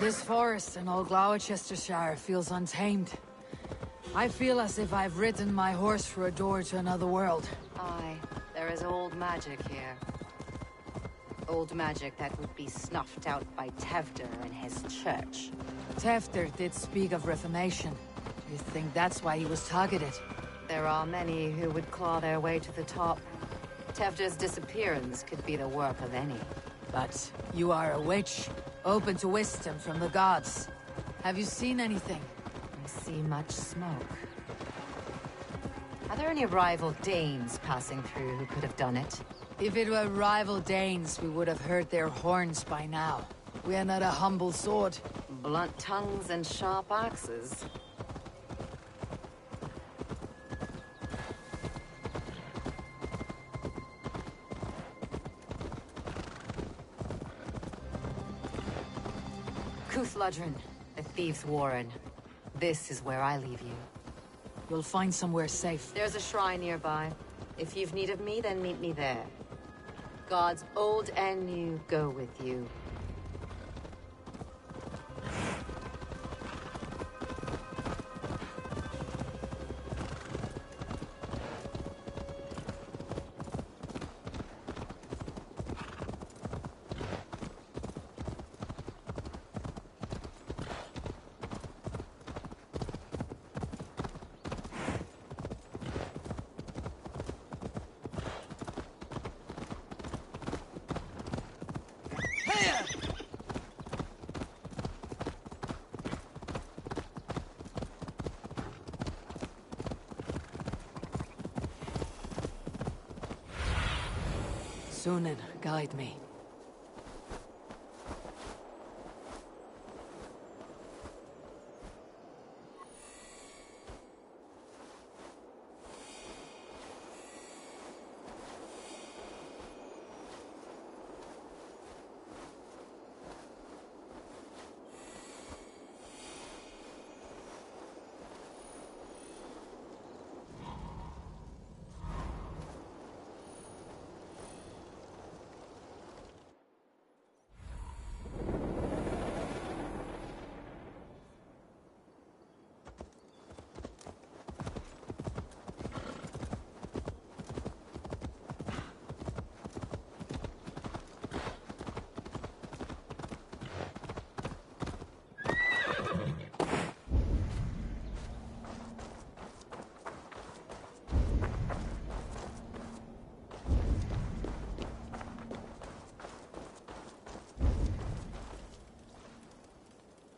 This forest in old Gloucestershire feels untamed. I feel as if I've ridden my horse through a door to another world. Aye, there is old magic here. Old magic that would be snuffed out by Tevder and his church. Tevder did speak of reformation. Do you think that's why he was targeted? There are many who would claw their way to the top. Tevder's disappearance could be the work of any. But you are a witch, open to wisdom from the gods. Have you seen anything? I see much smoke. Are there any rival Danes passing through who could have done it? If it were rival Danes, we would have heard their horns by now. We are not a humble sword. Blunt tongues and sharp axes. Cúthludren, the Thieves' Warren. This is where I leave you. You'll find somewhere safe. There's a shrine nearby. If you've need of me, then meet me there. Gods old and new go with you. Sunan, guide me.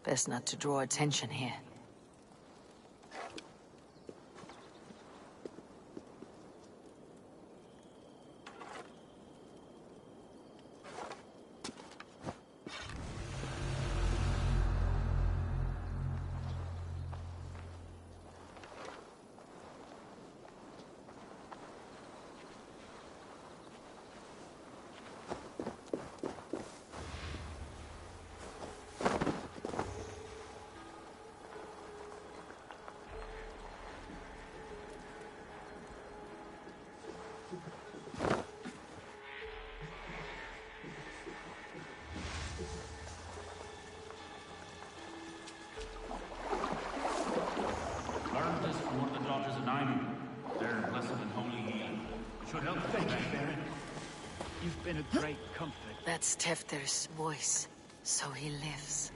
Best not to draw attention here. You've been a great comfort. That's Tevder's voice, so he lives.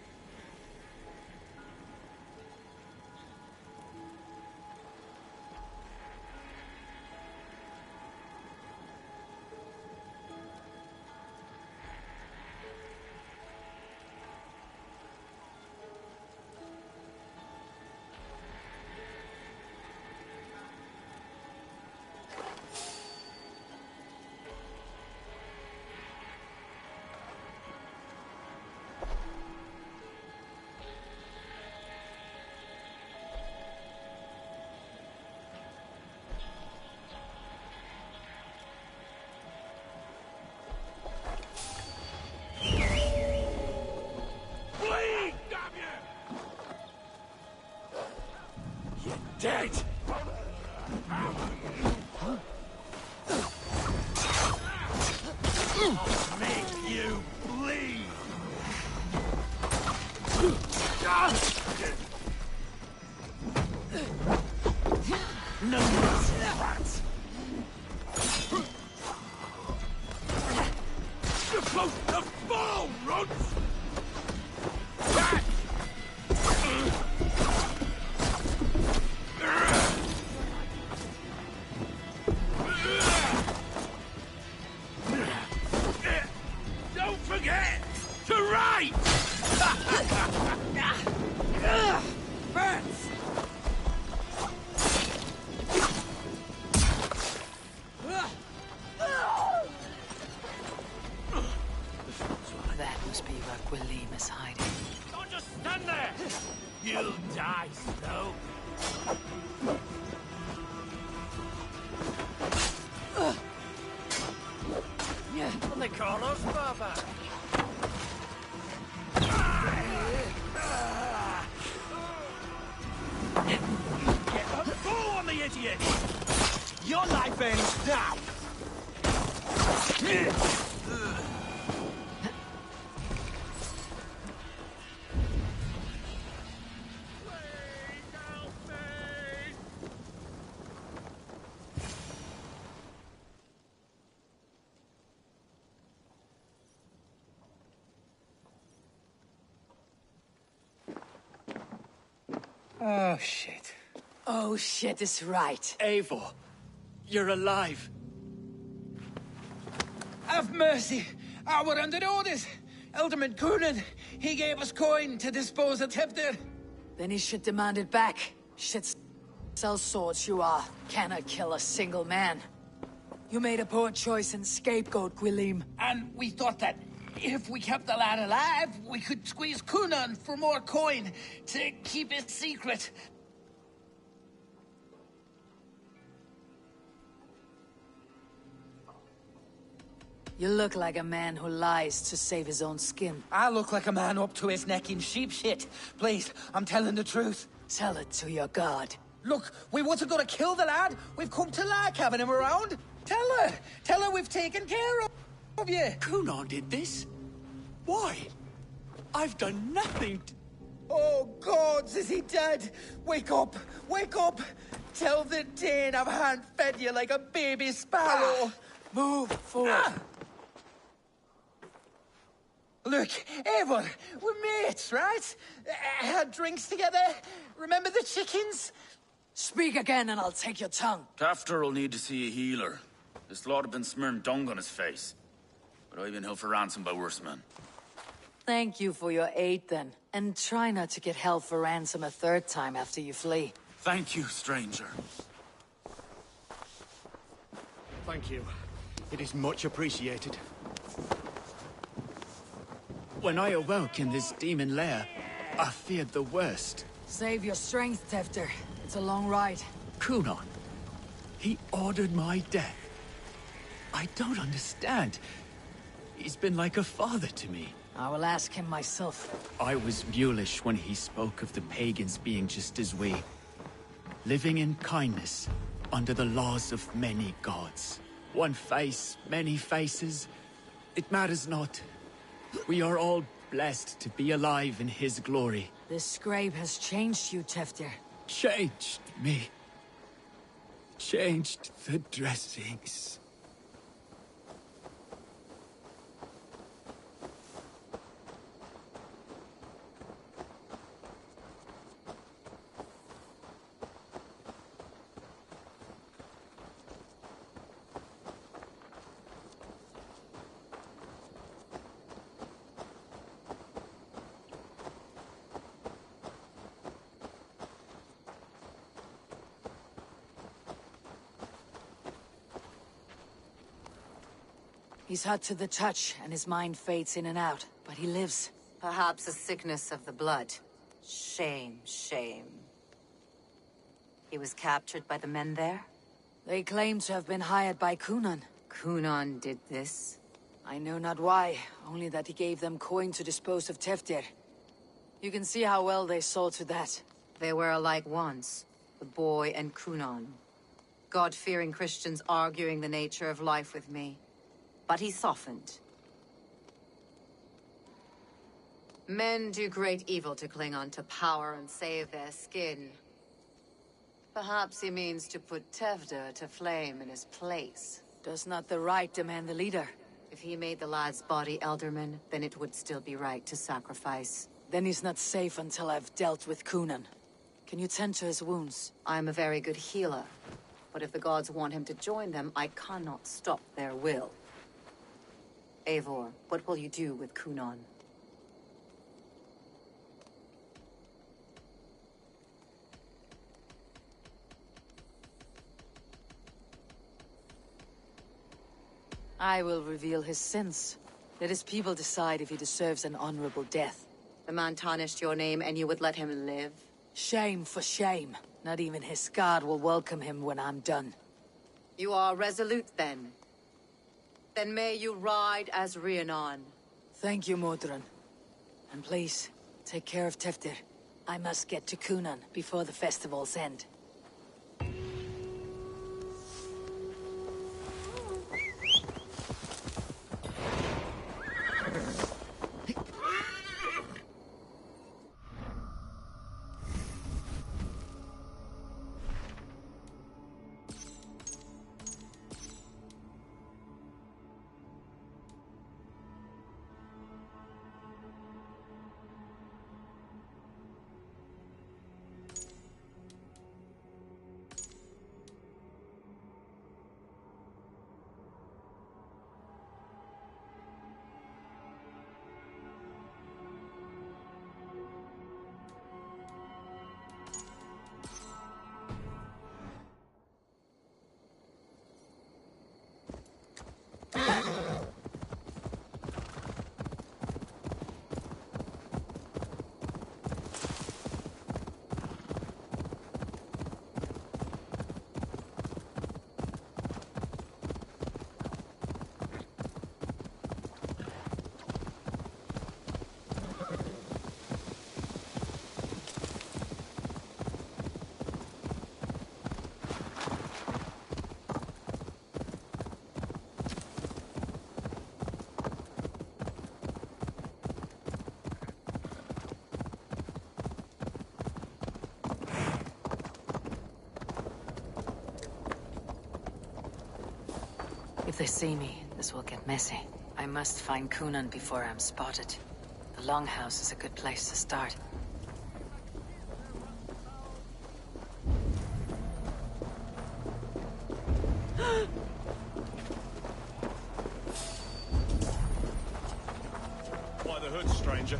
Dead! I'll make you bleed! No rats! You're close to fall, runts! Don't forget to write! Burns! That must be where Gwilym is hiding. Don't just stand there! You'll die, Snow. What they call us, Baba? Get a fool on the idiot! Your life ends now! Oh, shit. Oh shit is right. Eivor, you're alive. Have mercy! We're under orders! Alderman Coonan, he gave us coin to dispose of Tevdir. Then he should demand it back. Shit sell swords you are. Cannot kill a single man. You made a poor choice and scapegoat, Gwilym. And we thought that if we kept the lad alive, we could squeeze Coonan for more coin to keep it secret. You look like a man who lies to save his own skin. I look like a man up to his neck in sheep shit. Please, I'm telling the truth. Tell it to your god. Look, we wasn't gonna kill the lad. We've come to like having him around. Tell her we've taken care of you. Coonan did this? Why? I've done nothing to... Oh, gods, is he dead? Wake up! Wake up! Tell the Dane I've hand-fed you like a baby sparrow. Move forward. Look, Eivor, we're mates, right? Had drinks together. Remember the chickens? Speak again and I'll take your tongue. Tafter will need to see a healer. This lord have been smearing dung on his face. But I've been held for ransom by worse men. Thank you for your aid then. And try not to get held for ransom a third time after you flee. Thank you, stranger. Thank you. It is much appreciated. When I awoke in this demon lair, I feared the worst. Save your strength, Tefter. It's a long ride. Coonan, he ordered my death. I don't understand. He's been like a father to me. I will ask him myself. I was mulish when he spoke of the pagans being just as we. Living in kindness, under the laws of many gods. One face, many faces. It matters not. We are all blessed to be alive in his glory. This scrape has changed you, Tefter. Changed me. Changed the dressings. He's hot to the touch, and his mind fades in and out. But he lives. Perhaps a sickness of the blood. Shame, shame. He was captured by the men there? They claim to have been hired by Coonan. Coonan did this? I know not why, only that he gave them coin to dispose of Teftir. You can see how well they saw to that. They were alike once, the boy and Coonan. God-fearing Christians arguing the nature of life with me. But he softened. Men do great evil to cling on to power and save their skin. Perhaps he means to put Tevder to flame in his place. Does not the right demand the leader? If he made the lad's body Elderman, then it would still be right to sacrifice. Then he's not safe until I've dealt with Coonan. Can you tend to his wounds? I'm a very good healer. But if the gods want him to join them, I cannot stop their will. Eivor, what will you do with Coonan? I will reveal his sins. Let his people decide if he deserves an honorable death. The man tarnished your name and you would let him live? Shame for shame. Not even his guard will welcome him when I'm done. You are resolute, then. Then may you ride as Rhiannon. Thank you, Modron. And please, take care of Teftir. I must get to Coonan before the festival's end. If they see me, this will get messy. I must find Coonan before I'm spotted. The Longhouse is a good place to start. Why the hood, stranger?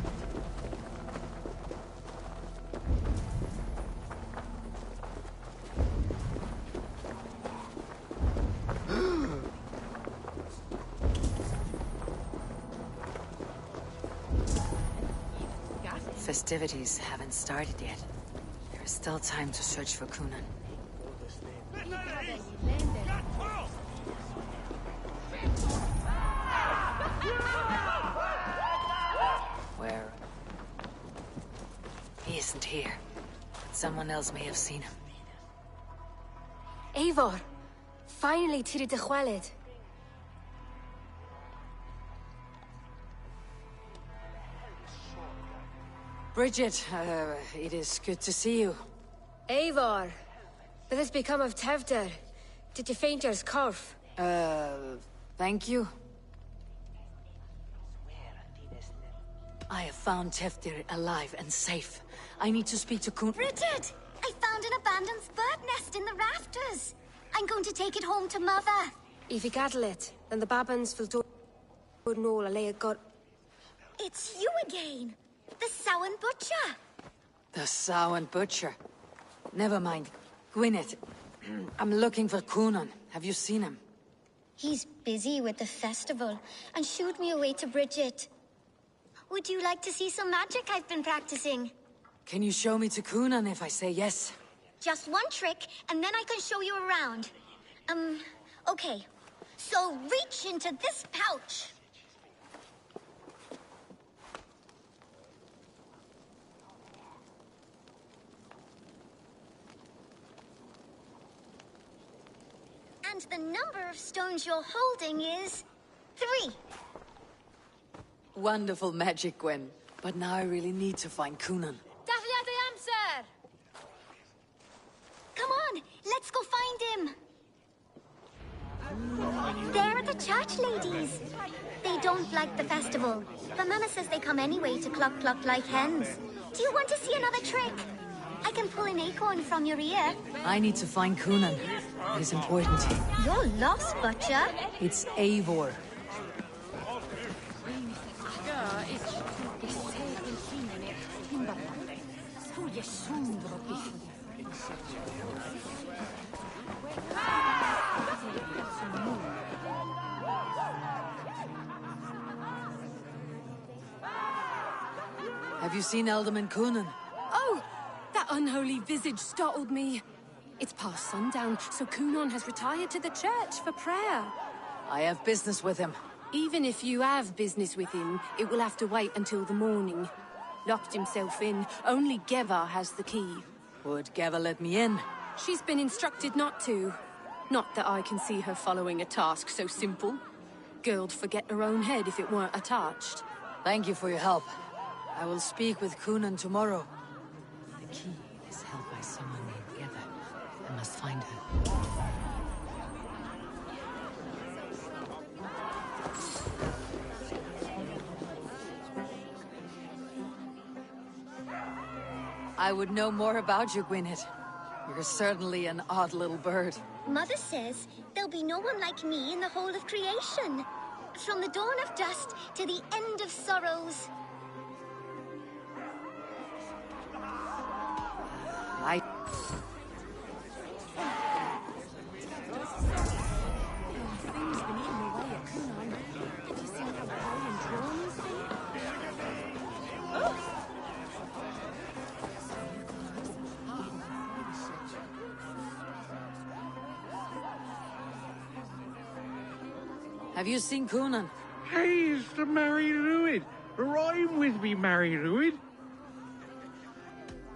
Festivities haven't started yet. There is still time to search for Coonan. Where? He isn't here. But someone else may have seen him. Eivor! Finally tiri de chwaled. Bridget, it is good to see you. Eivor! What has become of Tevder? Did you faint your scarf? Thank you. I have found Teftir alive and safe. I need to speak to Kun- Bridget! I found an abandoned bird nest in the rafters. I'm going to take it home to Mother. If you cattle it, then the Babans will do no lay a god. It's you again. The Sowan Butcher. The Sowan Butcher. Never mind. Gwyneth, I'm looking for Coonan. Have you seen him? He's busy with the festival and shooed me away to Bridget. Would you like to see some magic I've been practicing? Can you show me to Coonan if I say yes? Just one trick, and then I can show you around. Okay. So reach into this pouch. And the number of stones you're holding is 3. Wonderful magic, Gwen. But now I really need to find Coonan. Dathliad I am, sir! Come on, let's go find him. They're the church ladies. They don't like the festival, but Mama says they come anyway to cluck cluck like hens. Do you want to see another trick? I can pull an acorn from your ear. I need to find Coonan. It is important. You're lost, Butcher. It's Eivor. Have you seen Alderman Coonan? Oh! That unholy visage startled me. It's past sundown, so Coonan has retired to the church for prayer. I have business with him. Even if you have business with him, it will have to wait until the morning. Locked himself in. Only Geva has the key. Would Geva let me in? She's been instructed not to. Not that I can see her following a task so simple. Girl'd forget her own head if it weren't attached. Thank you for your help. I will speak with Coonan tomorrow. The key is held by someone named Geva. I must find her. I would know more about you, Gwynedd. You're certainly an odd little bird. Mother says there'll be no one like me in the whole of creation. From the dawn of dust to the end of sorrows. I... Have you seen Coonan? Hey, it's the Mary Lwyd. Rhyme with me, Mary Lwyd.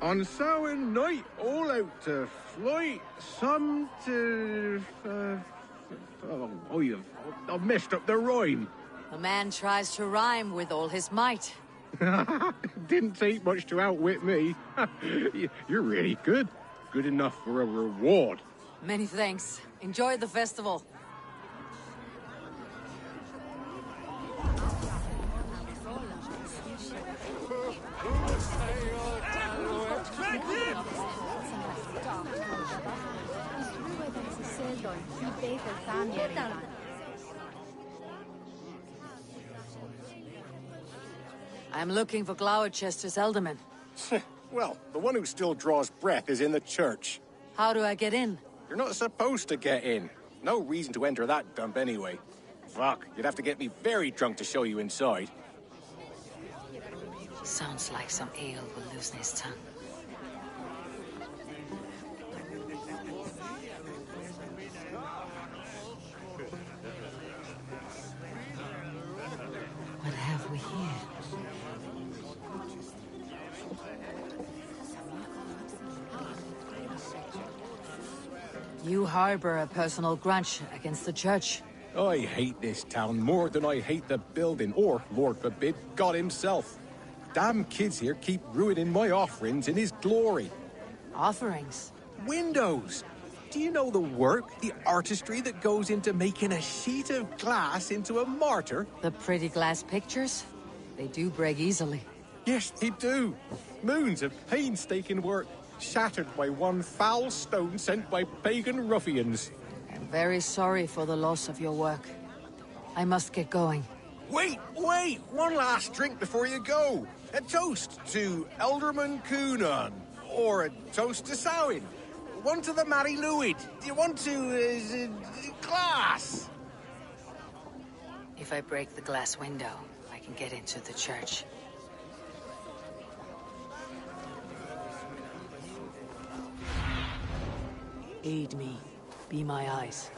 On Samhain night, all out to flight, some to... I've messed up the rhyme. A man tries to rhyme with all his might. Didn't take much to outwit me. You're really good. Good enough for a reward. Many thanks. Enjoy the festival. I'm looking for Gloucester's alderman. Well, the one who still draws breath is in the church. How do I get in? You're not supposed to get in. No reason to enter that dump anyway. Fuck, you'd have to get me very drunk to show you inside. Sounds like some ale will loosen his tongue. What have we here? You harbor a personal grudge against the church. I hate this town more than I hate the building, or, Lord forbid, God himself. Damn kids here keep ruining my offerings in his glory. Offerings? Windows! Do you know the work, the artistry that goes into making a sheet of glass into a martyr? The pretty glass pictures? They do break easily. Yes, they do. Moons of painstaking work, shattered by one foul stone sent by pagan ruffians. I'm very sorry for the loss of your work. I must get going. Wait! One last drink before you go. A toast to Alderman Coonan. Or a toast to Samhain. One to the Mary Lwyd. Do you want to, glass? If I break the glass window, I can get into the church. Aid me. Be my eyes.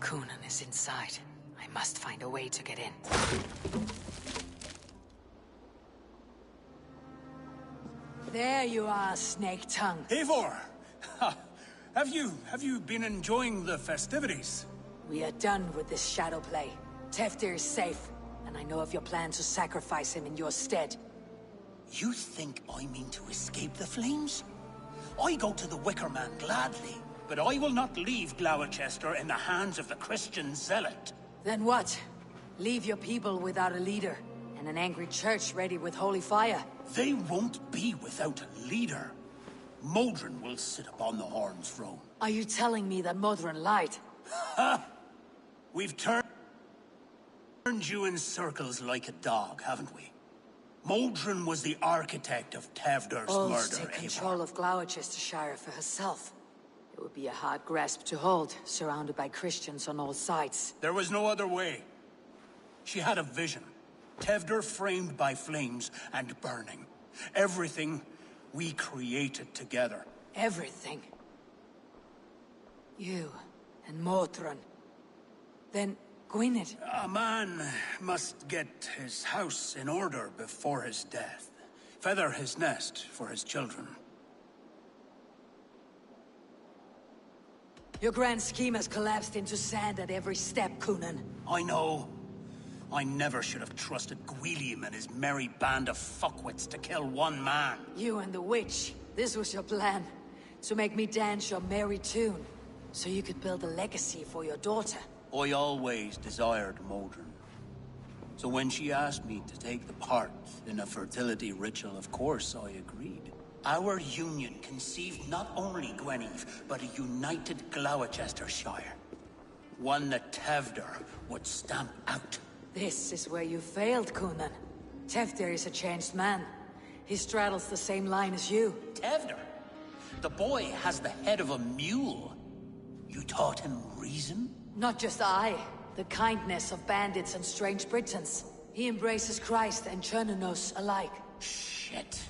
Coonan is inside. I must find a way to get in. There you are, Snake Tongue. Eivor! Ha. Have you been enjoying the festivities? We are done with this shadow play. Teftir is safe, and I know of your plan to sacrifice him in your stead. You think I mean to escape the flames? I go to the Wicker Man gladly, but I will not leave Gloucester in the hands of the Christian zealot. Then what? Leave your people without a leader, and an angry church ready with holy fire. They won't be without a leader. Modron will sit upon the Horn's throne. Are you telling me that Modron lied? Ha! We've turned you in circles like a dog, haven't we? Modron was the architect of Tevder's murder, take control of Gloucestershire for herself. It would be a hard grasp to hold, surrounded by Christians on all sides. There was no other way. She had a vision. Tevder framed by flames and burning. Everything we created together. Everything? You and Modron. Then Gwynedd. A man must get his house in order before his death. Feather his nest for his children. Your grand scheme has collapsed into sand at every step, Coonan. I know. I never should have trusted Gwilliam and his merry band of fuckwits to kill one man. You and the witch. This was your plan. To make me dance your merry tune. So you could build a legacy for your daughter. I always desired Modron. So when she asked me to take the part in a fertility ritual, of course I agreed. Our union conceived not only Gweneve, but a united Gloucestershire. One that Tevder would stamp out. This is where you failed, Coonan. Teftir is a changed man. He straddles the same line as you. Tevder? The boy has the head of a mule. You taught him reason? Not just I. The kindness of bandits and strange Britons. He embraces Christ and Chernonos alike. Shit.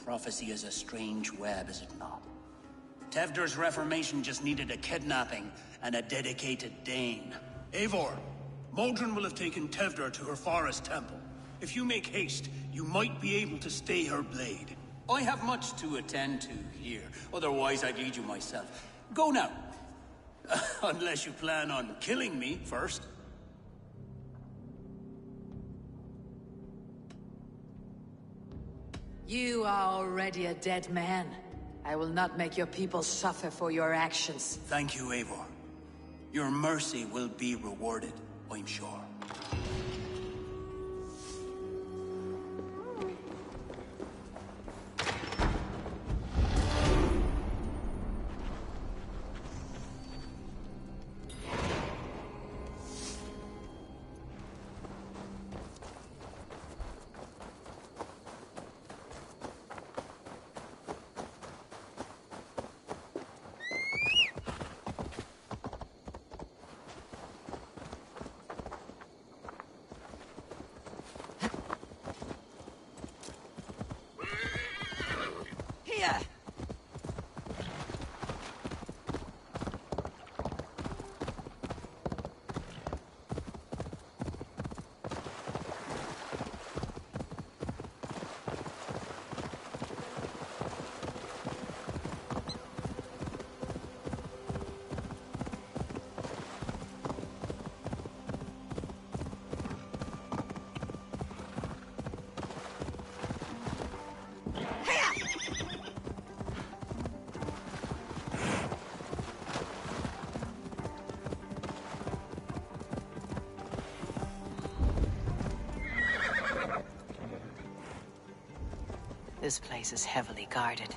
Prophecy is a strange web, is it not? Tevder's reformation just needed a kidnapping and a dedicated Dane. Eivor, Modron will have taken Tevder to her forest temple. If you make haste, you might be able to stay her blade. I have much to attend to here, otherwise I'd lead you myself. Go now. Unless you plan on killing me first. You are already a dead man. I will not make your people suffer for your actions. Thank you, Eivor. Your mercy will be rewarded, I'm sure. This place is heavily guarded.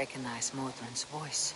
recognize Mordred's voice.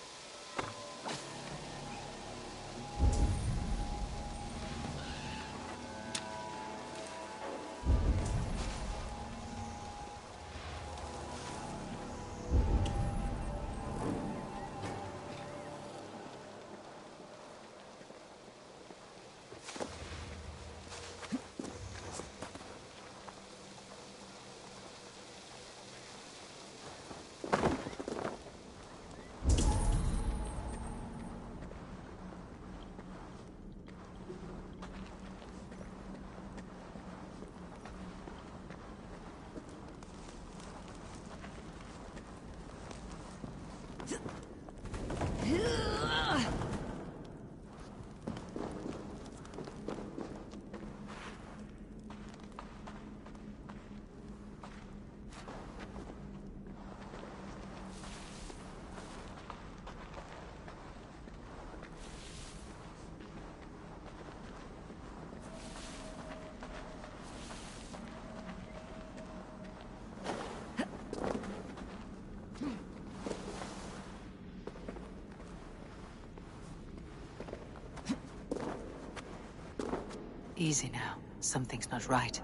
Easy now. Something's not right.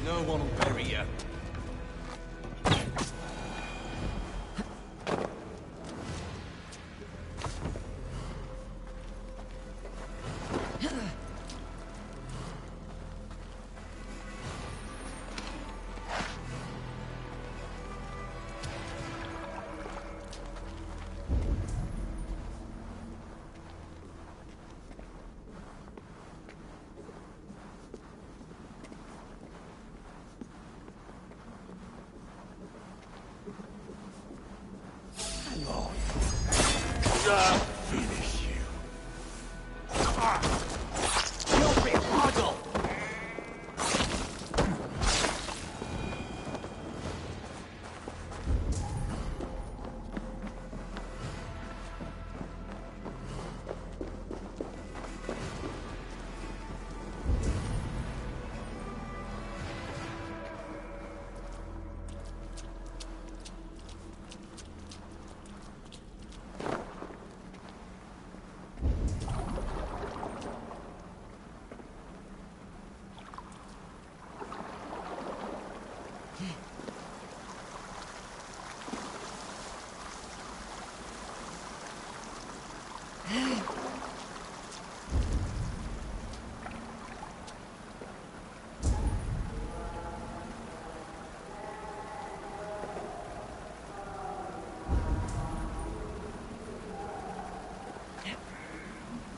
No one will bury you. Finish you. You'll be puzzled.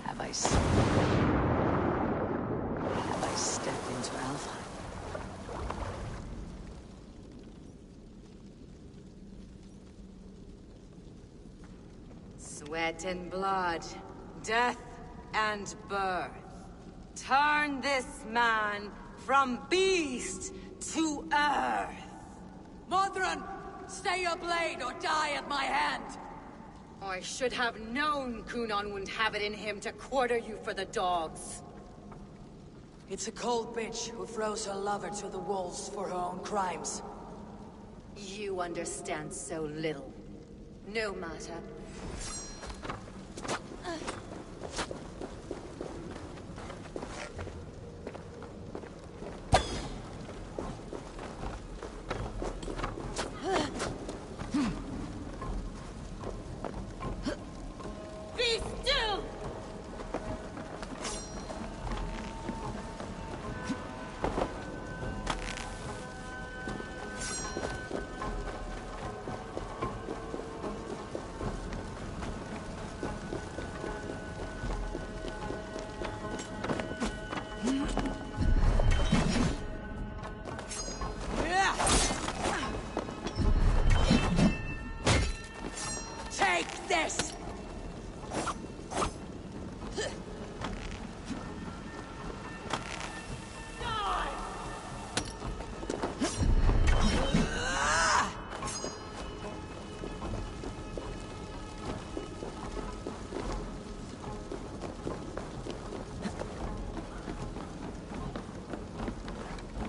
Have I stepped into Alfheim? Sweat and blood, death and birth. Turn this man from beast to earth. Mordred, stay your blade or die at my hand. I should have known Kunon wouldn't have it in him to quarter you for the dogs. It's a cold bitch who throws her lover to the wolves for her own crimes. You understand so little. No matter. Be still! Take this!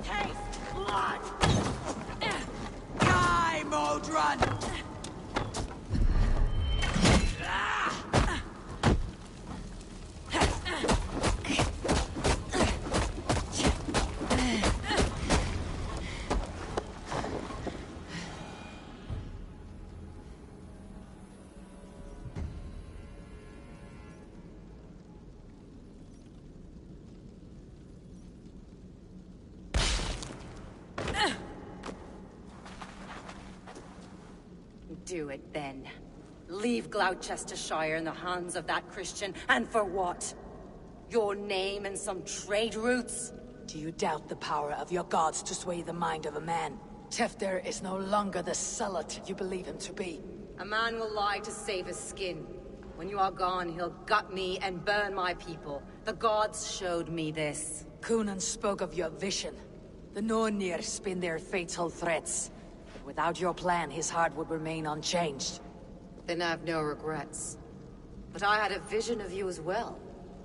Taste blood! Die, Modron! Do it then. Leave Gloucestershire in the hands of that Christian, and for what? Your name and some trade routes? Do you doubt the power of your gods to sway the mind of a man? Tefter is no longer the zealot you believe him to be. A man will lie to save his skin. When you are gone, he'll gut me and burn my people. The gods showed me this. Cunan spoke of your vision. The Nornir spin their fatal threats. But without your plan, his heart would remain unchanged. Then I have no regrets. But I had a vision of you as well.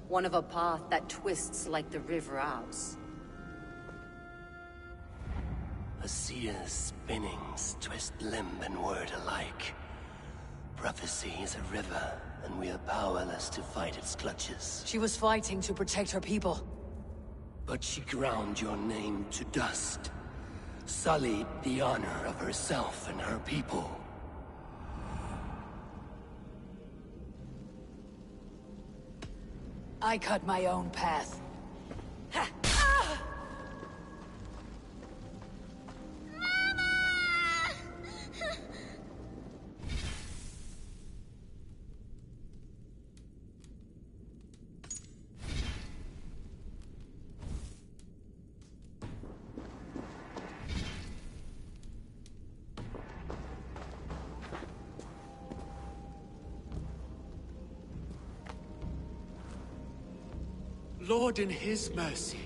One of a path that twists like the River Ouse. A seer's spinnings twist limb and word alike. Prophecy is a river, and we are powerless to fight its clutches. She was fighting to protect her people. But she ground your name to dust. Sullied the honor of herself and her people. I cut my own path. Lord in his mercy.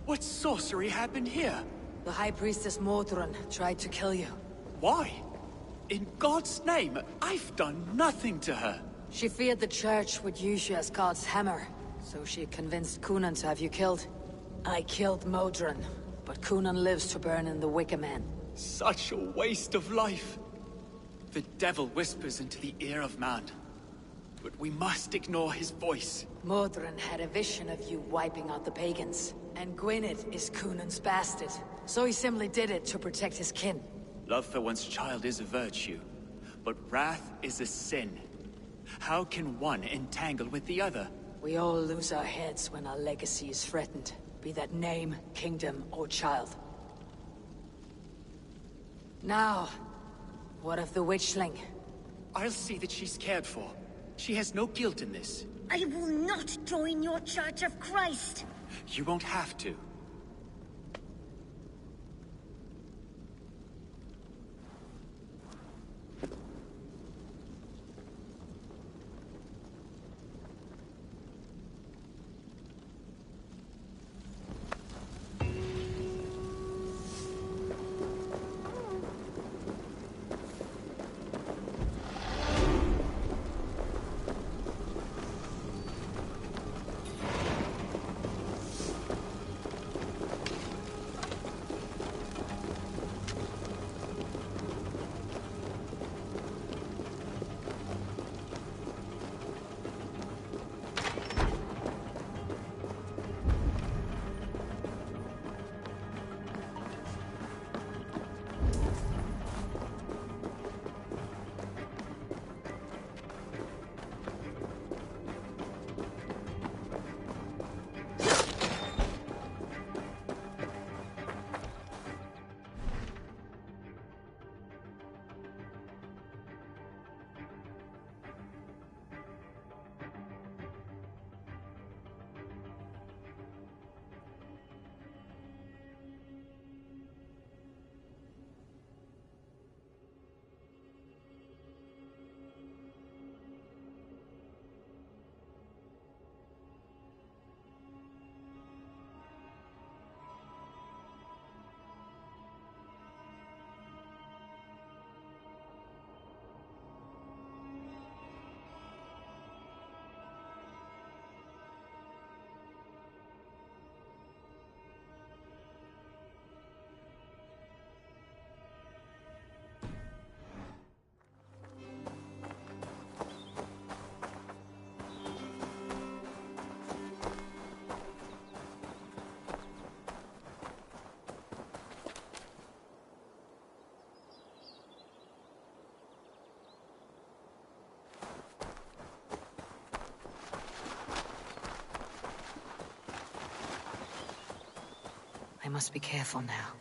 What sorcery happened here? The High Priestess Modron tried to kill you. Why? In God's name, I've done nothing to her. She feared the Church would use you as God's hammer, so she convinced Cunan to have you killed. I killed Modron, but Cunan lives to burn in the Wicker Man. Such a waste of life. The devil whispers into the ear of man. But we must ignore his voice. Modron had a vision of you wiping out the pagans. And Gwynedd is Cunan's bastard. So he simply did it to protect his kin. Love for one's child is a virtue, but wrath is a sin. How can one entangle with the other? We all lose our heads when our legacy is threatened. Be that name, kingdom, or child. Now, what of the witchling? I'll see that she's cared for. She has no guilt in this. I will not join your Church of Christ. You won't have to. I must be careful now.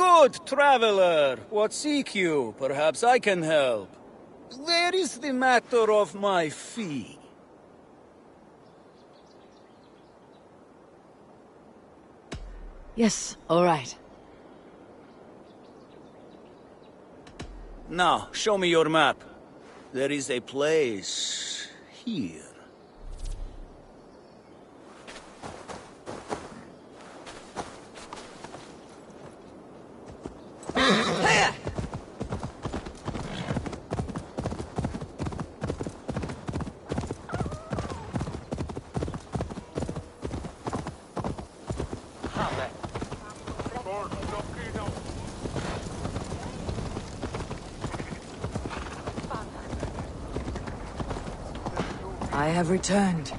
Good traveler, what seek you? Perhaps I can help. Where is the matter of my fee? Yes, all right. Now, show me your map. There is a place here. I have returned.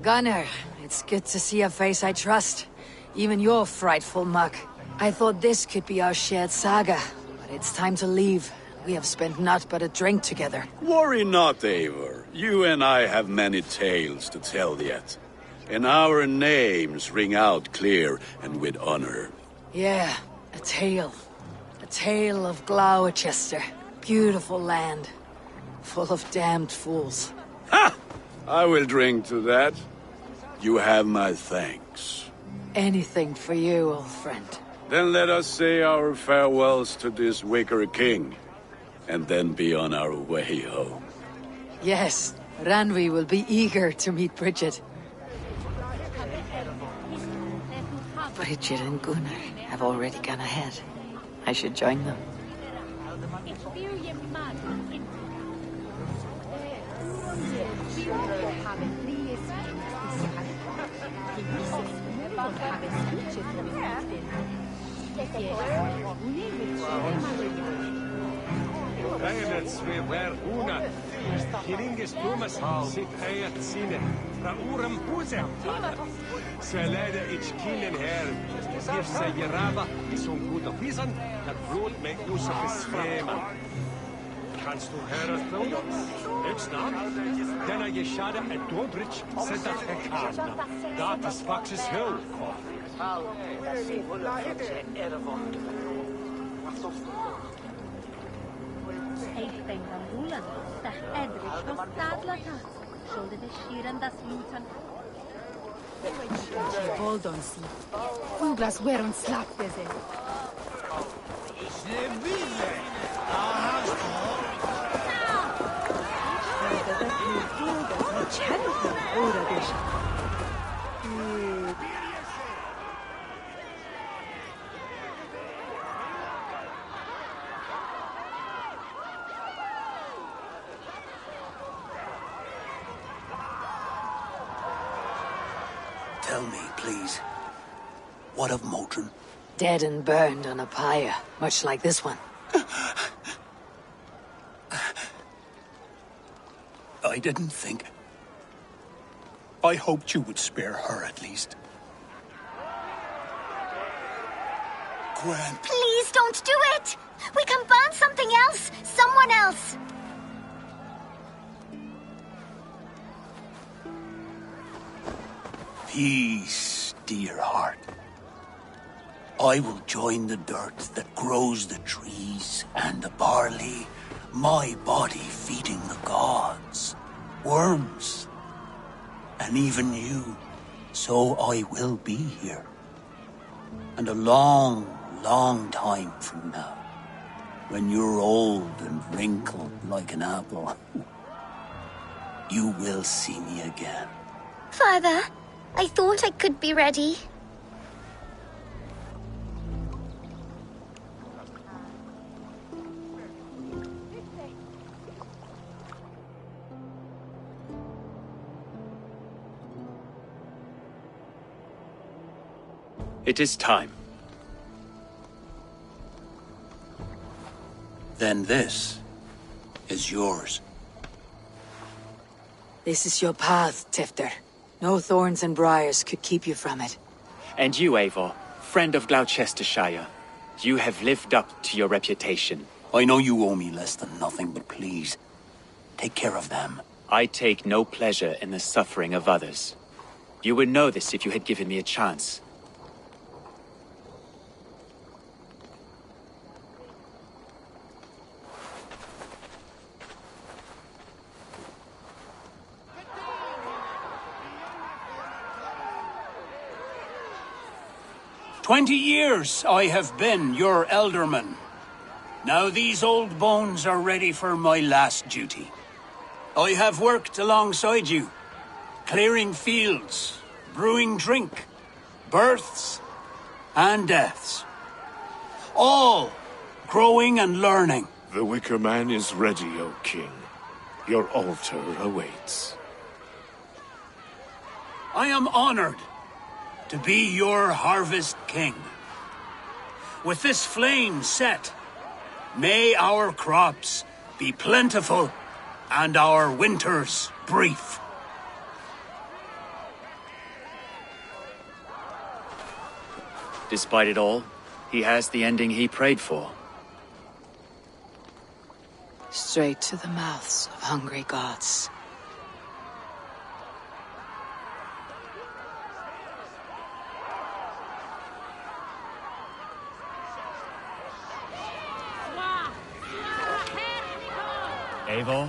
Gunnar, it's good to see a face I trust. Even your frightful muck. I thought this could be our shared saga, but it's time to leave. We have spent naught but a drink together. Worry not, Eivor. You and I have many tales to tell yet. And our names ring out clear and with honor. Yeah, a tale. A tale of Gloucester. Beautiful land. Full of damned fools. Ha! I will drink to that. You have my thanks. Anything for you, old friend. Then let us say our farewells to this Wicker King, and then be on our way home. Yes, Ranvi will be eager to meet Bridget. Bridget and Gunnar have already gone ahead. I should join them. Kannst du höra frågan? Högstnad? Denna geshada är Dobrich sedat hekana. Datas faxes höll. Hold on, sleep. Uglas weron slapteze. Tell me, please, what of Modron? Dead and burned on a pyre, much like this one. I didn't think. I hoped you would spare her at least. Gwen. Please don't do it! We can burn something else! Someone else! Peace, dear heart. I will join the dirt that grows the trees and the barley, my body feeding the gods, worms, and even you. So I will be here. And a long, long time from now, when you're old and wrinkled like an apple, you will see me again. Father, I thought I could be ready. It is time. Then this is yours. This is your path, Tifter. No thorns and briars could keep you from it. And you, Eivor, friend of Gloucestershire, you have lived up to your reputation. I know you owe me less than nothing, but please, take care of them. I take no pleasure in the suffering of others. You would know this if you had given me a chance. "20 years I have been your elderman. Now these old bones are ready for my last duty. I have worked alongside you, clearing fields, brewing drink, births and deaths. All growing and learning. The Wicker Man is ready, O King. Your altar awaits. I am honored to be your Harvest King. With this flame set, may our crops be plentiful and our winters brief. Despite it all, he has the ending he prayed for. Straight to the mouths of hungry gods. Eivor,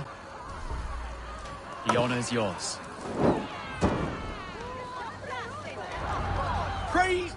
the honor is yours. Praise!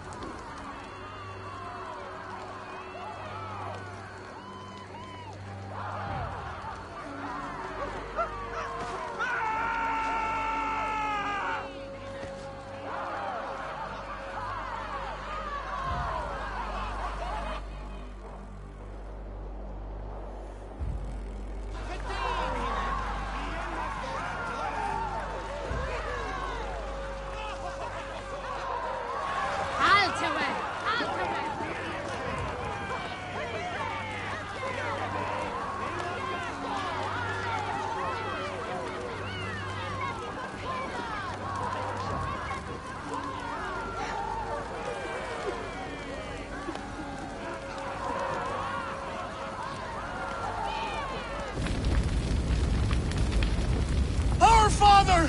Father,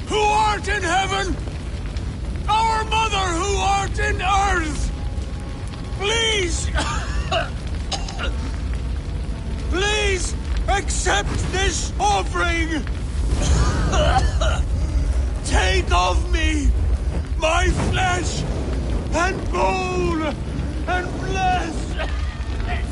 who art in heaven, our Mother who art in earth, please, please accept this offering. Take of me my flesh and bone and bless. Bless.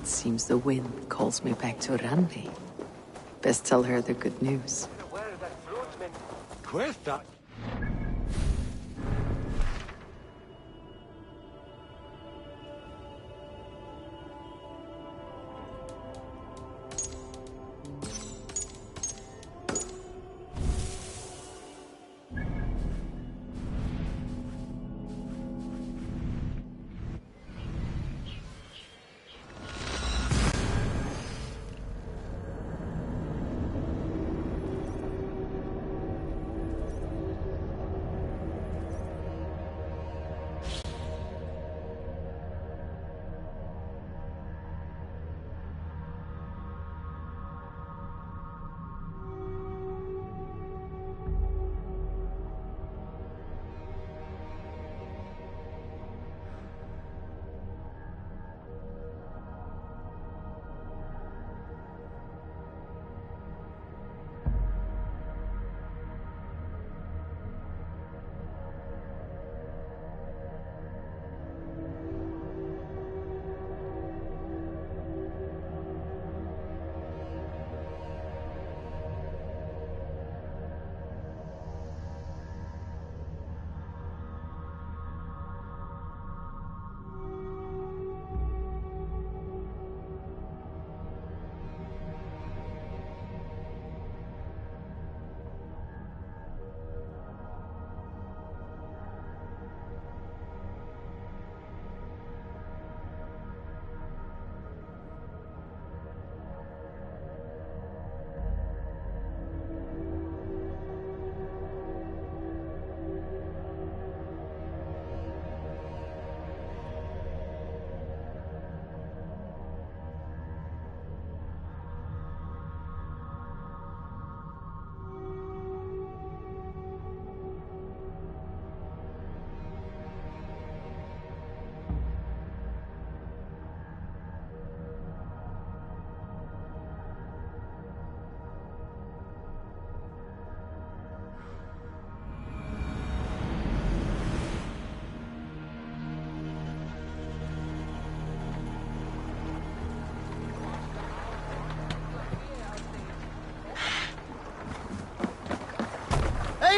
Seems the wind calls me back to Randi. Best tell her the good news. Questa?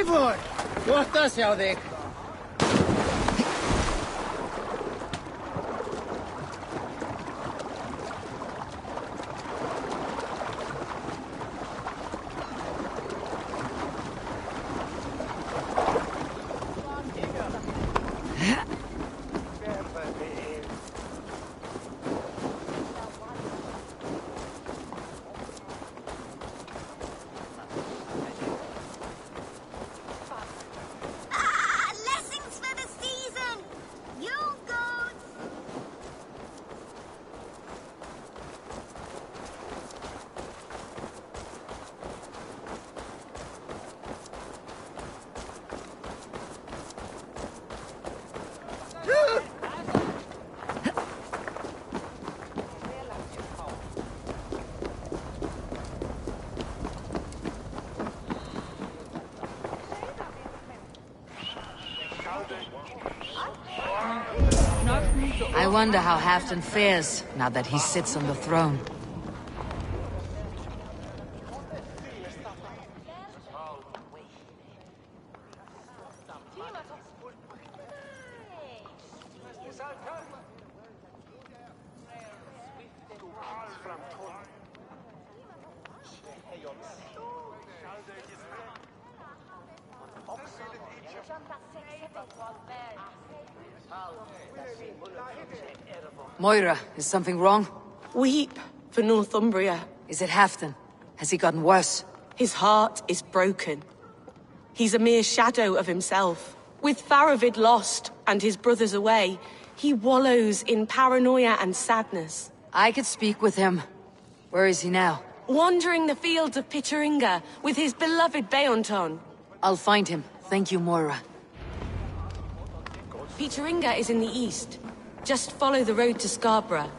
Eivor! Gott að sjá þig. I wonder how Halfdan fares now that he sits on the throne. Moira, is something wrong? Weep for Northumbria. Is it Halfdan? Has he gotten worse? His heart is broken. He's a mere shadow of himself. With Faravid lost and his brothers away, he wallows in paranoia and sadness. I could speak with him. Where is he now? Wandering the fields of Pittaringa with his beloved Beonton. I'll find him. Thank you, Moira. Pittaringa is in the east. Just follow the road to Scarborough.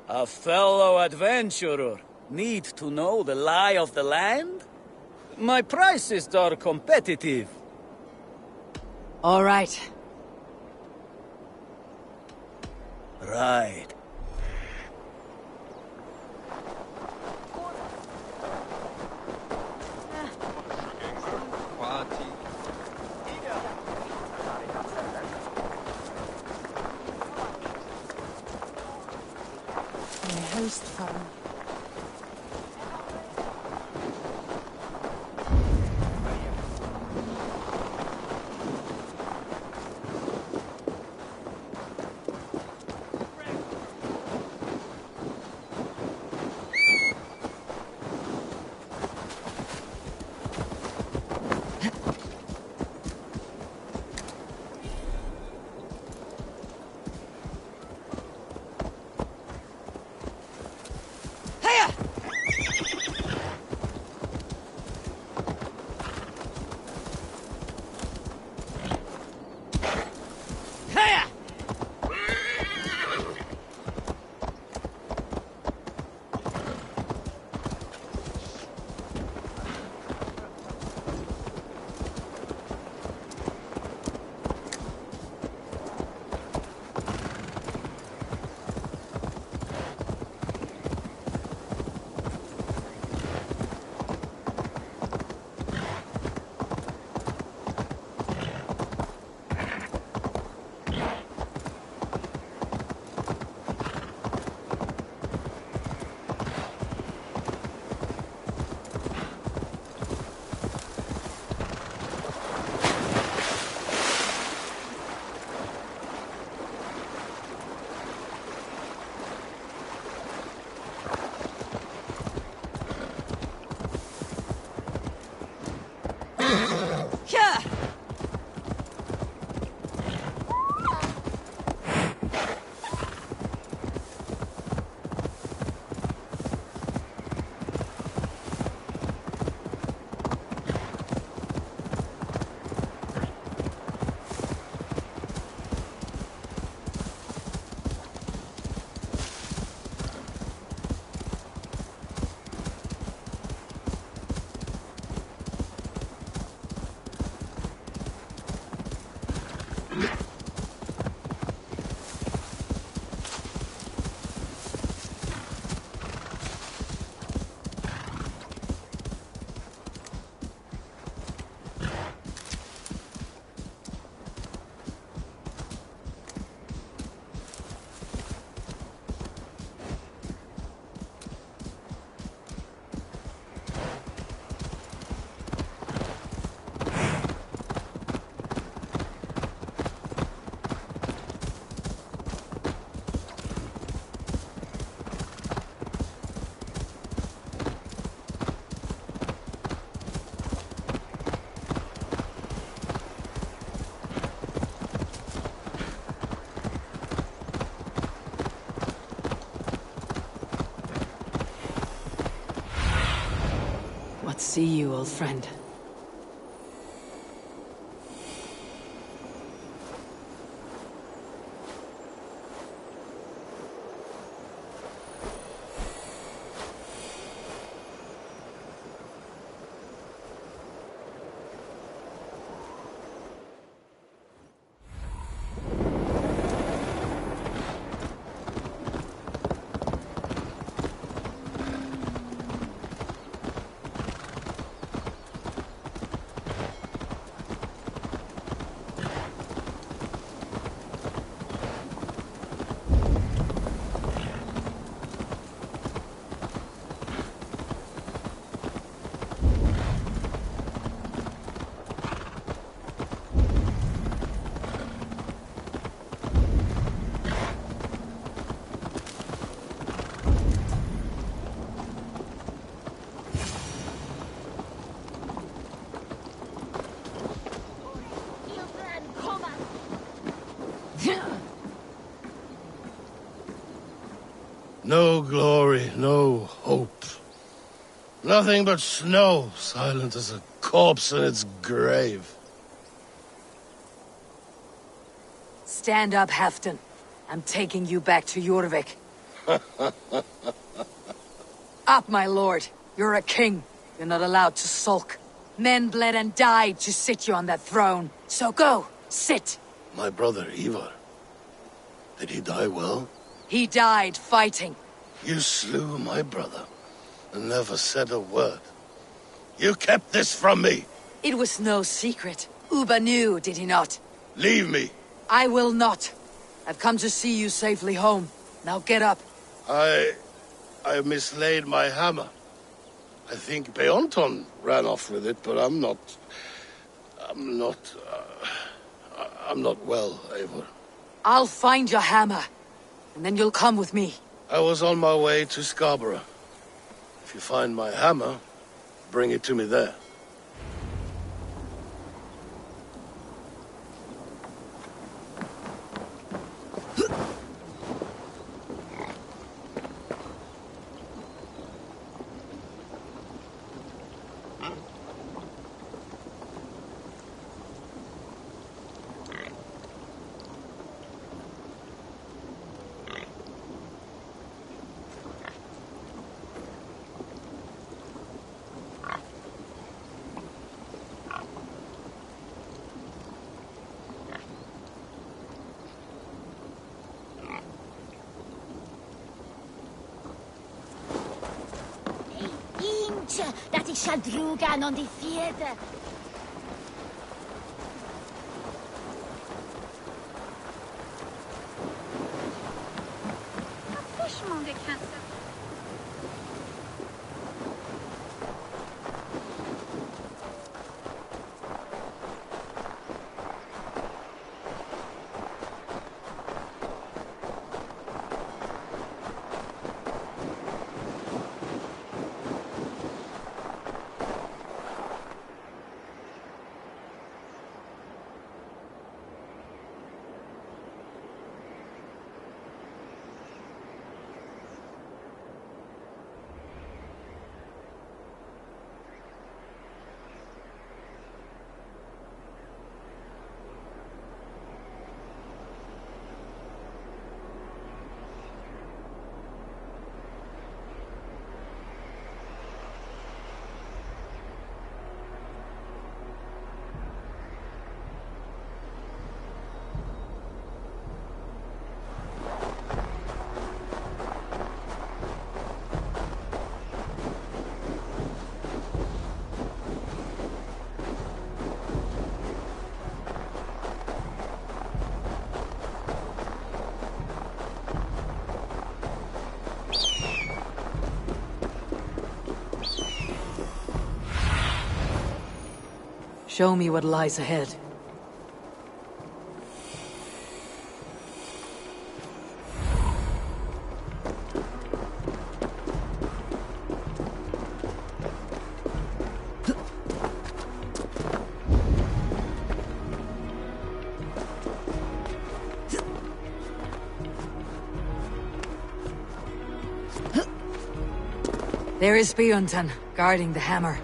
A fellow adventurer need to know the lie of the land? My prices are competitive. All right. Right. Yeah. What see you, old friend? No glory, no hope. Nothing but snow, silent as a corpse in its grave. Stand up, Halfdan. I'm taking you back to Jorvik. Up, my lord. You're a king. You're not allowed to sulk. Men bled and died to sit you on that throne. So go, sit. My brother, Ivar. Did he die well? He died fighting. You slew my brother, and never said a word. You kept this from me! It was no secret. Uba knew, did he not? Leave me! I will not. I've come to see you safely home. Now get up. I mislaid my hammer. I think Beonton ran off with it, but I'm not well, Eivor. I'll find your hammer, and then you'll come with me. I was on my way to Scarborough. If you find my hammer, bring it to me there. Dat ik zal droegen aan die vierde. Fishmonger cancer. Show me what lies ahead. There is Bjornton, guarding the hammer.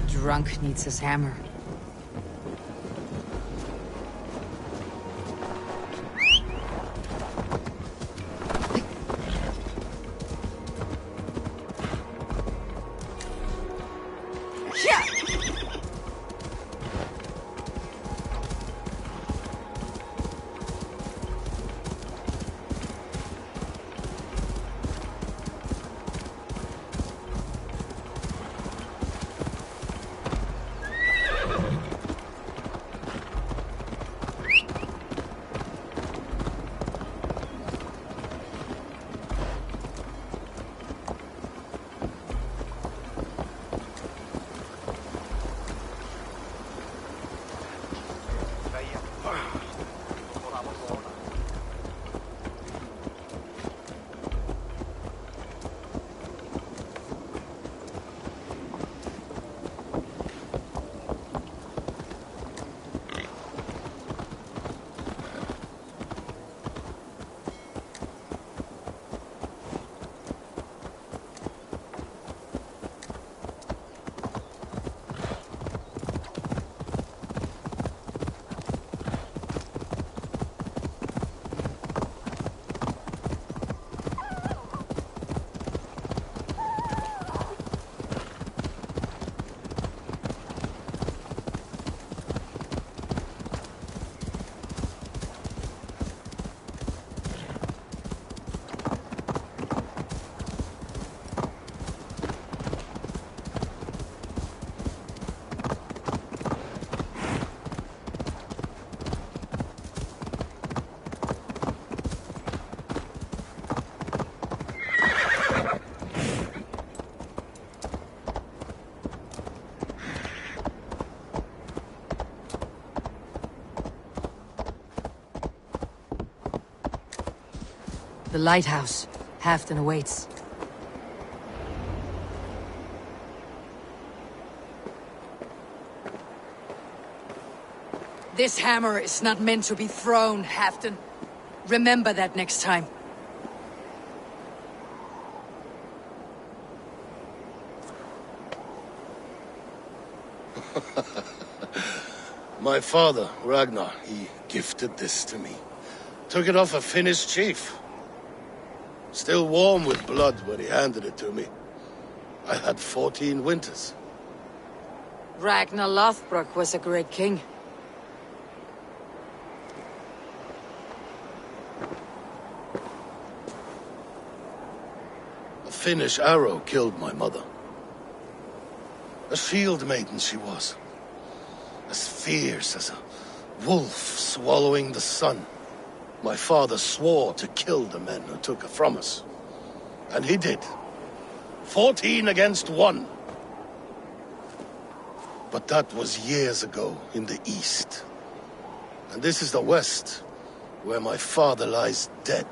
Drunk needs his hammer. The lighthouse. Halfdan awaits. This hammer is not meant to be thrown, Halfdan. Remember that next time. My father, Ragnar, he gifted this to me. Took it off a Finnish chief. Still warm with blood when he handed it to me. I had 14 winters. Ragnar Lothbrok was a great king. A Finnish arrow killed my mother. A shield maiden she was. As fierce as a wolf swallowing the sun. My father swore to kill the men who took her from us. And he did. 14 against 1. But that was years ago in the east. And this is the west, where my father lies dead.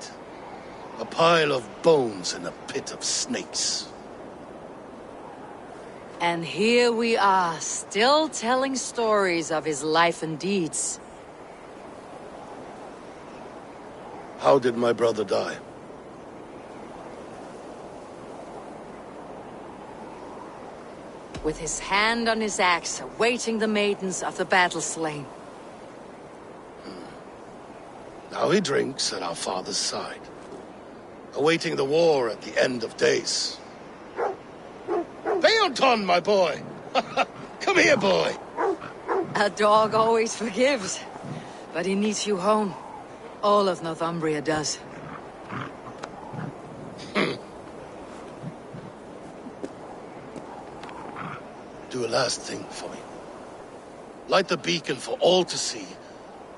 A pile of bones in a pit of snakes. And here we are, still telling stories of his life and deeds. How did my brother die? With his hand on his axe, awaiting the maidens of the battle slain. Now he drinks at our father's side, awaiting the war at the end of days. Beoton, my boy! Come here, boy! A dog always forgives, but he needs you home. All of Northumbria does. Do a last thing for me. Light the beacon for all to see,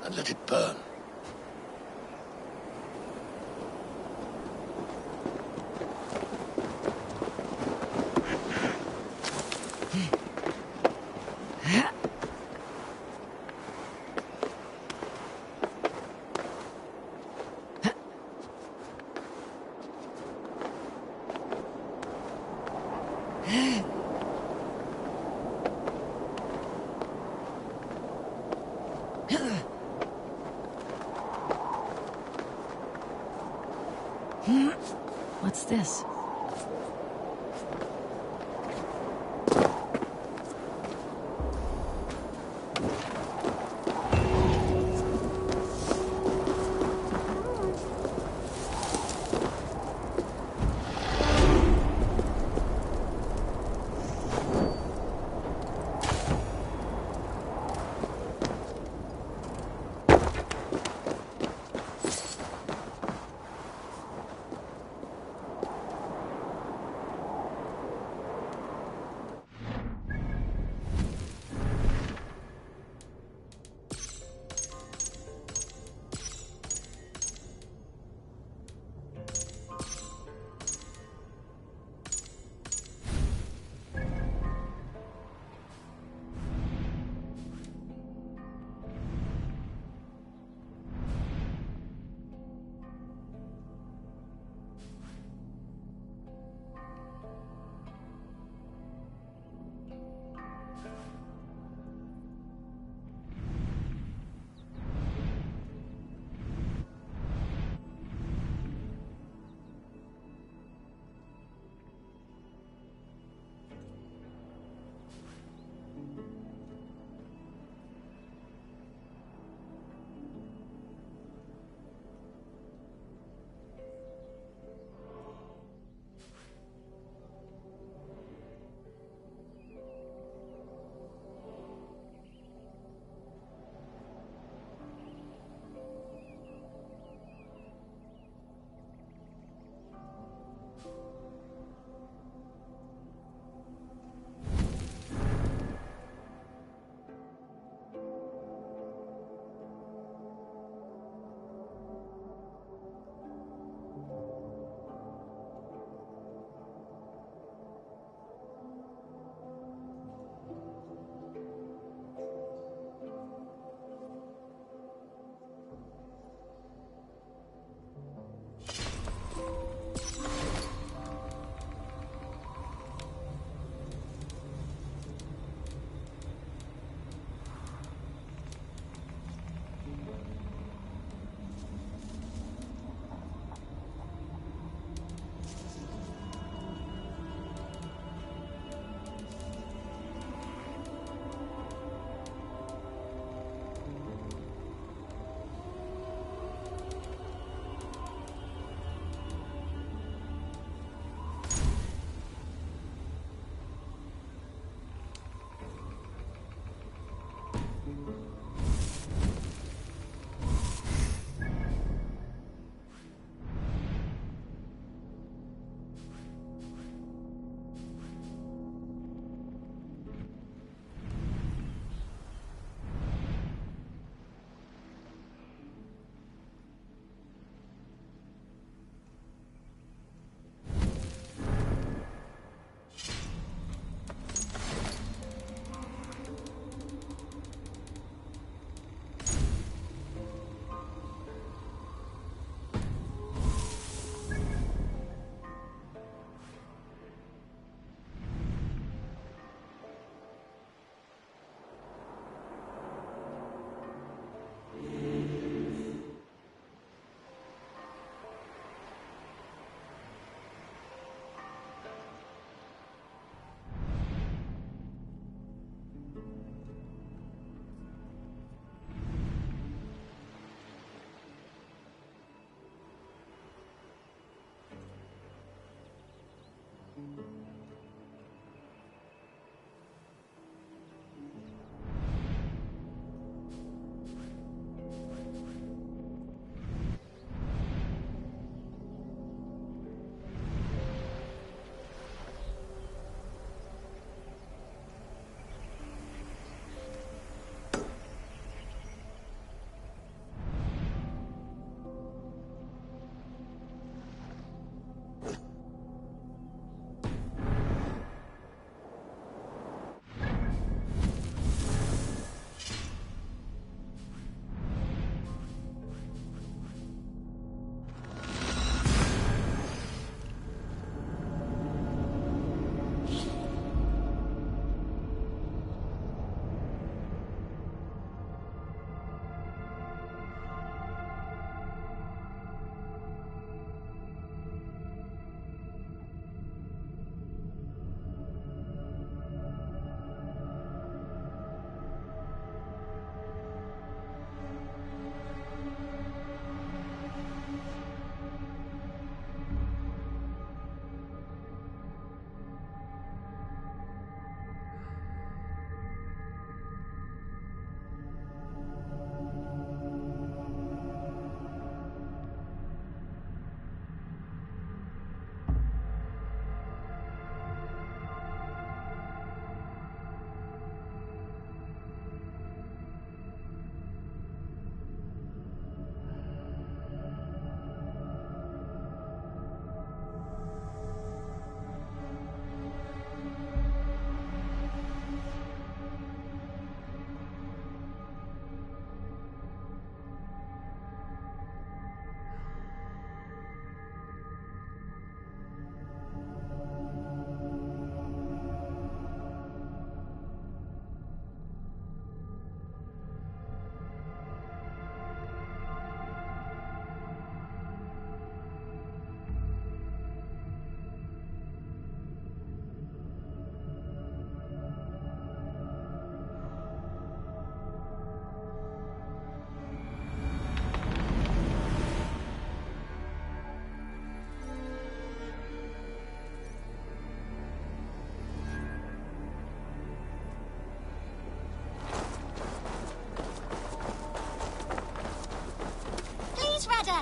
and let it burn. What's this?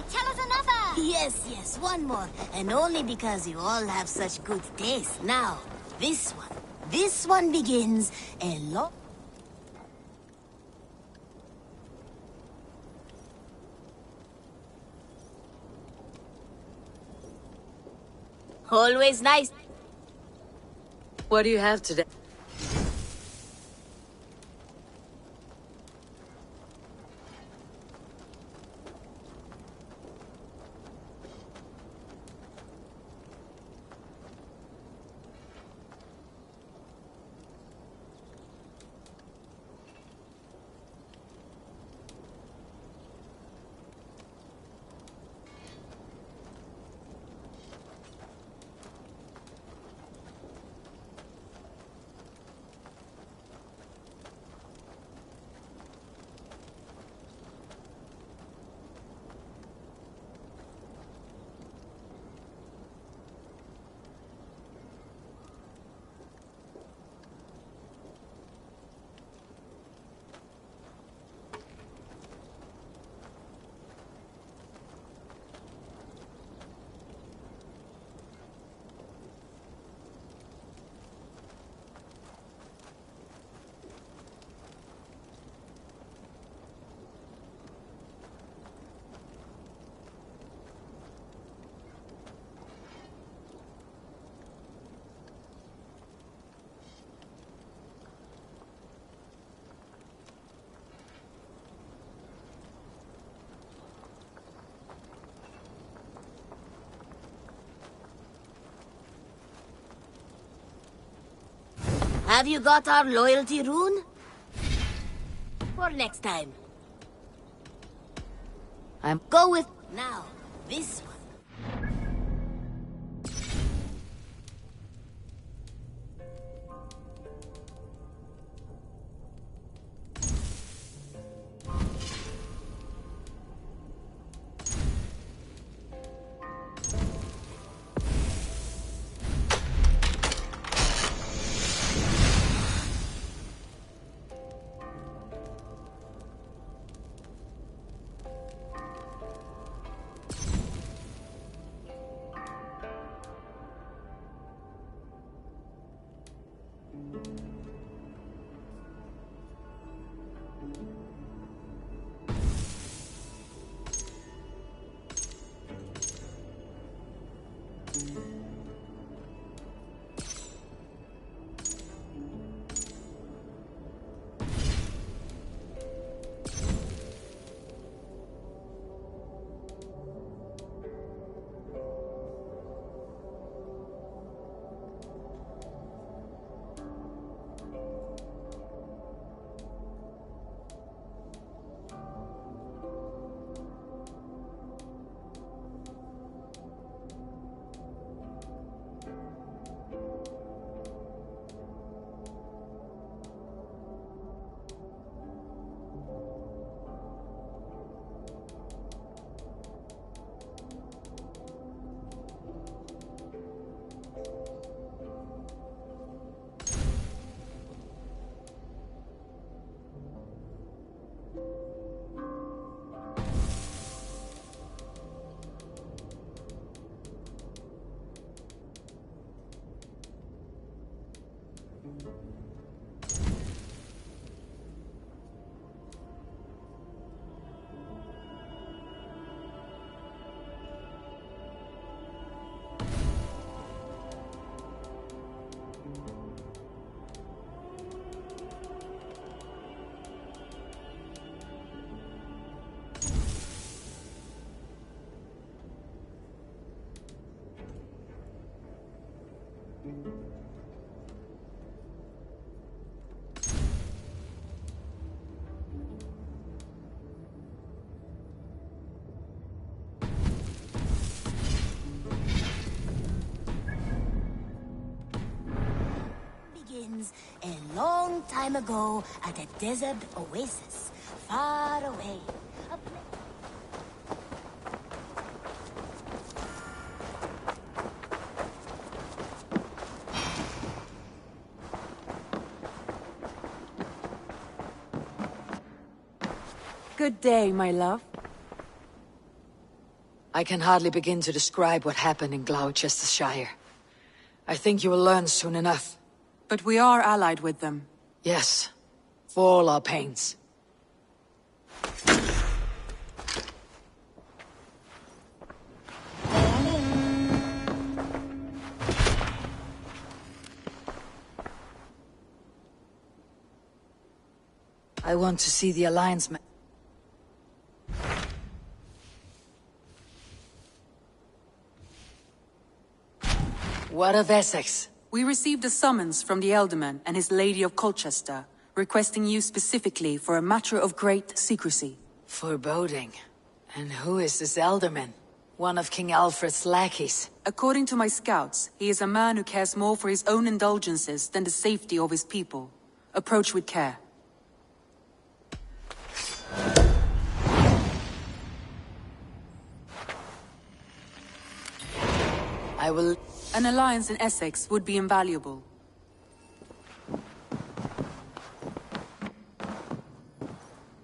Tell us another! Yes, one more. And only because you all have such good taste. Now, this one. This one begins a lot. Always nice. What do you have today? Have you got our loyalty rune? For next time. Go with... Now, this one. A long time ago at a desert oasis, far away. Good day, my love. I can hardly begin to describe what happened in Gloucestershire. I think you will learn soon enough. But we are allied with them. Yes, for all our pains. I want to see the Alliance men. What of Essex? We received a summons from the Elderman and his Lady of Colchester, requesting you specifically for a matter of great secrecy. Foreboding. And who is this Elderman? One of King Alfred's lackeys. According to my scouts, he is a man who cares more for his own indulgences than the safety of his people. Approach with care. I will... An alliance in Essex would be invaluable.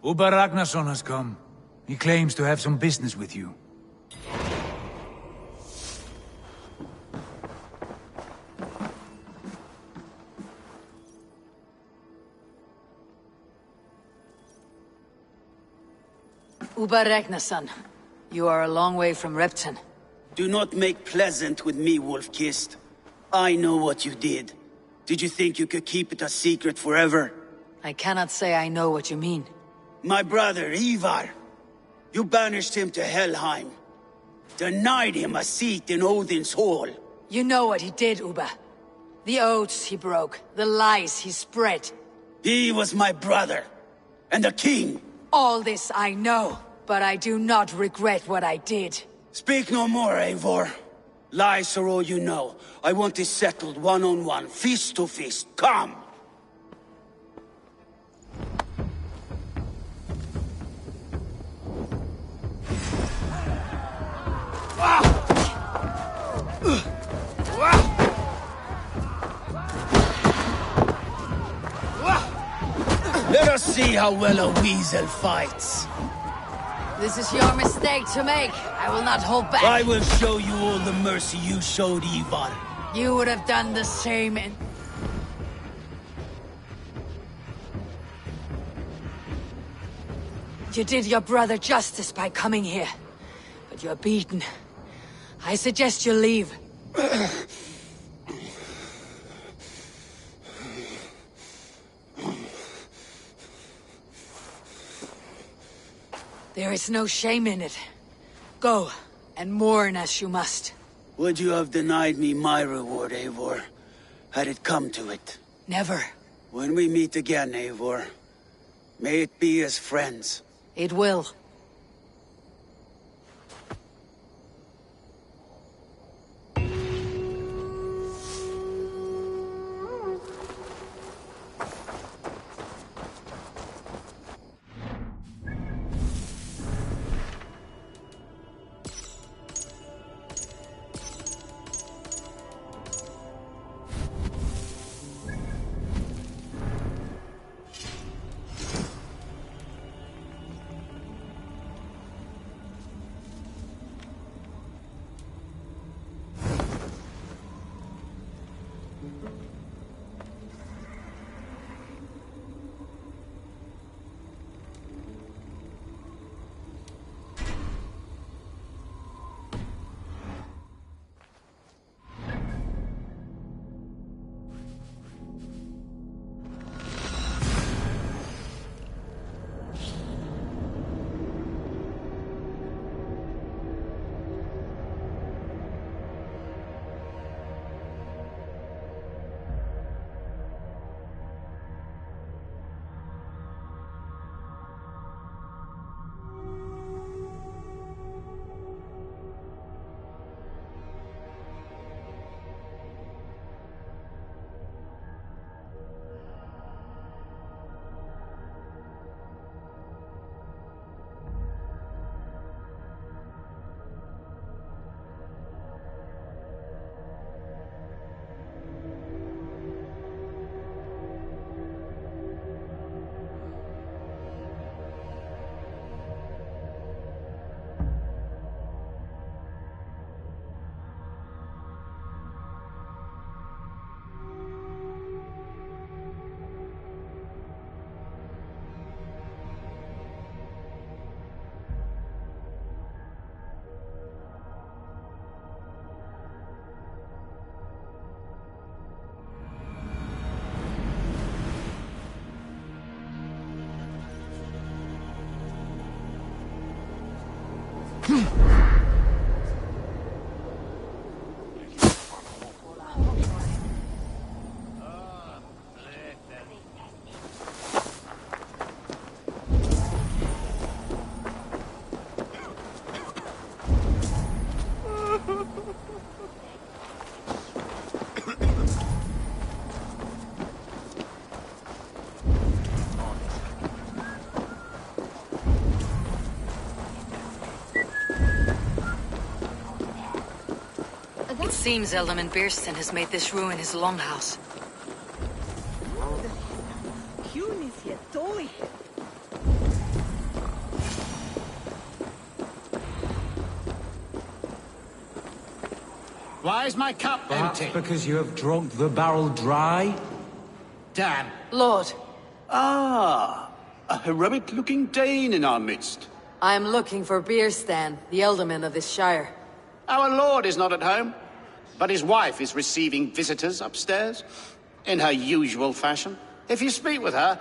Uber Ragnarsson has come. He claims to have some business with you. Uber Ragnarsson, you are a long way from Repton. Do not make pleasant with me, Wolf-Kissed. I know what you did. Did you think you could keep it a secret forever? I cannot say I know what you mean. My brother, Ivar. You banished him to Helheim. Denied him a seat in Odin's hall. You know what he did, Uber. The oaths he broke, the lies he spread. He was my brother. And the king. All this I know, but I do not regret what I did. Speak no more, Eivor. Lies are all you know. I want this settled one-on-one, fist to fist. Come! Let us see how well a weasel fights. This is your mistake to make. I will not hold back. I will show you all the mercy you showed Ivar. You would have done the same in... You did your brother justice by coming here. But you're beaten. I suggest you leave. There is no shame in it. Go, and mourn as you must. Would you have denied me my reward, Eivor, had it come to it? Never. When we meet again, Eivor, may it be as friends. It will. It seems Alderman Biersten has made this ruin his longhouse. Why is my cup Perhaps empty? because you have drunk the barrel dry? Damn. Lord. Ah, a heroic-looking Dane in our midst. I am looking for Bierstan, the alderman of this shire. Our lord is not at home, but his wife is receiving visitors upstairs, in her usual fashion. If you speak with her,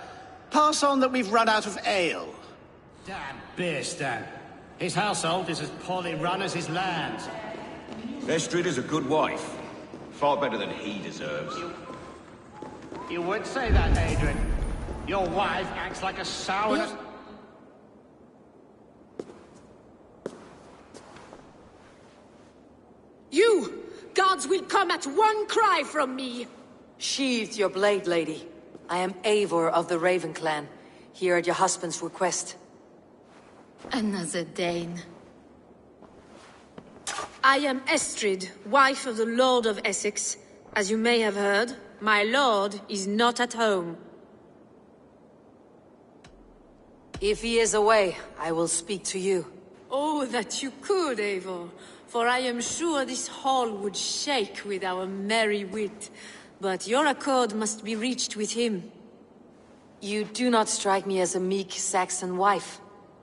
pass on that we've run out of ale. Damn Bierstan. His household is as poorly run as his lands. Estrid is a good wife. Far better than he deserves. You would say that, Adrian. Your wife acts like a sour... You! Gods will come at one cry from me! Sheathe your blade, lady. I am Eivor of the Raven clan, here at your husband's request. Another Dane. I am Estrid, wife of the Lord of Essex. As you may have heard, my lord is not at home. If he is away, I will speak to you. Oh, that you could, Eivor. For I am sure this hall would shake with our merry wit. But your accord must be reached with him. You do not strike me as a meek Saxon wife.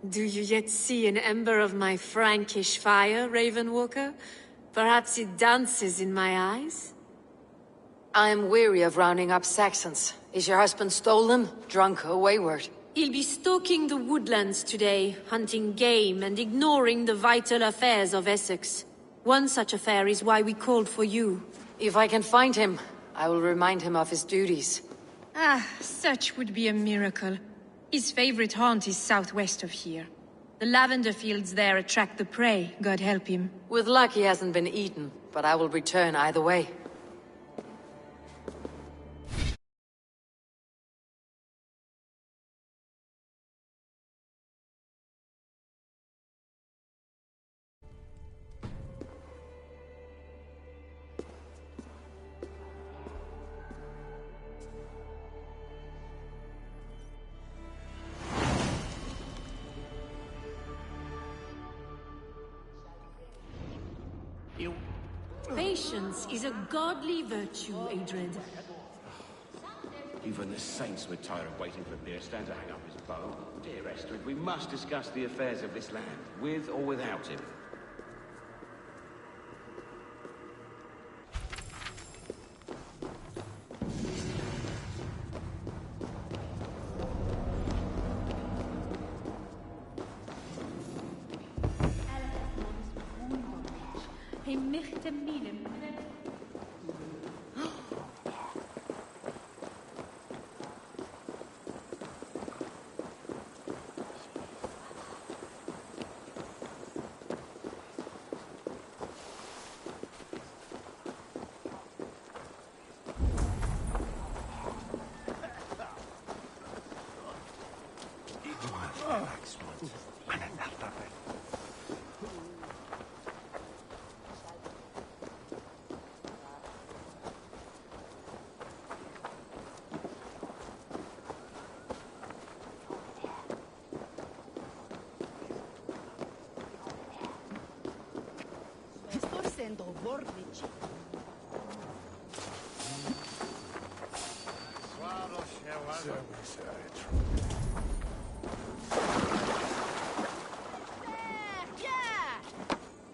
Do you yet see an ember of my Frankish fire, Ravenwalker? Perhaps it dances in my eyes? I am weary of rounding up Saxons. Is your husband stolen, drunk, or wayward? He'll be stalking the woodlands today, hunting game and ignoring the vital affairs of Essex. One such affair is why we called for you. If I can find him, I will remind him of his duties. Ah, such would be a miracle. His favorite haunt is southwest of here. The lavender fields there attract the prey, God help him. With luck he hasn't been eaten, but I will return either way. Patience is a godly virtue, Adred. Even the saints would tire of waiting for Beerstand to hang up his bow. Dear Estrid, we must discuss the affairs of this land, with or without him.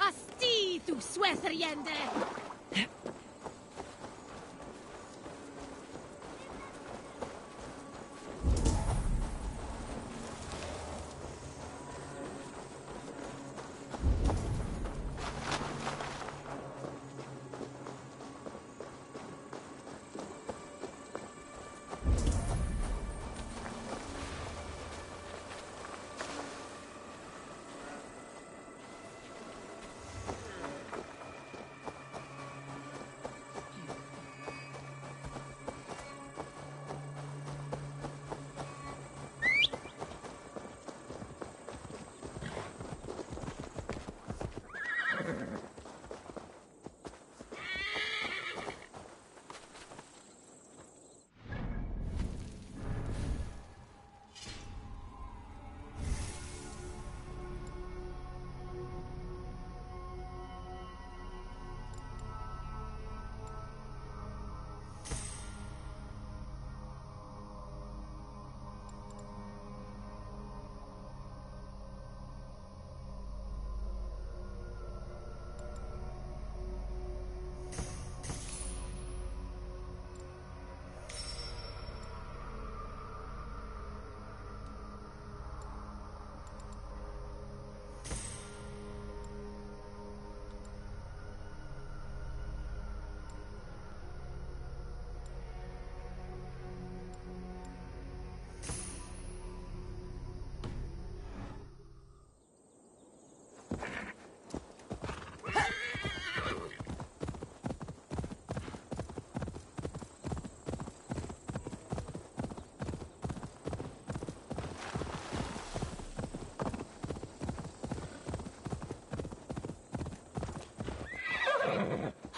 Asti, tu suetheriende!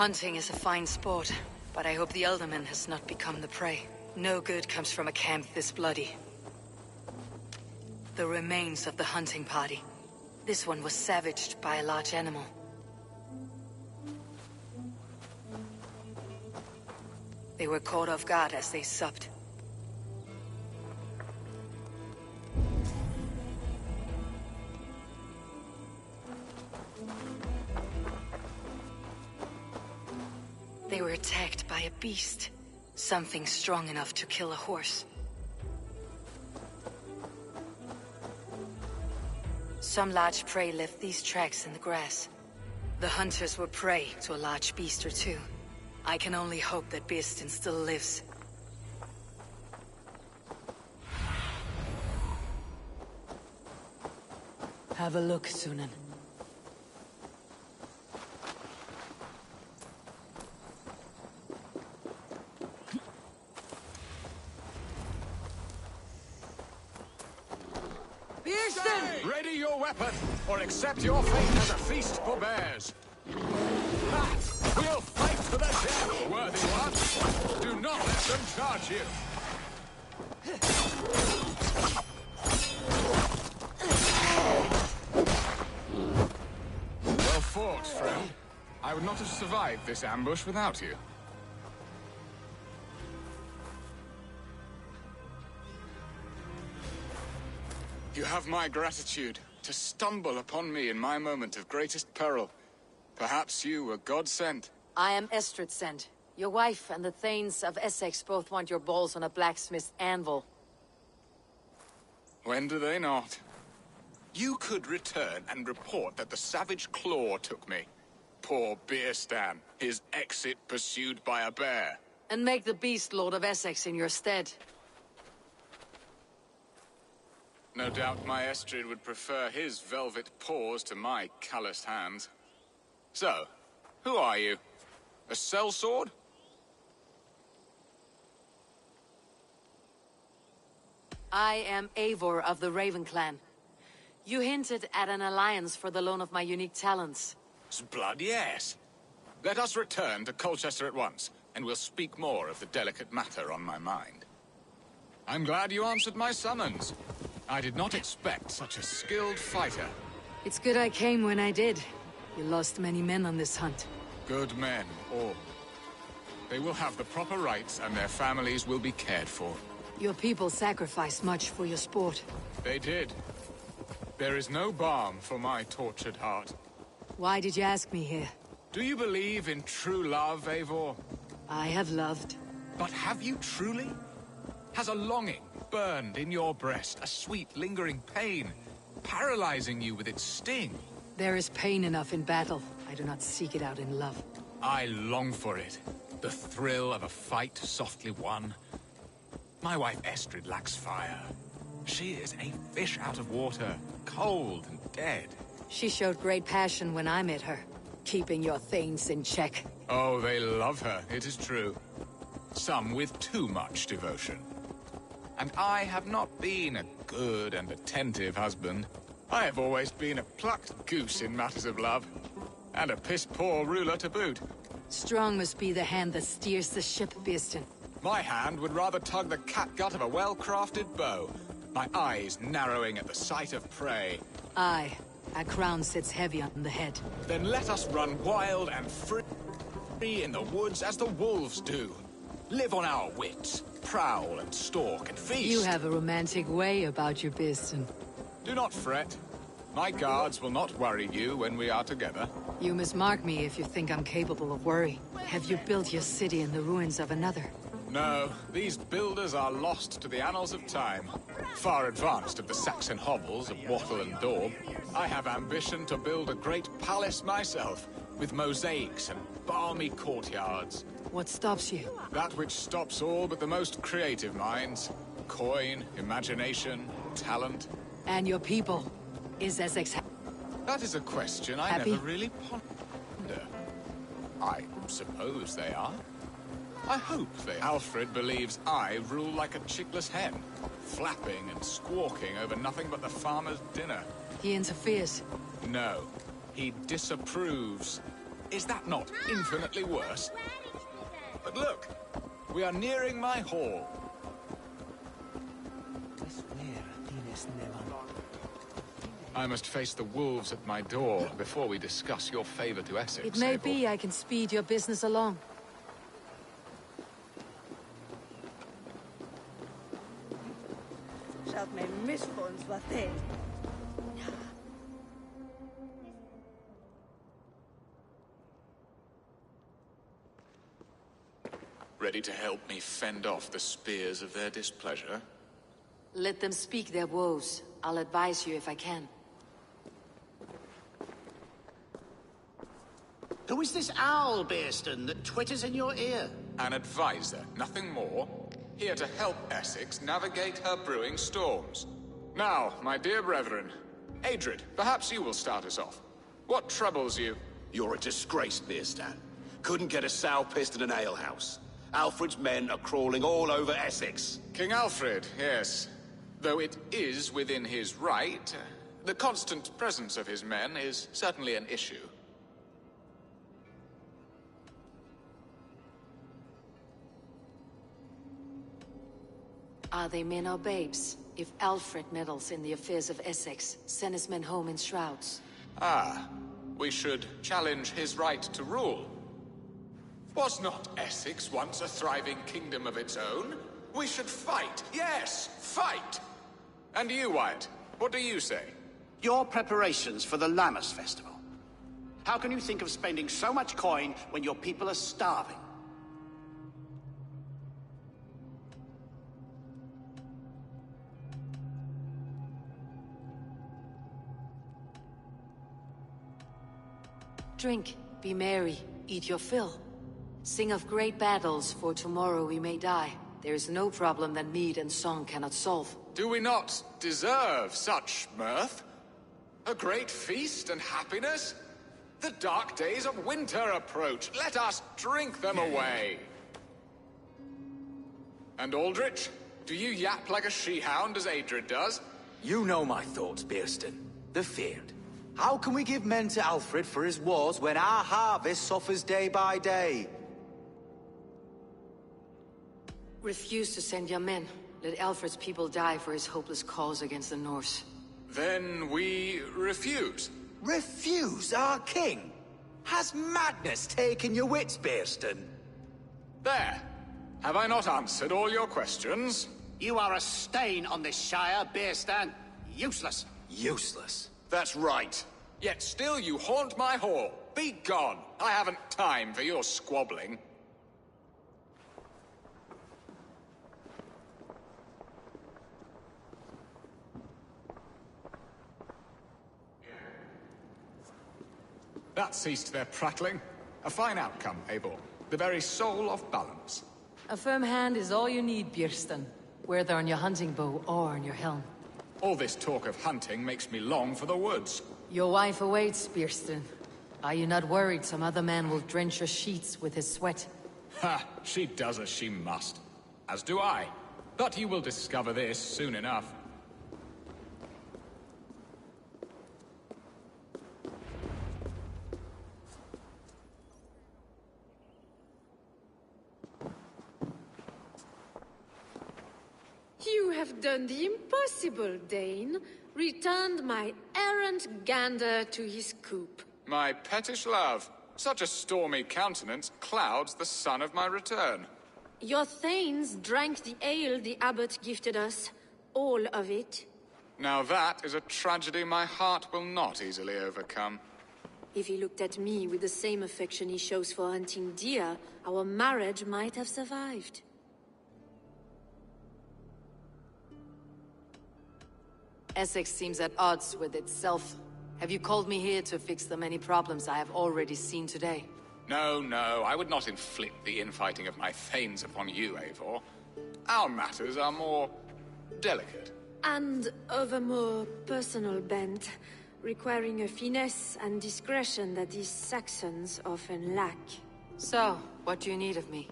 Hunting is a fine sport, but I hope the Elderman has not become the prey. No good comes from a camp this bloody. The remains of the hunting party. This one was savaged by a large animal. They were caught off guard as they supped. They were attacked by a beast. Something strong enough to kill a horse. Some large prey left these tracks in the grass. The hunters were prey to a large beast or two. I can only hope that Birsten still lives. Have a look, Sunan. Ready your weapon, or accept your fate as a feast for bears. That we'll fight to the death, worthy one. Do not let them charge you. Well fought, friend. I would not have survived this ambush without you. You have my gratitude to stumble upon me in my moment of greatest peril. Perhaps you were God-sent. I am Estrid sent. Your wife and the Thanes of Essex both want your balls on a blacksmith's anvil. When do they not? You could return and report that the savage Claw took me. Poor Birsten, his exit pursued by a bear. And make the beast Lord of Essex in your stead. No doubt my Estrid would prefer his velvet paws to my calloused hands. So, who are you? A sellsword? I am Eivor of the Raven Clan. You hinted at an alliance for the loan of my unique talents. Blood, yes. Let us return to Colchester at once, and we'll speak more of the delicate matter on my mind. I'm glad you answered my summons. I did not expect such a skilled fighter. It's good I came when I did. You lost many men on this hunt. Good men, all. They will have the proper rights, and their families will be cared for. Your people sacrificed much for your sport. They did. There is no balm for my tortured heart. Why did you ask me here? Do you believe in true love, Eivor? I have loved. But have you truly? Has a longing burned in your breast, a sweet, lingering pain, paralyzing you with its sting? There is pain enough in battle. I do not seek it out in love. I long for it. The thrill of a fight softly won. My wife Estrid lacks fire. She is a fish out of water, cold and dead. She showed great passion when I met her, keeping your Thanes in check. Oh, they love her, it is true. Some with too much devotion. And I have not been a good and attentive husband. I have always been a plucked goose in matters of love. And a piss-poor ruler to boot. Strong must be the hand that steers the ship, Birsten. My hand would rather tug the catgut of a well-crafted bow. My eyes narrowing at the sight of prey. Aye, a crown sits heavy on the head. Then let us run wild and free in the woods as the wolves do. Live on our wits, prowl and stalk and feast. You have a romantic way about you, Birsten. Do not fret. My guards will not worry you when we are together. You must mark me if you think I'm capable of worry. Have you built your city in the ruins of another? No, these builders are lost to the annals of time. Far advanced of the Saxon hovels of Wattle and Daub. I have ambition to build a great palace myself, with mosaics and balmy courtyards. What stops you? That which stops all but the most creative minds. Coin, imagination, talent. And your people? Is Essex That is a question I happy? never really ponder. I suppose they are. I hope they... Alfred believes I rule like a chickless hen, flapping and squawking over nothing but the farmer's dinner. He interferes. No, he disapproves. Is that not infinitely worse? But look, we are nearing my hall. I must face the wolves at my door before we discuss your favor to Essex. It may Eivor. be I can speed your business along. Shalt mij misgunst wat hij. Ready to help me fend off the spears of their displeasure? Let them speak their woes. I'll advise you if I can. Who is this owl, Bearston, that twitters in your ear? An advisor, nothing more. Here to help Essex navigate her brewing storms. Now, my dear brethren, Adrid, perhaps you will start us off. What troubles you? You're a disgrace, Beerstan. Couldn't get a sow pissed in an alehouse. Alfred's men are crawling all over Essex. King Alfred, yes. Though it is within his right, the constant presence of his men is certainly an issue. Are they men or babes? If Alfred meddles in the affairs of Essex, send his men home in shrouds. Ah, we should challenge his right to rule. Was not Essex once a thriving kingdom of its own? We should fight, yes, fight! And you, Wyatt, what do you say? Your preparations for the Lammas Festival. How can you think of spending so much coin when your people are starving? Drink, be merry, eat your fill. Sing of great battles, for tomorrow we may die. There is no problem that mead and song cannot solve. Do we not deserve such mirth? A great feast and happiness? The dark days of winter approach. Let us drink them away. And Aldrich, do you yap like a she-hound as Adrid does? You know my thoughts, Bearston. The feared. How can we give men to Alfred for his wars when our harvest suffers day by day? Refuse to send your men. Let Alfred's people die for his hopeless cause against the Norse. Then we refuse. Refuse our king? Has madness taken your wits, Bearston? There. Have I not answered all your questions? You are a stain on this Shire, Bearstan. Useless. Useless? That's right. Yet still you haunt my hall. Be gone. I haven't time for your squabbling. That ceased their prattling. A fine outcome, Eivor. The very soul of balance. A firm hand is all you need, Björnston. Whether on your hunting bow or on your helm. All this talk of hunting makes me long for the woods. Your wife awaits, Björnston. Are you not worried some other man will drench your sheets with his sweat? Ha! She does as she must. As do I. But you will discover this soon enough. You have done the impossible, Dane. Returned my errant gander to his coop. My pettish love. Such a stormy countenance clouds the sun of my return. Your thanes drank the ale the abbot gifted us. All of it. Now that is a tragedy my heart will not easily overcome. If he looked at me with the same affection he shows for hunting deer, our marriage might have survived. Essex seems at odds with itself. Have you called me here to fix the many problems I have already seen today? No, no, I would not inflict the infighting of my thanes upon you, Eivor. Our matters are more delicate. And of a more personal bent, requiring a finesse and discretion that these Saxons often lack. So, what do you need of me?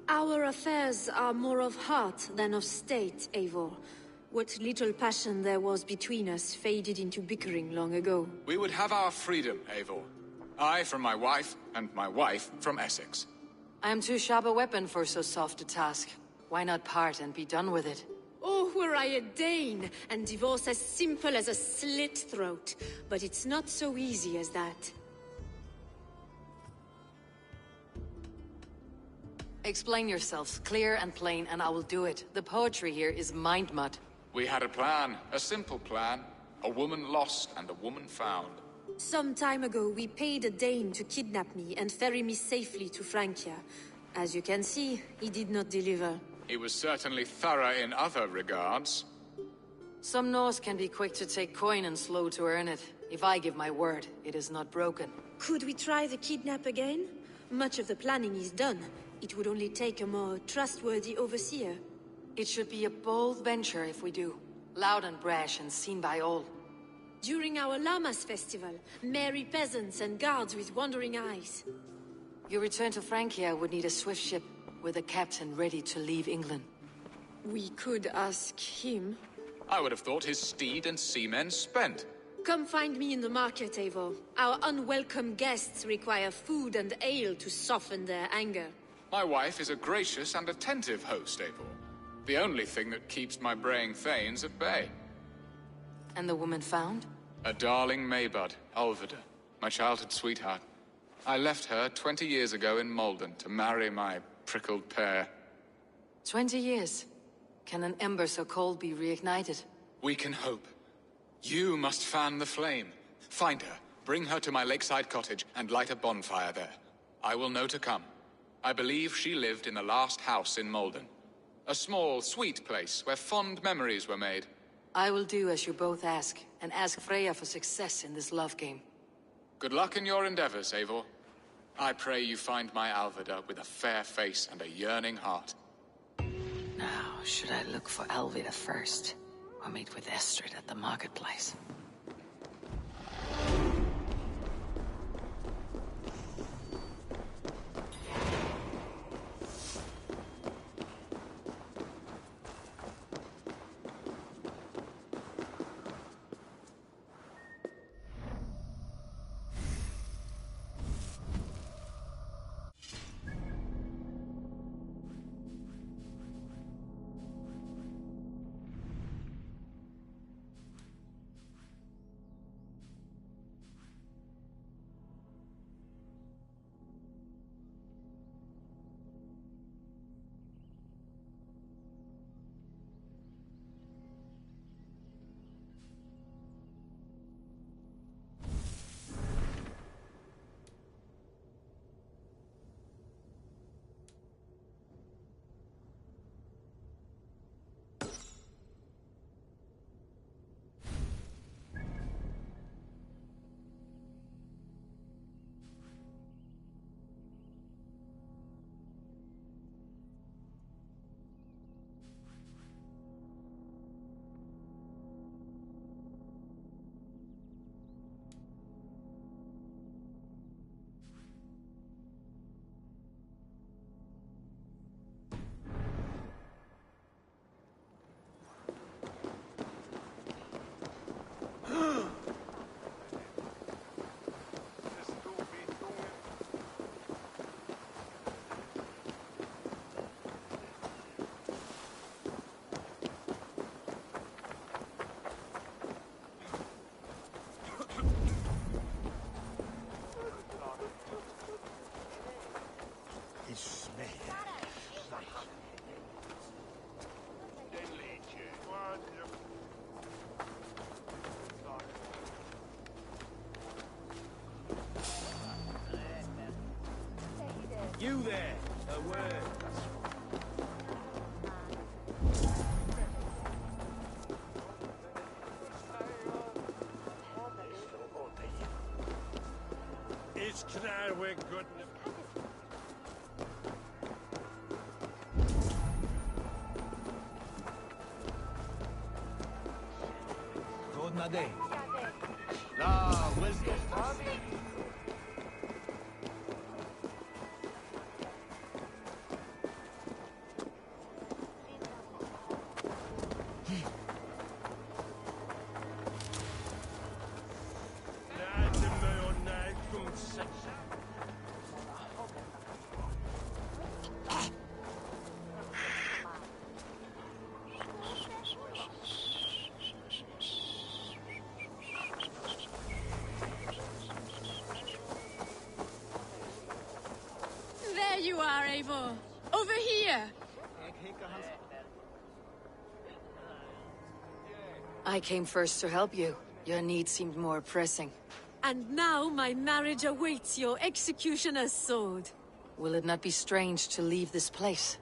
Our affairs are more of heart than of state, Eivor. What little passion there was between us faded into bickering long ago. We would have our freedom, Eivor. I from my wife, and my wife from Essex. I am too sharp a weapon for so soft a task. Why not part and be done with it? Oh, were I a Dane, and divorce as simple as a slit throat. But it's not so easy as that. Explain yourselves, clear and plain, and I will do it. The poetry here is mind mud. We had a plan, a simple plan. A woman lost and a woman found. Some time ago, we paid a Dane to kidnap me and ferry me safely to Francia. As you can see, he did not deliver. He was certainly thorough in other regards. Some Norse can be quick to take coin and slow to earn it. If I give my word, it is not broken. Could we try the kidnap again? Much of the planning is done. It would only take a more trustworthy overseer. It should be a bold venture if we do. Loud and brash and seen by all. During our Llamas festival, merry peasants and guards with wandering eyes. Your return to Francia would need a swift ship, with a captain ready to leave England. We could ask him. I would have thought his steed and seamen spent. Come find me in the market, Eivor. Our unwelcome guests require food and ale to soften their anger. My wife is a gracious and attentive host, Eivor. The only thing that keeps my braying thanes at bay. And the woman found? A darling Maybud, Alvida, my childhood sweetheart. I left her 20 years ago in Malden to marry my prickled pear. 20 years? Can an ember so cold be reignited? We can hope. You must fan the flame. Find her, bring her to my lakeside cottage, and light a bonfire there. I will know to come. I believe she lived in the last house in Malden. A small, sweet place where fond memories were made. I will do as you both ask, and ask Freya for success in this love game. Good luck in your endeavors, Eivor. I pray you find my Alvida with a fair face and a yearning heart. Now, should I look for Alvida first, or meet with Estrid at the marketplace? You there, a word. It's clear we're good. Godna day. Ah, wisdom. There you are, Eivor. Over here. I came first to help you. Your need seemed more pressing. And now my marriage awaits your executioner's sword. Will it not be strange to leave this place?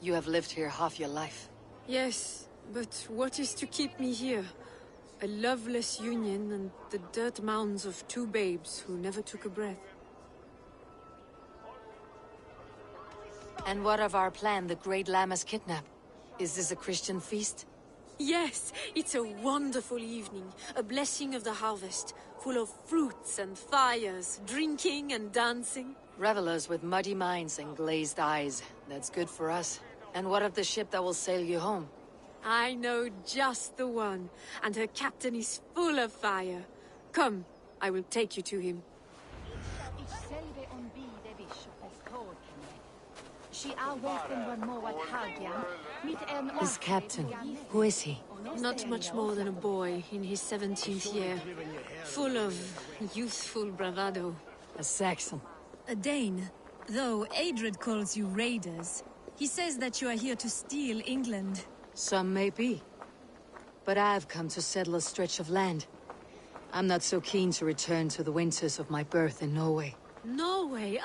You have lived here half your life. Yes, but what is to keep me here? A loveless union and the dirt mounds of two babes who never took a breath. And what of our plan, the Great Lammas kidnap? Is this a Christian feast? Yes, it's a wonderful evening, a blessing of the harvest, full of fruits and fires, drinking and dancing. Revelers with muddy minds and glazed eyes. That's good for us. And what of the ship that will sail you home? I know just the one, and her captain is full of fire. Come, I will take you to him. His captain, who is he? Not much more than a boy in his 17th year, full of youthful bravado. A Saxon. A Dane, though Adred calls you raiders. He says that you are here to steal England. Some may be. But I've come to settle a stretch of land. I'm not so keen to return to the winters of my birth in Norway. Norway,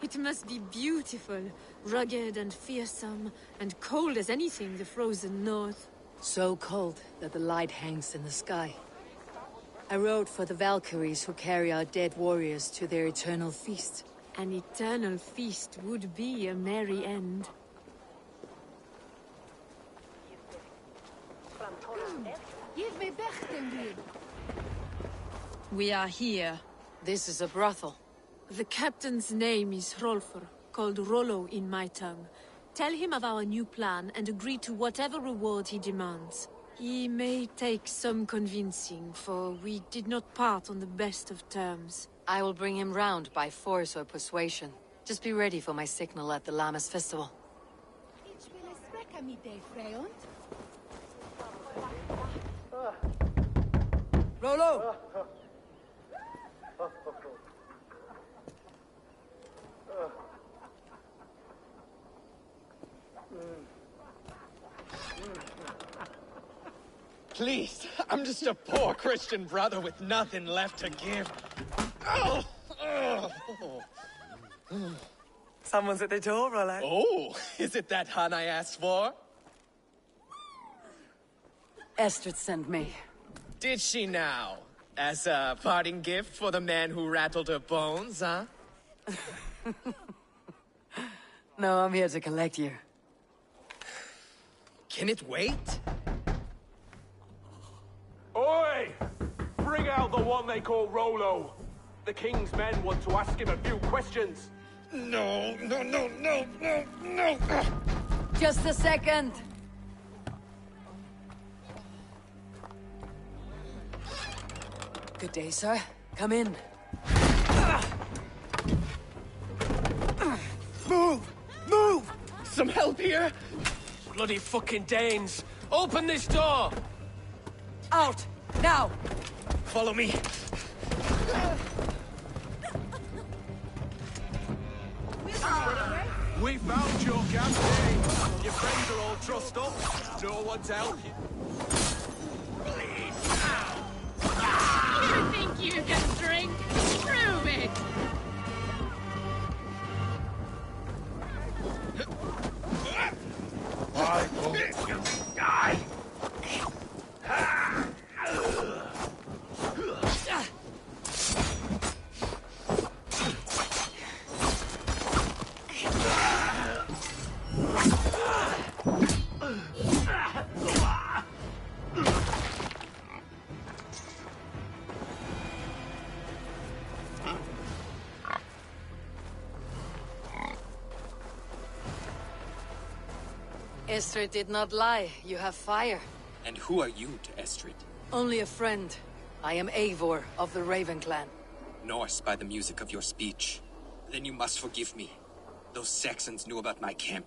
it must be beautiful. Rugged and fearsome, and cold as anything the frozen north. So cold that the light hangs in the sky. I rode for the Valkyries who carry our dead warriors to their eternal feast. An eternal feast would be a merry end. We are here. This is a brothel. The captain's name is Hrolfr, called Rollo in my tongue. Tell him of our new plan and agree to whatever reward he demands. He may take some convincing, for we did not part on the best of terms. I will bring him round by force or persuasion. Just be ready for my signal at the Lammas festival. Rollo! Please, I'm just a poor Christian brother with nothing left to give. Someone's at the door, Rollo. Oh, is it that hun I asked for? Estrid sent me. Did she now? As a parting gift for the man who rattled her bones, huh? No, I'm here to collect you. Can it wait? Oi! Bring out the one they call Rollo. The king's men want to ask him a few questions. No. Just a second. Good day, sir. Come in. Move! Some help here? Bloody fucking Danes! Open this door! Out! Now! Follow me. We found your campaign. Your friends are all trussed up. No one to help you. You think you can drink? Prove it! Why won't you die? Estrid did not lie. You have fire. And who are you to Estrid? Only a friend. I am Eivor of the Raven clan. Norse by the music of your speech. Then you must forgive me. Those Saxons knew about my camp.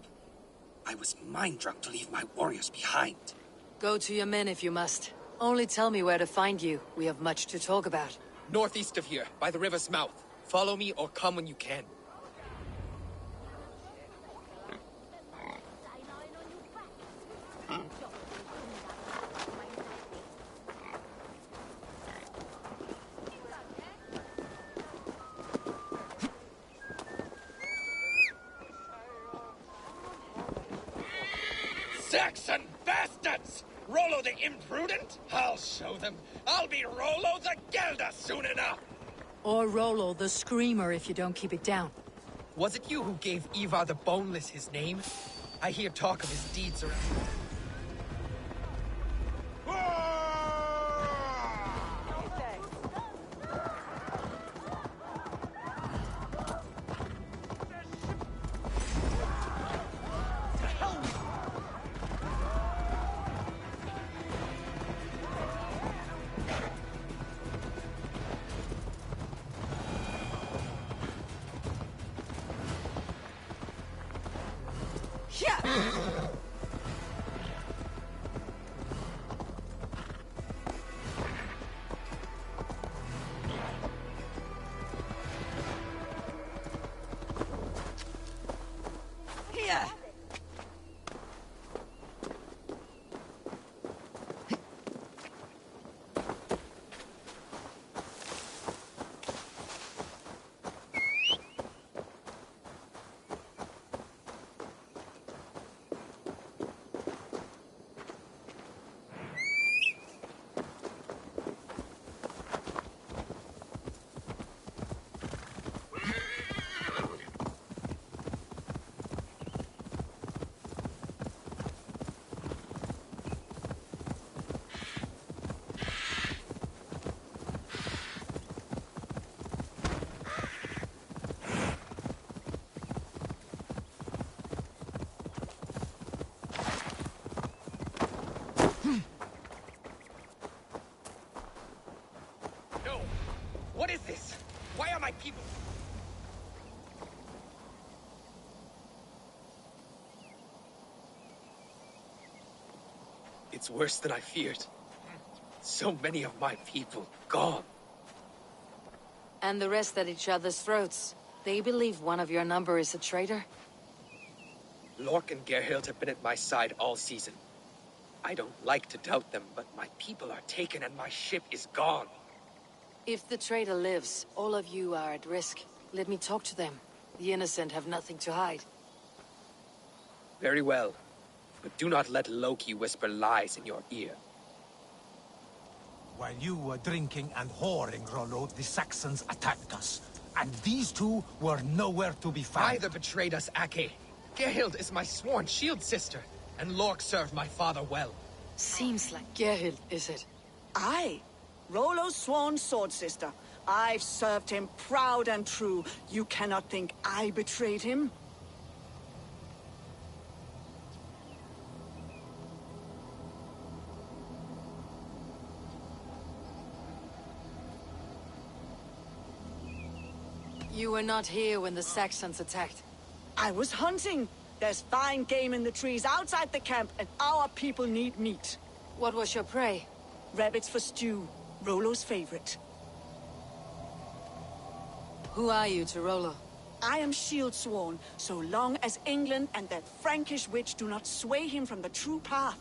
I was mind-drunk to leave my warriors behind. Go to your men if you must. Only tell me where to find you. We have much to talk about. Northeast of here, by the river's mouth. Follow me or come when you can. Saxon bastards! Rollo the imprudent? I'll show them. I'll be Rollo the Gelder soon enough! Or Rollo the Screamer if you don't keep it down. Was it you who gave Ivar the Boneless his name? I hear talk of his deeds around. What is this? Why are my people... It's worse than I feared. So many of my people gone. And the rest at each other's throats. They believe one of your number is a traitor? Lork and Gerhild have been at my side all season. I don't like to doubt them, but my people are taken and my ship is gone. If the traitor lives, all of you are at risk. Let me talk to them. The innocent have nothing to hide. Very well. But do not let Loki whisper lies in your ear. While you were drinking and whoring, Rollo, the Saxons attacked us. And these two were nowhere to be found. Neither betrayed us, Ake. Gerhild is my sworn shield sister, and Lork served my father well. Seems like Gerhild, is it? Aye. Rollo's sworn sword sister. I've served him proud and true. You cannot think I betrayed him? You were not here when the Saxons attacked. I was hunting. There's fine game in the trees outside the camp, and our people need meat. What was your prey? Rabbits for stew. Rollo's favorite. Who are you to Rollo? I am shield sworn, so long as England and that Frankish witch do not sway him from the true path.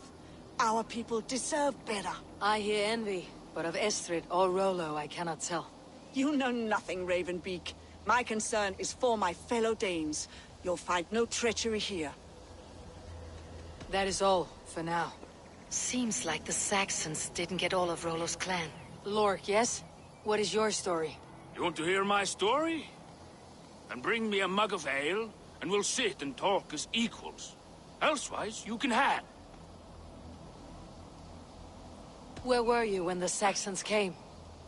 Our people deserve better. I hear envy, but of Estrid or Rollo I cannot tell. You know nothing, Ravenbeak. My concern is for my fellow Danes. You'll find no treachery here. That is all, for now. Seems like the Saxons didn't get all of Rollo's clan. Lork, yes? What is your story? You want to hear my story? Then bring me a mug of ale, and we'll sit and talk as equals. Elsewise, you can hang. Where were you when the Saxons came?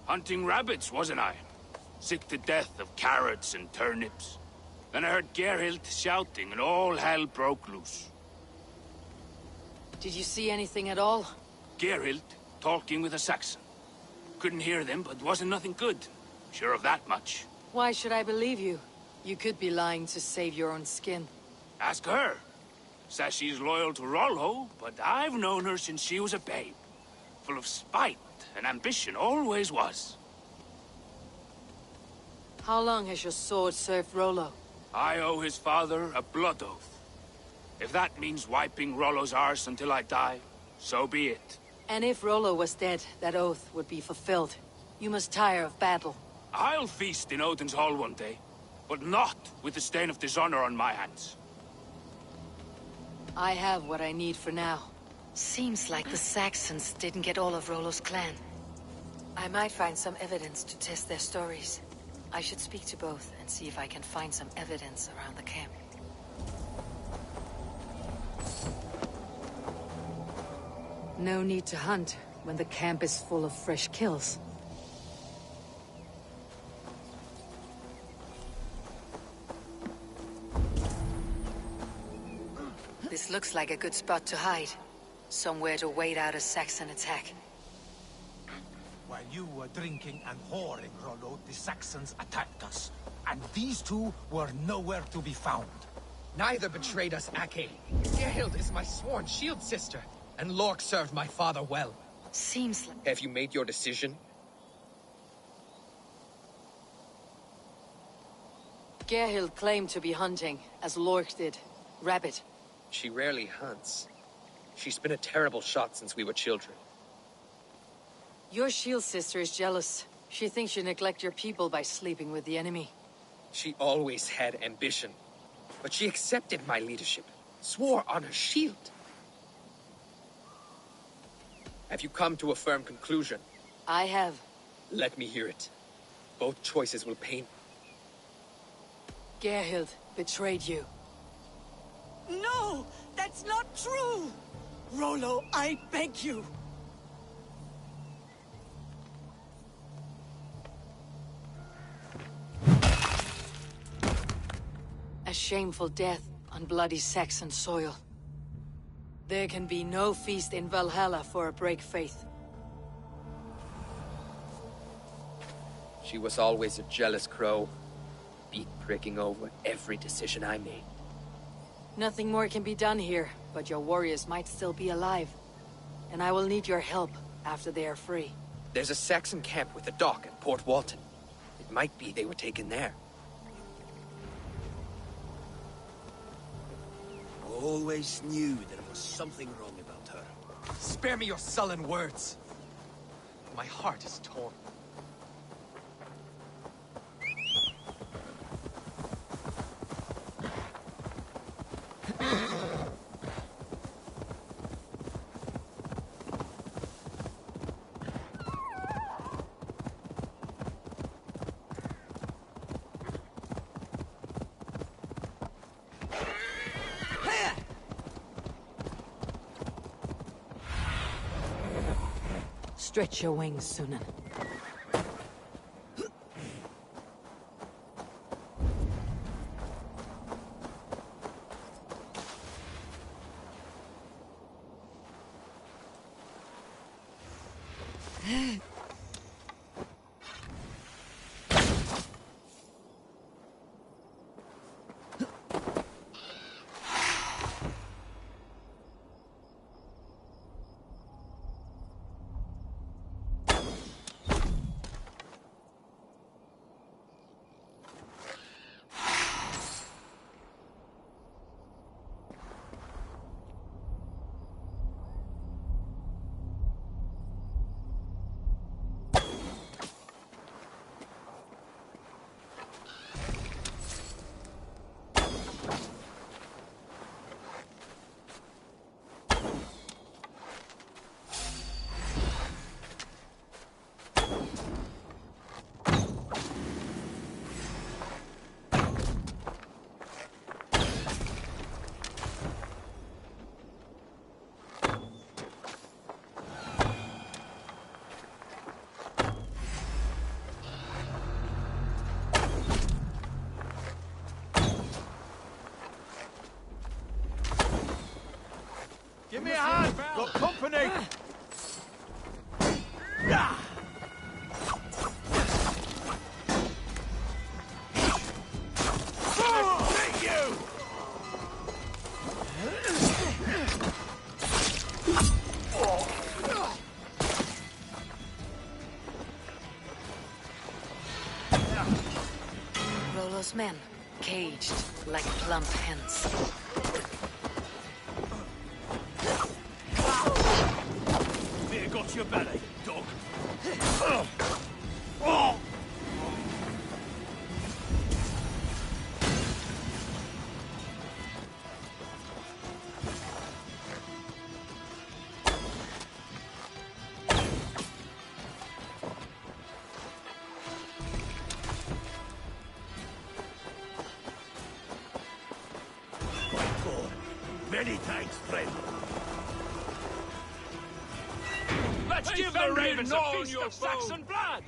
Hunting rabbits, wasn't I? Sick to death of carrots and turnips. Then I heard Gerhild shouting, and all hell broke loose. Did you see anything at all? Gerhild talking with a Saxon. Couldn't hear them, but wasn't nothing good. Sure of that much. Why should I believe you? You could be lying to save your own skin. Ask her. Says she's loyal to Rollo, but I've known her since she was a babe. Full of spite and ambition, always was. How long has your sword served Rollo? I owe his father a blood oath. If that means wiping Rollo's arse until I die, so be it. And if Rollo was dead, that oath would be fulfilled. You must tire of battle. I'll feast in Odin's hall one day, but not with the stain of dishonor on my hands. I have what I need for now. Seems like the Saxons didn't get all of Rollo's clan. I might find some evidence to test their stories. I should speak to both and see if I can find some evidence around the camp. No need to hunt when the camp is full of fresh kills. This looks like a good spot to hide. Somewhere to wait out a Saxon attack. While you were drinking and whoring, Rollo, the Saxons attacked us. And these two were nowhere to be found. Neither betrayed us, Ake. Gerhild is my sworn shield sister, and Lork served my father well. Seems like... Have you made your decision? Gerhild claimed to be hunting, as Lork did. Rabbit. She rarely hunts. She's been a terrible shot since we were children. Your shield sister is jealous. She thinks you neglect your people by sleeping with the enemy. She always had ambition. But she accepted my leadership. Swore on her shield. Have you come to a firm conclusion? I have. Let me hear it. Both choices will pain. Gerhild betrayed you. No! That's not true! Rollo, I beg you! A shameful death on bloody Saxon soil. There can be no feast in Valhalla for a break faith. She was always a jealous crow. Beat pricking over every decision I made. Nothing more can be done here, but your warriors might still be alive. And I will need your help after they are free. There's a Saxon camp with a dock at Port Walton. It might be they were taken there. Always knew there was something wrong about her. Spare me your sullen words. My heart is torn. Stretch your wings, Sunan. Give me a hand! Got company! Rollo's men, caged like plump hens. Fear got your belly, dog. Many thanks, friend. Let's give the ravens a feast of Saxon blood!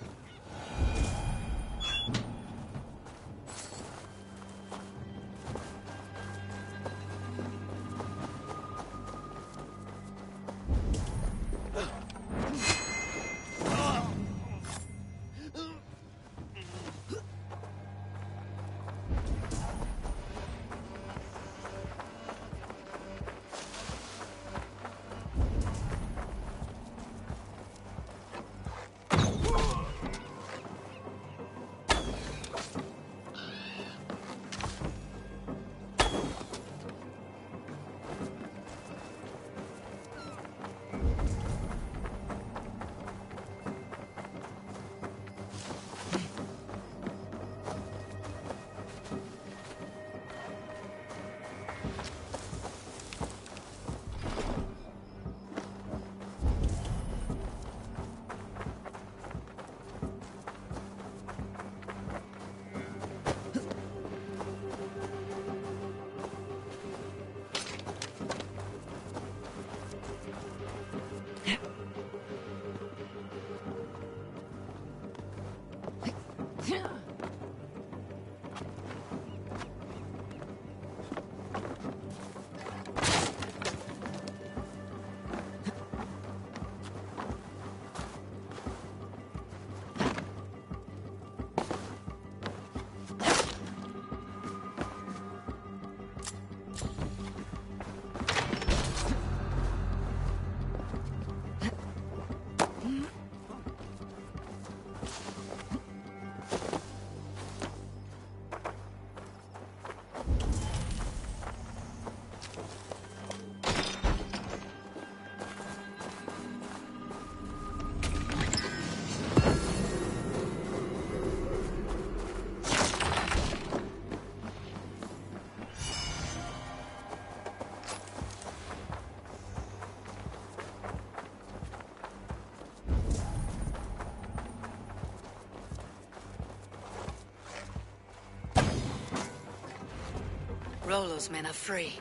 Rollo's men are free.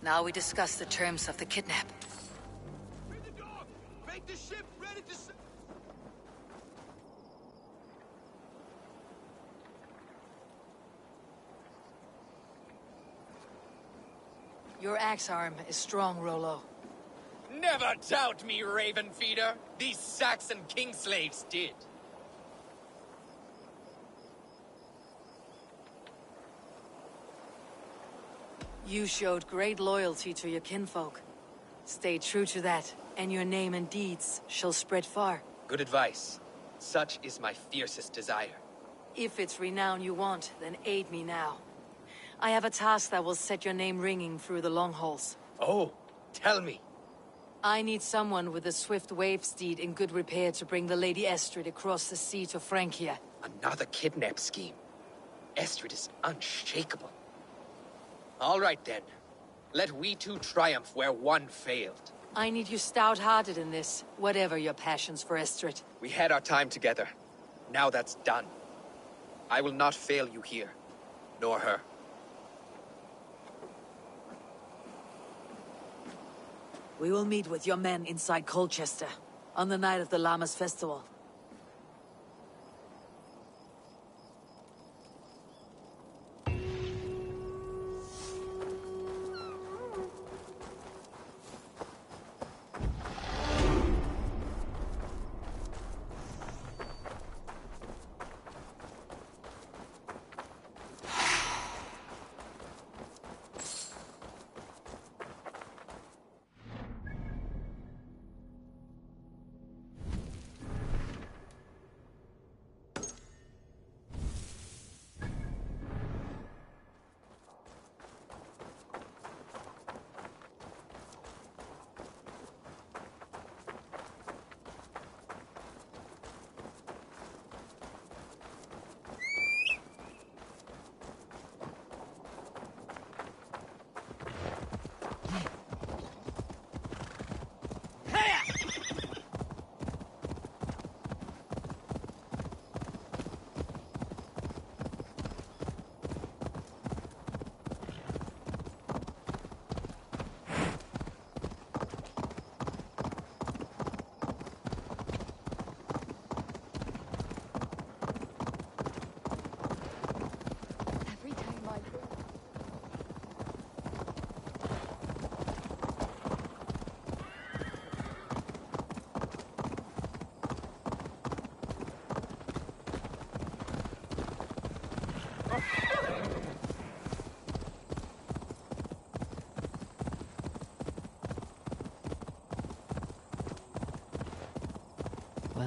Now we discuss the terms of the kidnap. Make the ship ready to... Your axe arm is strong, Rollo. Never doubt me, Raven Feeder. These Saxon king slaves did. You showed great loyalty to your kinfolk. Stay true to that, and your name and deeds shall spread far. Good advice. Such is my fiercest desire. If it's renown you want, then aid me now. I have a task that will set your name ringing through the long halls. Oh, tell me. I need someone with a swift wave steed in good repair to bring the Lady Estrid across the sea to Francia. Another kidnap scheme. Estrid is unshakable. All right, then. Let we two triumph where one failed. I need you stout-hearted in this, whatever your passions for Estrid. We had our time together. Now that's done. I will not fail you here, nor her. We will meet with your men inside Colchester, on the night of the Lammas festival.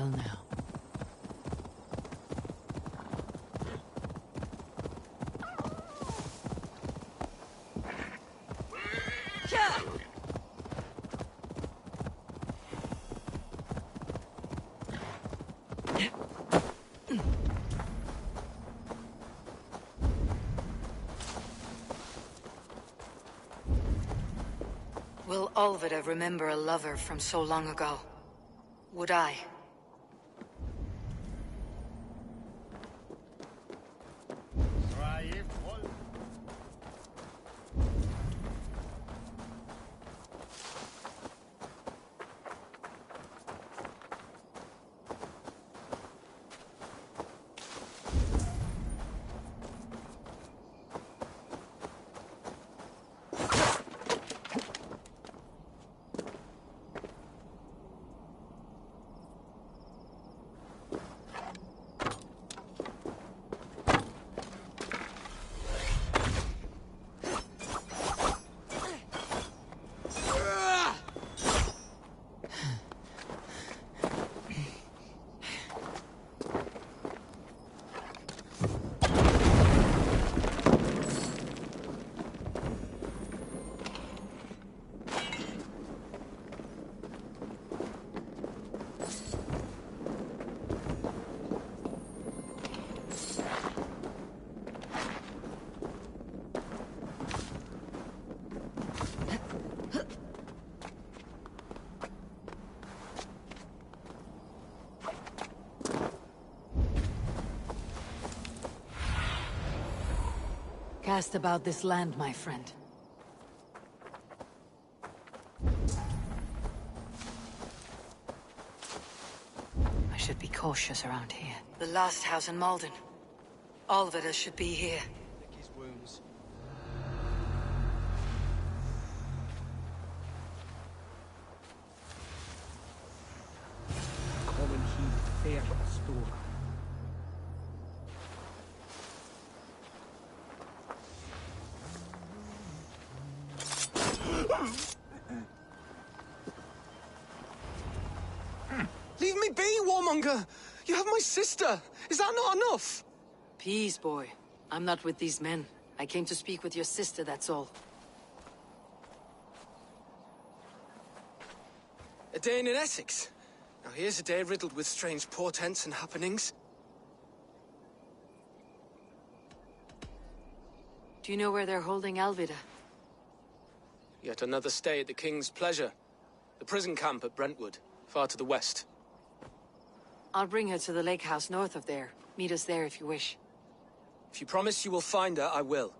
well now. Will Olvida remember a lover from so long ago? Would I? Cast about this land, my friend. I should be cautious around here. The last house in Malden. Olvida should be here. Lick his wounds. Common heed fair store. Leave me be, warmonger! You have my sister! Is that not enough? Peace, boy. I'm not with these men. I came to speak with your sister, that's all. A day in Essex. Now here's a day riddled with strange portents and happenings. Do you know where they're holding Alvida? Yet another stay at the King's pleasure. The prison camp at Brentwood, far to the west. I'll bring her to the lake house north of there. Meet us there if you wish. If you promise you will find her, I will.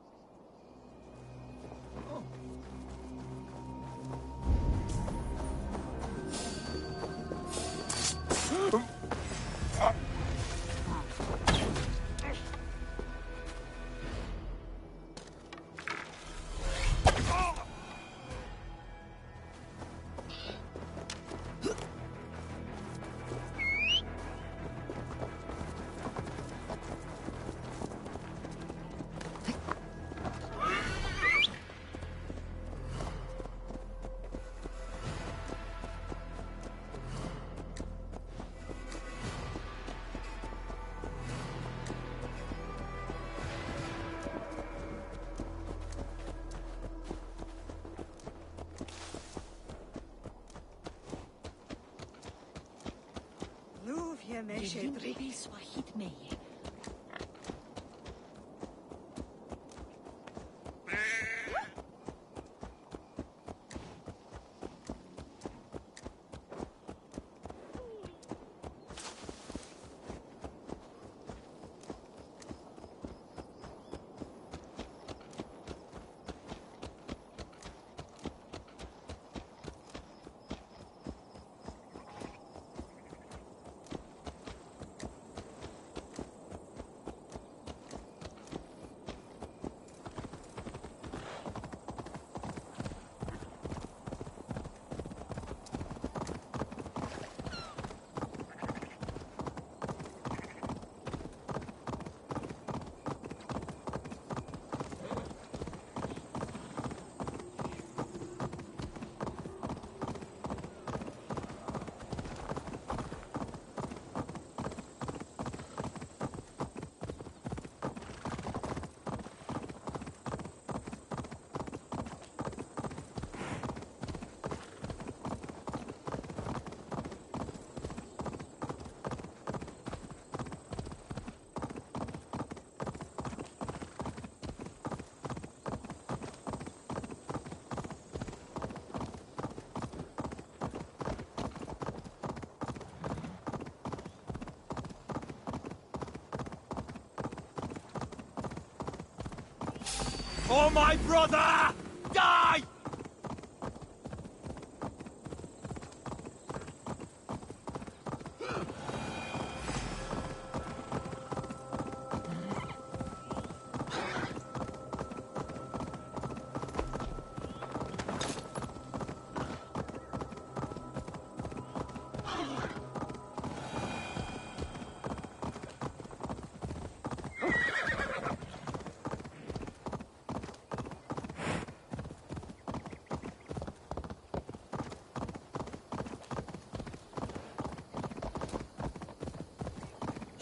for my brother! Die!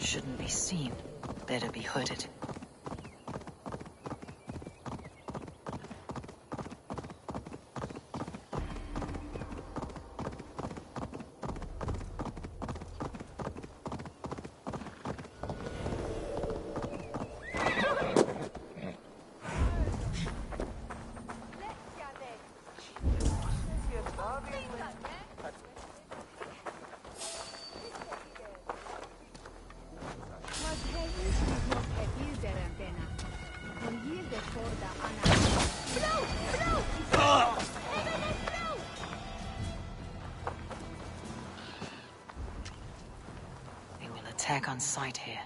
Shouldn't be seen. Better be hooded. Attack on sight here.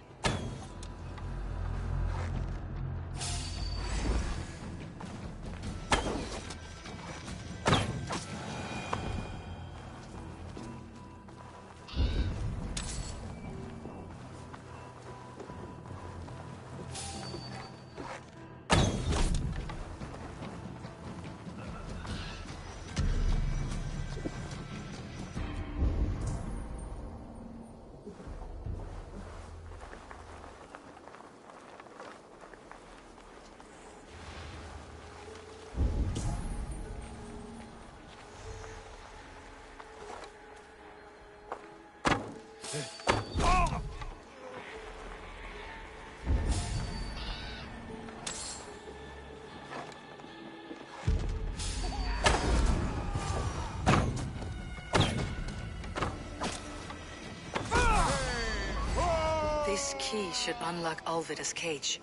This key should unlock Alvida's cage.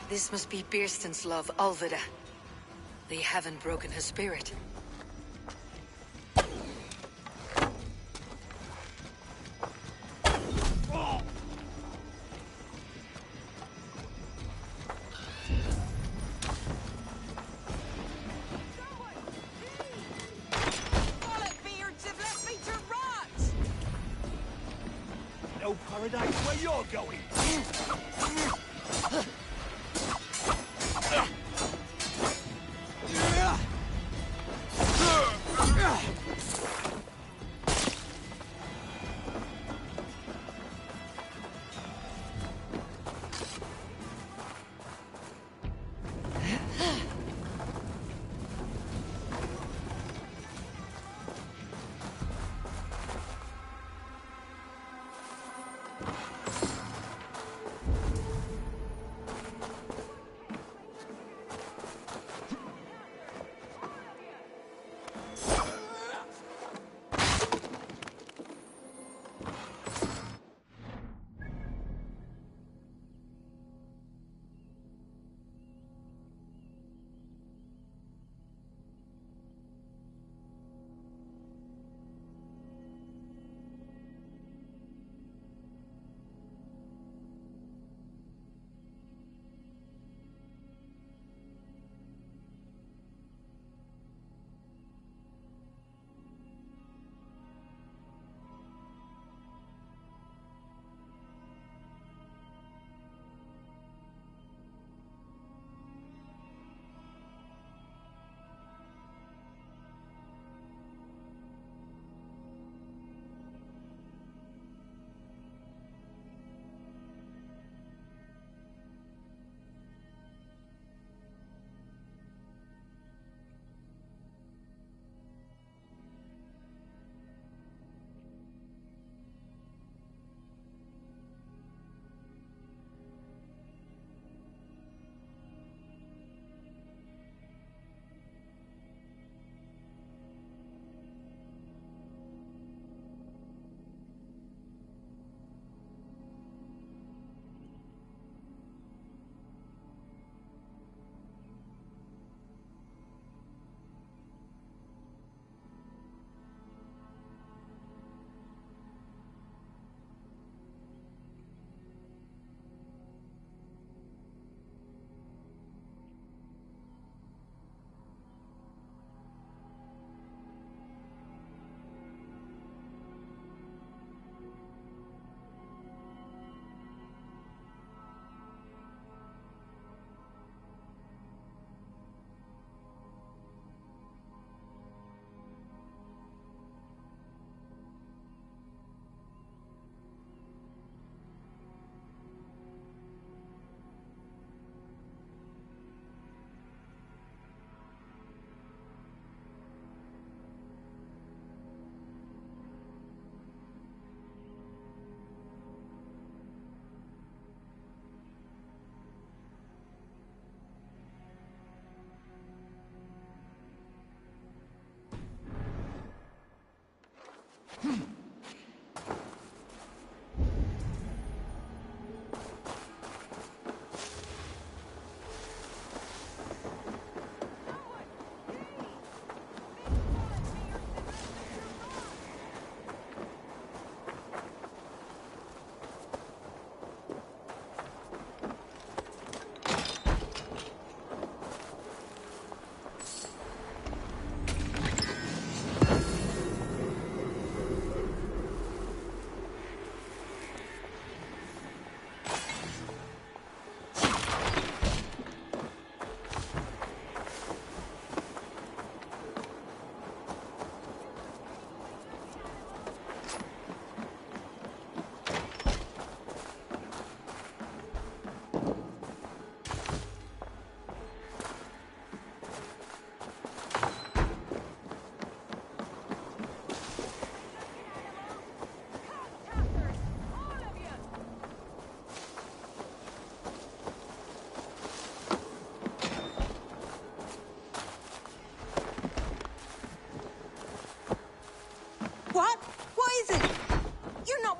This must be Birston's love, Alvida. They haven't broken her spirit. No paradise where you're going!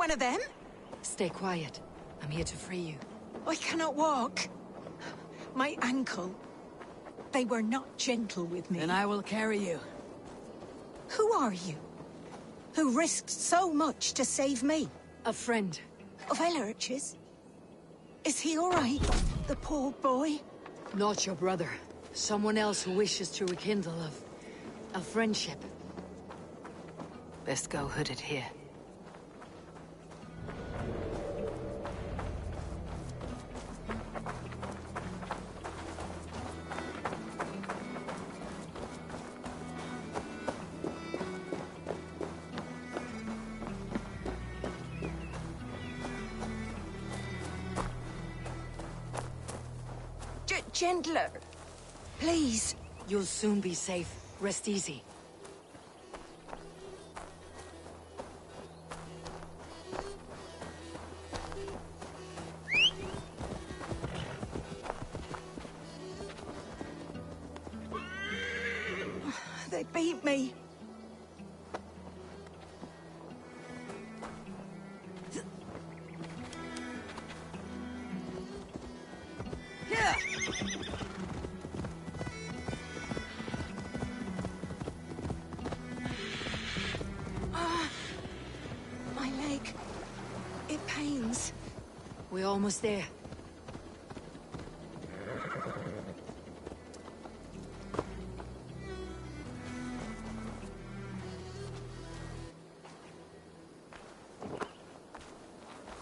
one of them? Stay quiet. I'm here to free you. I cannot walk. My ankle. They were not gentle with me. Then I will carry you. Who are you? Who risked so much to save me? A friend. Of Elrich's? Is he all right? The poor boy? Not your brother. Someone else who wishes to rekindle a friendship. Best go hooded here. Gentler. Please. You'll soon be safe. Rest easy. They beat me. My leg. It pains. We're almost there.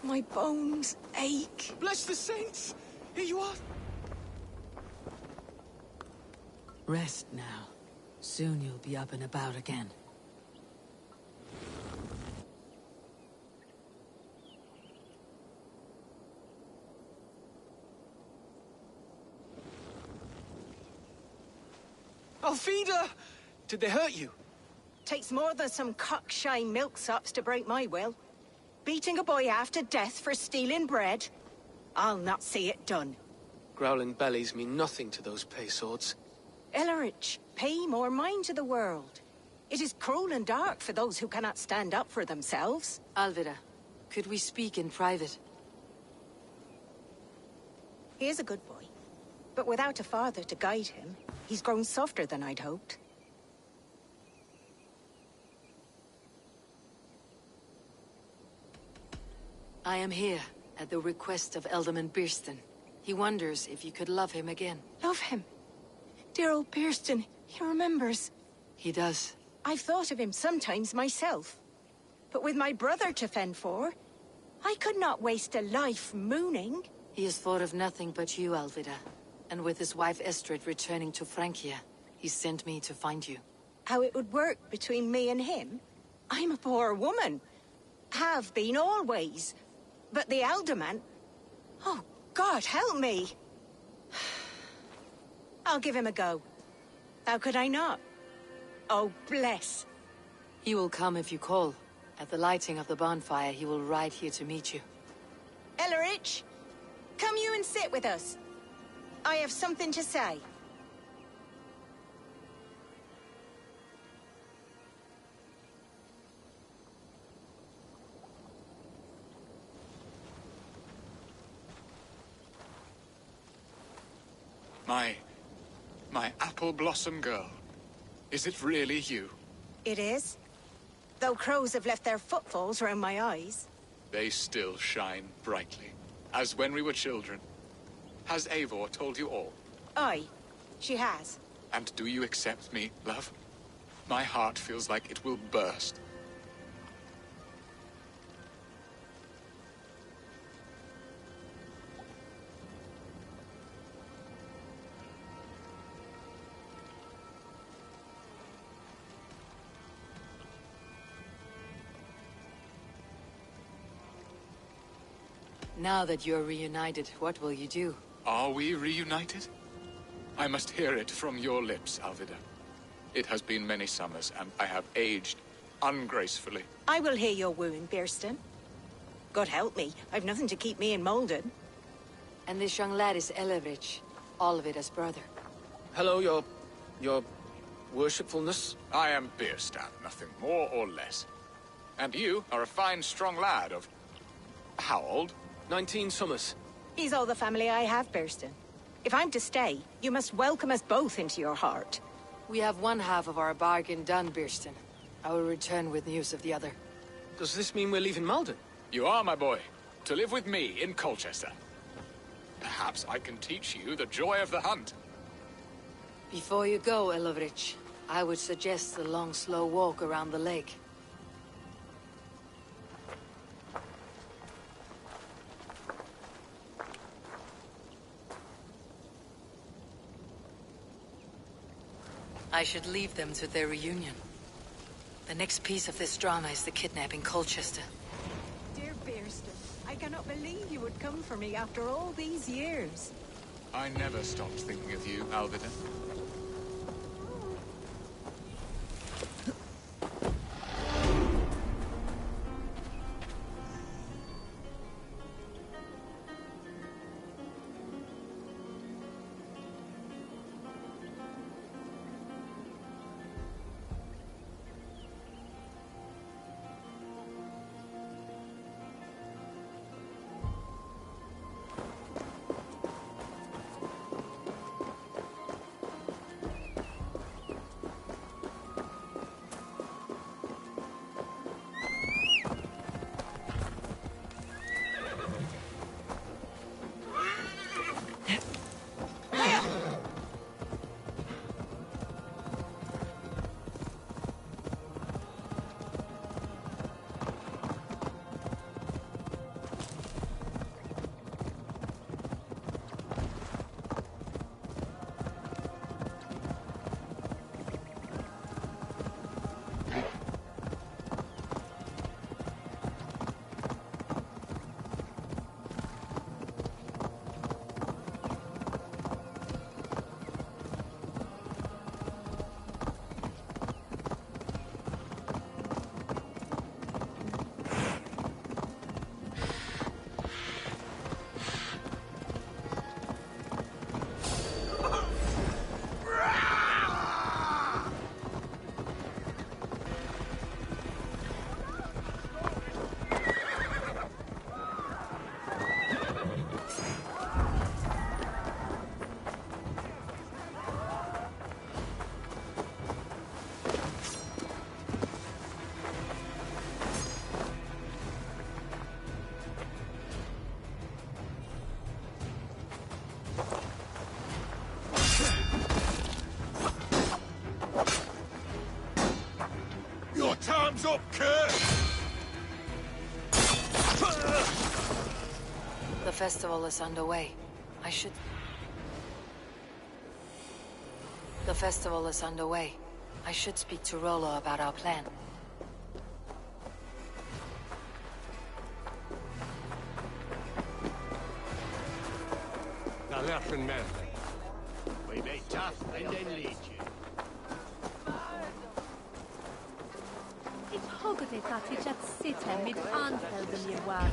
My bones ache. Bless the saints! Here you are! Rest now. Soon you'll be up and about again. Alfida! Did they hurt you? Takes more than some cockshy milksops to break my will. Beating a boy half to death for stealing bread? I'll not see it done. Growling bellies mean nothing to those pay swords. Elrich, pay more mind to the world. It is cruel and dark for those who cannot stand up for themselves. Alvida, could we speak in private? He is a good boy, but without a father to guide him, he's grown softer than I'd hoped. I am here at the request of Alderman Birston. He wonders if you could love him again. Love him? Dear old Birston, he remembers. He does. I've thought of him sometimes myself. But with my brother to fend for, I could not waste a life mooning. He has thought of nothing but you, Alvida. And with his wife Estrid returning to Francia, he sent me to find you. How it would work between me and him? I'm a poor woman. Have been always. But the alderman... Oh, God, help me! I'll give him a go. How could I not? Oh, bless. He will come if you call. At the lighting of the bonfire, he will ride here to meet you. Elrich, come you and sit with us. I have something to say. My apple blossom girl. Is it really you? It is. Though crows have left their footfalls around my eyes. They still shine brightly, as when we were children. Has Eivor told you all? Aye, she has. And do you accept me, love? My heart feels like it will burst. Now that you're reunited, what will you do? Are we reunited? I must hear it from your lips, Alvida. It has been many summers, and I have aged ungracefully. I will hear your wound, Birston. God help me, I've nothing to keep me in Malden. And this young lad is Elrich, Alvida's brother. Hello, your worshipfulness. I am Birstan, nothing more or less. And you are a fine, strong lad of How old? 19 summers. He's all the family I have, Burston. If I'm to stay, you must welcome us both into your heart. We have one half of our bargain done, Birston. I will return with news of the other. Does this mean we're leaving Malden? You are, my boy. To live with me in Colchester. Perhaps I can teach you the joy of the hunt. Before you go, Ilovrich, I would suggest a long, slow walk around the lake. I should leave them to their reunion. The next piece of this drama is the kidnapping Colchester. Dear Burston, I cannot believe you would come for me after all these years. I never stopped thinking of you, Alvida. Time's up, Kurt! The festival is underway. I should... The festival is underway. I should speak to Rollo about our plan. We be tough and then lead you. Hogget at which at sitter mid anfeld the mirware.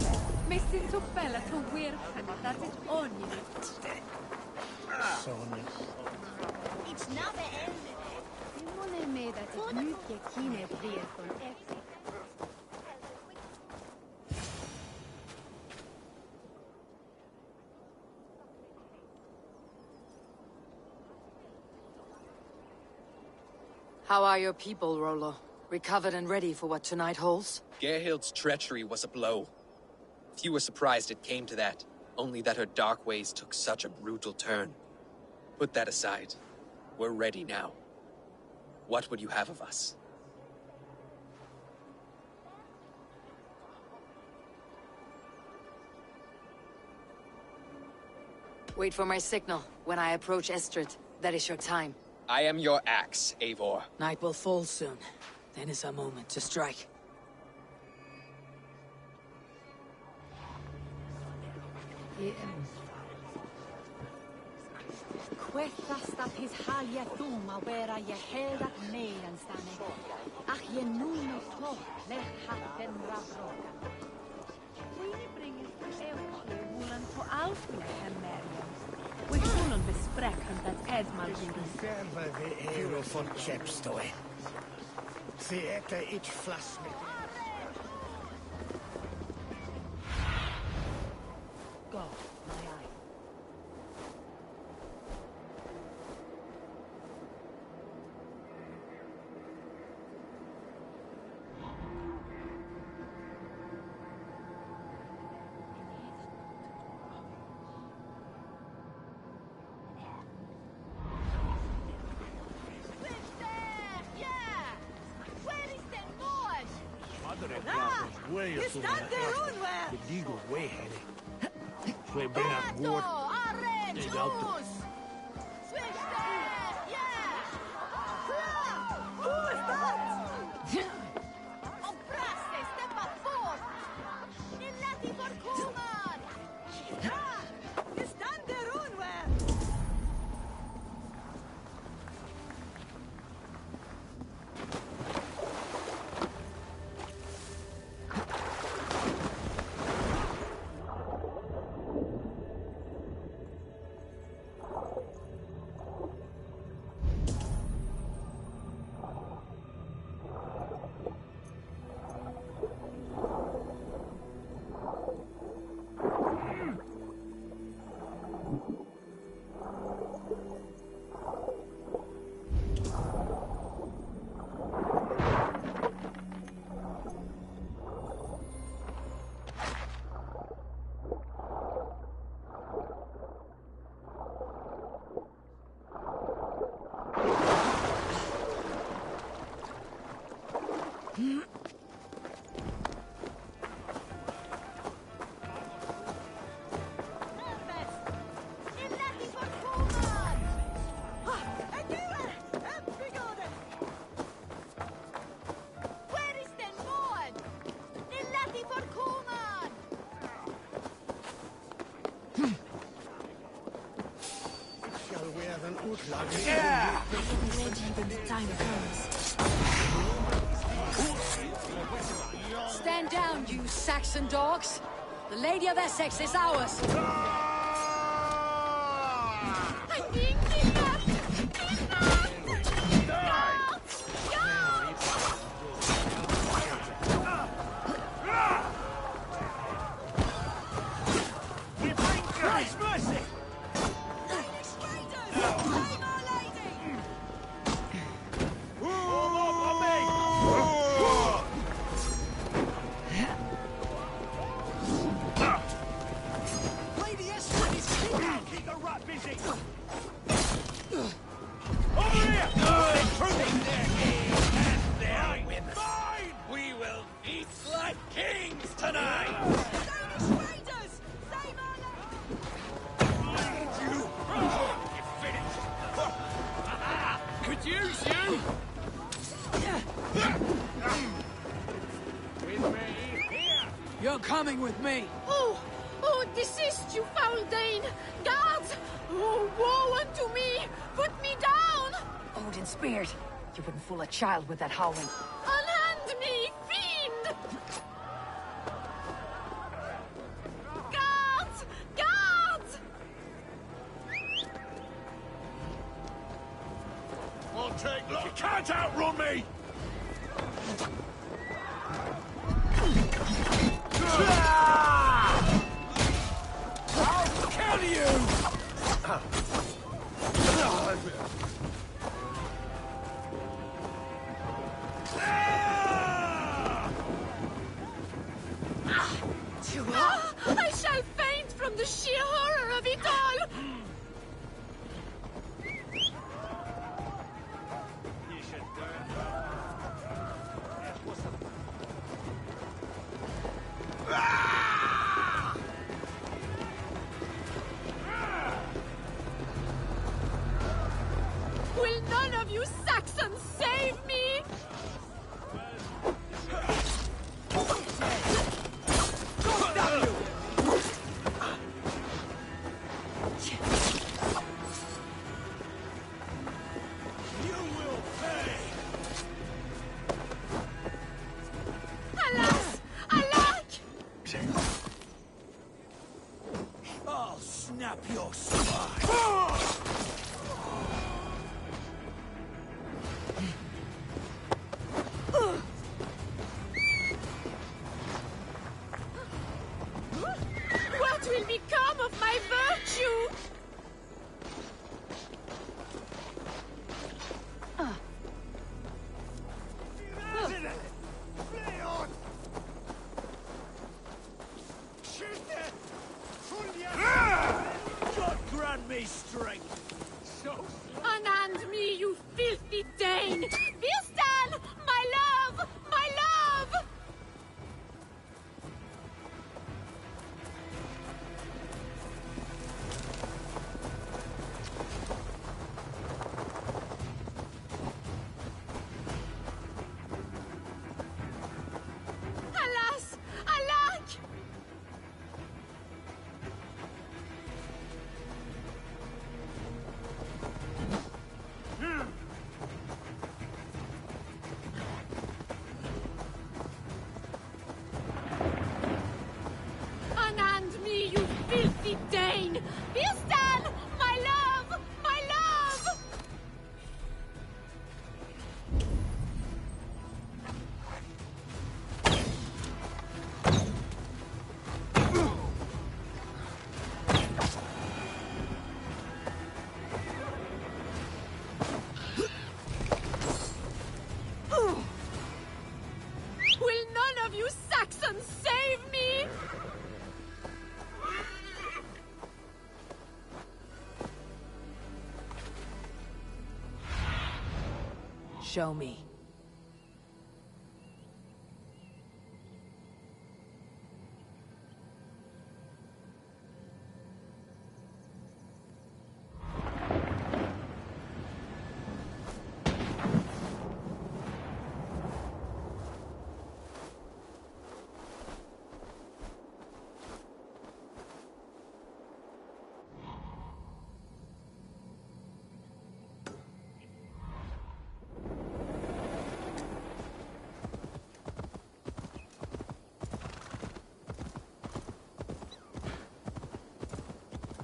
Messin to bella to wear that it on you. It's not the end. Simone made at it mycket kine blir från efter. How are your people, Rollo? Recovered and ready for what tonight holds? Gerhild's treachery was a blow. Few were surprised it came to that, only that her dark ways took such a brutal turn. Put that aside. We're ready now. What would you have of us? Wait for my signal. When I approach Estrid, that is your time. I am your axe, Eivor. Night will fall soon. Then is our moment to strike. Quethasta his halja thuma wera je heldat meian stane. Ach je nuno to lech hatten rabroka. Wini bringen evkle mulan to alfle hemmerien. We kunon besprechen dat Edmar vinden. Serva de euro von Chepstoy. Se ete ich flass mit. my eye. You stand there unwell! The legal way, Henny. We bring up ward. Dig out the... Who is that? Obraste, steppa bort! Ni lati forkuman! You stand there unwell! Yeah! When the time comes. Stand down, you Saxon dogs. The Lady of Essex is ours. You're coming with me. Oh, desist, you foul Dane! Guards! Oh, woe unto me! Put me down! Odin's spirit. You wouldn't fool a child with that howling. Unhand me, fiend! Guards! Guards! I'll take look. You can't outrun me! I'll kill you! I shall faint from the sheer horror of it all! Will none of you Saxons save me? Alas! Alack! I'll snap your spine! What will become Saxons, save me! Show me.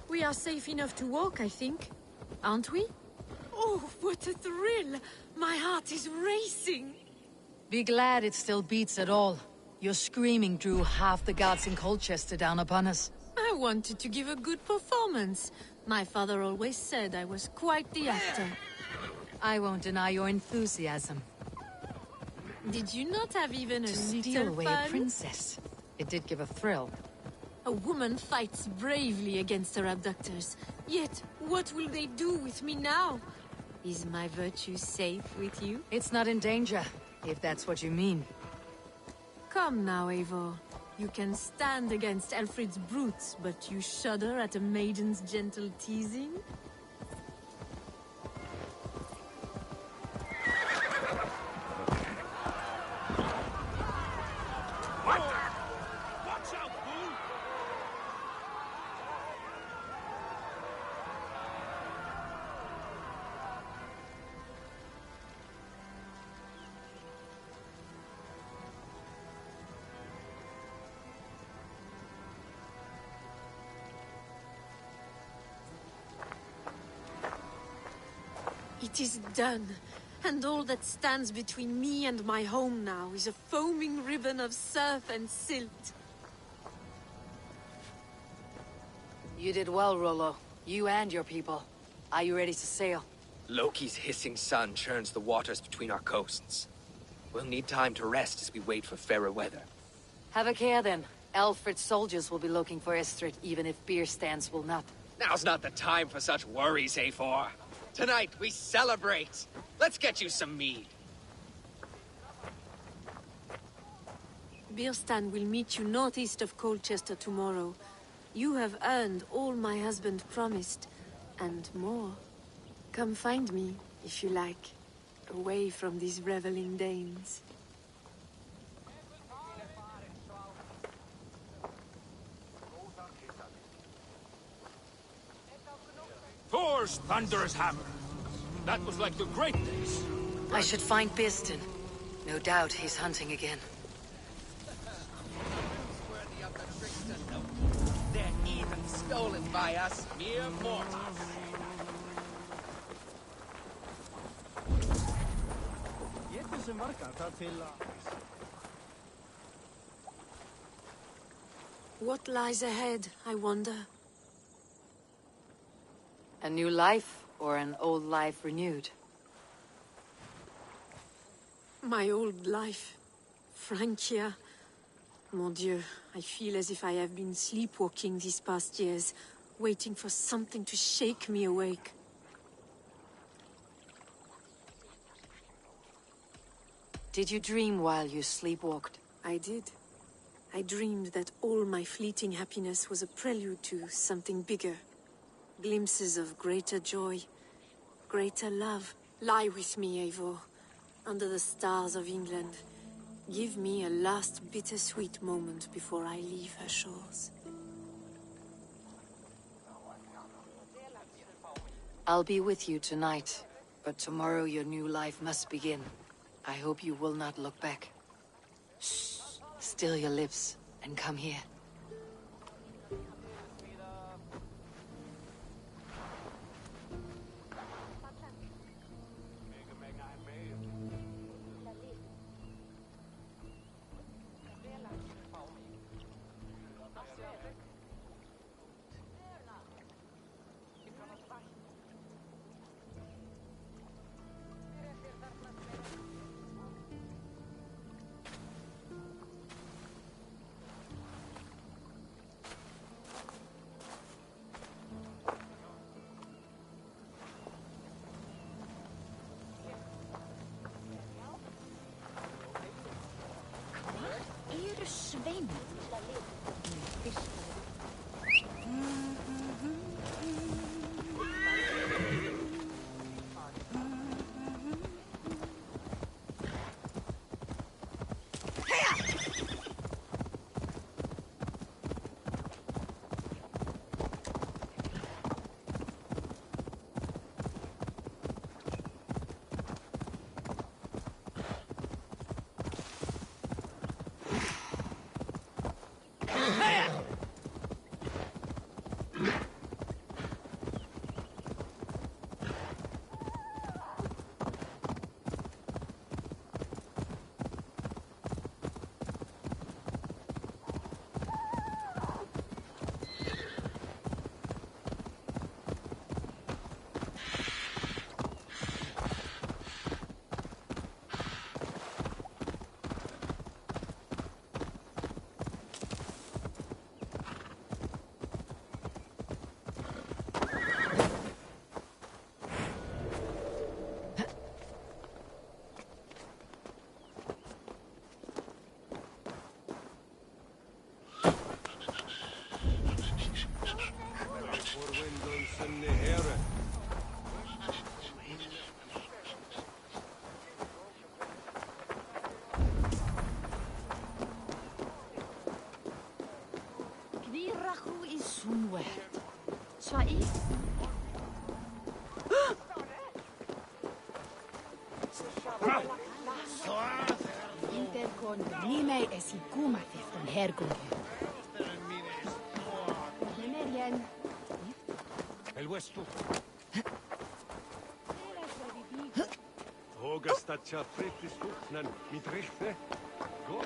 We are safe enough to walk, I think. Aren't we? Oh, what a thrill! My heart is racing! Be glad it still beats at all. Your screaming drew half the guards in Colchester down upon us. I wanted to give a good performance. My father always said I was quite the actor. I won't deny your enthusiasm. Did you not have even a To little steal away fun? a princess. It did give a thrill. A woman fights bravely against her abductors. Yet, what will they do with me now? Is my virtue safe with you? It's not in danger, if that's what you mean. Come now, Eivor. You can stand against Alfred's brutes, but you shudder at a maiden's gentle teasing? Watch out, fool! It is done. And all that stands between me and my home now is a foaming ribbon of surf and silt. You did well, Rollo. You and your people. Are you ready to sail? Loki's hissing sun churns the waters between our coasts. We'll need time to rest as we wait for fairer weather. Have a care then. Alfred's soldiers will be looking for Estrid, even if beer stands will not. Now's not the time for such worries, Eivor. Tonight, we celebrate. Let's get you some mead. Birstan will meet you northeast of Colchester tomorrow. You have earned all my husband promised, and more. Come find me, if you like, away from these reveling Danes. Thor's thunderous hammer. That was like the great days. I should find Birstan. No doubt he's hunting again. They're even stolen by us mere mortals. What lies ahead, I wonder? A new life, or an old life renewed? My old life. Francia. Mon Dieu, I feel as if I have been sleepwalking these past years, waiting for something to shake me awake. Did you dream while you sleepwalked? I did. I dreamed that all my fleeting happiness was a prelude to something bigger. Glimpses of greater joy, greater love. Lie with me, Eivor, under the stars of England. Give me a last bittersweet moment before I leave her shores. I'll be with you tonight, but tomorrow your new life must begin. I hope you will not look back. Shh. Still your lips, and come here. Svein. Interkon nime esi kumatefton herkunge. Nemerian. El Westu. Hogastacha fritis huknan mitrichte. Go.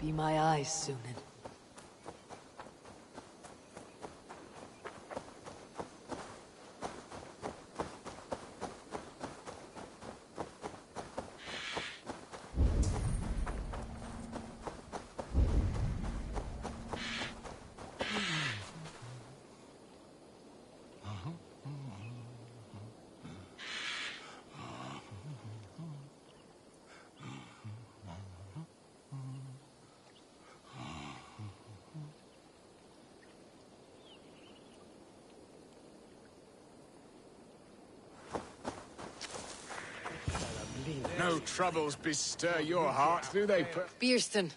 Be my eyes, Sunan. No troubles bestir your heart, do they? Bierston,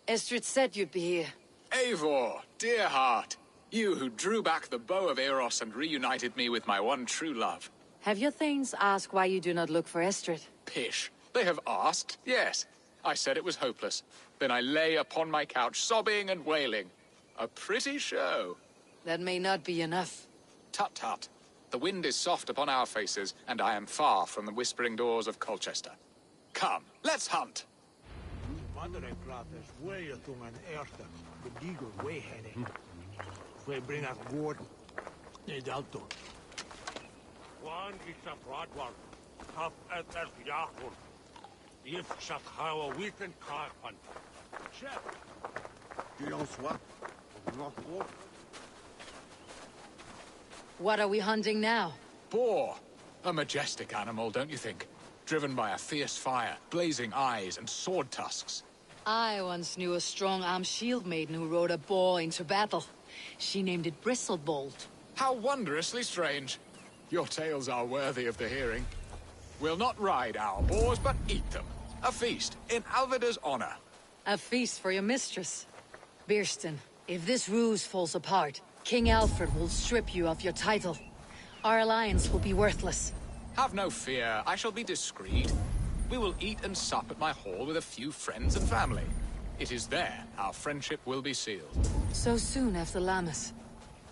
Estrid said you'd be here. Eivor, dear heart, you who drew back the bow of Eros and reunited me with my one true love. Have your thanes asked why you do not look for Estrid? Pish. They have asked, yes. I said it was hopeless. Then I lay upon my couch, sobbing and wailing. A pretty show. That may not be enough. Tut-tut. The wind is soft upon our faces, and I am far from the whispering doors of Colchester. Come, let's hunt! One is a broad one. Half at Yahoo. If Shakhawa weekend carpent. Chef. Tu en sois. What are we hunting now? Boar. A majestic animal, don't you think? Driven by a fierce fire, blazing eyes, and sword tusks. I once knew a strong-armed shield maiden who rode a boar into battle. She named it Bristlebolt. How wondrously strange. Your tales are worthy of the hearing. We'll not ride our boars, but eat them. A feast, in Alvida's honor. A feast for your mistress. Bierston, if this ruse falls apart, King Alfred will strip you of your title. Our alliance will be worthless. Have no fear, I shall be discreet. We will eat and sup at my hall with a few friends and family. It is there our friendship will be sealed. So soon after Lammas.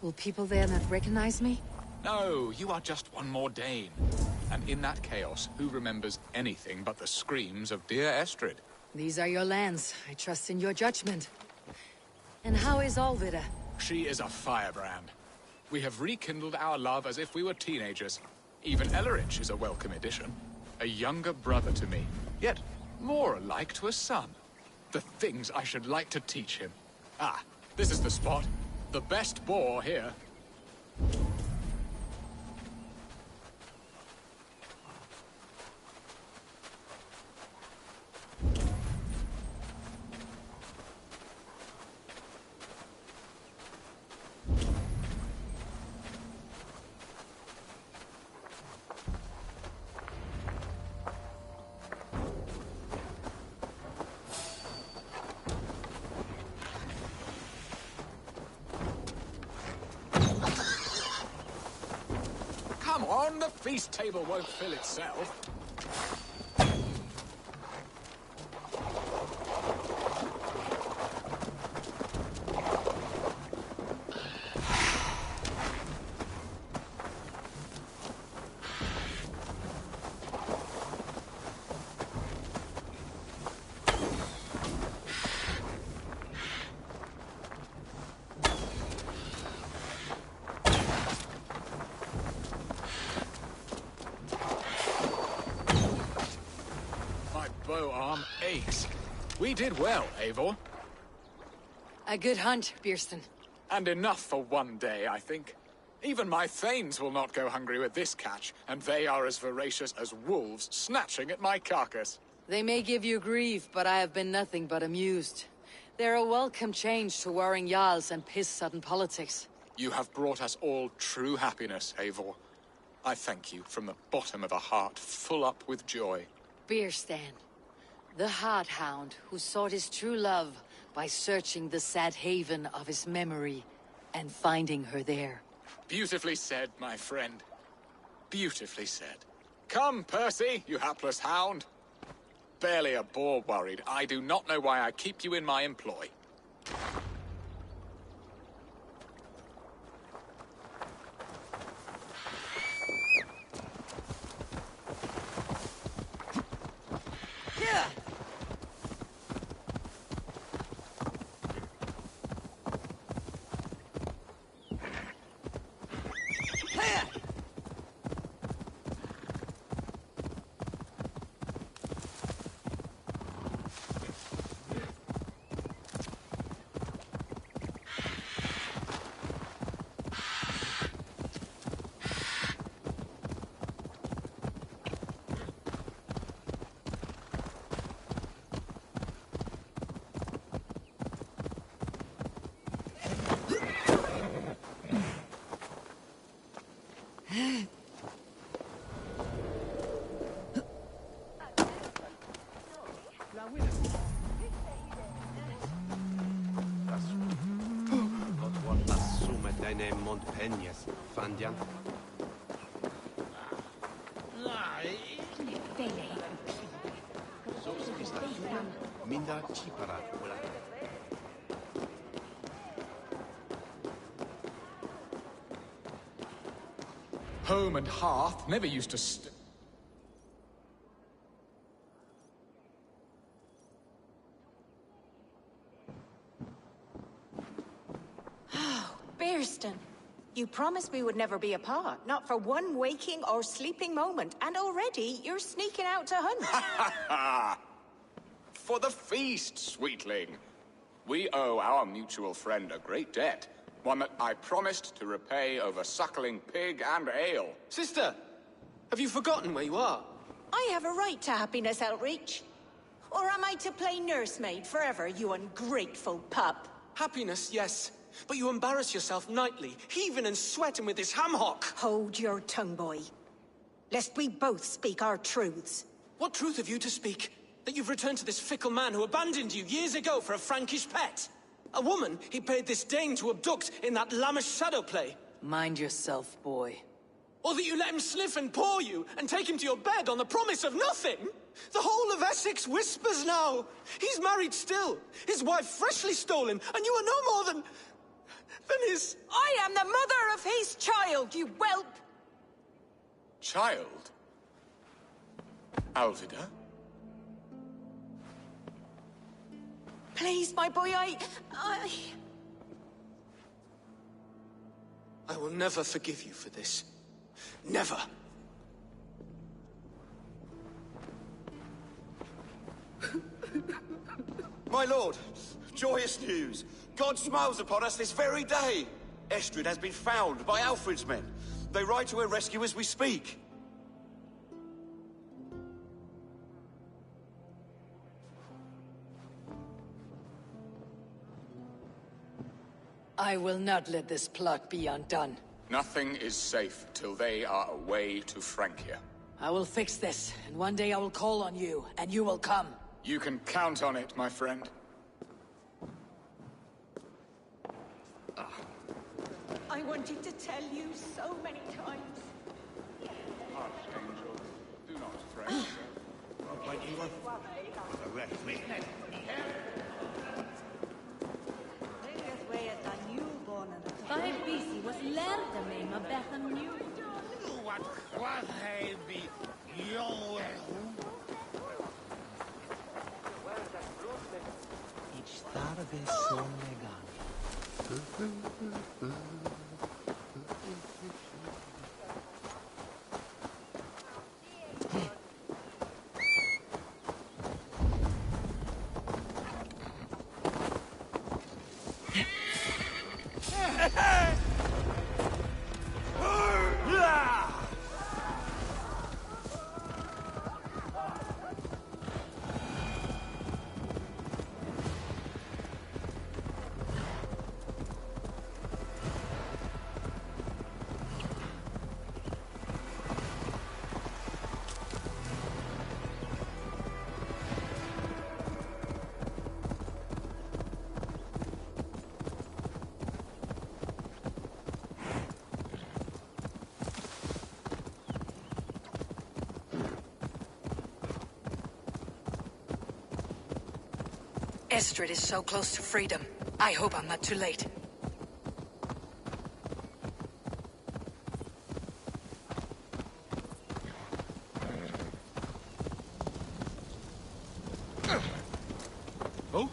Will people there not recognize me? No, you are just one more Dane. And in that chaos, who remembers anything but the screams of dear Estrid? These are your lands. I trust in your judgment. And how is Alvida? She is a firebrand. We have rekindled our love as if we were teenagers. Even Ellerich is a welcome addition. A younger brother to me, yet more alike to a son. The things I should like to teach him. Ah, this is the spot. The best boar here. Come on, the feast table won't fill itself. Bow arm aches. We did well, Eivor. A good hunt, Bierston. And enough for one day, I think. Even my thanes will not go hungry with this catch, and they are as voracious as wolves snatching at my carcass. They may give you grief, but I have been nothing but amused. They're a welcome change to warring jarls and piss-sudden politics. You have brought us all true happiness, Eivor. I thank you from the bottom of a heart full up with joy. Bierstan. The Heart Hound who sought his true love by searching the sad haven of his memory and finding her there. Beautifully said, my friend. Beautifully said. Come, Percy, you hapless hound. Barely a boar worried. I do not know why I keep you in my employ. Deine Montpegnes, Fandian. Minda Chipara. Home and hearth never used to Bierston, you promised we would never be apart, not for one waking or sleeping moment, and already you're sneaking out to hunt. For the feast, sweetling. We owe our mutual friend a great debt. One that I promised to repay over suckling pig and ale. Sister, have you forgotten where you are? I have a right to happiness, Outreach. Or am I to play nursemaid forever, you ungrateful pup? Happiness, yes. But you embarrass yourself nightly, heaving and sweating with this ham-hock. Hold your tongue, boy. Lest we both speak our truths. What truth have you to speak? That you've returned to this fickle man who abandoned you years ago for a Frankish pet? A woman he paid this Dane to abduct in that lammish shadow play? Mind yourself, boy. Or that you let him sniff and paw you, and take him to your bed on the promise of nothing? The whole of Essex whispers now. He's married still, his wife freshly stolen, and you are no more than his... I am the mother of his child, you whelp! Child? Alvida? Please, my boy, I will never forgive you for this. Never. My lord, joyous news. God smiles upon us this very day. Estrid has been found by Alfred's men. They ride to her rescue as we speak. I will not let this plot be undone. Nothing is safe till they are away to Francia. I will fix this, and one day I will call on you, and you will come. You can count on it, my friend. I wanted to tell you so many times. Archangel, do not fret. Arrest me. Vai busy was lärde mig med bättre nu. What have be your Each tarde son legal. Estrid is so close to freedom. I hope I'm not too late. Oh?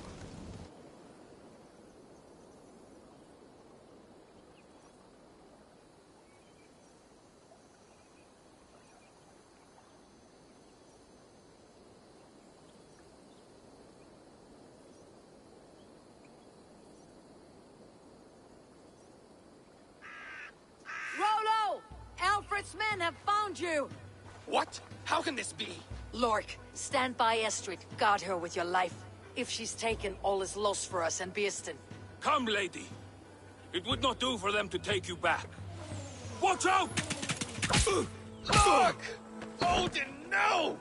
Rollo! Alfred's men have found you! What? How can this be? Lork, stand by Estrid. Guard her with your life. If she's taken, all is lost for us and Beerston. Come, lady. It would not do for them to take you back. Watch out! Look! Odin, no!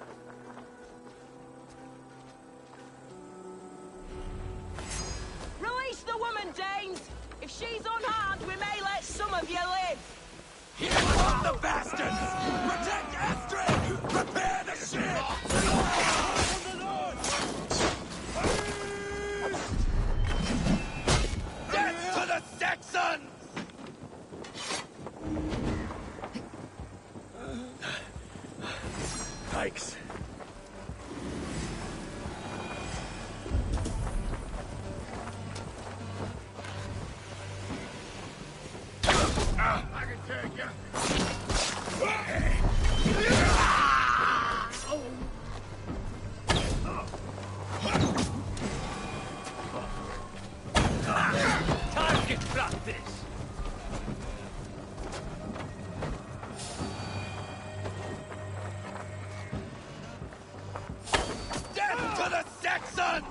Release the woman, Danes! If she's unharmed, we may let some of you live! Here come the bastards! Protect Estrid! Prepare the ship! Death to the Saxons! Pikes. I can take you. Target practice! Death to the Saxons!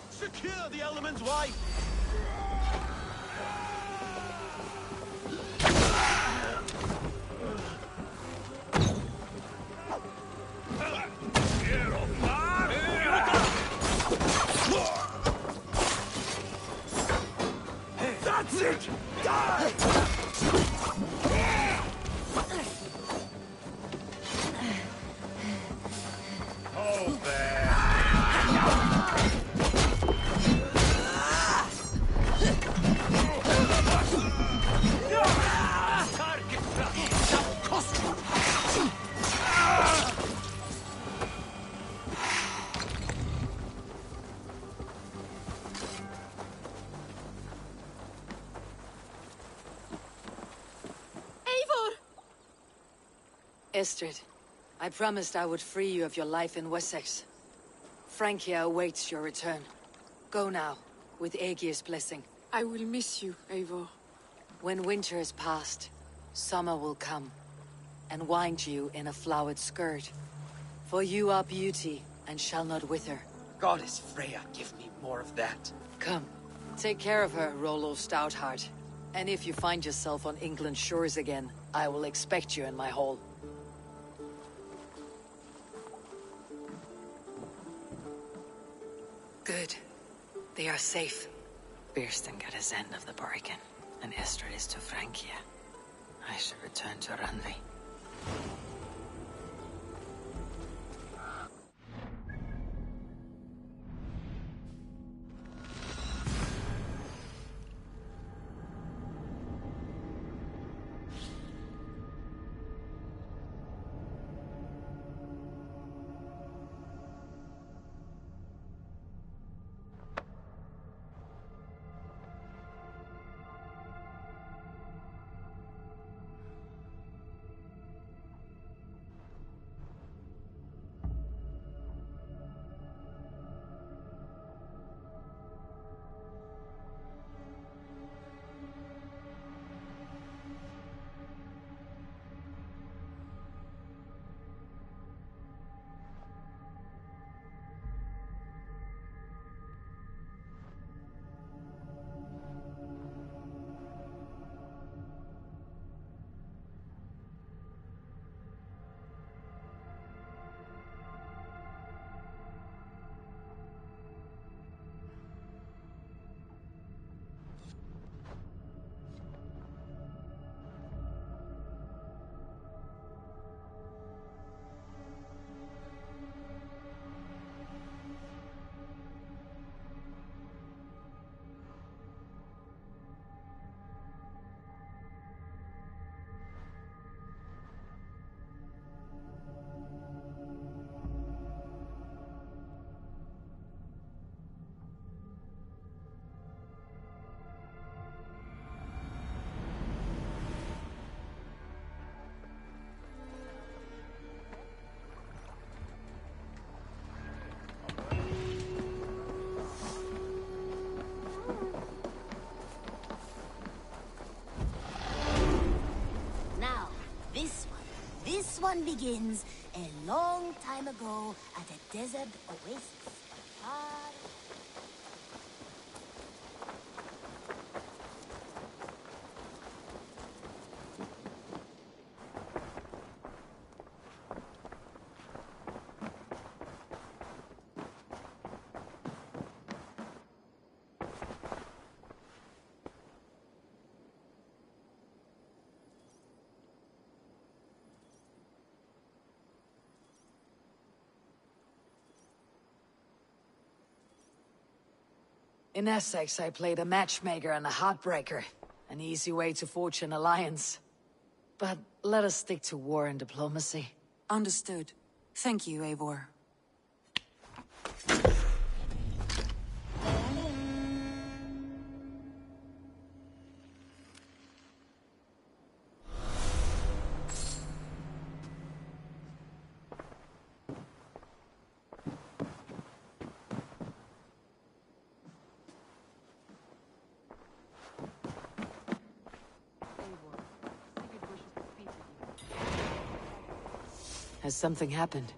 Secure the element's wife! That's it! Die! Oh, there. Estrid, I promised I would free you of your life in Wessex. Francia awaits your return. Go now, with Aegir's blessing. I will miss you, Eivor. When winter is past, summer will come, and wind you in a flowered skirt. For you are beauty, and shall not wither. Goddess Freya, give me more of that. Come, take care of her, Rollo Stoutheart. And if you find yourself on England's shores again, I will expect you in my hall. Good. They are safe. Birsten got his end of the bargain, and Estrid is to Francia. I should return to Randvi. This one begins a long time ago at a desert oasis. Far In Essex, I played a matchmaker and a heartbreaker. An easy way to forge an alliance. But let us stick to war and diplomacy. Understood. Thank you, Eivor. Has something happened?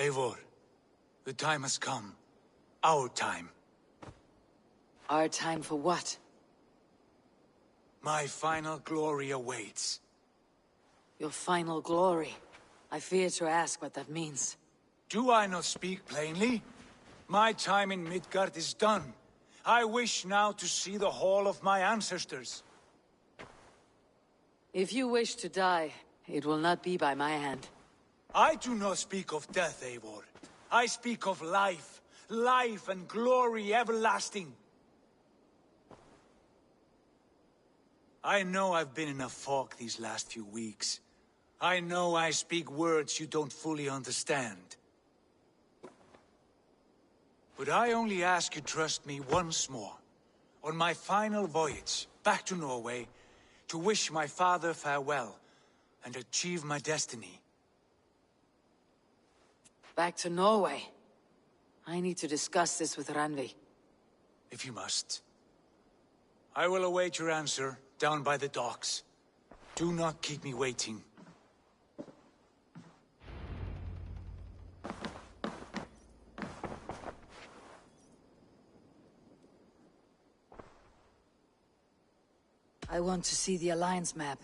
Eivor, the time has come. Our time. Our time for what? My final glory awaits. Your final glory. I fear to ask what that means. Do I not speak plainly? My time in Midgard is done. I wish now to see the hall of my ancestors. If you wish to die, it will not be by my hand. I do not speak of death, Eivor. I speak of life. Life and glory everlasting. I know I've been in a fog these last few weeks. I know I speak words you don't fully understand. But I only ask you trust me once more. On my final voyage, back to Norway, to wish my father farewell, and achieve my destiny. Back to Norway? I need to discuss this with Randvi. If you must. I will await your answer, down by the docks. Do not keep me waiting. I want to see the Alliance map.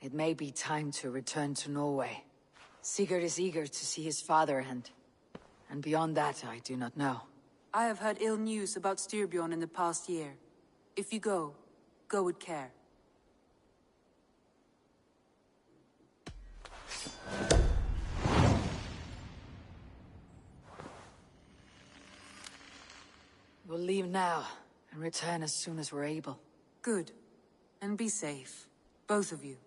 It may be time to return to Norway. Sigurd is eager to see his father, and beyond that, I do not know. I have heard ill news about Styrbjorn in the past year. If you go, go with care. We'll leave now, and return as soon as we're able. Good. And be safe. Both of you.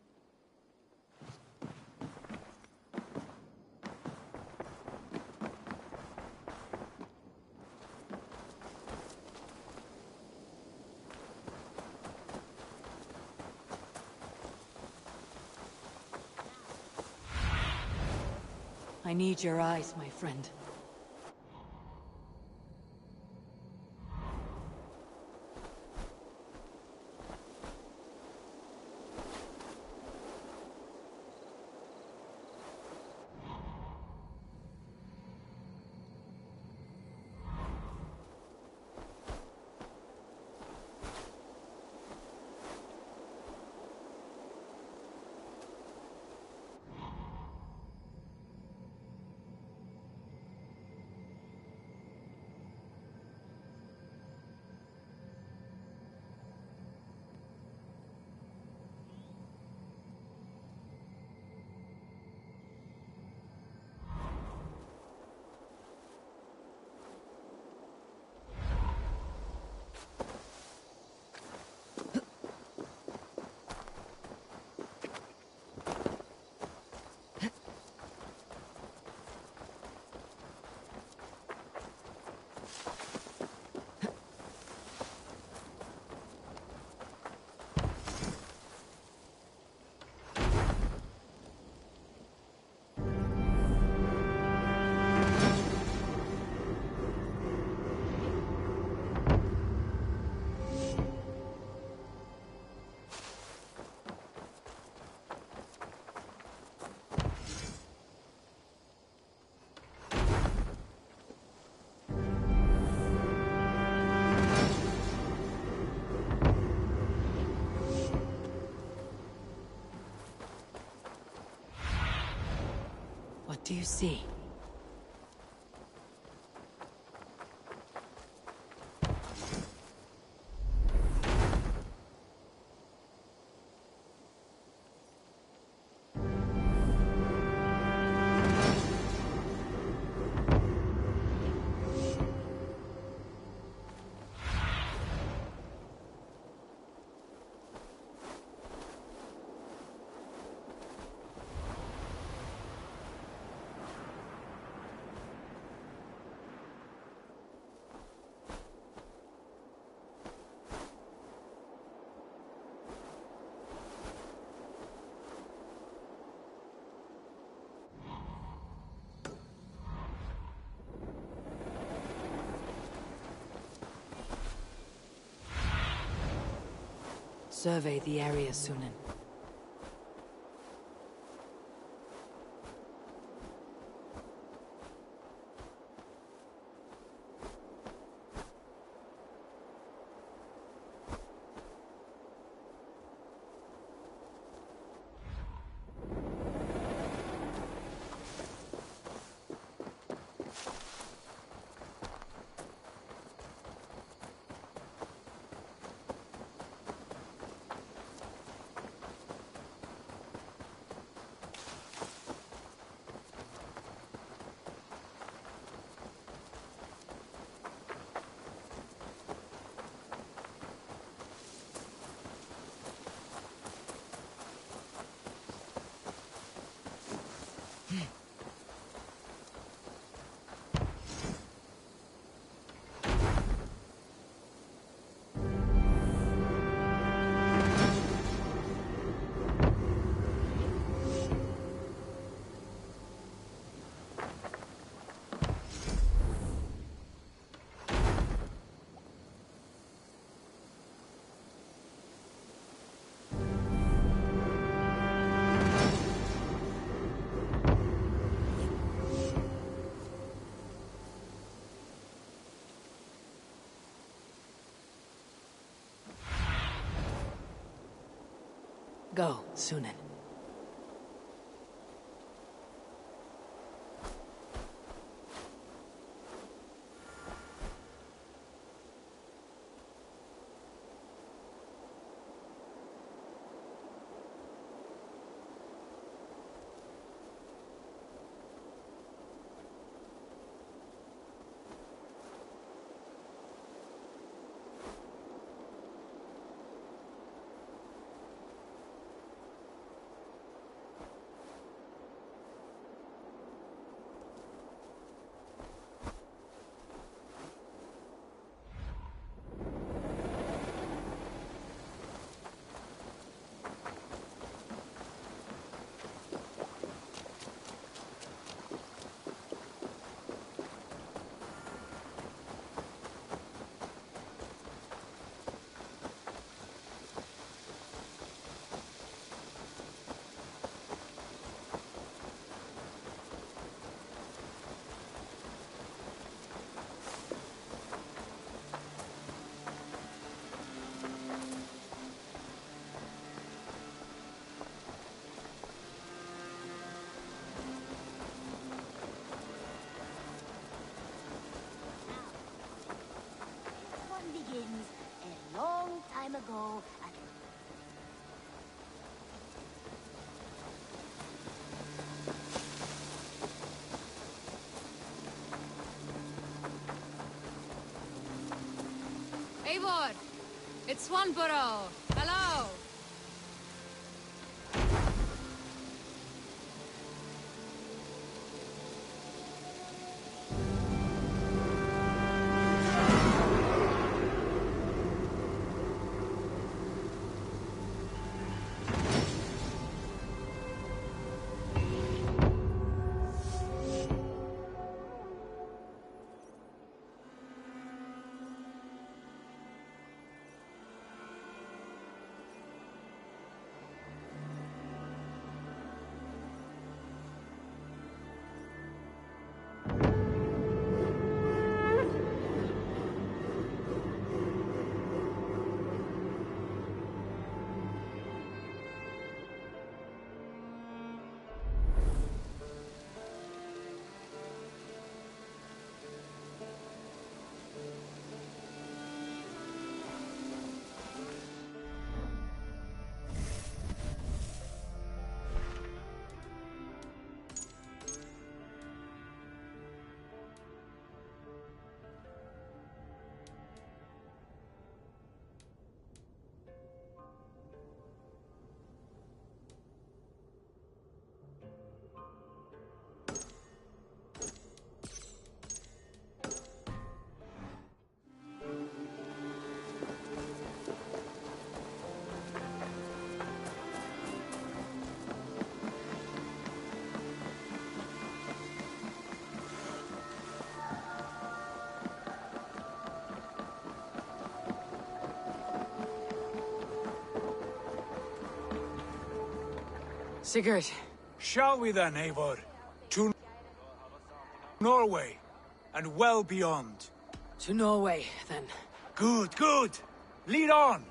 I need your eyes, my friend. What do you see? survey the area, Sunan. Go, Sunan. One begins a long time ago at Eivor! It's Swanborough! Hello! Sigurd. Shall we then, Eivor? To Norway, and well beyond. To Norway, then. Good, good! Lead on!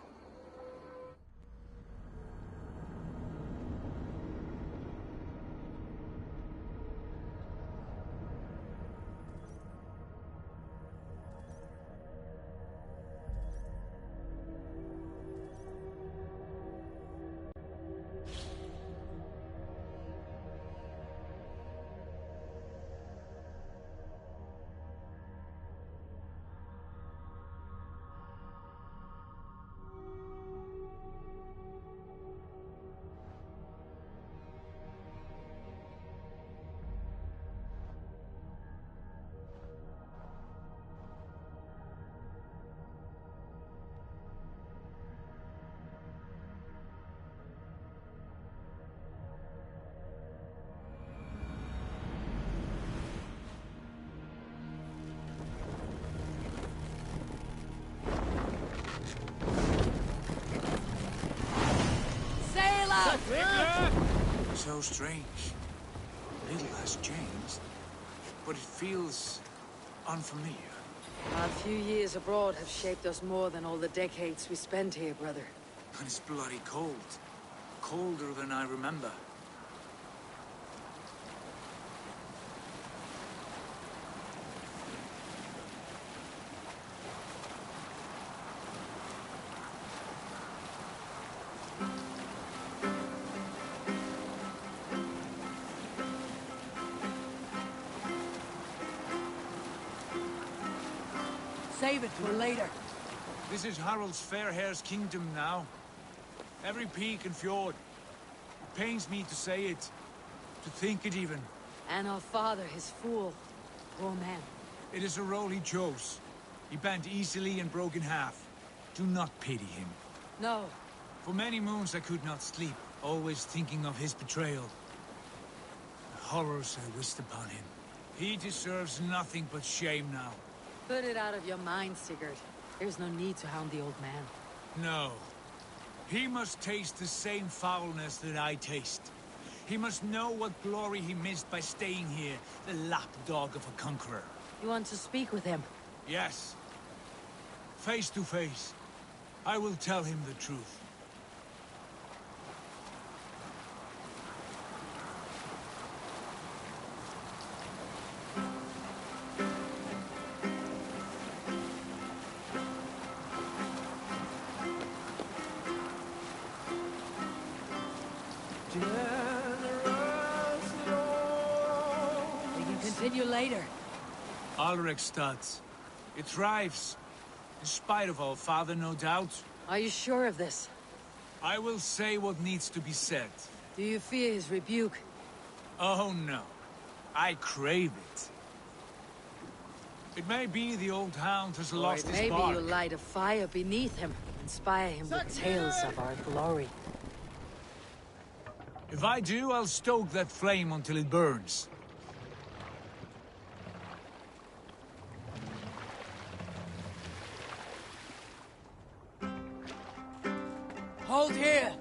So strange. Little has changed, but it feels unfamiliar. Our few years abroad have shaped us more than all the decades we spent here, brother. And it's bloody cold. Colder than I remember. Save it for later. This is Harald's Fairhair's kingdom now. Every peak and fjord. It pains me to say it, to think it even. And our father, his fool. Poor man. It is a role he chose. He bent easily and broke in half. Do not pity him. No. For many moons I could not sleep, always thinking of his betrayal. The horrors I wished upon him. He deserves nothing but shame now. Put it out of your mind, Sigurd. There's no need to hound the old man. No. He must taste the same foulness that I taste. He must know what glory he missed by staying here, the lapdog of a conqueror. You want to speak with him? Yes. Face to face. I will tell him the truth. Continue later. Alrekstad. It thrives. In spite of our father, no doubt. Are you sure of this? I will say what needs to be said. Do you fear his rebuke? Oh no. I crave it. It may be the old hound has lost his bark. Maybe you light a fire beneath him. Inspire him with tales of our glory. If I do, I'll stoke that flame until it burns. Hold here!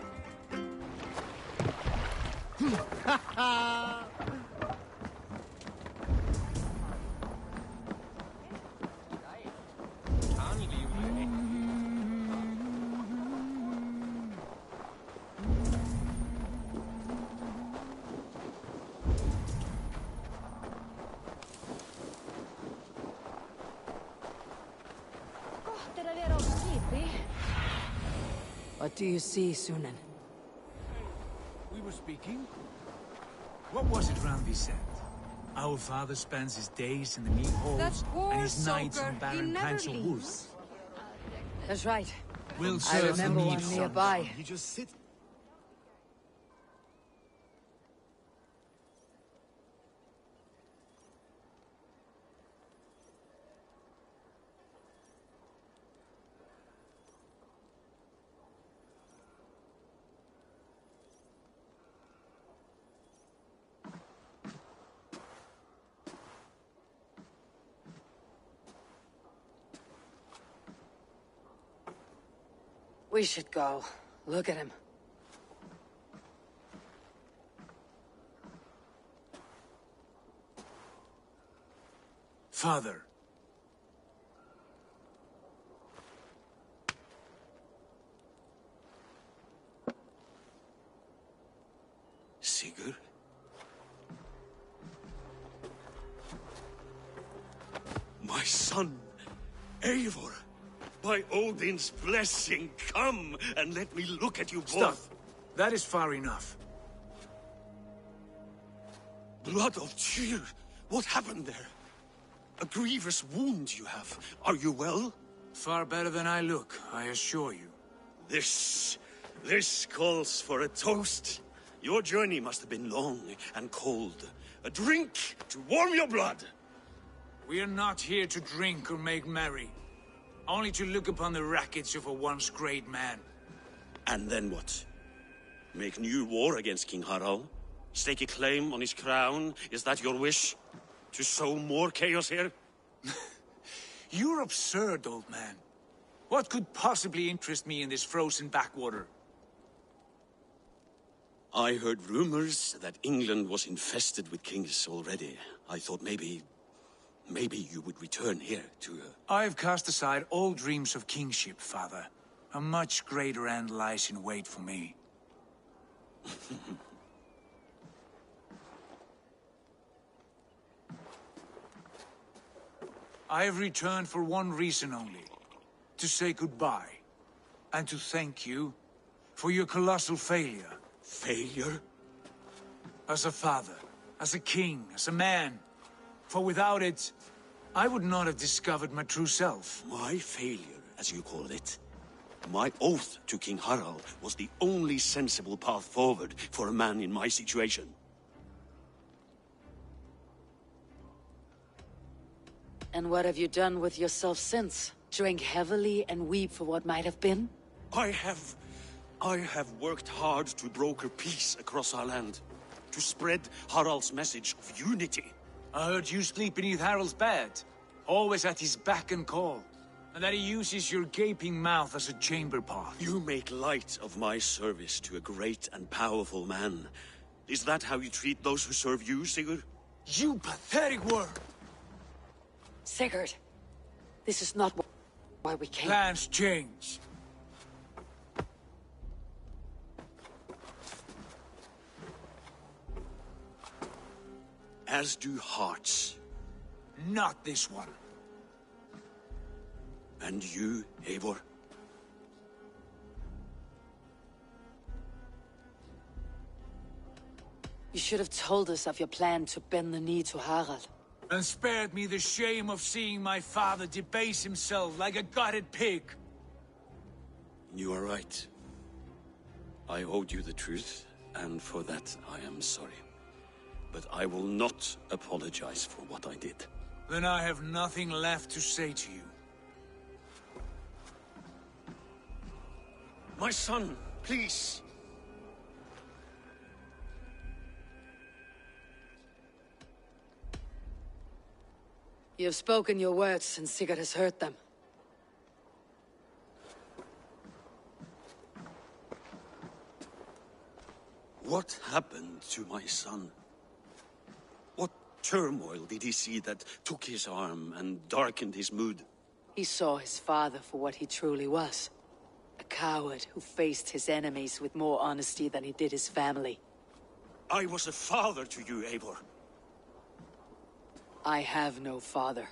What do you see, Sunan? We were speaking. What was it Randvi said? Our father spends his days in the meat halls and his nights on barren Pansel woods. That's right. We'll I serve the remember meat one halls. nearby. You just sit. We should go. Look at him. Father. Sigurd? My son, Eivor! By Odin's blessing, come and let me look at you both. Stop. That is far enough. Blood of Tyr! What happened there? A grievous wound you have. Are you well? Far better than I look, I assure you. This calls for a toast. Your journey must have been long and cold. A drink to warm your blood. We are not here to drink or make merry. Only to look upon the wreckage of a once great man. And then what? Make new war against King Harald? Stake a claim on his crown? Is that your wish? To sow more chaos here? You're absurd, old man. What could possibly interest me in this frozen backwater? I heard rumors that England was infested with kings already. I thought maybe you would return here to... I've cast aside all dreams of kingship, father. A much greater end lies in wait for me. I have returned for one reason only. To say goodbye. And to thank you for your colossal failure. Failure? As a father, as a king, as a man. For without it, I would not have discovered my true self. My failure, as you call it. My oath to King Harald was the only sensible path forward for a man in my situation. And what have you done with yourself since? Drink heavily and weep for what might have been? I have worked hard to broker peace across our land. To spread Harald's message of unity. I heard you sleep beneath Harald's bed. Always at his beck and call. And that he uses your gaping mouth as a chamber pot. You make light of my service to a great and powerful man. Is that how you treat those who serve you, Sigurd? You pathetic worm! Sigurd, this is not why we came. Plans change. As do hearts. Not this one. And you, Eivor? You should have told us of your plan to bend the knee to Harald. And spared me the shame of seeing my father debase himself like a gutted pig. You are right. I owed you the truth, and for that I am sorry. But I will not apologize for what I did. Then I have nothing left to say to you. My son, please. You have spoken your words, and Sigurd has heard them. What happened to my son? What turmoil did he see that took his arm and darkened his mood? He saw his father for what he truly was. A coward who faced his enemies with more honesty than he did his family. I was a father to you, Eivor. I have no father.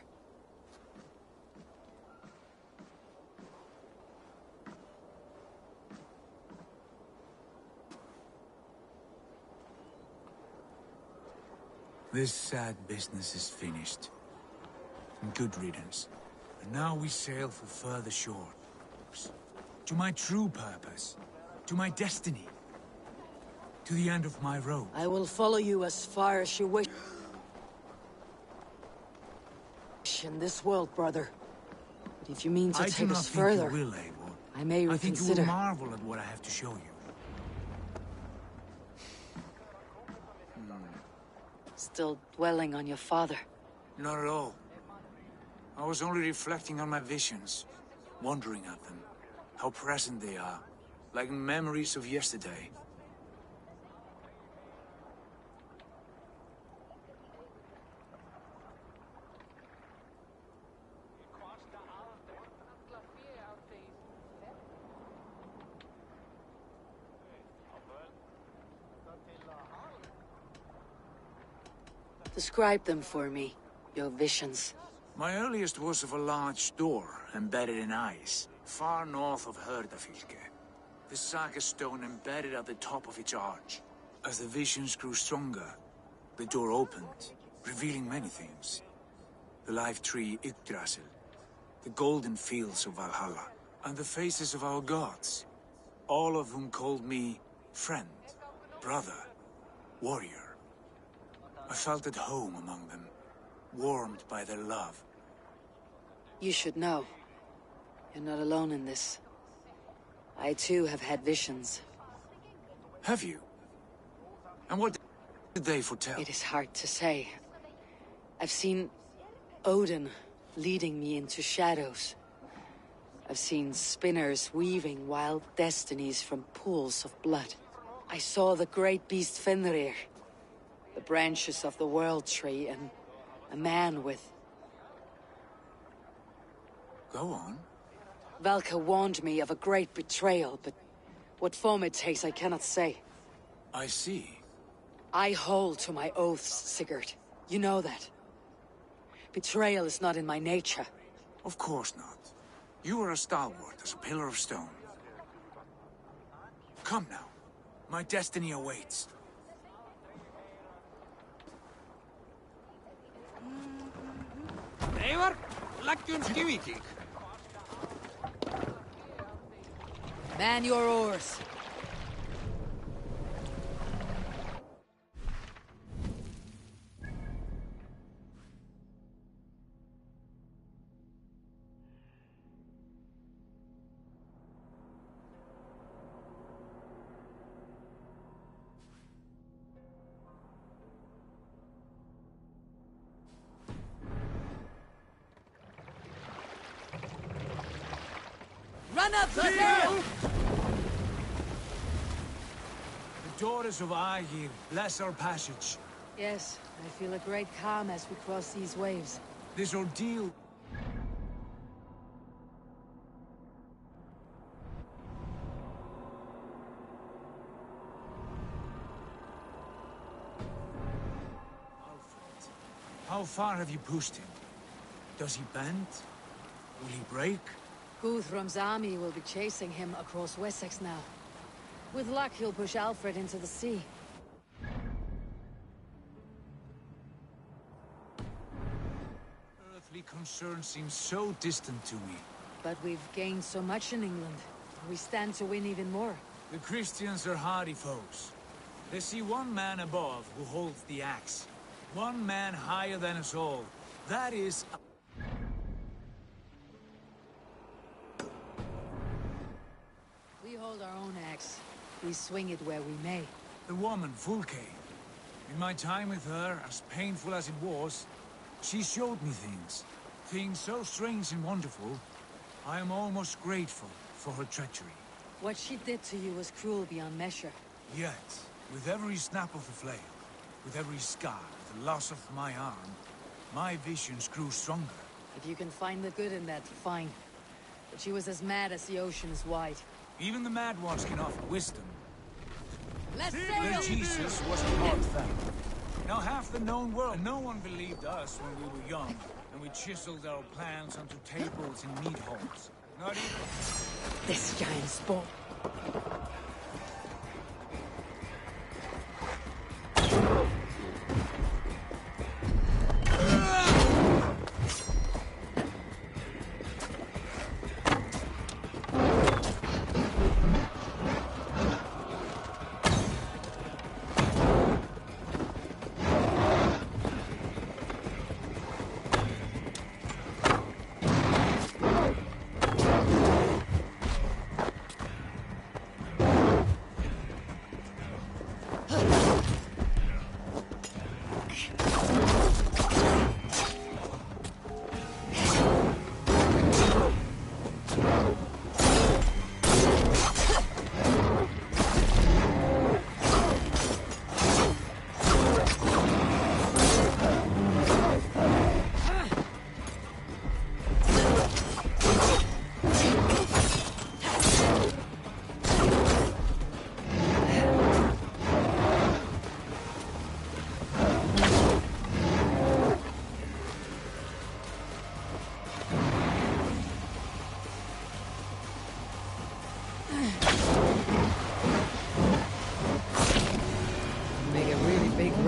This sad business is finished. And good riddance. And now we sail for further shores. To my true purpose. To my destiny. To the end of my road. I will follow you as far as you wish. In this world, brother. But if you mean to take us further, I do not think you will, Eivor. I may reconsider. I think you will marvel at what I have to show you. Still dwelling on your father? Not at all. I was only reflecting on my visions. Wondering at them. How present they are. Like memories of yesterday. Describe them for me, your visions. My earliest was of a large door embedded in ice, far north of Herdafylke. The saga stone embedded at the top of its arch. As the visions grew stronger, the door opened, revealing many things. The life tree Yggdrasil, the golden fields of Valhalla, and the faces of our gods, all of whom called me friend, brother, warrior. I felt at home among them, warmed by their love. You should know. You're not alone in this. I too have had visions. Have you? And what did they foretell? It is hard to say. I've seen Odin leading me into shadows. I've seen spinners weaving wild destinies from pools of blood. I saw the great beast Fenrir, the branches of the World Tree, and a man with... Go on. Valka warned me of a great betrayal, but what form it takes I cannot say. I see. I hold to my oaths, Sigurd. You know that. Betrayal is not in my nature. Of course not. You are a stalwart as a pillar of stone. Come now. My destiny awaits. Eivor, leggjum skývíking. Man your oars. Run up the hill! The daughters of Aegir, bless our passage. Yes, I feel a great calm as we cross these waves. This ordeal... Alfred, how far have you pushed him? Does he bend? Will he break? Guthrum's army will be chasing him across Wessex now. With luck, he'll push Alfred into the sea. Earthly concern seems so distant to me. But we've gained so much in England. We stand to win even more. The Christians are hardy foes. They see one man above who holds the axe. One man higher than us all. That is... We hold our own axe. We swing it where we may. The woman, Fulke. In my time with her, as painful as it was, she showed me things. Things so strange and wonderful, I am almost grateful for her treachery. What she did to you was cruel beyond measure. Yet, with every snap of the flail, with every scar, the loss of my arm, my visions grew stronger. If you can find the good in that, fine. But she was as mad as the ocean is wide. Even the mad ones can offer wisdom. Let's Their Jesus was a hard thing. Now half the known world, and no one believed us when we were young, and we chiseled our plans onto tables in meat halls. Not even... This giant sport.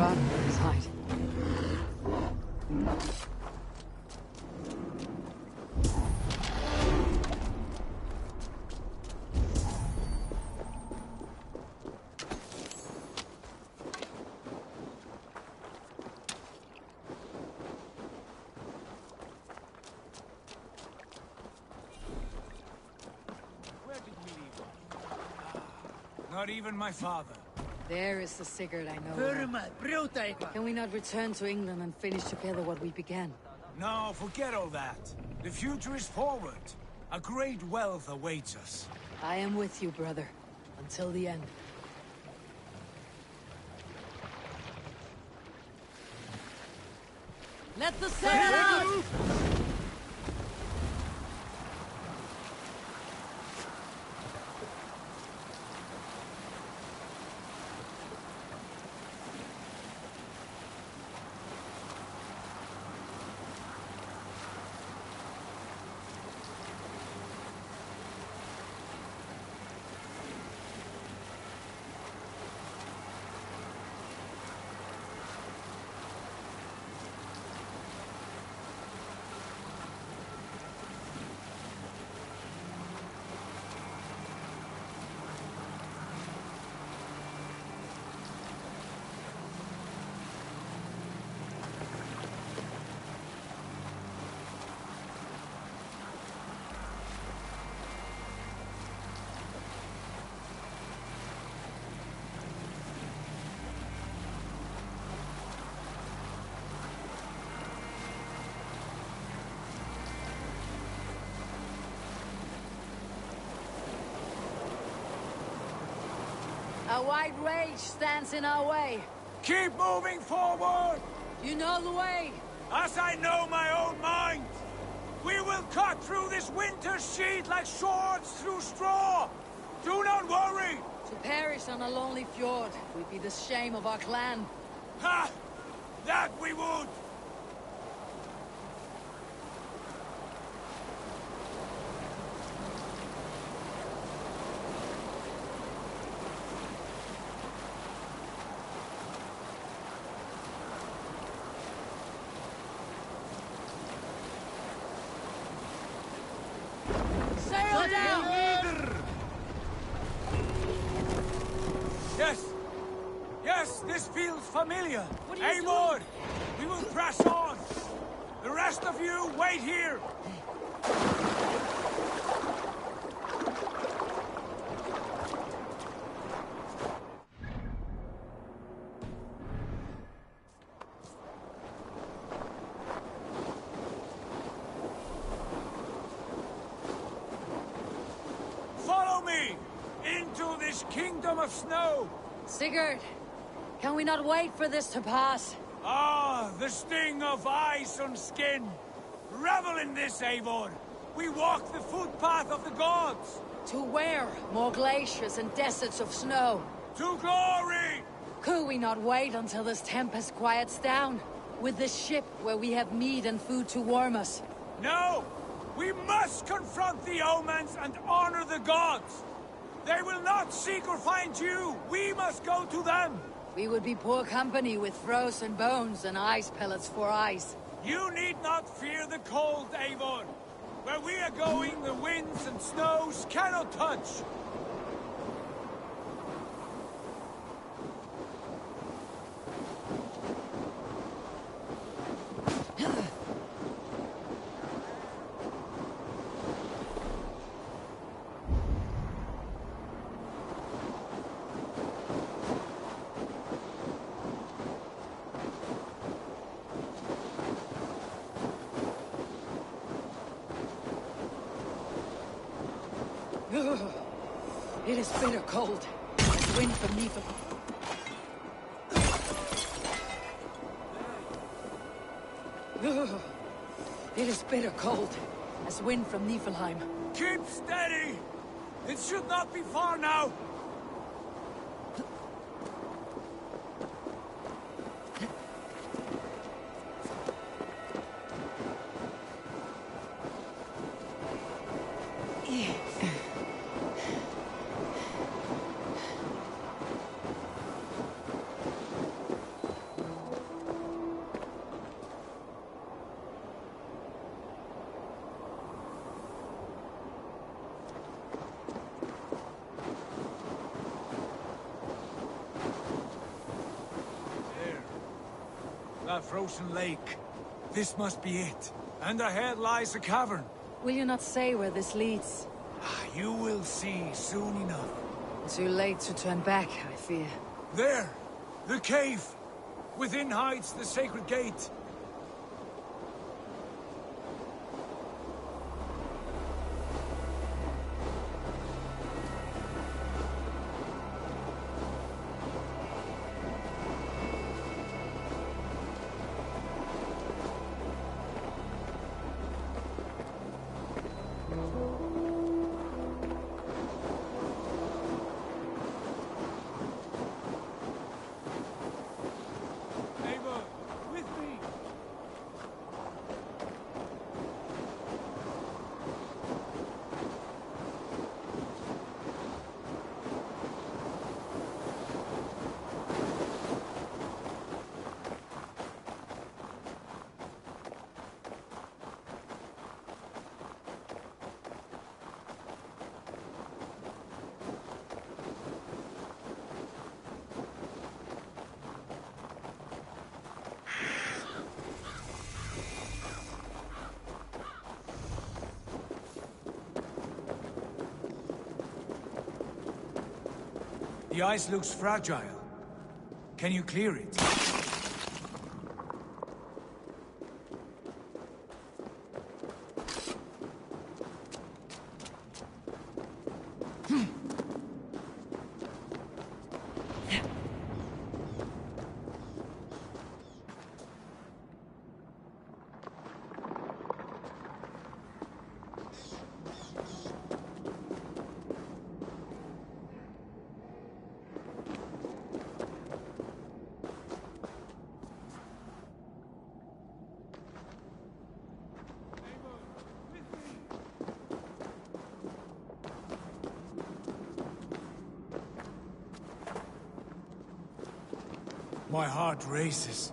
rot inside. Not even my father. There is the Sigurd I know. Can we not return to England and finish together what we began? No, forget all that. The future is forward. A great wealth awaits us. I am with you, brother. Until the end. Let the sail out! A wide rage stands in our way. Keep moving forward! You know the way. As I know my own mind! We will cut through this winter sheet like swords through straw! Do not worry! To perish on a lonely fjord would be the shame of our clan. Ha! That we would! Sail down! Yes! Yes, this feels familiar! What are you Eivor! We will press on! The rest of you, wait here! Follow me! Into this kingdom of snow! Sigurd, can we not wait for this to pass? Ah, the sting of ice on skin! Revel in this, Eivor! We walk the footpath of the gods! To where? More glaciers and deserts of snow. To glory! Could we not wait until this tempest quiets down? With this ship where we have meat and food to warm us? No! We must confront the omens and honor the gods! They will not seek or find you! We must go to them! We would be poor company with frozen bones and ice pellets for eyes. You need not fear the cold, Eivor! Where we are going, the winds and snows cannot touch! It is bitter cold. As wind from Nifl. It is bitter cold. As wind from Niflheim. Keep steady! It should not be far now! that frozen lake. This must be it. And ahead lies a cavern. Will you not say where this leads? You will see soon enough. Too late to turn back, I fear. There! The cave! Within hides the sacred gate. The ice looks fragile. Can you clear it? My heart races.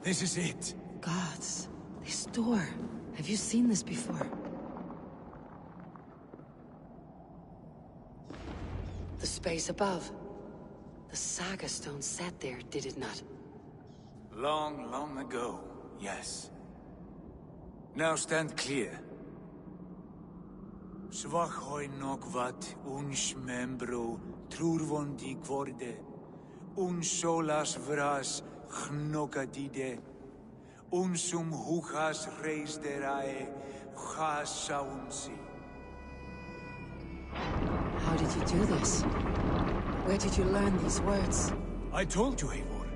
This is it. Gods, this door. Have you seen this before? The space above. The Saga stone sat there, did it not? Long, long ago, yes. Now stand clear. Svachoi nokvat uns membro trurvondi kvorde. Un solas vras gnokadide. Unsum huchas reis derae chasaunsi. How did you do this? Where did you learn these words? I told you, Eivor.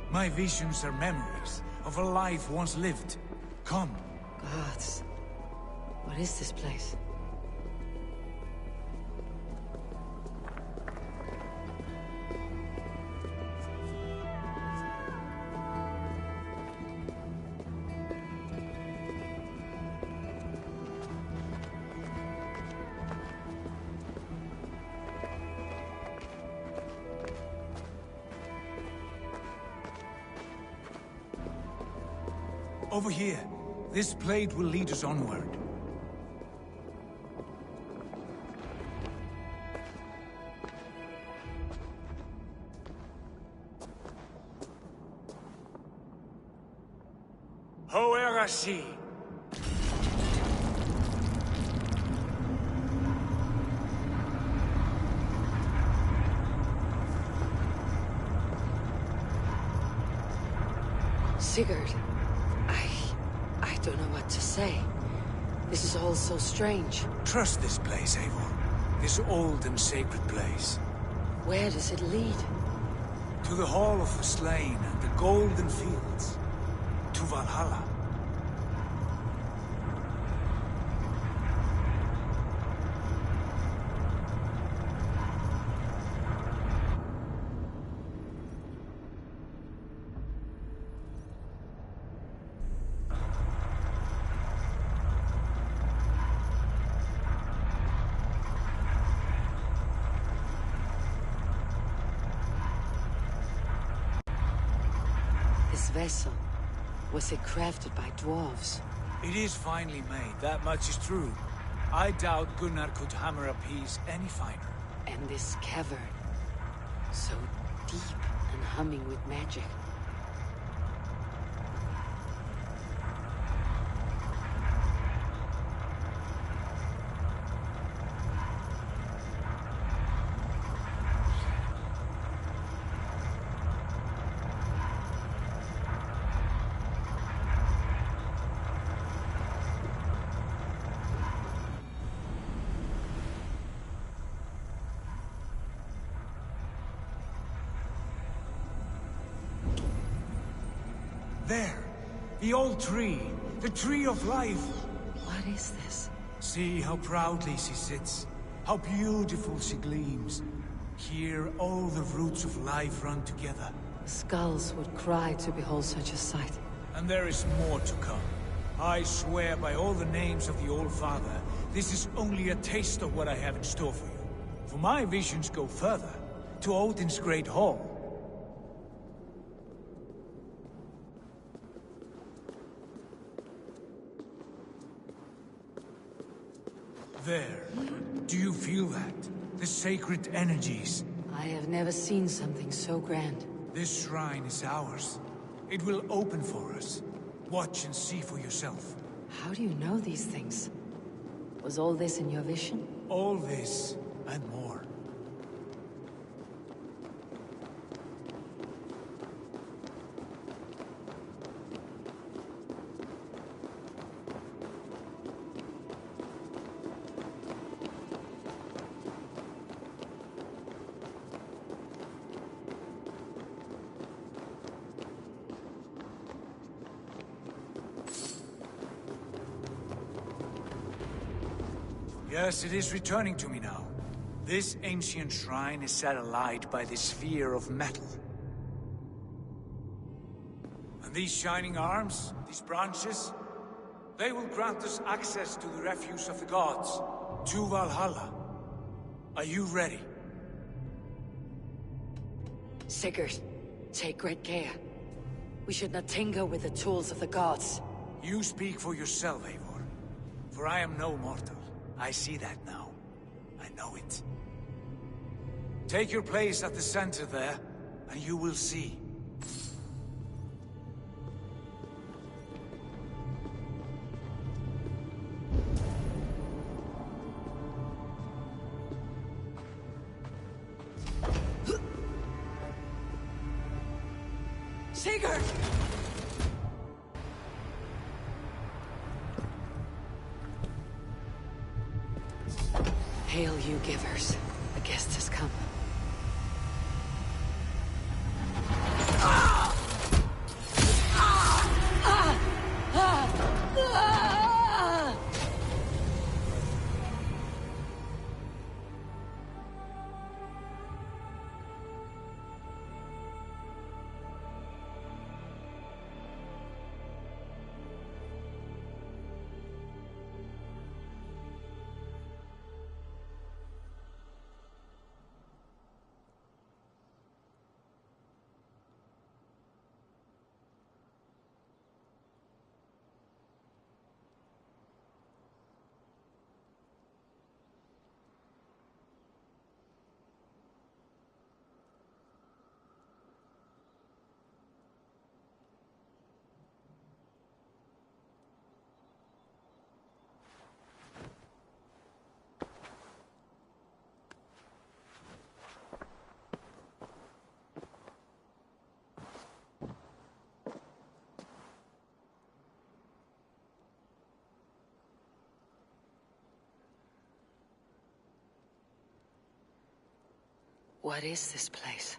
My visions are memories of a life once lived. Come. Gods. What is this place? Over here. This blade will lead us onward. Hoerasi! Sigurd. I don't know what to say. This is all so strange. Trust this place, Eivor. This old and sacred place. Where does it lead? To the Hall of the Slain and the Golden Fields. To Valhalla. This vessel, was it crafted by dwarves? It is finely made, that much is true. I doubt Gunnar could hammer a piece any finer. And this cavern, so deep and humming with magic. There. The old tree. The tree of life. What is this? See how proudly she sits. How beautiful she gleams. Here, all the roots of life run together. Skulls would cry to behold such a sight. And there is more to come. I swear by all the names of the Old Father, this is only a taste of what I have in store for you. For my visions go further, to Odin's Great Hall. There. Do you feel that? The sacred energies. I have never seen something so grand. This shrine is ours. It will open for us. Watch and see for yourself. How do you know these things? Was all this in your vision? All this, and more. Yes, it is returning to me now. This ancient shrine is set alight by the sphere of metal. And these shining arms, these branches, they will grant us access to the refuse of the gods, to Valhalla. Are you ready? Sigurd, take great care. We should not tinker with the tools of the gods. You speak for yourself, Eivor. For I am no mortal. I see that now. I know it. Take your place at the center there, and you will see. Sigurd! Hail, you givers. The guest has come. What is this place?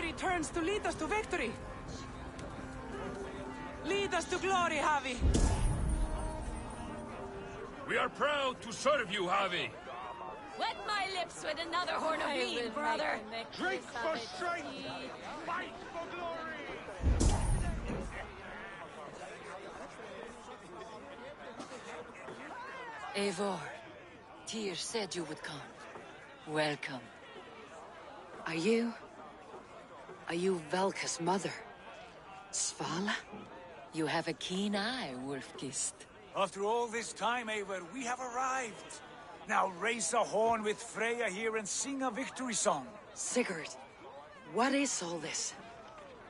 Returns to lead us to victory. Lead us to glory, Havi. We are proud to serve you, Havi. Wet my lips with another horn of mead, brother. Drink for strength, fight for glory. Eivor, Tyr said you would come. Welcome. Are you Velka's mother? Svala? You have a keen eye, Wolfgist. After all this time, Eivor, we have arrived. Now raise a horn with Freya here and sing a victory song. Sigurd, what is all this?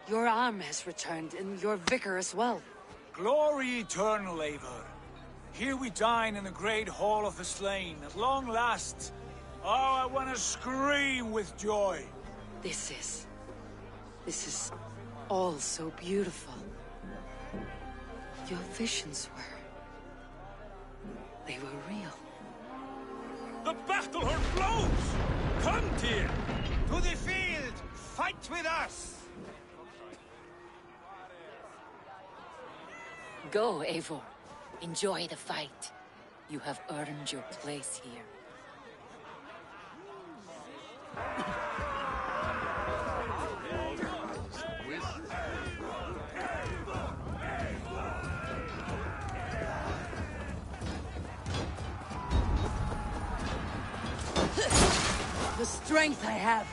Your arm has returned, and your vicar as well. Glory eternal, Eivor. Here we dine in the great hall of the slain, at long last. Oh, I want to scream with joy. This is all so beautiful. Your visions they were real. The battle horn blows! Come, Tyr! To the field! Fight with us! Go, Eivor. Enjoy the fight. You have earned your place here. The strength I have.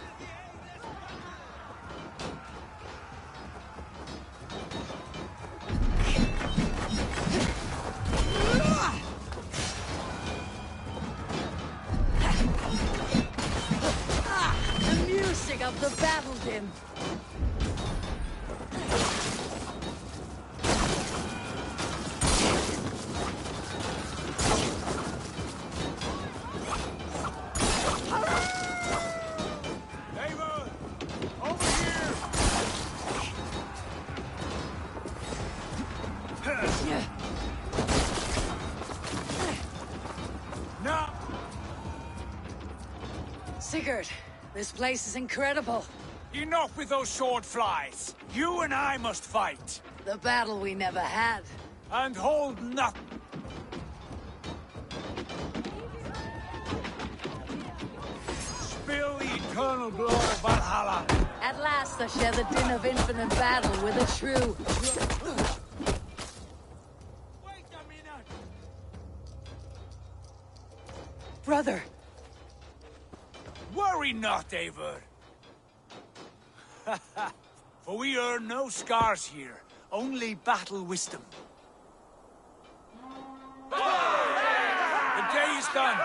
The music of the battle din. Sigurd, this place is incredible. Enough with those sword flies. You and I must fight. The battle we never had. And hold nothing. Spill the eternal blood of Valhalla. At last I share the din of infinite battle with a true... Wait a minute! Brother! Worry not, Eivor. For we earn no scars here, only battle wisdom. The day is done.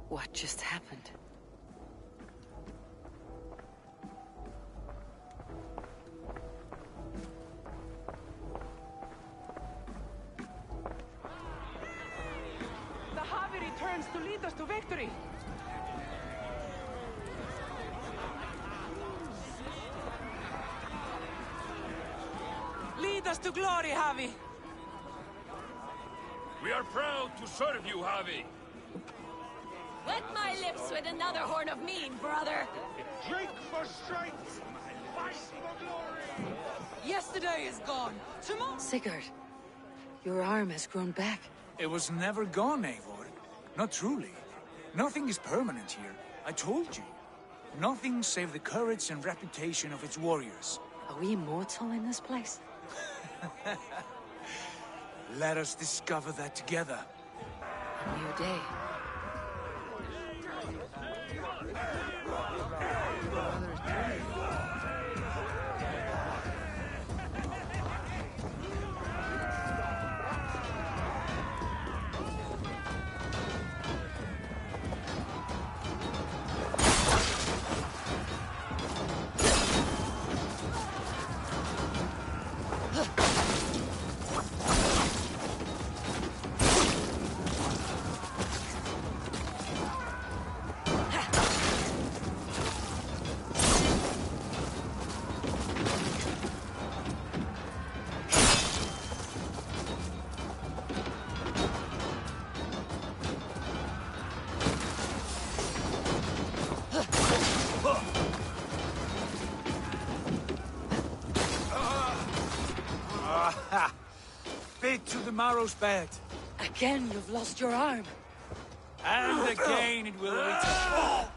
What just happened? The Havi returns to lead us to victory! Lead us to glory, Havi! We are proud to serve you, Havi. Wet my lips with another horn of mead, brother! Drink for strength! Fight for glory! Yesterday is gone. Tomorrow... Sigurd, your arm has grown back. It was never gone, Eivor. Not truly. Nothing is permanent here. I told you. Nothing save the courage and reputation of its warriors. Are we immortal in this place? Let us discover that together. A new day. Bit to the marrow's bed. Again, you've lost your arm. And again it will return.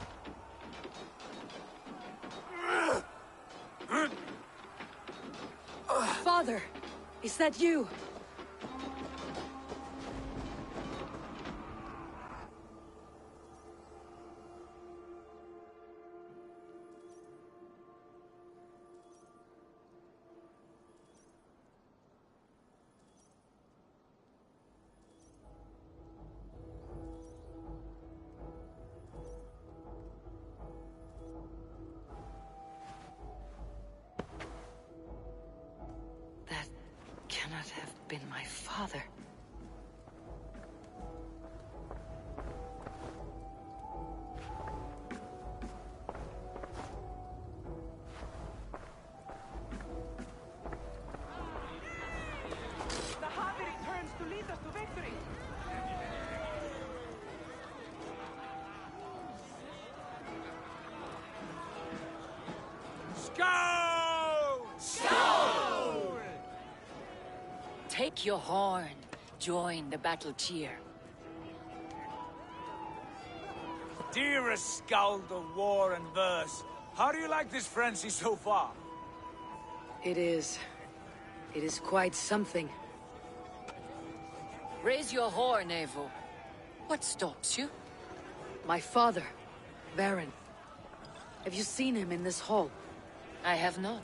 Father, is that you? been my father. The Harvey returns to lead us to victory. Skull! Skull! Take your horn. Join the battle cheer. Dearest Skald of war and verse, how do you like this frenzy so far? It is quite something. Raise your horn, Eivor. What stops you? My father, Baron. Have you seen him in this hall? I have not.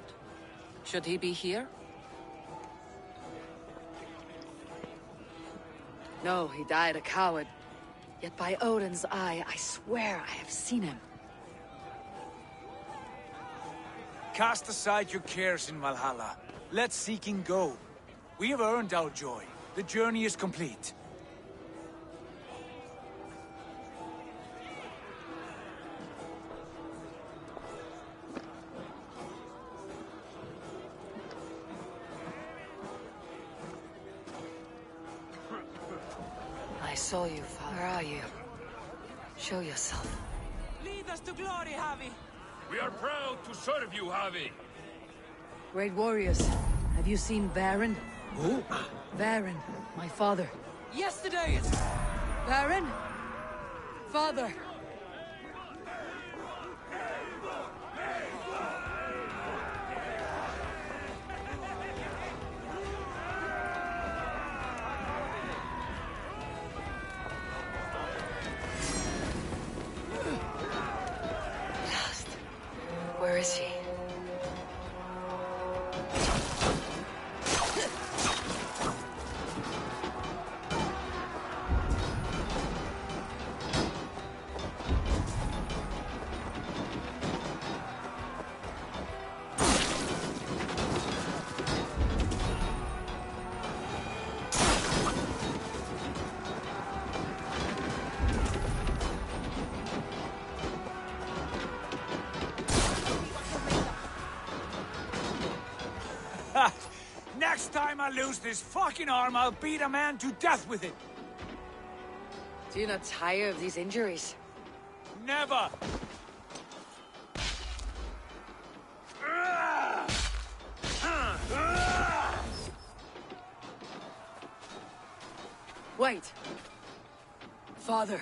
Should he be here? No, he died a coward. Yet by Odin's eye, I swear I have seen him. Cast aside your cares in Valhalla. Let seeking go. We have earned our joy. The journey is complete. I saw you, father. Where are you? Show yourself. Lead us to glory, Javi. We are proud to serve you, Javi. Great warriors, have you seen Baron? Who? Baron, my father. Yesterday is... Baron? Father! Lost. Where is he? Next time I lose this fucking arm, I'll beat a man to death with it. Do you not tire of these injuries? Never! Wait! Father!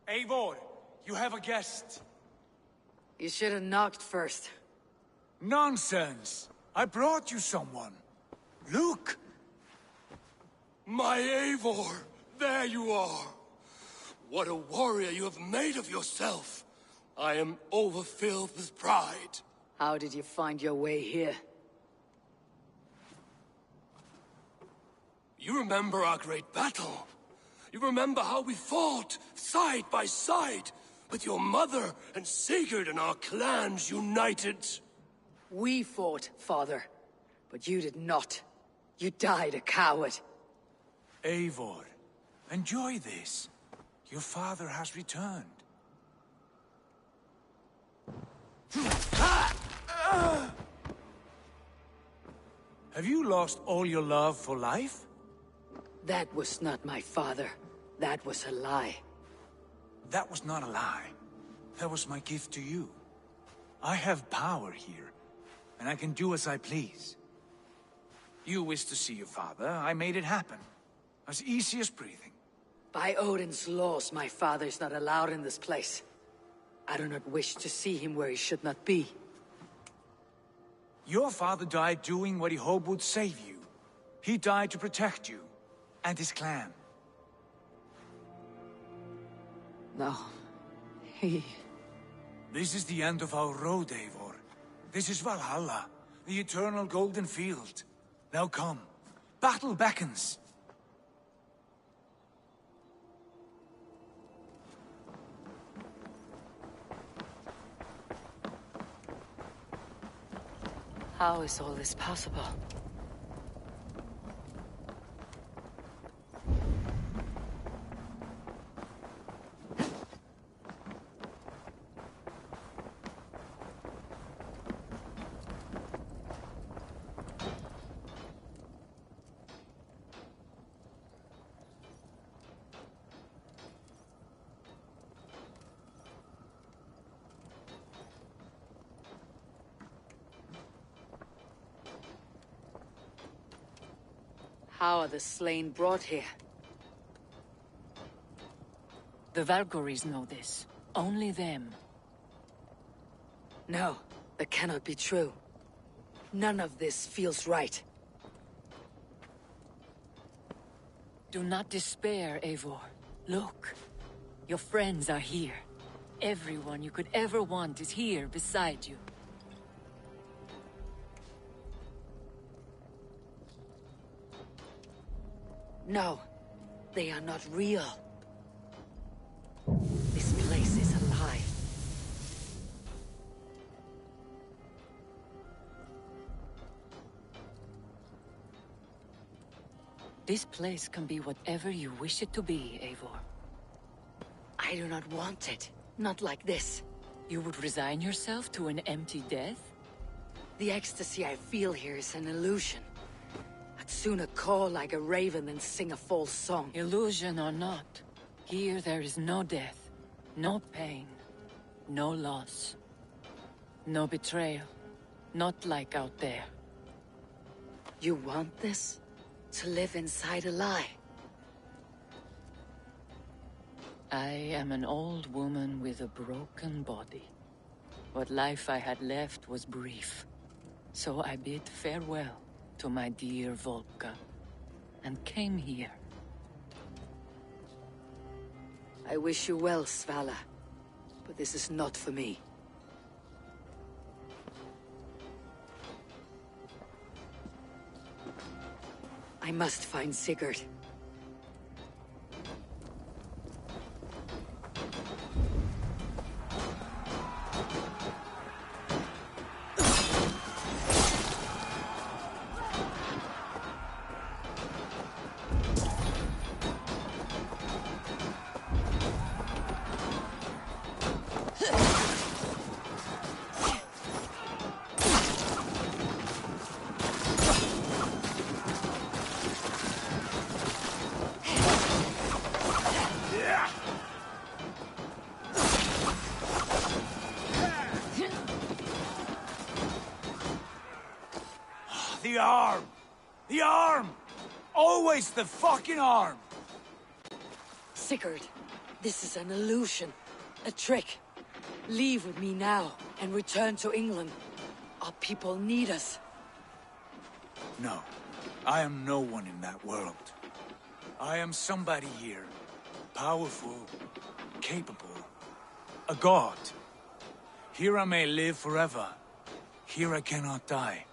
Eivor, you have a guest. You should have knocked first. Nonsense! I brought you someone. Look! My Eivor, there you are. What a warrior you have made of yourself. I am overfilled with pride. How did you find your way here? You remember our great battle. You remember how we fought, side by side, with your mother and Sigurd and our clans united. We fought, father, but you did not. You died a coward. Eivor, enjoy this. Your father has returned. Have you lost all your love for life? That was not my father. That was a lie. That was not a lie. That was my gift to you. I have power here, and I can do as I please. You wished to see your father, I made it happen. As easy as breathing. By Odin's laws, my father is not allowed in this place. I do not wish to see him where he should not be. Your father died doing what he hoped would save you. He died to protect you, and his clan. No, he... This is the end of our road, Eivor. This is Valhalla, the eternal golden field. Now come, battle beckons. How is all this possible? How are the slain brought here? The Valkyries know this. Only them. No, that cannot be true. None of this feels right. Do not despair, Eivor. Look. Your friends are here. Everyone you could ever want is here beside you. No, they are not real. This place is a lie. This place can be whatever you wish it to be, Eivor. I do not want it. Not like this. You would resign yourself to an empty death? The ecstasy I feel here is an illusion. I'd sooner call like a raven than sing a false song. Illusion or not, here there is no death, no pain, no loss, no betrayal, not like out there. You want this? To live inside a lie? I am an old woman with a broken body. What life I had left was brief, so I bid farewell to my dear Volka, and came here. I wish you well, Svala, but this is not for me. I must find Sigurd. The arm! The arm! Always the fucking arm! Sigurd, this is an illusion. A trick. Leave with me now, and return to England. Our people need us. No, I am no one in that world. I am somebody here. Powerful, capable, a god. Here I may live forever. Here I cannot die.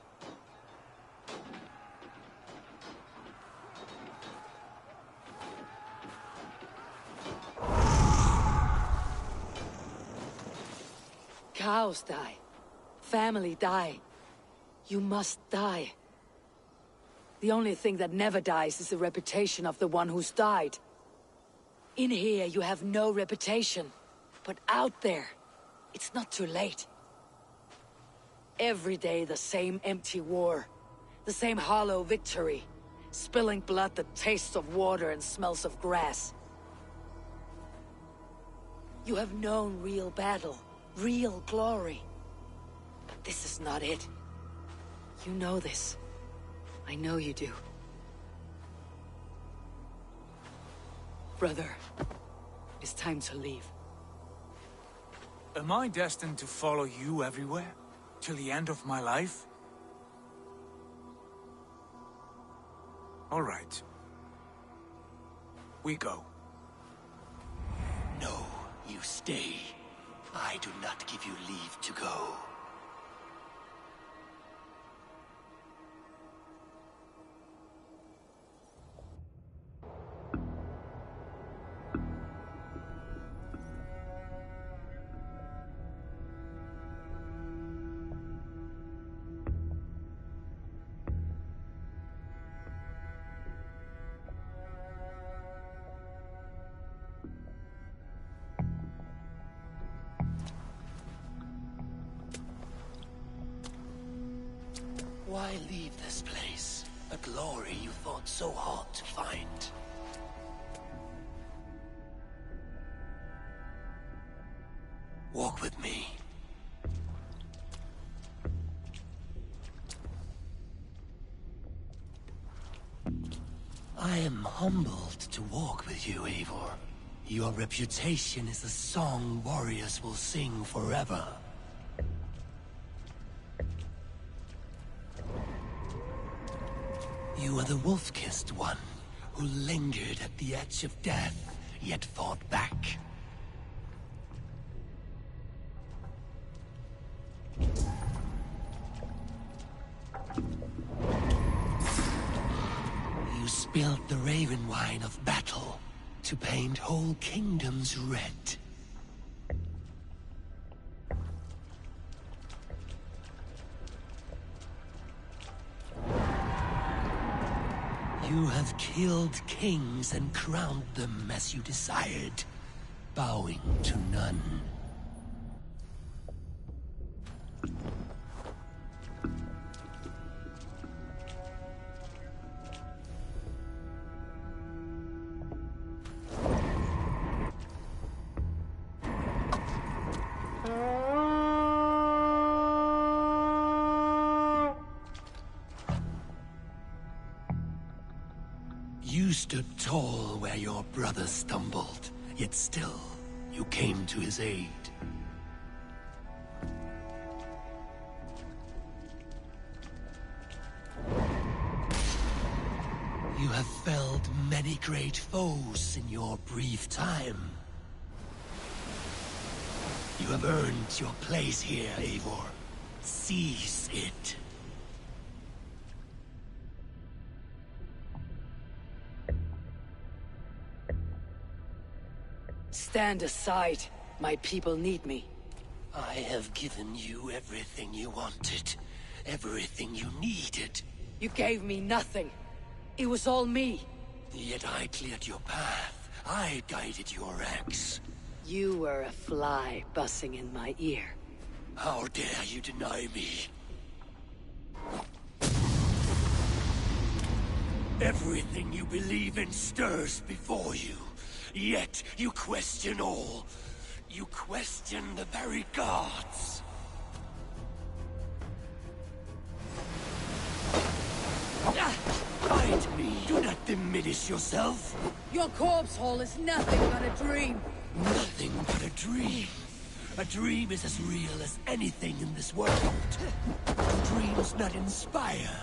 Cows die. Family die. You must die. The only thing that never dies is the reputation of the one who's died. In here, you have no reputation. But out there, it's not too late. Every day, the same empty war. The same hollow victory. Spilling blood that tastes of water and smells of grass. You have known real battle, real glory. But this is not it. You know this. I know you do. Brother, it's time to leave. Am I destined to follow you everywhere? Till the end of my life? All right. We go. No, you stay. I do not give you leave to go. Why leave this place? A glory you thought so hard to find. Walk with me. I am humbled to walk with you, Eivor. Your reputation is a song warriors will sing forever. You are the wolf-kissed one, who lingered at the edge of death, yet fought back. You spilled the raven wine of battle, to paint whole kingdoms red. You have killed kings and crowned them as you desired, bowing to none. You stood tall where your brother stumbled, yet still, you came to his aid. You have felled many great foes in your brief time. You have earned your place here, Eivor. Seize it. Stand aside. My people need me. I have given you everything you wanted. Everything you needed. You gave me nothing. It was all me. Yet I cleared your path. I guided your axe. You were a fly buzzing in my ear. How dare you deny me? Everything you believe in stirs before you. Yet you question all. You question the very gods. Fight me. Do not diminish yourself. Your corpse hole is nothing but a dream. Nothing but a dream. A dream is as real as anything in this world. Do dreams not inspire?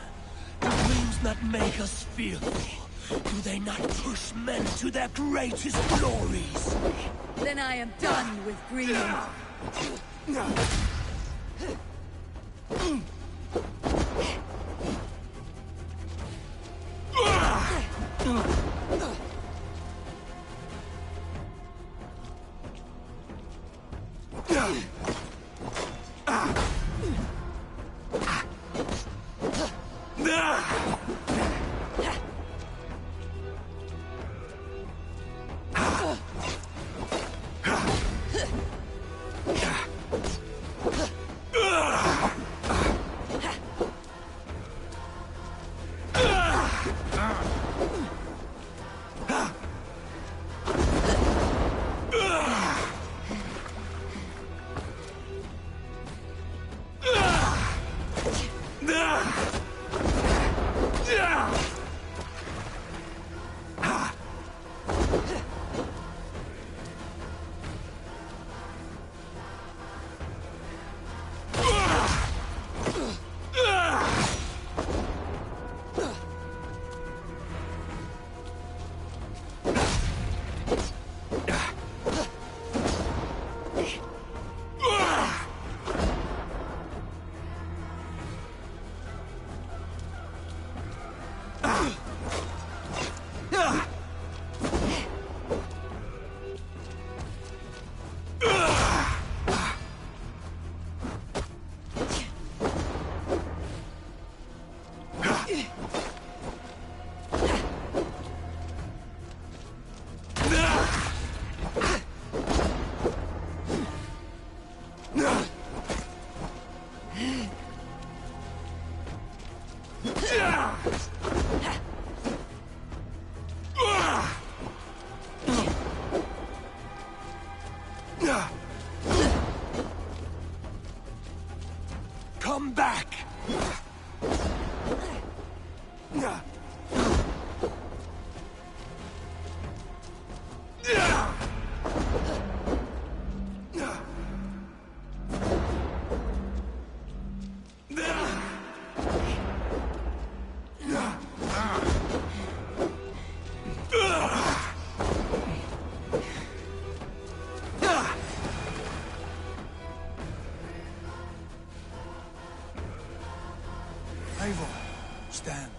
Do dreams not make us fearful? Do they not push men to their greatest glories? Then I am done with dreaming. Eivor, stand.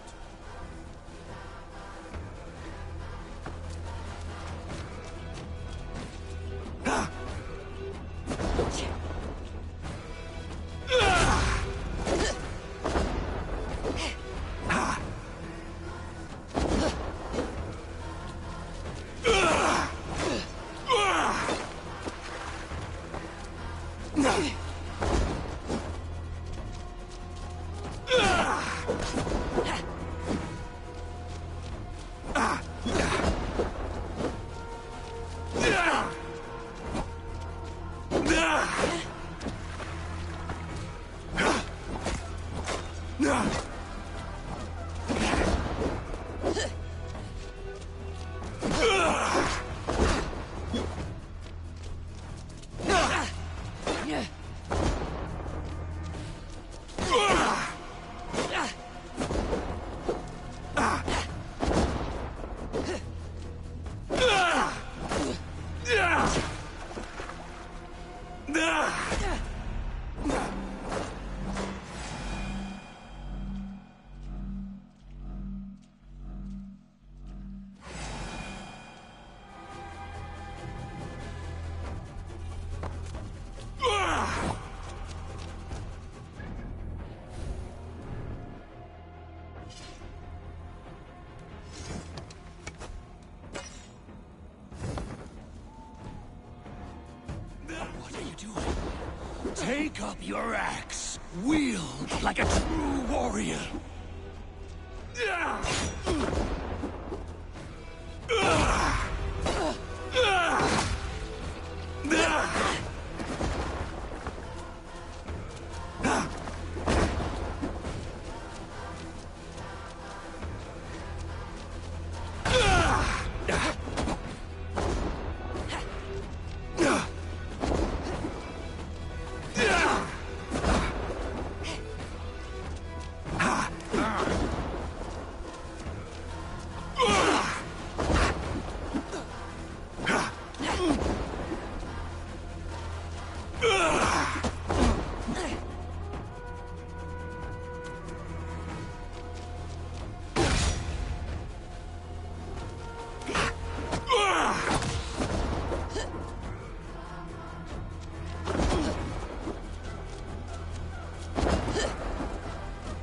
What are you doing? Take up your axe. Wield like a true warrior.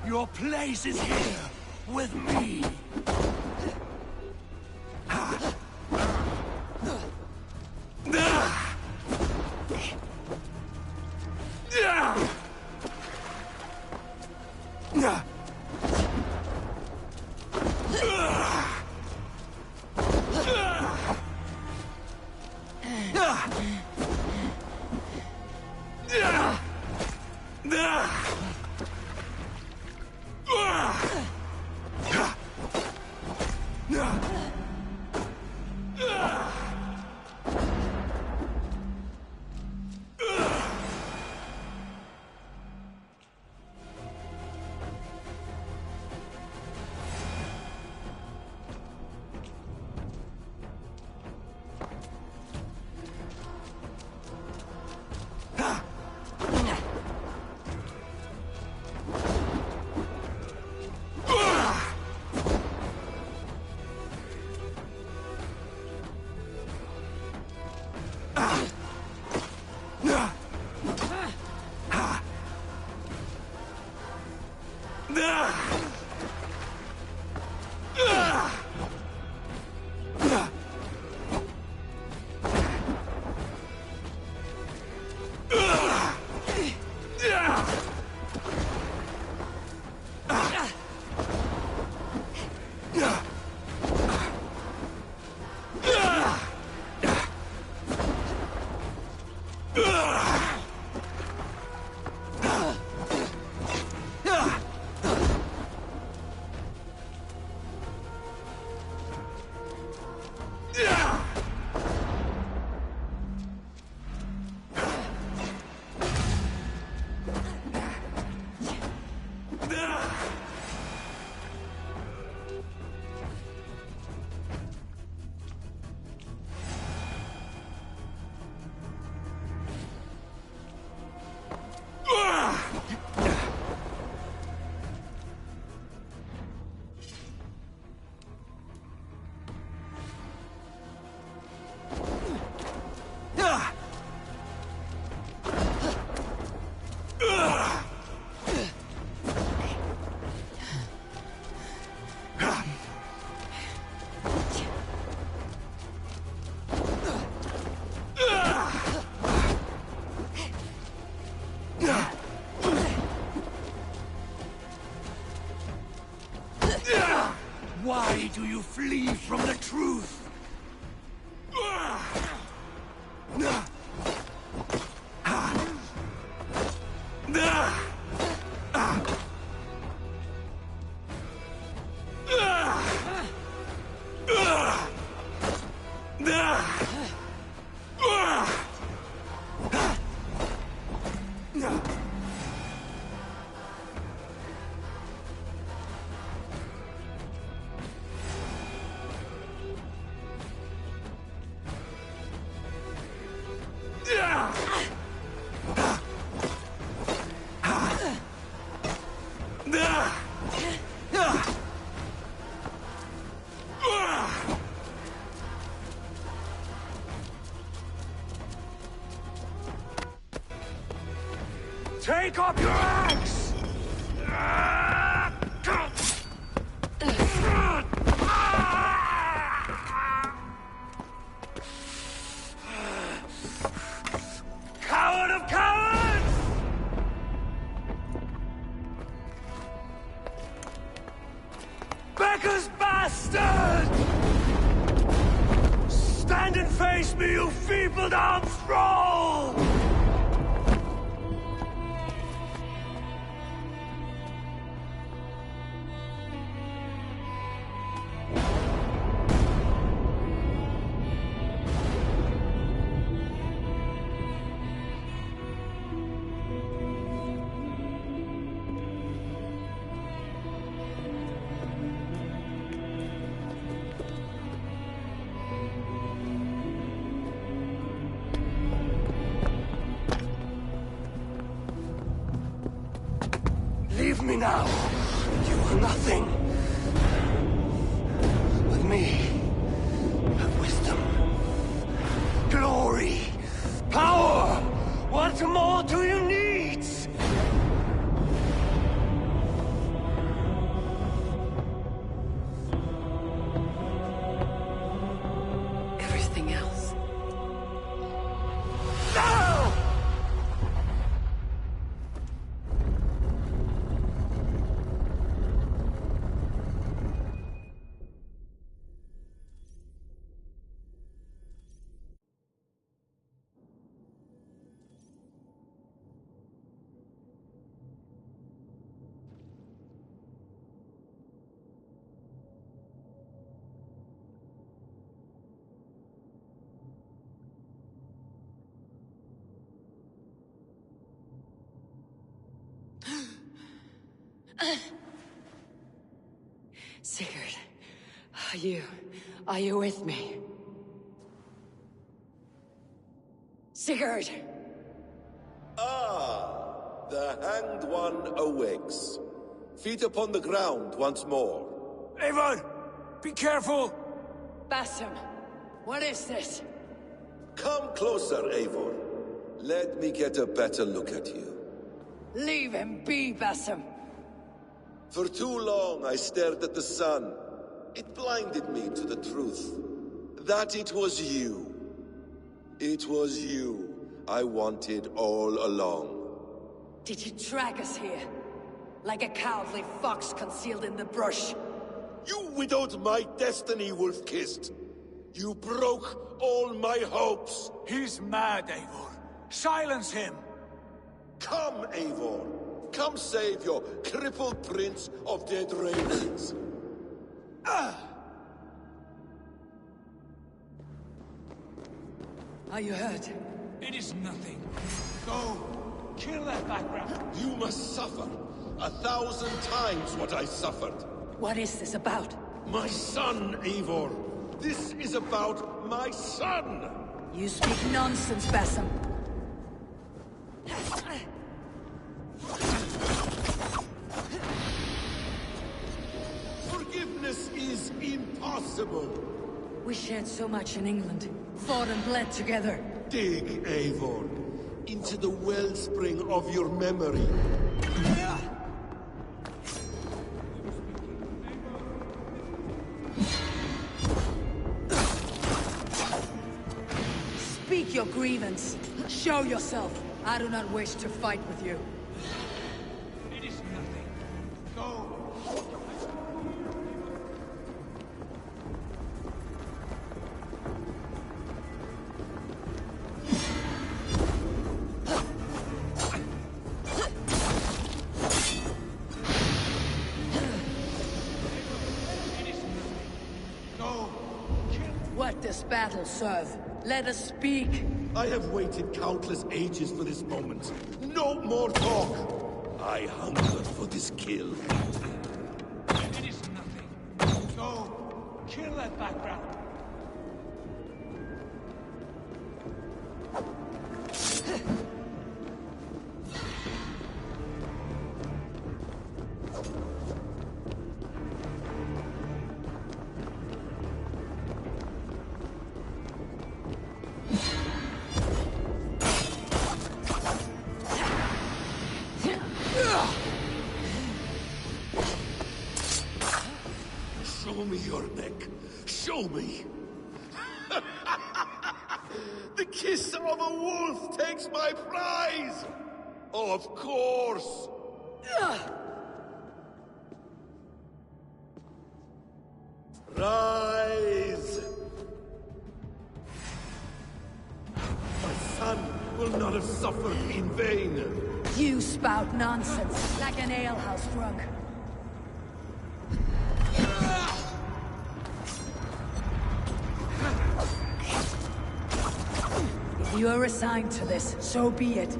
Your place is here, with me. Take up your axe! Coward of cowards! Becca's bastard! Stand and face me, you feeble-armed thrall! Leave me now. You are nothing. With me, have wisdom, glory, power. What more do you need? Everything else. No! Sigurd, are you with me? Sigurd! Ah, the hanged one awakes. Feet upon the ground once more. Eivor, be careful! Bassam, what is this? Come closer, Eivor. Let me get a better look at you. Leave him be, Bassam. For too long I stared at the sun. It blinded me to the truth. That it was you. It was you I wanted all along. Did you drag us here? Like a cowardly fox concealed in the brush? You widowed my destiny, wolf-kissed. You broke all my hopes. He's mad, Eivor. Silence him! Come, Eivor. Come save your crippled prince of dead ravens. Are you hurt? It is nothing. Go. Kill that background. You must suffer 1,000 times what I suffered. What is this about? My son, Eivor. This is about my son! You speak nonsense, Bassam. Forgiveness is impossible. We shared so much in England. Fought and bled together. Dig, Eivor, into the wellspring of your memory. Speak your grievance. Show yourself. I do not wish to fight with you. It is nothing. Go. What the this battle serve? Let us speak. I have waited countless ages for this moment. No more talk! I hungered for this kill. It is nothing. Go, kill that background. Show me your neck. Show me. The kiss of a wolf takes my prize! Of course! Rise! My son will not have suffered in vain. You spout nonsense, like an alehouse drunk. If you are assigned to this, so be it.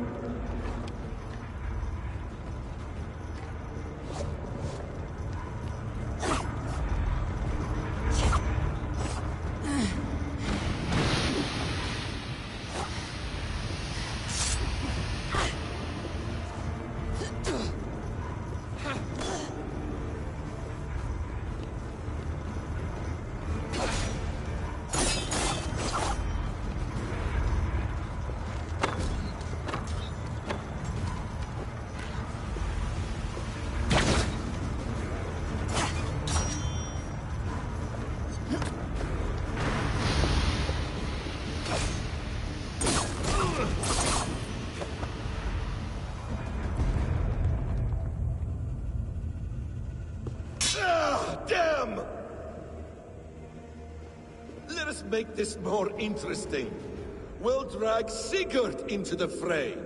Damn! Let us make this more interesting. We'll drag Sigurd into the fray.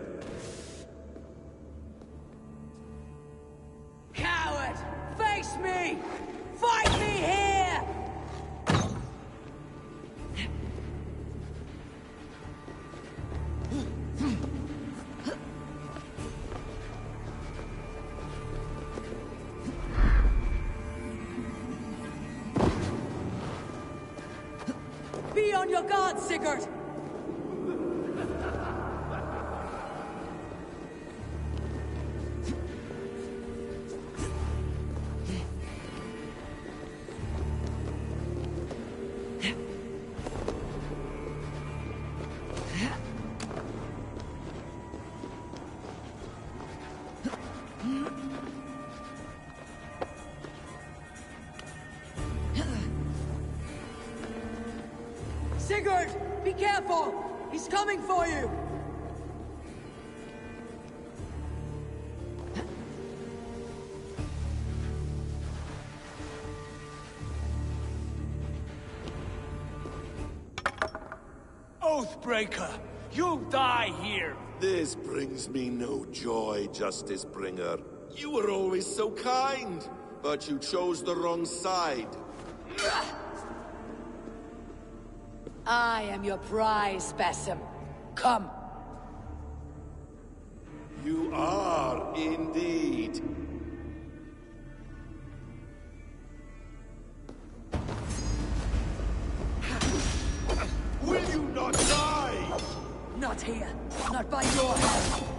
Coward! Face me! Fight me here! Be on your guard, Sigurd! Sigurd! Be careful! He's coming for you! Oathbreaker! You die here! This brings me no joy, Justice Bringer. You were always so kind, but you chose the wrong side. I am your prize, Basim. Come. You are indeed. Will you not die? Not here. Not by your hand.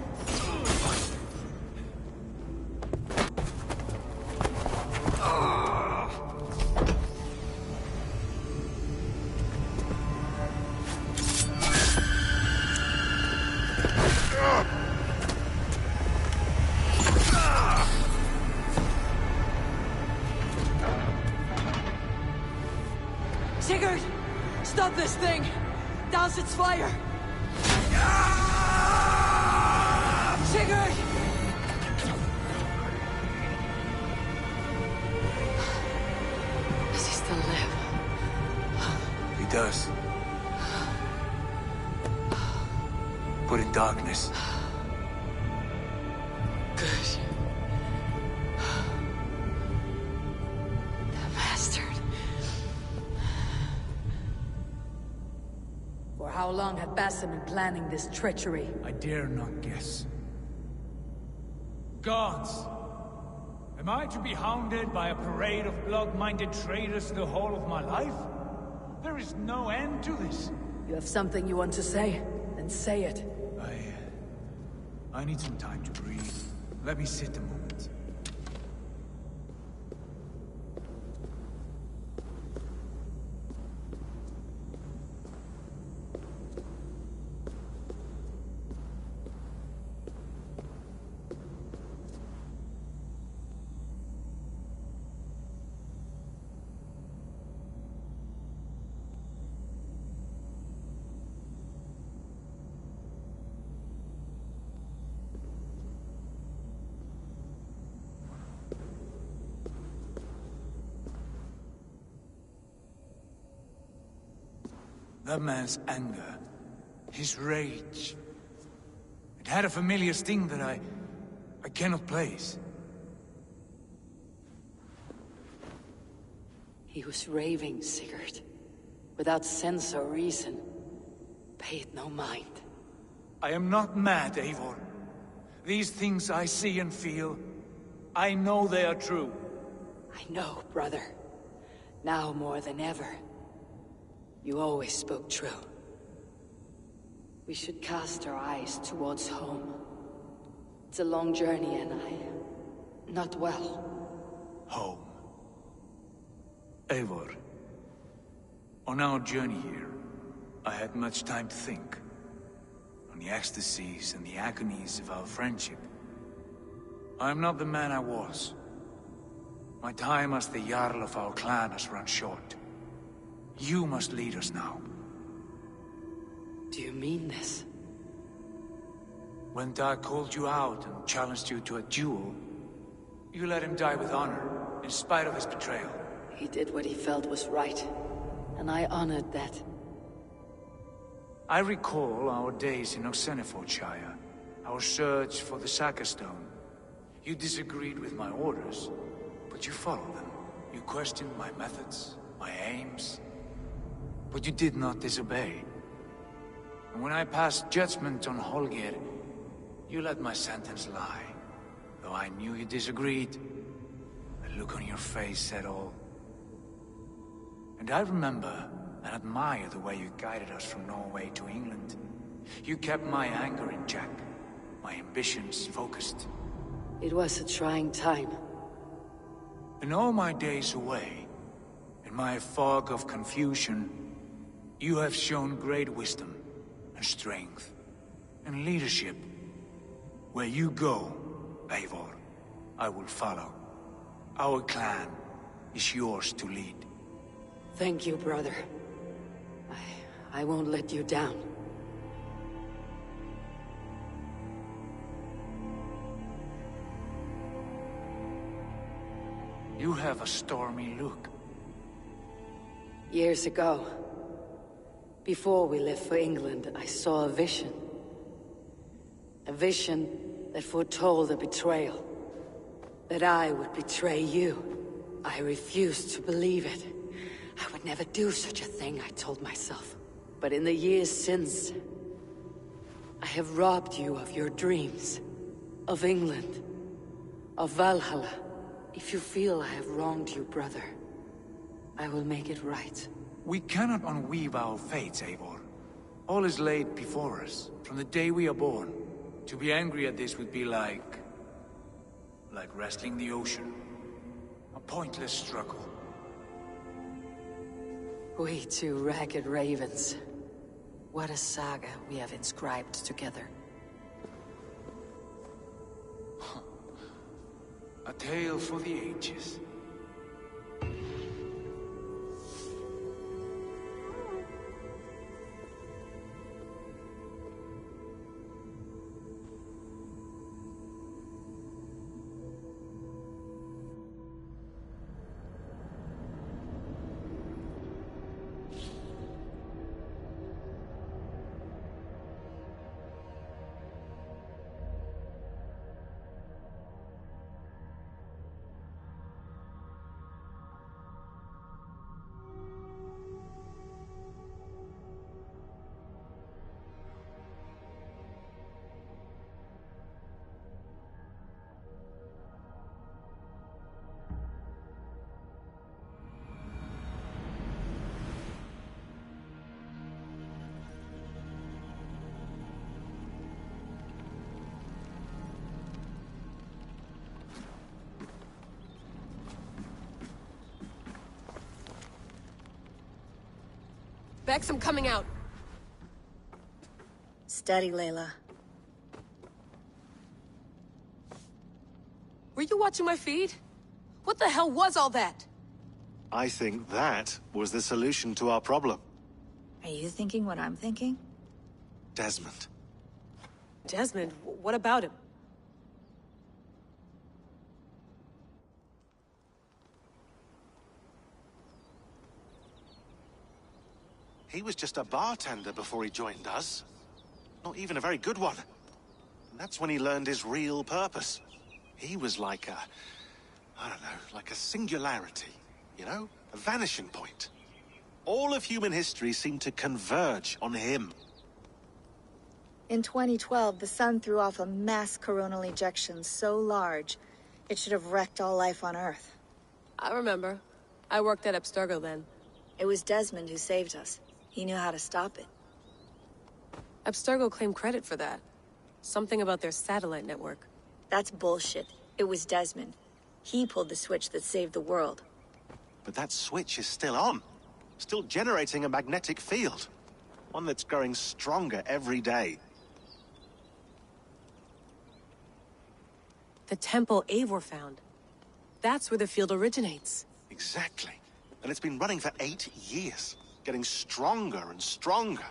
Sigurd! Stop this thing! Douse its fire! Sigurd! Does he still live? He does. But in darkness. Good. The bastard. For how long had Basim been planning this treachery? I dare not guess. Gods! Am I to be hounded by a parade of blood-minded traitors the whole of my life? There is no end to this. You have something you want to say? Then say it. I need some time to breathe. Let me sit a moment. That man's anger, his rage, it had a familiar sting that I cannot place. He was raving, Sigurd. Without sense or reason. Pay it no mind. I am not mad, Eivor. These things I see and feel, I know they are true. I know, brother. Now more than ever. You always spoke true. We should cast our eyes towards home. It's a long journey and I... not well. Home. Eivor. On our journey here, I had much time to think. On the ecstasies and the agonies of our friendship. I am not the man I was. My time as the Jarl of our clan has run short. You must lead us now. Do you mean this? When Dag called you out and challenged you to a duel, you let him die with honor, in spite of his betrayal. He did what he felt was right, and I honored that. I recall our days in Oxenfordshire, our search for the Saga Stone. You disagreed with my orders, but you followed them. You questioned my methods, my aims, but you did not disobey. And when I passed judgment on Holger, you let my sentence lie. Though I knew you disagreed, the look on your face said all. And I remember and admire the way you guided us from Norway to England. You kept my anger in check, my ambitions focused. It was a trying time. In all my days away, in my fog of confusion, you have shown great wisdom and strength and leadership. Where you go, Eivor, I will follow. Our clan is yours to lead. Thank you, brother. I won't let you down. You have a stormy look. Years ago, before we left for England, I saw a vision. A vision that foretold a betrayal. That I would betray you. I refused to believe it. I would never do such a thing, I told myself. But in the years since, I have robbed you of your dreams. Of England. Of Valhalla. If you feel I have wronged you, brother, I will make it right. We cannot unweave our fates, Eivor. All is laid before us, from the day we are born. To be angry at this would be like wrestling the ocean. A pointless struggle. We two ragged ravens. What a saga we have inscribed together. A tale for the ages. Bex, I'm coming out. Steady, Layla. Were you watching my feed? What the hell was all that? I think that was the solution to our problem. Are you thinking what I'm thinking? Desmond. Desmond? What about him? He was just a bartender before he joined us. Not even a very good one. And that's when he learned his real purpose. He was like a... I don't know, like a singularity, you know? A vanishing point. All of human history seemed to converge on him. In 2012, the sun threw off a mass coronal ejection so large, it should have wrecked all life on Earth. I remember. I worked at Abstergo then. It was Desmond who saved us. He knew how to stop it. Abstergo claimed credit for that. Something about their satellite network. That's bullshit. It was Desmond. He pulled the switch that saved the world. But that switch is still on. Still generating a magnetic field. One that's growing stronger every day. The temple Eivor found. That's where the field originates. Exactly. And it's been running for 8 years. Getting stronger and stronger.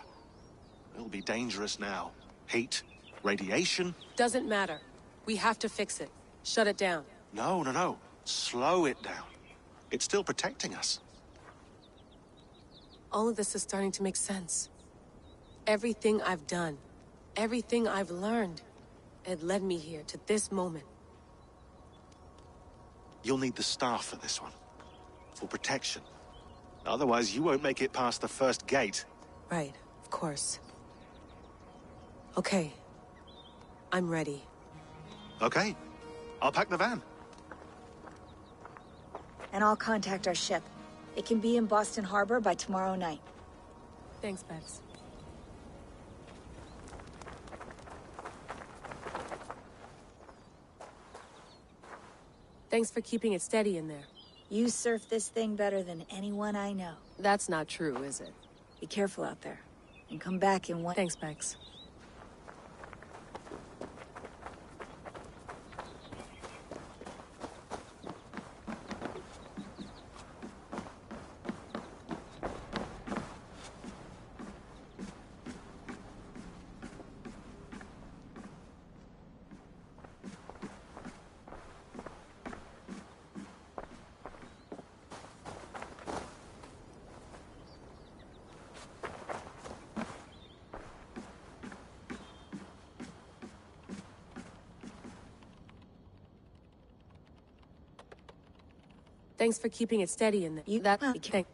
It'll be dangerous now. Heat, radiation. Doesn't matter. We have to fix it. Shut it down. No. Slow it down. It's still protecting us. All of this is starting to make sense. Everything I've done, everything I've learned, it led me here to this moment. You'll need the staff for this one. For protection. Otherwise, you won't make it past the first gate. Right, of course. Okay. I'm ready. Okay. I'll pack the van. And I'll contact our ship. It can be in Boston Harbor by tomorrow night. Thanks, Bex. Thanks for keeping it steady in there. You surf this thing better than anyone I know. That's not true, is it? Be careful out there. And come back in one... Thanks, Bex. Thanks for keeping it steady in there. Thank.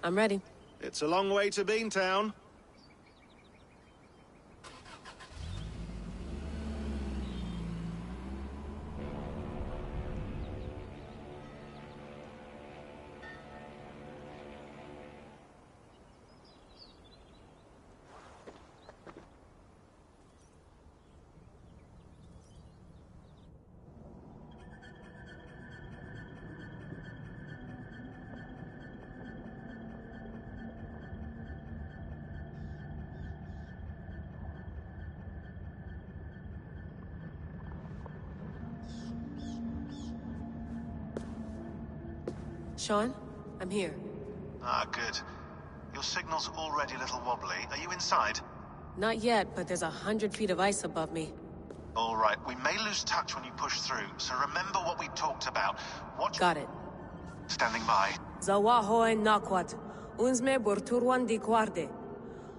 I'm ready. It's a long way to Beantown. Sean, I'm here. Ah, good. Your signal's already a little wobbly. Are you inside? Not yet, but there's 100 feet of ice above me. All right, we may lose touch when you push through, so remember what we talked about. Watch... Got it. Standing by. Zawaho en nakwat. Unsme burturwan di guarde.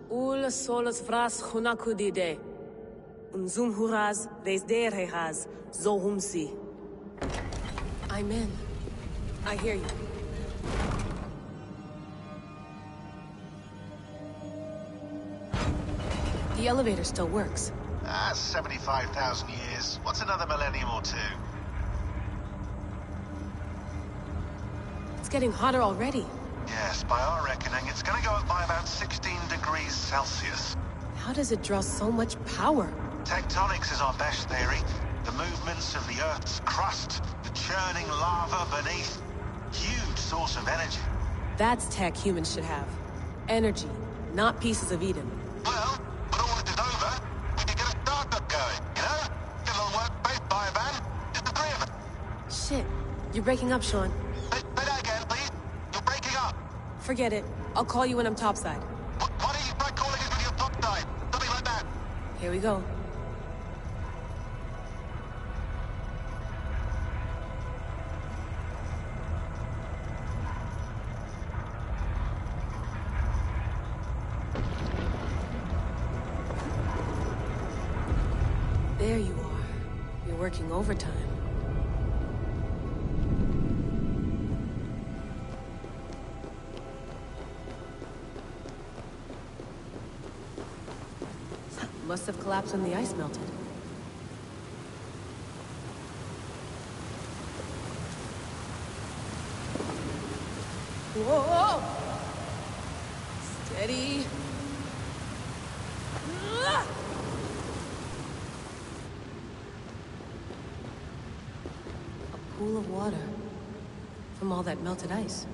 Ul solos vras hunakudide. Unzum huraz, desderehaz, zohumsi. I'm in. I hear you. The elevator still works. 75,000 years. What's another millennium or two? It's getting hotter already. Yes, by our reckoning, it's gonna go up by about 16 degrees Celsius. How does it draw so much power? Tectonics is our best theory. The movements of the Earth's crust, the churning lava beneath. Huge source of energy. That's tech humans should have. Energy, not pieces of Eden. Well, when all this is over, we can get a startup going, you know? Get a little workspace, buy a van, just the three of us. Shit, you're breaking up, Sean. Say that again, please. You're breaking up. Forget it. I'll call you when I'm topside. Why don't you try calling us when you're topside? Something like that. Here we go. There you are. You're working overtime. Must have collapsed when the ice melted. Whoa! Steady. A pool of water from all that melted ice.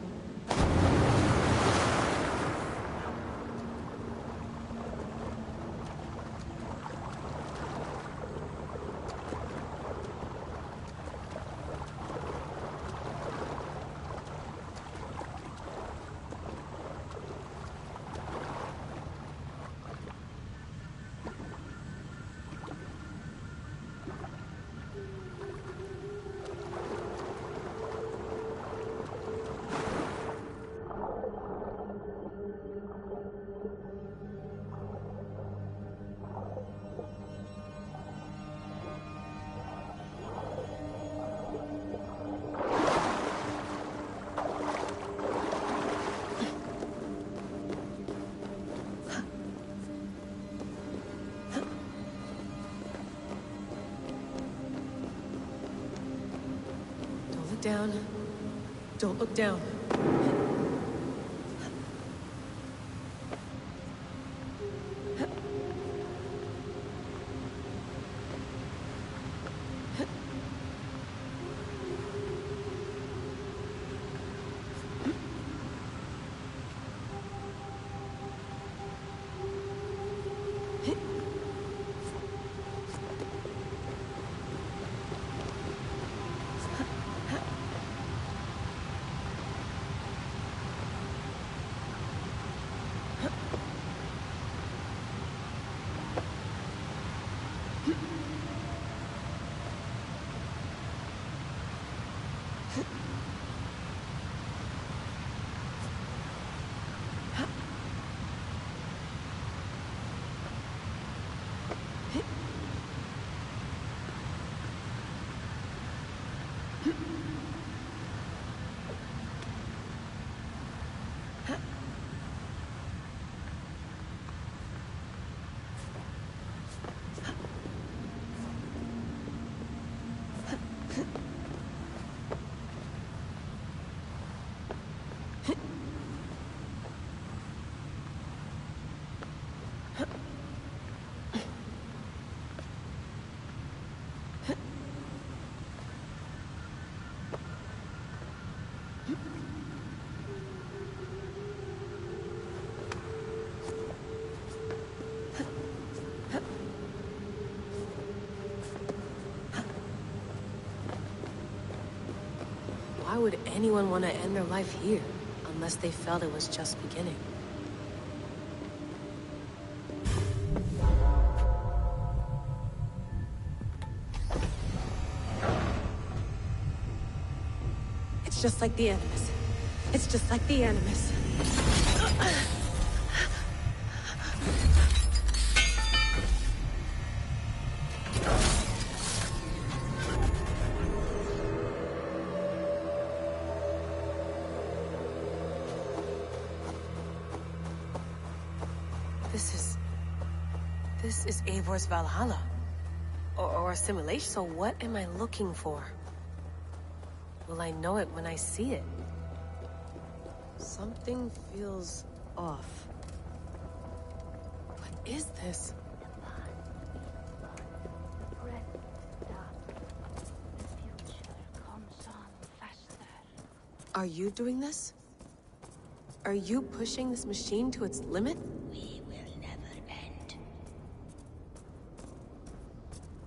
Down. Don't look down. Why would anyone want to end their life here, unless they felt it was just beginning? It's just like the Animus. It's just like the Animus. This is Eivor's Valhalla. Or assimilation. So what am I looking for? Will I know it when I see it? Something feels off. What is this? Are you doing this? Are you pushing this machine to its limit? We will never end.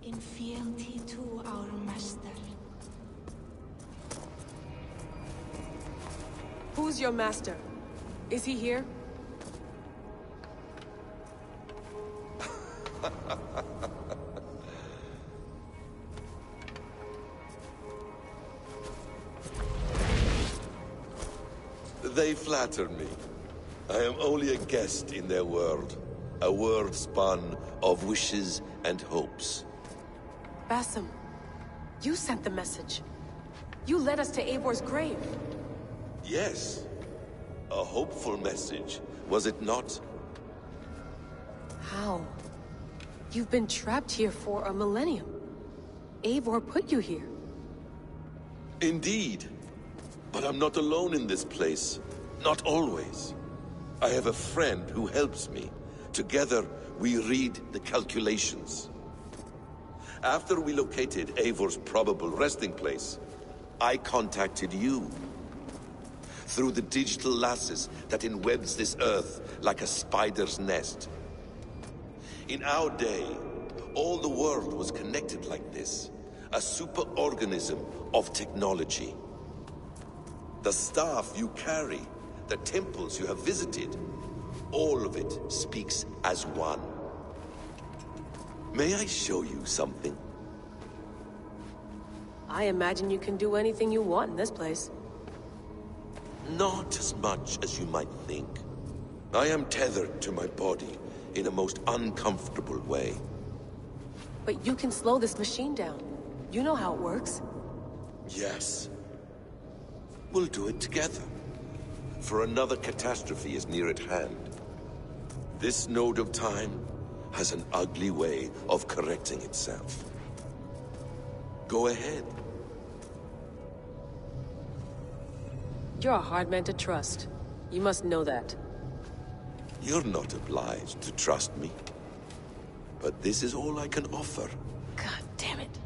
In fealty to our master. Who's your master? Is he here? They flatter me. I am only a guest in their world. A world spun of wishes and hopes. Basim, you sent the message. You led us to Eivor's grave. Yes. A hopeful message, was it not? How? You've been trapped here for a millennium. Eivor put you here. Indeed. But I'm not alone in this place. Not always. I have a friend who helps me. Together, we read the calculations. After we located Eivor's probable resting place, I contacted you. Through the digital lasses that enwebs this earth like a spider's nest. In our day, all the world was connected like this. A superorganism of technology. The staff you carry, the temples you have visited, all of it speaks as one. May I show you something? I imagine you can do anything you want in this place. Not as much as you might think. I am tethered to my body in a most uncomfortable way. But you can slow this machine down. You know how it works. Yes. We'll do it together. For another catastrophe is near at hand. This node of time has an ugly way of correcting itself. Go ahead. You're a hard man to trust. You must know that. You're not obliged to trust me. But this is all I can offer. God damn it.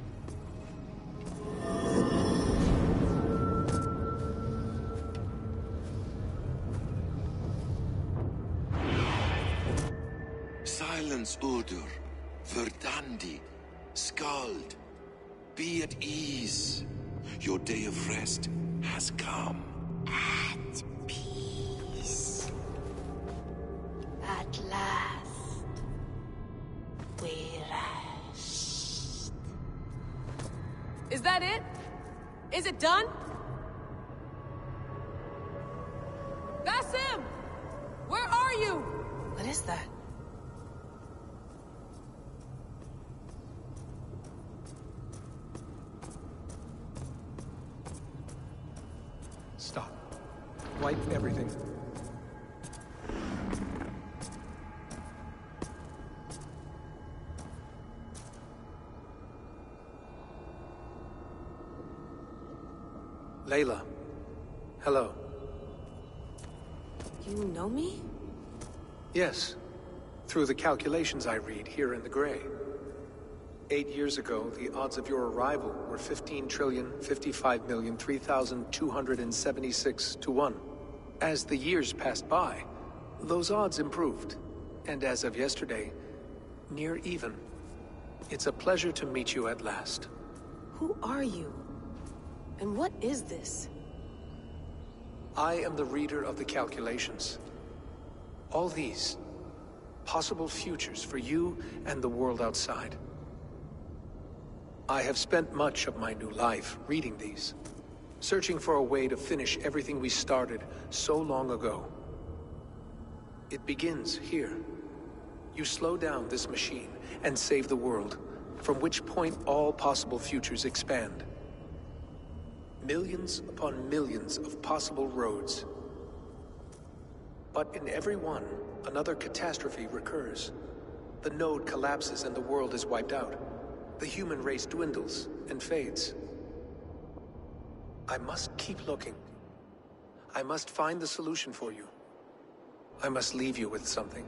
Silence, Udur. Verdandi. Skald. Be at ease. Your day of rest has come. At peace. At last. We rest. Is that it? Is it done? Basim! Where are you? What is that? Stop. Wipe everything. Layla. Hello. You know me? Yes. Through the calculations I read here in the gray. 8 years ago, the odds of your arrival were 15,055,003,276 to 1. As the years passed by, those odds improved. And as of yesterday, near even. It's a pleasure to meet you at last. Who are you? And what is this? I am the reader of the calculations. All these, possible futures for you and the world outside. I have spent much of my new life reading these, searching for a way to finish everything we started so long ago. It begins here. You slow down this machine and save the world, from which point all possible futures expand. Millions upon millions of possible roads. But in every one, another catastrophe recurs. the node collapses and the world is wiped out. The human race dwindles and fades. I must keep looking. I must find the solution for you. I must leave you with something.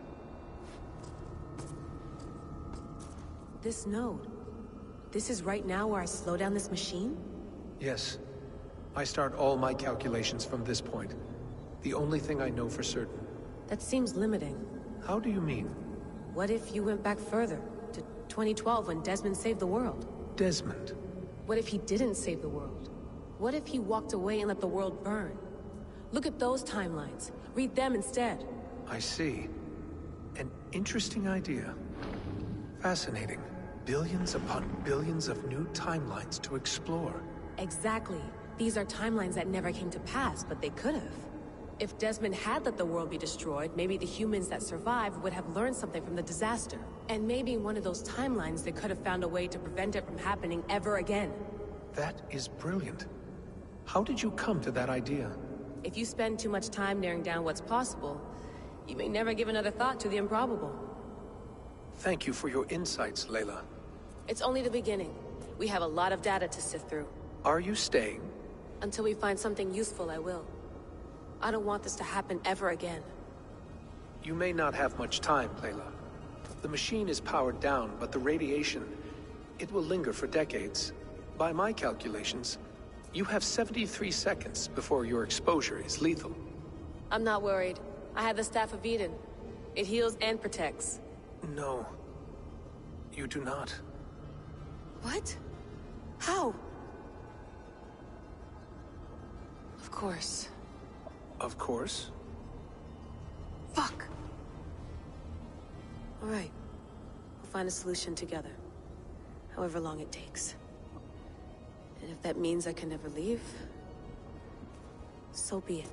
This node. This is right now where I slow down this machine? Yes. I start all my calculations from this point. The only thing I know for certain. That seems limiting. How do you mean? What if you went back further, to 2012 when Desmond saved the world? Desmond? What if he didn't save the world? What if he walked away and let the world burn? Look at those timelines. Read them instead. I see. An interesting idea. Fascinating. Billions upon billions of new timelines to explore. Exactly. These are timelines that never came to pass, but they could have. If Desmond had let the world be destroyed, maybe the humans that survived would have learned something from the disaster. And maybe in one of those timelines they could have found a way to prevent it from happening ever again. That is brilliant. How did you come to that idea? If you spend too much time narrowing down what's possible, you may never give another thought to the improbable. Thank you for your insights, Layla. It's only the beginning. We have a lot of data to sift through. Are you staying? Until we find something useful, I will. I don't want this to happen ever again. You may not have much time, Layla. The machine is powered down, but the radiation, it will linger for decades. By my calculations, you have 73 seconds before your exposure is lethal. I'm not worried. I have the Staff of Eden. It heals and protects. No. You do not. What? How? Of course. Of course. Fuck! All right. We'll find a solution together. However long it takes. And if that means I can never leave, so be it.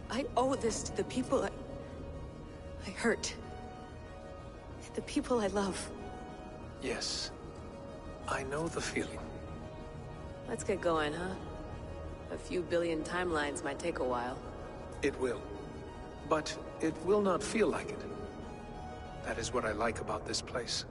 I owe this to the people I hurt. The people I love. Yes. I know the feeling. Let's get going, huh? A few billion timelines might take a while. It will. But it will not feel like it. That is what I like about this place.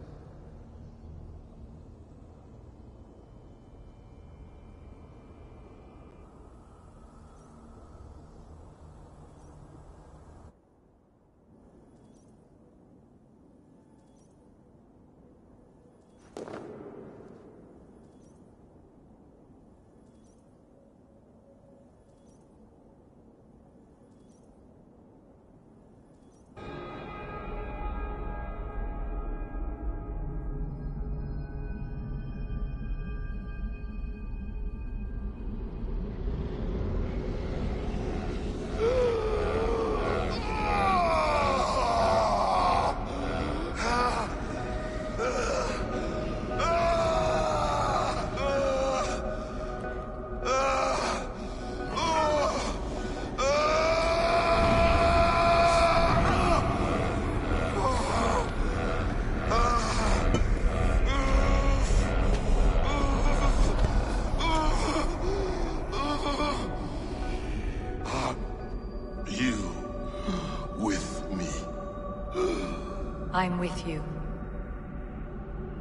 I'm with you.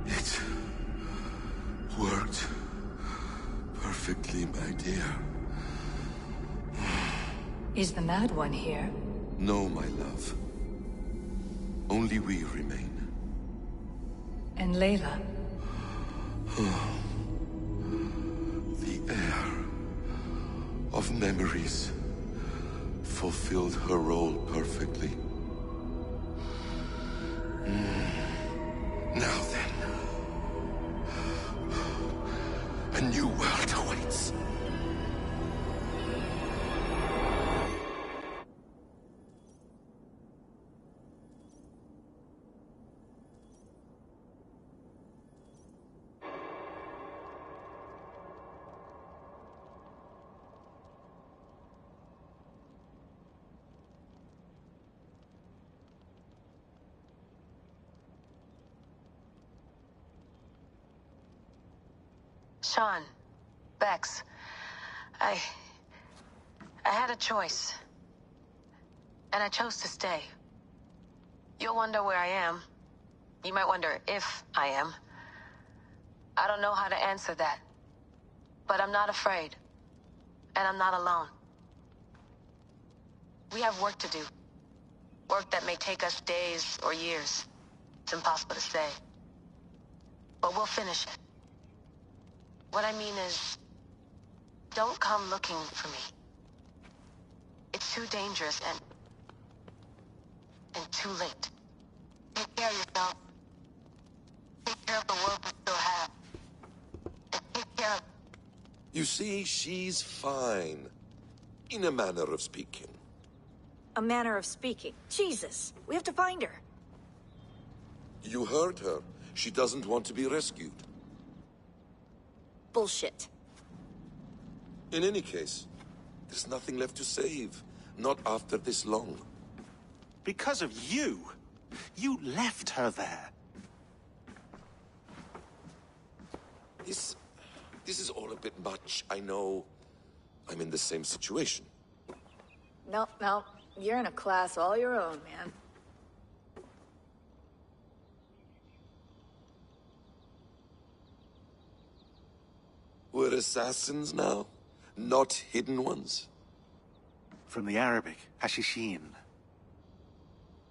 It worked perfectly, my dear. Is the Mad One here? No, my love. Only we remain. And Layla? The air of memories fulfilled her role perfectly. Now then, a new world awaits. Sean, Bex, I had a choice. and I chose to stay. You'll wonder where I am. You might wonder if I am. I don't know how to answer that. But I'm not afraid. And I'm not alone. We have work to do. Work that may take us days or years. It's impossible to say. But we'll finish it. What I mean is, don't come looking for me. It's too dangerous and too late. Take care of yourself. Take care of the world we still have. And take care of... You see, she's fine. In a manner of speaking. A manner of speaking. Jesus, we have to find her. You heard her. She doesn't want to be rescued. Bullshit. In any case, there's nothing left to save. Not after this long. Because of you. You left her there. This is all a bit much. I know. I'm in the same situation. No. You're in a class all your own, man. We're assassins now? Not hidden ones? From the Arabic, Hashishin.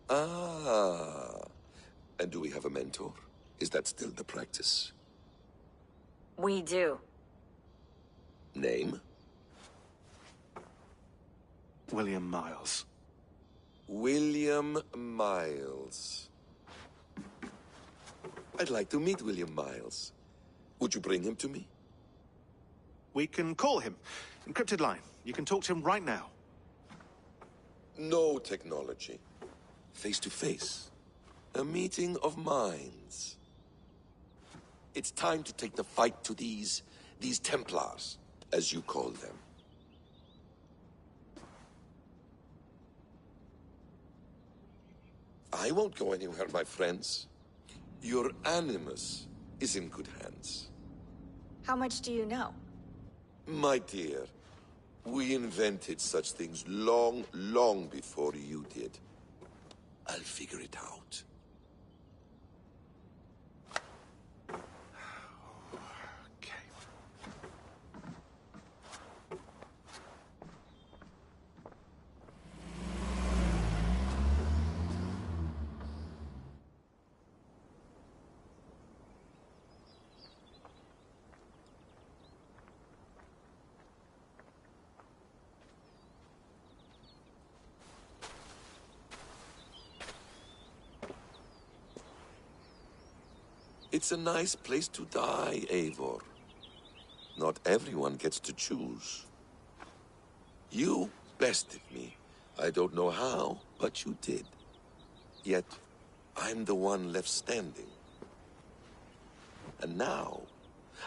Ah. And do we have a mentor? Is that still the practice? We do. Name? William Miles. William Miles. I'd like to meet William Miles. Would you bring him to me? We can call him. Encrypted line. You can talk to him right now. No technology. Face to face. A meeting of minds. It's time to take the fight to these Templars, as you call them. I won't go anywhere, my friends. Your animus is in good hands. How much do you know? My dear, we invented such things long, long before you did. I'll figure it out. It's a nice place to die, Eivor. Not everyone gets to choose. You bested me. I don't know how, but you did. Yet, I'm the one left standing. And now,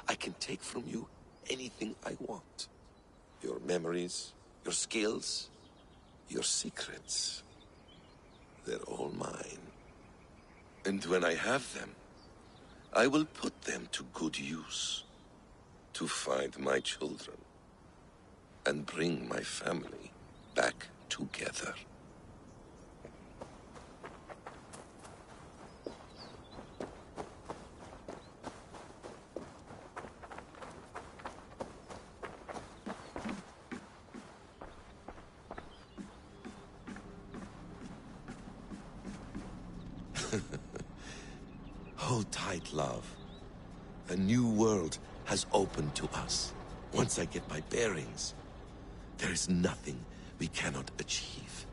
I can take from you anything I want. Your memories, your skills, your secrets. They're all mine. And when I have them, I will put them to good use. To find my children. And bring my family back together. Hold tight, love. A new world has opened to us. Once I get my bearings, there is nothing we cannot achieve.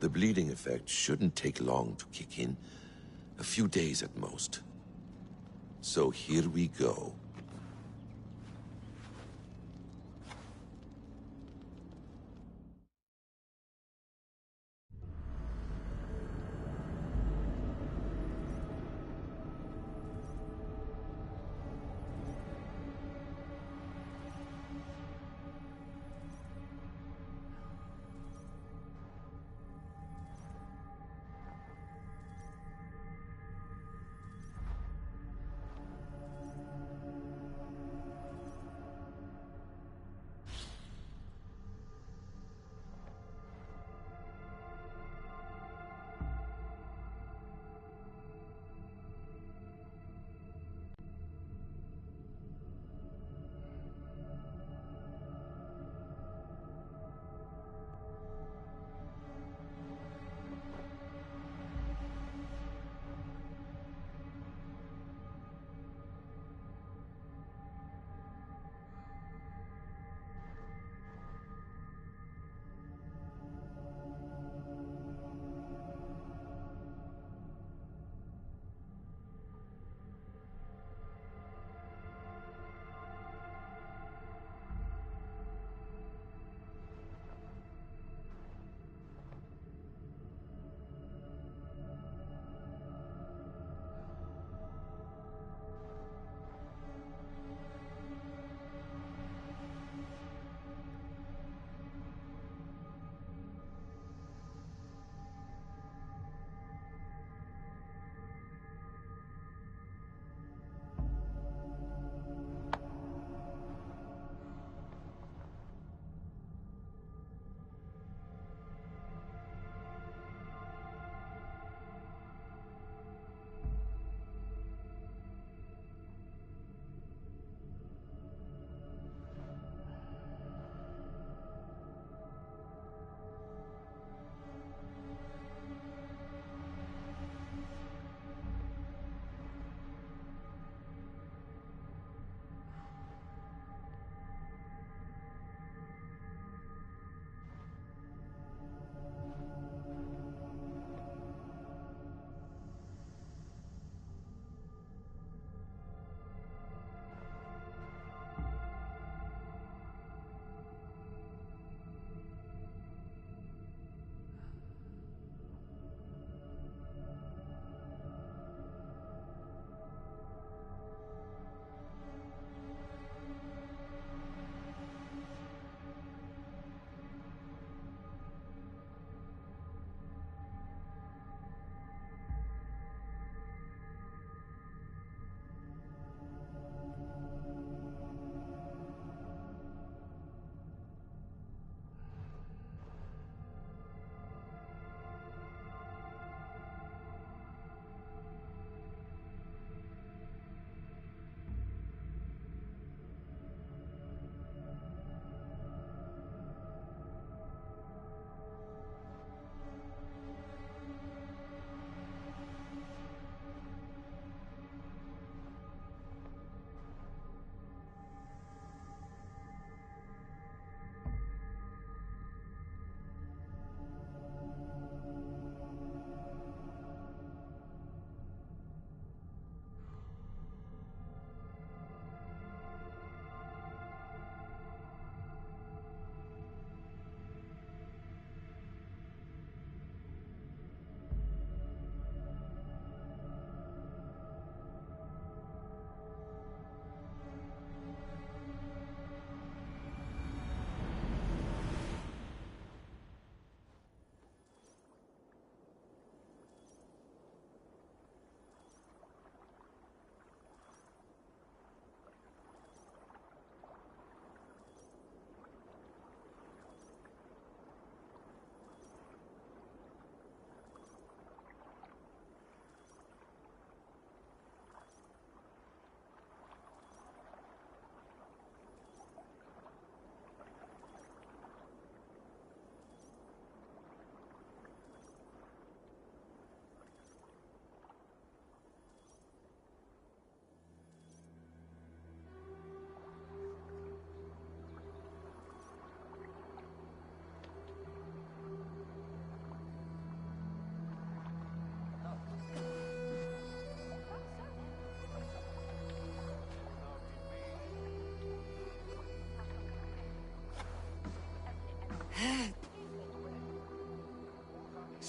The bleeding effect shouldn't take long to kick in. A few days at most. So here we go.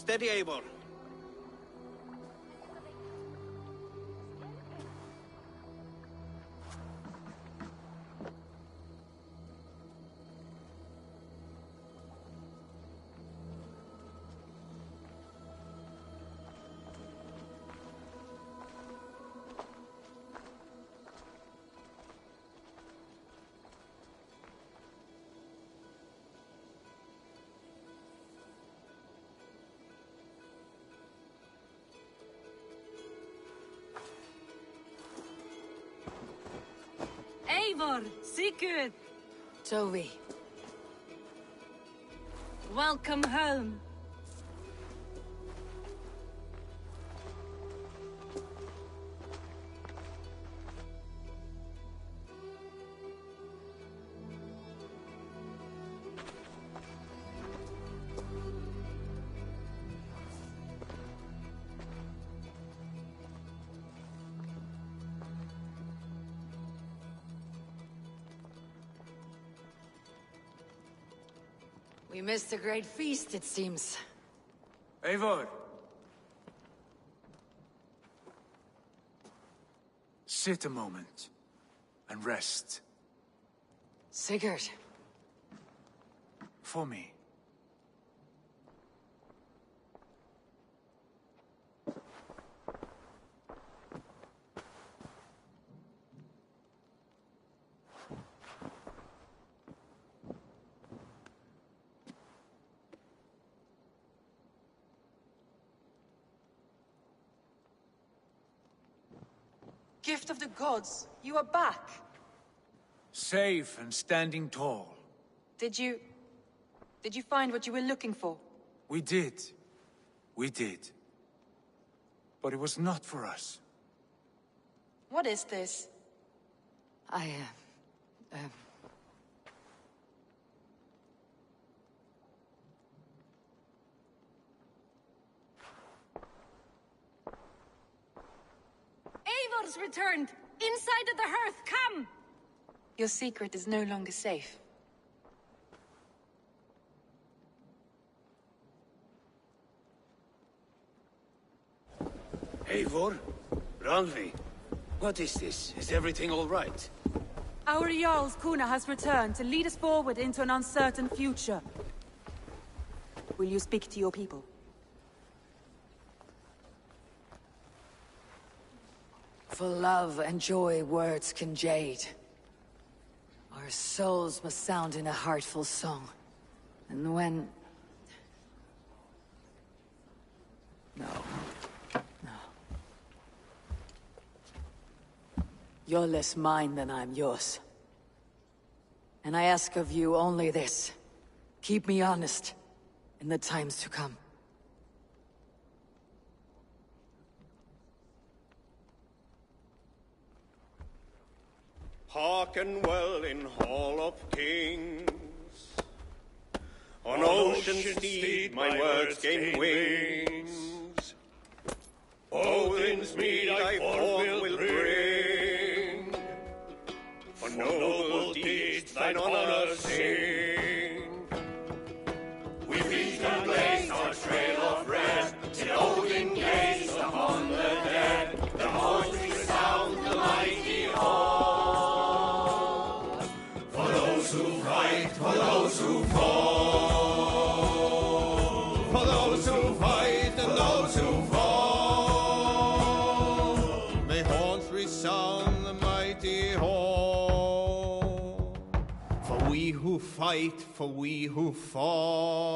Steady, Eivor. Eivor, Sigurd, Tovi. welcome home. We missed a great feast, it seems. Eivor! Sit a moment and rest. Sigurd. For me. Gift of the gods, you are back. Safe and standing tall. Did you find what you were looking for? We did. We did. But it was not for us. What is this? Eivor's returned! Inside of the hearth, come! Your secret is no longer safe. Eivor? Randvi? What is this? Is everything all right? Our Jarl's Kuna has returned to lead us forward into an uncertain future. Will you speak to your people? For love and joy, words can jade. Our souls must sound in a heartful song. And when... No. You're less mine than I'm yours. And I ask of you only this. Keep me honest in the times to come. Hearken well in Hall of Kings. On ocean steed my words gain wings. Odin's mead I forth will bring. For noble deeds thine honor sing. We beat and blaze our trail of red, till Odin gaze upon the dead. The horns resound the mighty hall. For those who fight, for those who fall. For those who fight and those who fall. May horns resound the mighty hall. For we who fight, for we who fall.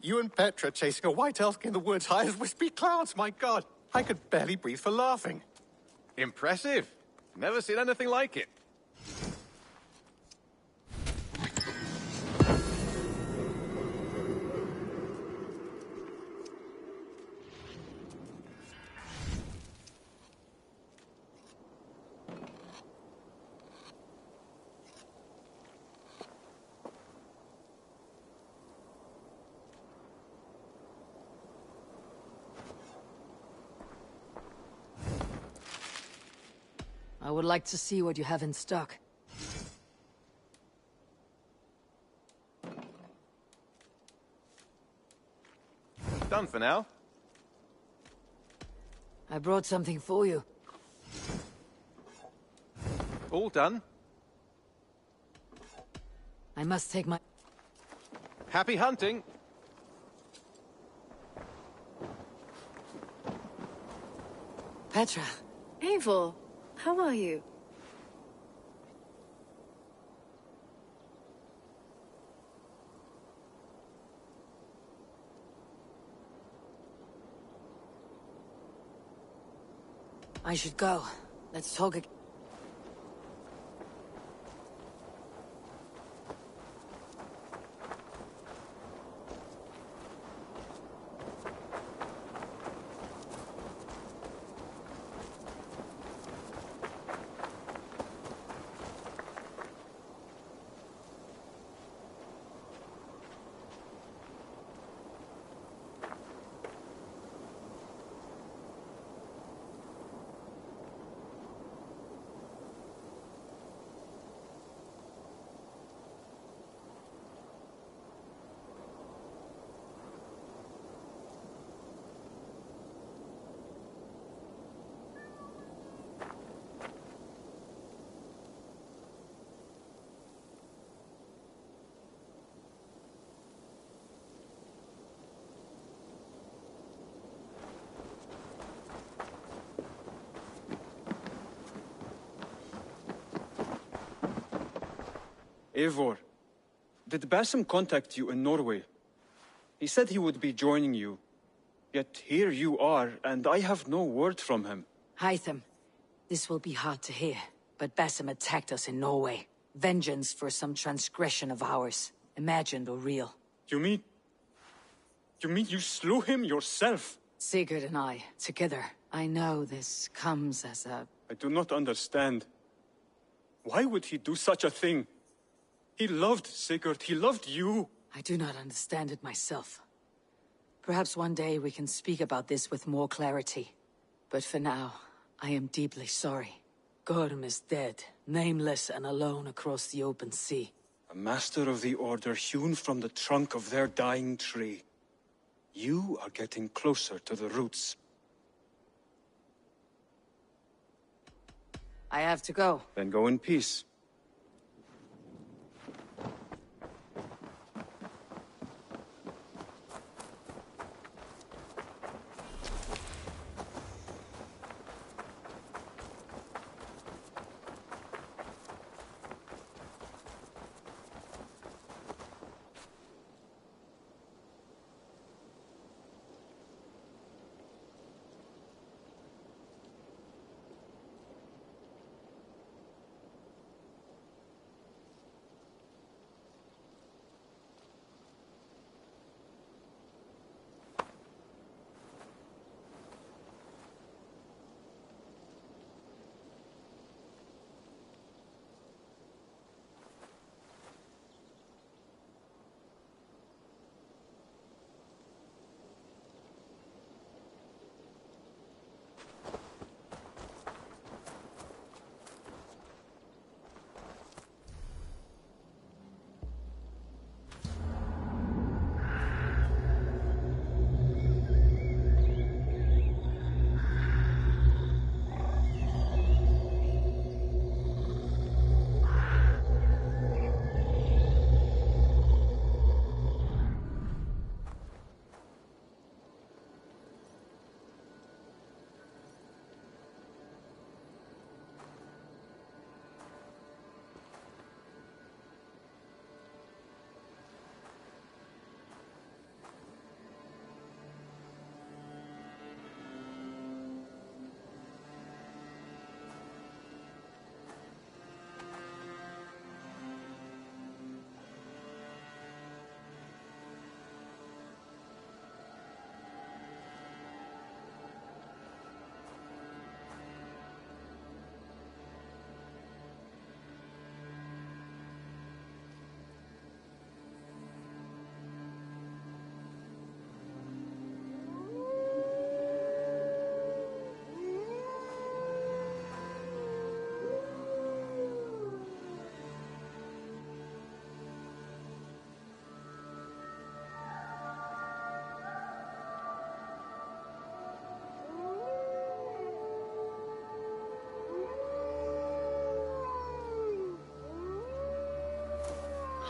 You and Petra chasing a white elk in the woods high as wispy clouds, my god! I could barely breathe for laughing. Impressive. Never seen anything like it. I would like to see what you have in stock. Done for now. I brought something for you. All done. I must take my... Happy hunting! Petra. Eivor, how are you? I should go. Let's talk again. Eivor, did Basim contact you in Norway? He said he would be joining you. Yet here you are, and I have no word from him. Hytham, this will be hard to hear, but Basim attacked us in Norway. Vengeance for some transgression of ours, imagined or real. You mean you slew him yourself? Sigurd and I, together. I know this comes as a... I do not understand. Why would he do such a thing? He loved Sigurd, he loved you. I do not understand it myself. Perhaps one day we can speak about this with more clarity. But for now, I am deeply sorry. Gorm is dead, nameless and alone across the open sea. A master of the Order hewn from the trunk of their dying tree. You are getting closer to the roots. I have to go. Then go in peace.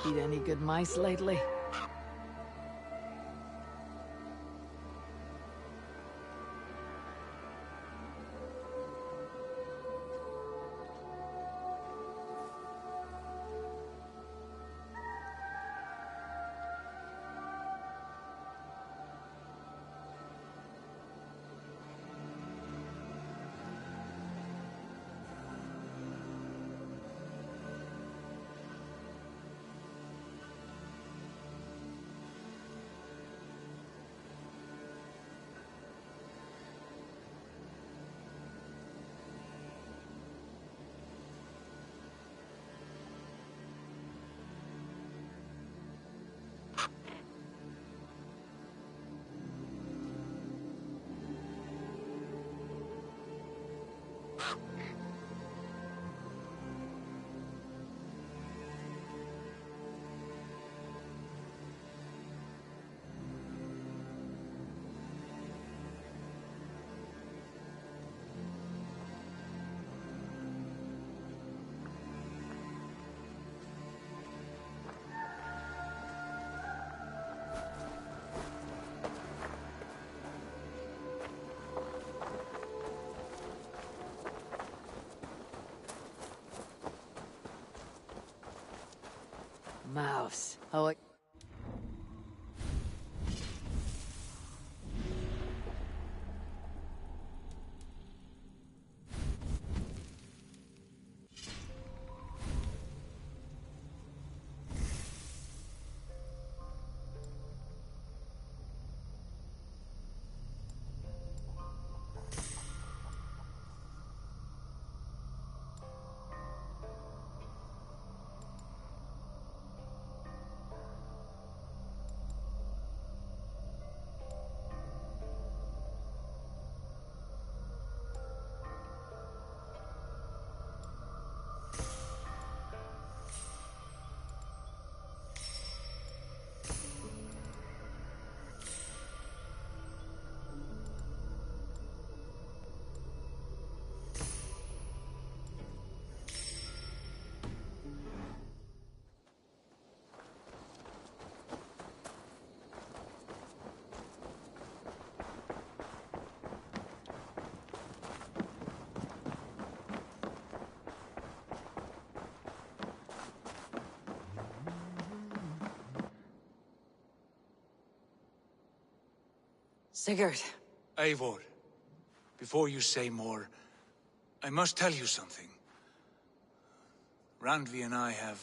Eat any good mice lately? Mouse. Oh, Sigurd. Eivor, before you say more, I must tell you something. Randvi and I have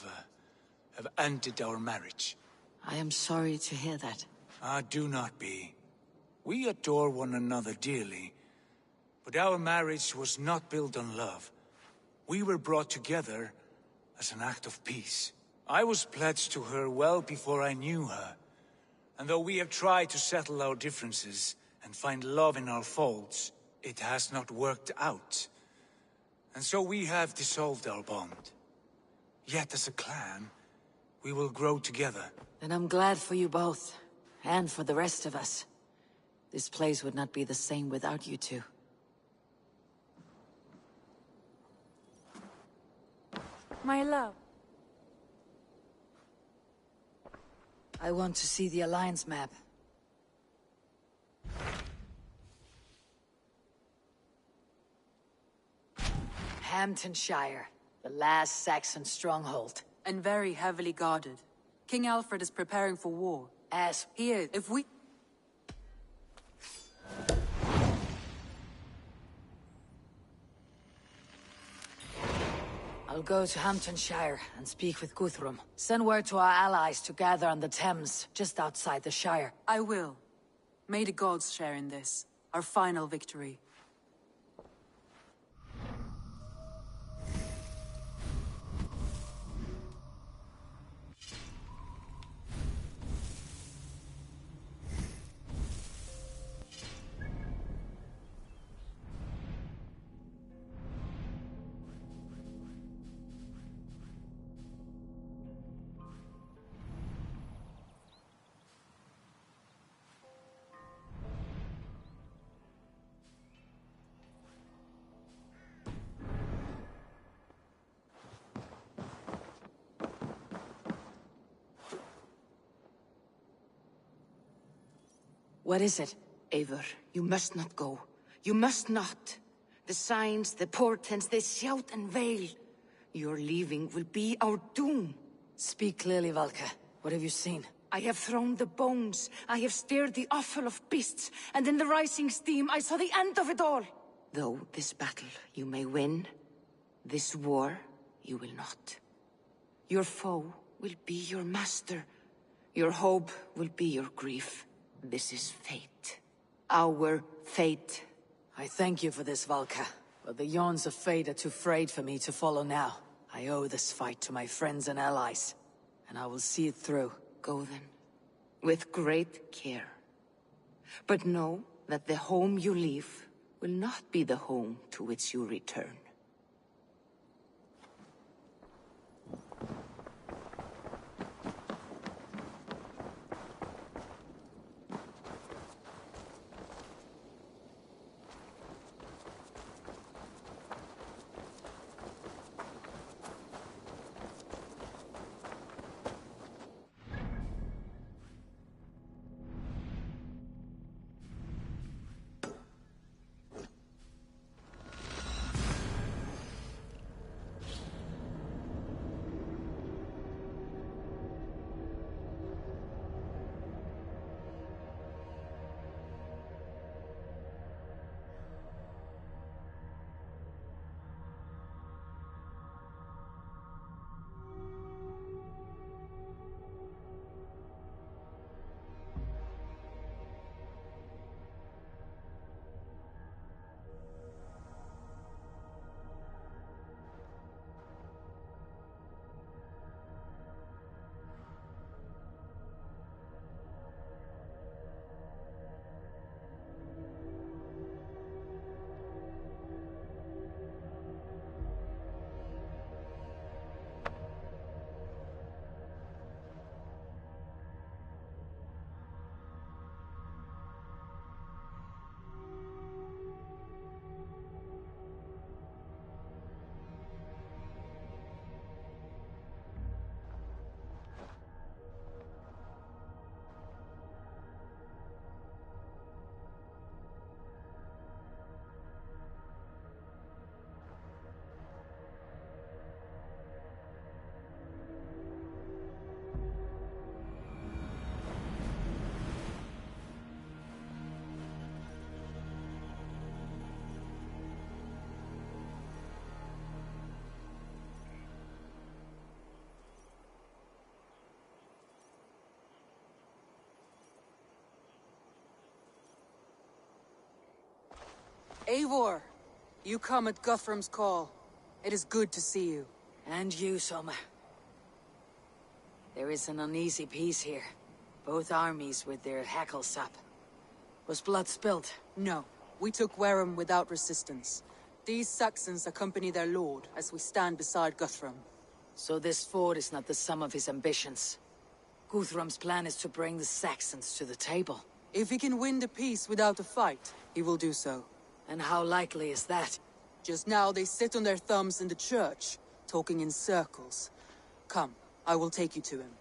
ended our marriage. I am sorry to hear that. Ah, do not be. We adore one another dearly, but our marriage was not built on love. We were brought together as an act of peace. I was pledged to her well before I knew her, and though we have tried to settle our differences and find love in our faults, it has not worked out. And so we have dissolved our bond. Yet as a clan, we will grow together. And I'm glad for you both, and for the rest of us. This place would not be the same without you two. My love. I want to see the Alliance map. Hamptonshire, the last Saxon stronghold. And very heavily guarded. King Alfred is preparing for war. As he is, if we... I'll go to Hamptonshire and speak with Guthrum. Send word to our allies to gather on the Thames, just outside the Shire. I will. May the gods share in this, our final victory. What is it? Eivor, you must not go. You must not. The signs, the portents, they shout and wail. Your leaving will be our doom. Speak clearly, Valka. What have you seen? I have thrown the bones. I have stirred the offal of beasts. And in the rising steam, I saw the end of it all. Though this battle you may win, this war you will not. Your foe will be your master. Your hope will be your grief. This is fate. Our fate. I thank you for this, Valka. But the yawns of fate are too frayed for me to follow now. I owe this fight to my friends and allies. And I will see it through. Go then. With great care. But know that the home you leave will not be the home to which you return. Eivor, you come at Guthrum's call. It is good to see you. And you, Soma. There is an uneasy peace here. Both armies with their hackles up. Was blood spilled? No. We took Wareham without resistance. These Saxons accompany their lord as we stand beside Guthrum. So this fort is not the sum of his ambitions. Guthrum's plan is to bring the Saxons to the table. If he can win the peace without a fight, he will do so. And how likely is that? Just now they sit on their thumbs in the church, talking in circles. Come, I will take you to him.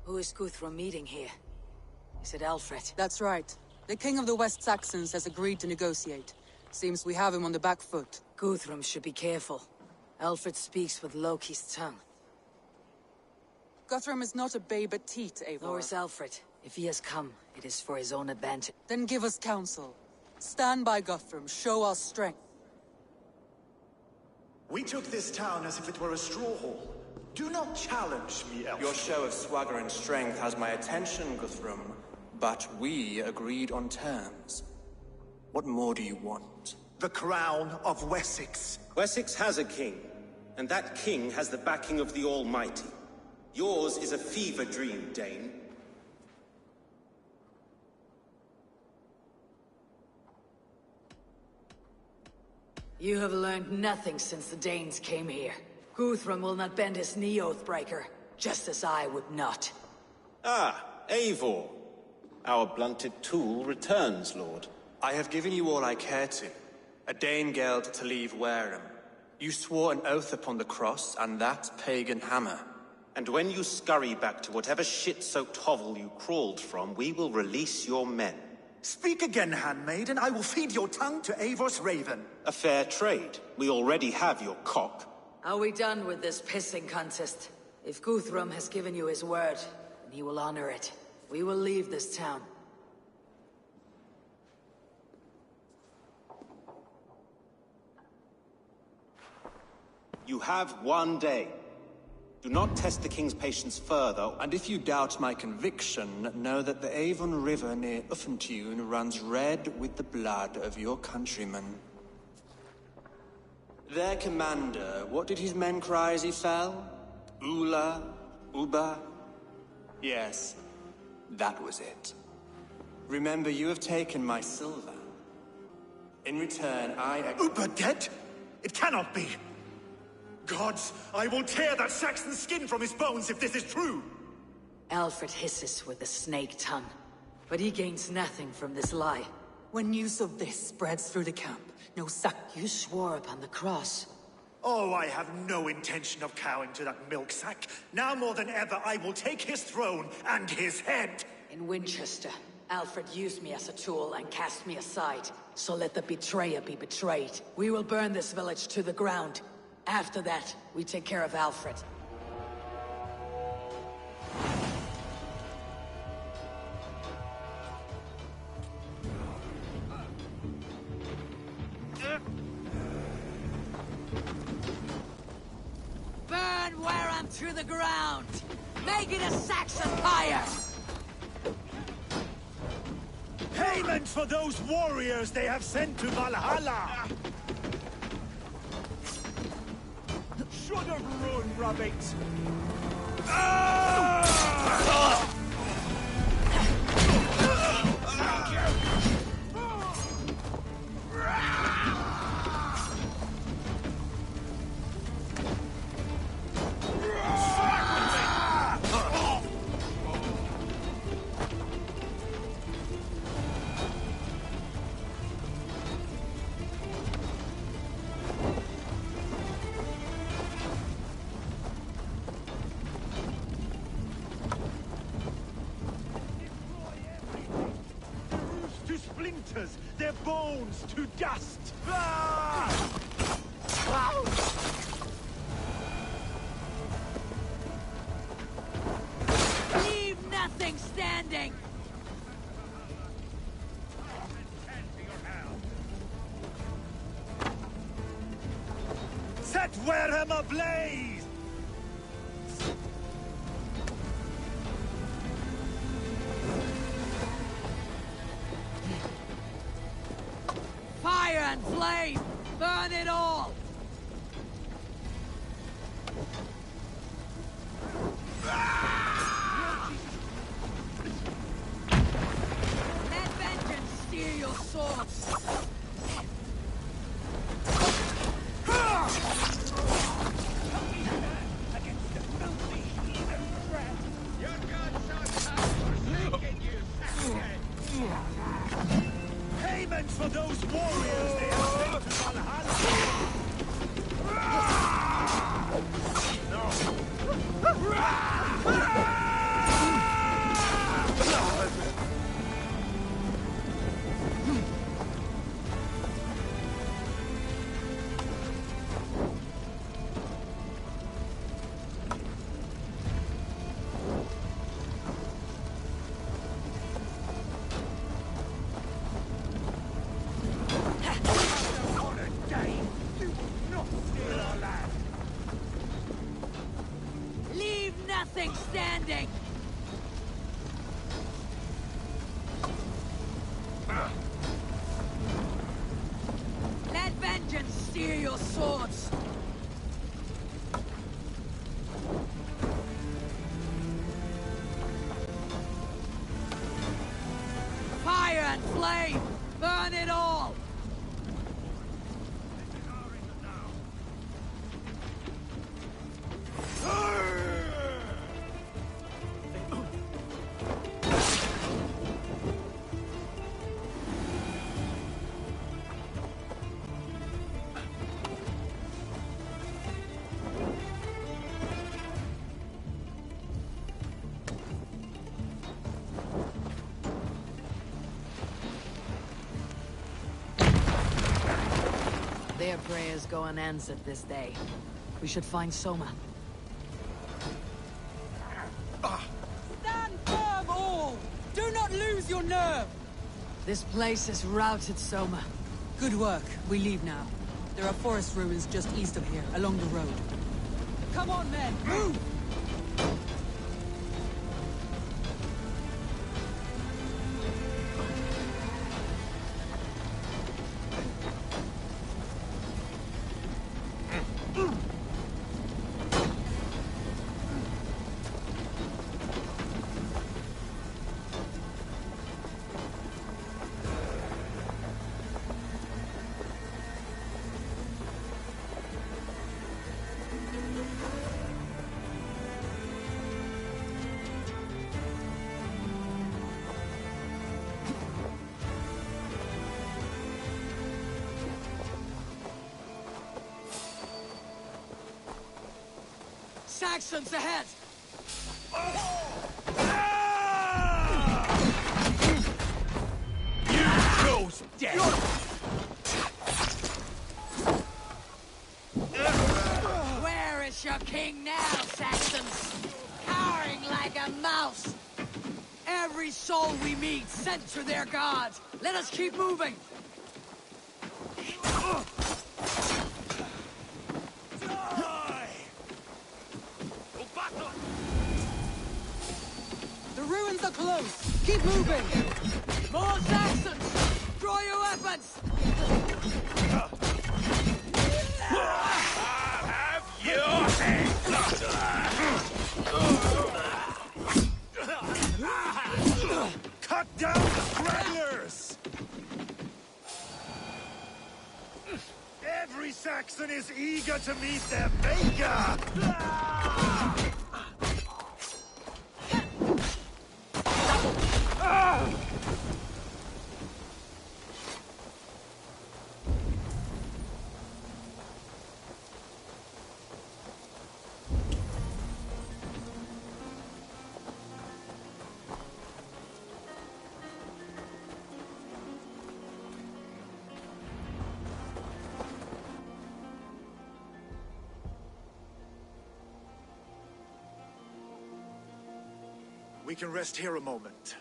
Who is Guthrum meeting here? Is it Alfred? That's right. The king of the West Saxons has agreed to negotiate. Seems we have him on the back foot. Guthrum should be careful. Alfred speaks with Loki's tongue. Guthrum is not a babe at teat, Eivor. Nor is Alfred. If he has come, it is for his own advantage. Then give us counsel. Stand by Guthrum, show our strength. We took this town as if it were a straw hall. Do not challenge me, Elf. Your show of swagger and strength has my attention, Guthrum. But we agreed on terms. What more do you want? The crown of Wessex. Wessex has a king, and that king has the backing of the Almighty. Yours is a fever dream, Dane. You have learned nothing since the Danes came here. Guthrum will not bend his knee, Oathbreaker, just as I would not. Ah, Eivor. Our blunted tool returns, Lord. I have given you all I care to. A Danegeld to leave Wareham. You swore an oath upon the cross, and that pagan hammer. And when you scurry back to whatever shit-soaked hovel you crawled from, we will release your men. Speak again, handmaid, and I will feed your tongue to Eivor's raven. A fair trade. We already have your cock. Are we done with this pissing contest? If Guthrum has given you his word, then he will honor it. We will leave this town. You have 1 day. Do not test the king's patience further. And if you doubt my conviction, know that the Avon River near Uffentune runs red with the blood of your countrymen. Their commander, what did his men cry as he fell? Ula? Uba? Yes, that was it. Remember, you have taken my silver. In return, Uba dead? It cannot be! Gods, I will tear that Saxon's skin from his bones if this is true! Alfred hisses with a snake tongue, but he gains nothing from this lie. When news of this spreads through the camp, no sack... You swore upon the cross. Oh, I have no intention of cowing to that milk sack. Now more than ever, I will take his throne and his head! In Winchester, Alfred used me as a tool and cast me aside. So let the betrayer be betrayed. We will burn this village to the ground. After that, we take care of Alfred. Burn Wareham to the ground! Make it a Saxon fire! Payment for those warriors they have sent to Valhalla! Should have run, rabbit! Their bones to dust! Leave nothing standing! Set Wareham ablaze! Fire and flame! Burn it all! Let vengeance steer your swords! Payment for those warriors they have sent to Valhalla! Leave nothing standing! Let vengeance steer your swords! Fire and flame! Burn it all! Their prayers go unanswered this day. We should find Soma. Stand firm, all! Do not lose your nerve! This place is routed, Soma. Good work. We leave now. There are forest ruins just east of here, along the road. Come on, men! Move! Saxons ahead! You chose death! Where is your king now, Saxons? Cowering like a mouse! Every soul we meet sent to their god! Let us keep moving! The ruins are close! Keep moving! More Saxons! Draw your weapons! Have your head! Cut down the stragglers! Every Saxon is eager to meet their maker! We can rest here a moment.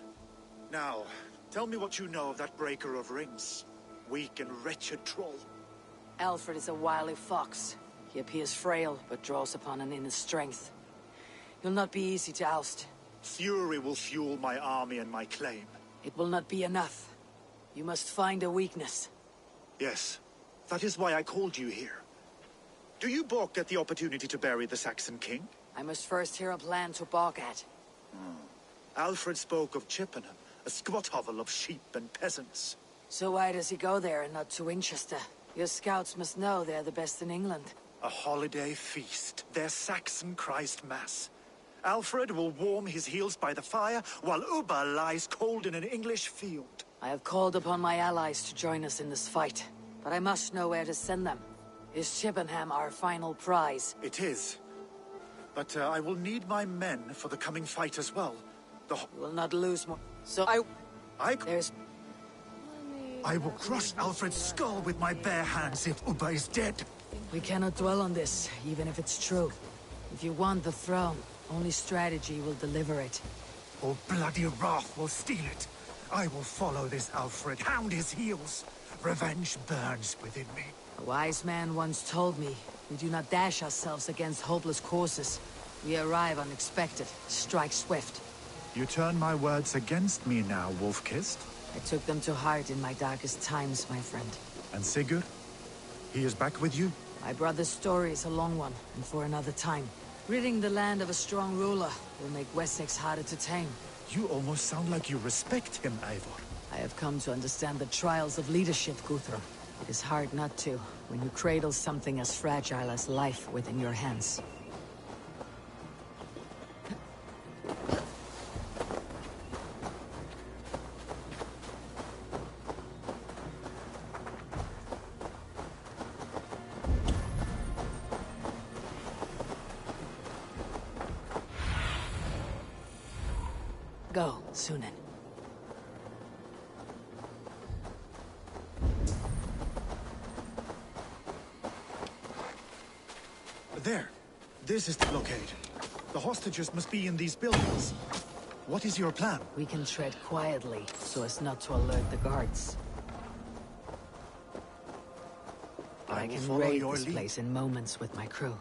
Now, tell me what you know of that breaker of rings. Weak and wretched troll. Alfred is a wily fox. He appears frail, but draws upon an inner strength. He'll not be easy to oust. Fury will fuel my army and my claim. It will not be enough. You must find a weakness. Yes, that is why I called you here. Do you balk at the opportunity to bury the Saxon king? I must first hear a plan to balk at. Alfred spoke of Chippenham, a squat hovel of sheep and peasants. So why does he go there and not to Winchester? Your scouts must know they're the best in England. A holiday feast, their Saxon Christ Mass. Alfred will warm his heels by the fire, while Ubba lies cold in an English field. I have called upon my allies to join us in this fight, but I must know where to send them. Is Chippenham our final prize? It is. But I will need my men for the coming fight as well. You will not lose more. So there's... I will crush Alfred's skull with my bare hands if Ubba is dead. We cannot dwell on this, even if it's true. If you want the throne, only strategy will deliver it. Or bloody wrath will steal it. I will follow this Alfred, hound his heels. Revenge burns within me. A wise man once told me, we do not dash ourselves against hopeless courses. We arrive unexpected, strike swift. You turn my words against me now, Wolf-Kissed? I took them to heart in my darkest times, my friend. And Sigurd? He is back with you? My brother's story is a long one, and for another time. Ridding the land of a strong ruler will make Wessex harder to tame. You almost sound like you respect him, Eivor. I have come to understand the trials of leadership, Guthrum. It is hard not to, when you cradle something as fragile as life within your hands. Go, Sunan. There. This is the blockade. The hostages must be in these buildings. What is your plan? We can tread quietly, so as not to alert the guards. I can raid this place in moments with my crew.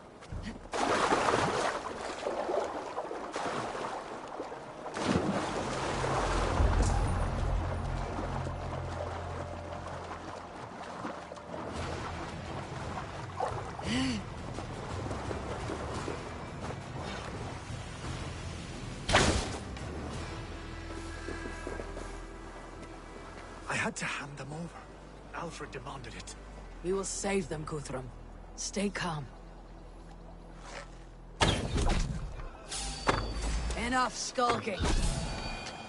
I had to hand them over. Alfred demanded it. We will save them, Guthrum. Stay calm. Enough skulking.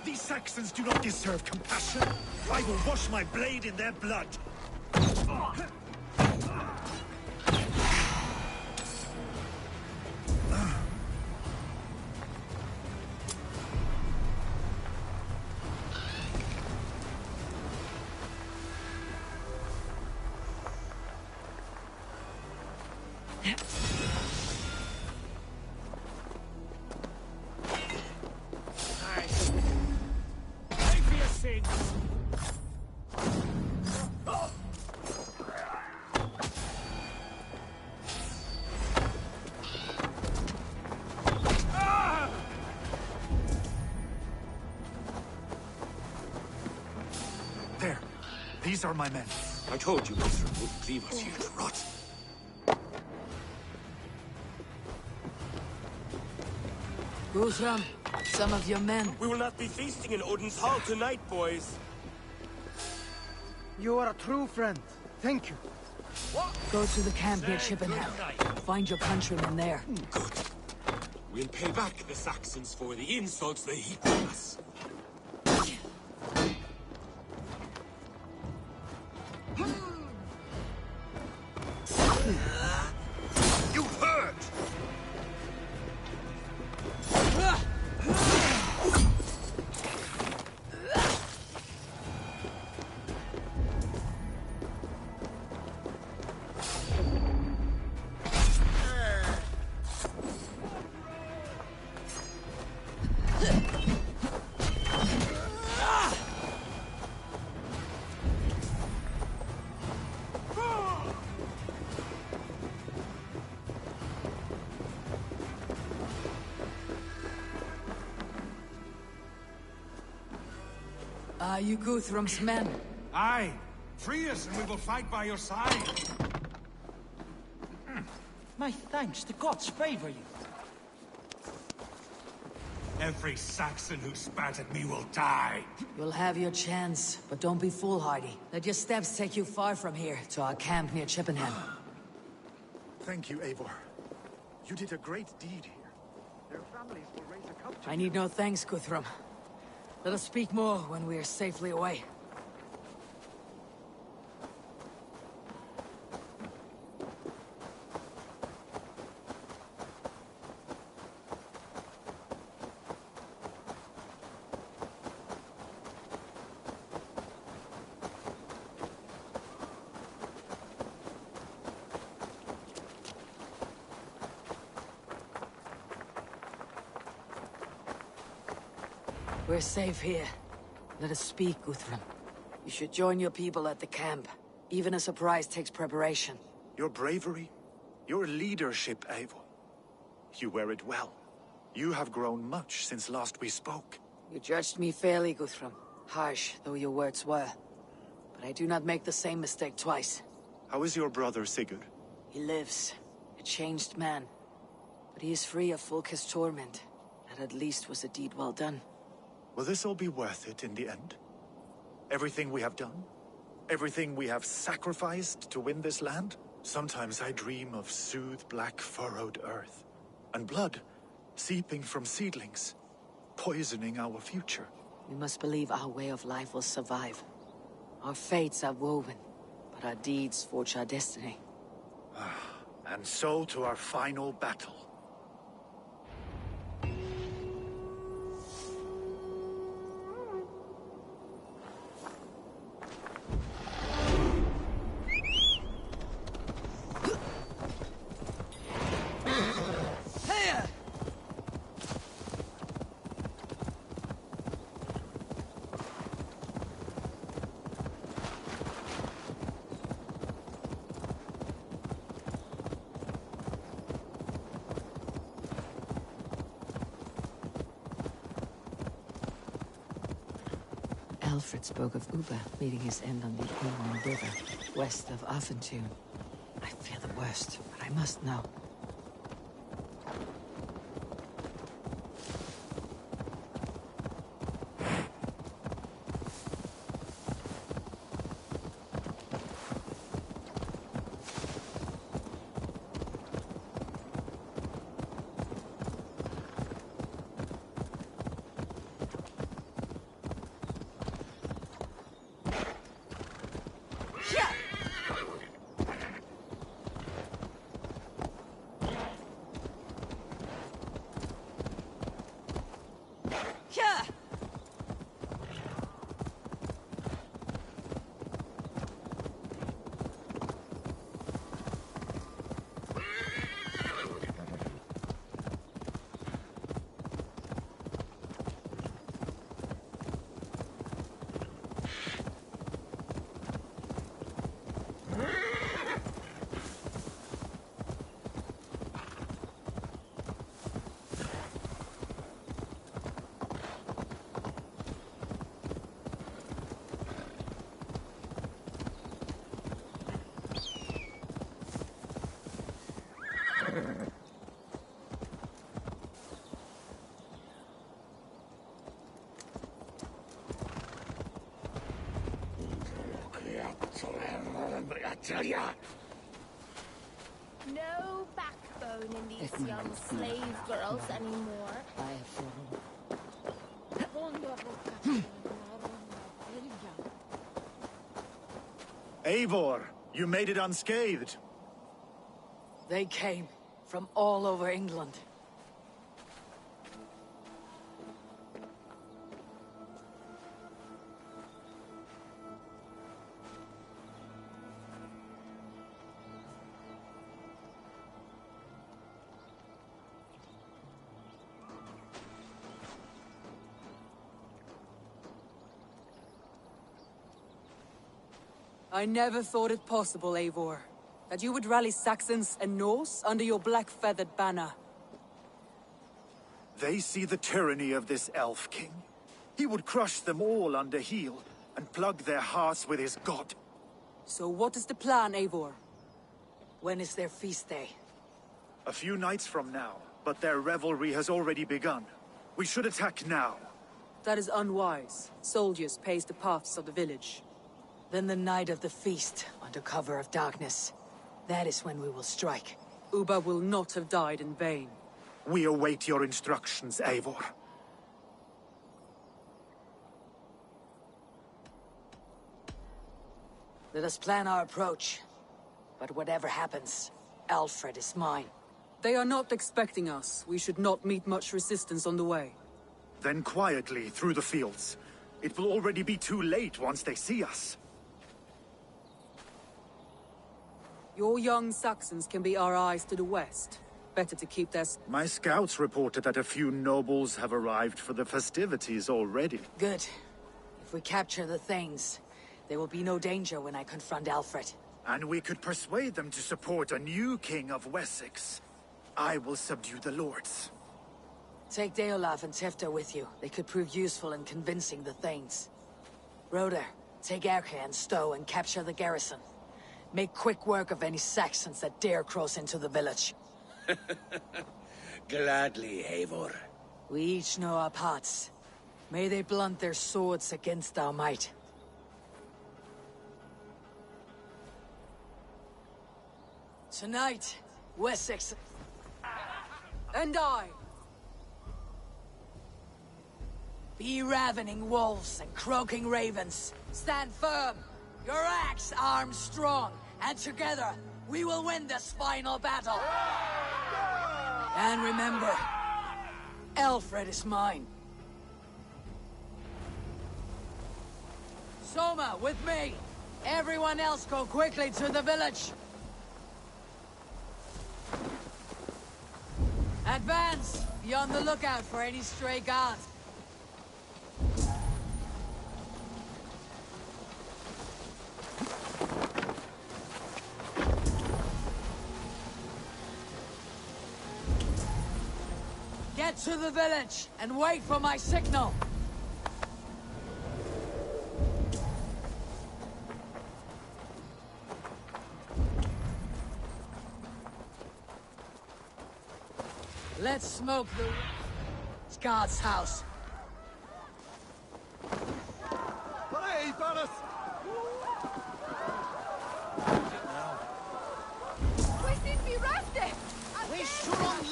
These Saxons do not deserve compassion. I will wash my blade in their blood. There. These are my men. I told you Guthrum wouldn't leave us here to rot. Guthrum, some of your men. We will not be feasting in Odin's hall tonight, boys. You are a true friend. Thank you. Go to the camp near Chippenham. Find your countrymen there. Good. We'll pay back the Saxons for the insults they heaped on us. You hurt! Are you Guthrum's men? Aye. Free us and we will fight by your side. My thanks. The gods favor you. Every Saxon who spat at me will die. You'll have your chance, but don't be foolhardy. Let your steps take you far from here, to our camp near Chippenham. Thank you, Eivor. You did a great deed here. Their families will raise a cup to I need no thanks, Guthrum. Let us speak more when we are safely away. We're safe here. Let us speak, Guthrum. You should join your people at the camp. Even a surprise takes preparation. Your bravery, your leadership, Eivor. You wear it well. You have grown much since last we spoke. You judged me fairly, Guthrum. Harsh though your words were. But I do not make the same mistake twice. How is your brother, Sigurd? He lives. A changed man. But he is free of Fulke's torment. That at least was a deed well done. Will this all be worth it in the end? Everything we have done? Everything we have sacrificed to win this land? Sometimes I dream of soothed black furrowed earth. And blood seeping from seedlings, poisoning our future. We must believe our way of life will survive. Our fates are woven, but our deeds forge our destiny. And so to our final battle. Alfred spoke of Uba meeting his end on the Inland River, west of Affentune. I fear the worst, but I must know. No backbone in these young slave girls anymore. Eivor, you made it unscathed. They came from all over England. I never thought it possible, Eivor, that you would rally Saxons and Norse under your black-feathered banner. They see the tyranny of this elf king. He would crush them all under heel and plug their hearts with his god. So what is the plan, Eivor? When is their feast day? A few nights from now, but their revelry has already begun. We should attack now. That is unwise. Soldiers pace the paths of the village. Then the night of the feast, under cover of darkness. That is when we will strike. Uba will not have died in vain. We await your instructions, Eivor. Let us plan our approach. But whatever happens, Alfred is mine. They are not expecting us. We should not meet much resistance on the way. Then quietly through the fields. It will already be too late once they see us. Your young Saxons can be our eyes to the west. Better to keep their... My scouts reported that a few nobles have arrived for the festivities already. Good. If we capture the Thanes, there will be no danger when I confront Alfred. And we could persuade them to support a new king of Wessex. I will subdue the lords. Take Deolaf and Tefta with you. They could prove useful in convincing the Thanes. Roder, take Erke and Stowe and capture the garrison. Make quick work of any Saxons that dare cross into the village. Gladly, Eivor. We each know our parts. May they blunt their swords against our might. Tonight, Wessex... And I! Be ravening wolves and croaking ravens. Stand firm. Your axe arms strong. And together, we will win this final battle. And remember, Alfred is mine. Soma, with me. Everyone else go quickly to the village. Advance. Be on the lookout for any stray guards. Get to the village and wait for my signal. Let's smoke the... Scott's house. Hey, Banas! Questi spiraste!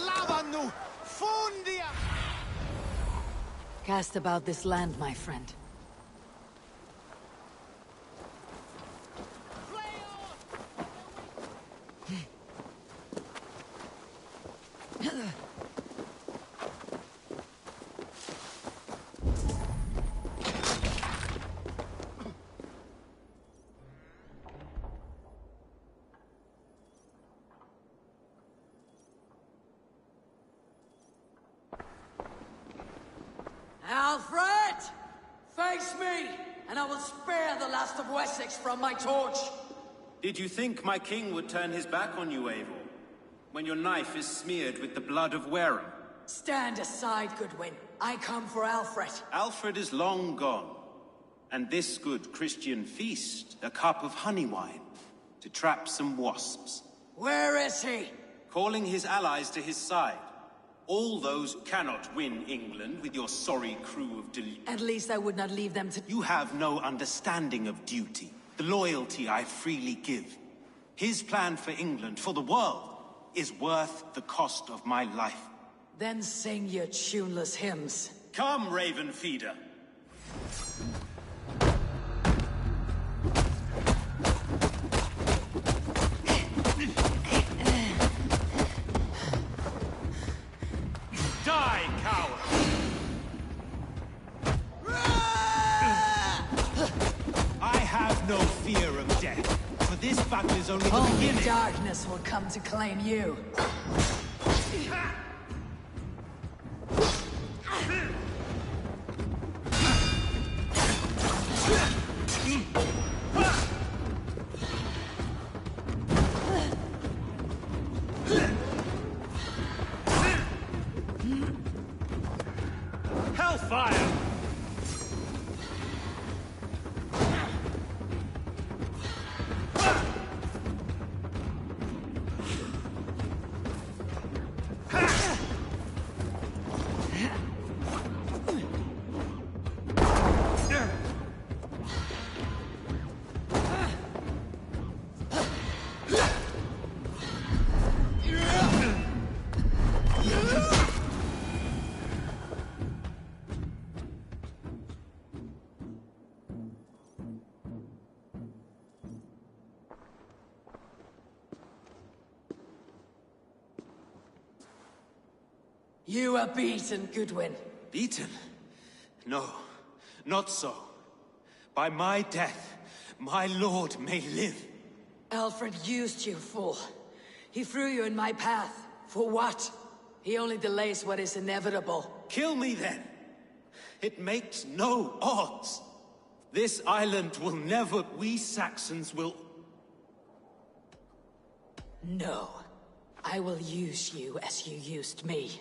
lavano! Fondia! Cast about this land, my friend. Alfred! Face me, and I will spare the last of Wessex from my torch! Did you think my king would turn his back on you, Eivor? When your knife is smeared with the blood of Wareham? Stand aside, Goodwin. I come for Alfred. Alfred is long gone. And this good Christian feast, a cup of honey wine, to trap some wasps. Where is he? Calling his allies to his side. All those who cannot win England with your sorry crew of At least I would not leave them to... You have no understanding of duty, the loyalty I freely give. His plan for England, for the world, is worth the cost of my life. Then sing your tuneless hymns. Come, Raven Feeder. Die, coward! I have no fear of death, for this battle is only the Only beginning. darkness will come to claim you. Hellfire! You are beaten, Goodwin. Beaten? No, not so. By my death, my lord may live. Alfred used you, fool. He threw you in my path. For what? He only delays what is inevitable. Kill me then. It makes no odds. This island will never... We Saxons will... No. I will use you as you used me.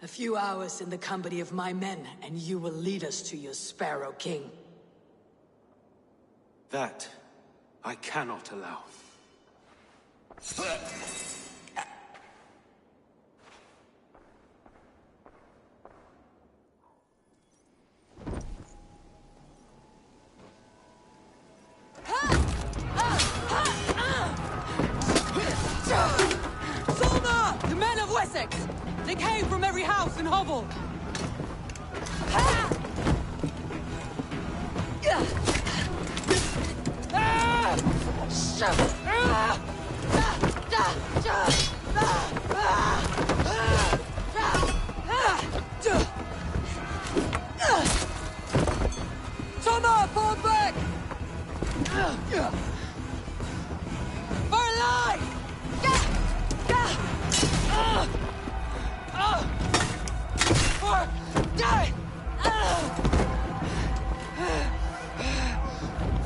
A few hours in the company of my men, and you will lead us to your Sparrow King. That I cannot allow. Solna! The men of Wessex! They came from every house and hovel! Solna, fall back! For life! For die!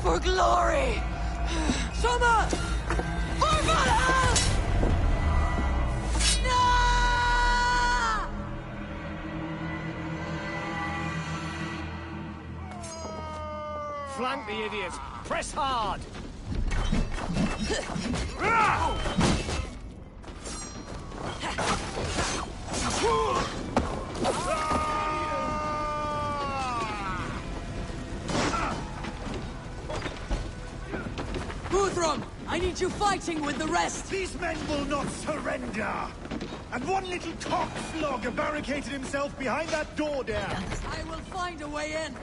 For glory! Soma! For Valhalla! Flank the idiots! Press hard! need you fighting with the rest! These men will not surrender! And one little cockflogger barricaded himself behind that door there! I will find a way in!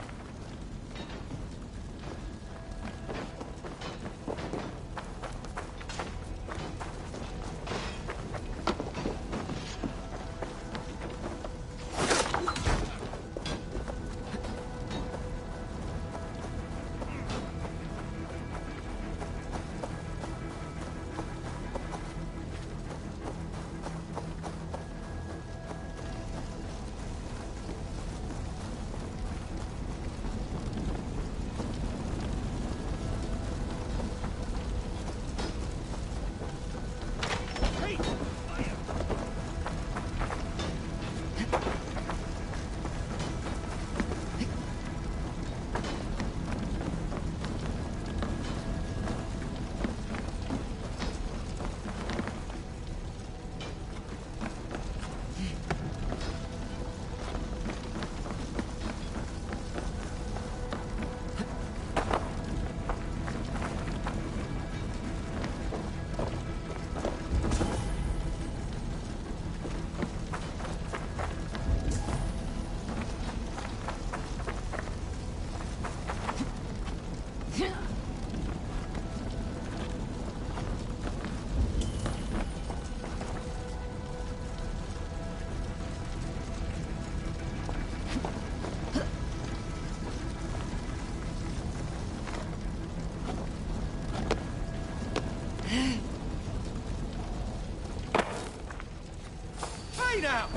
Now!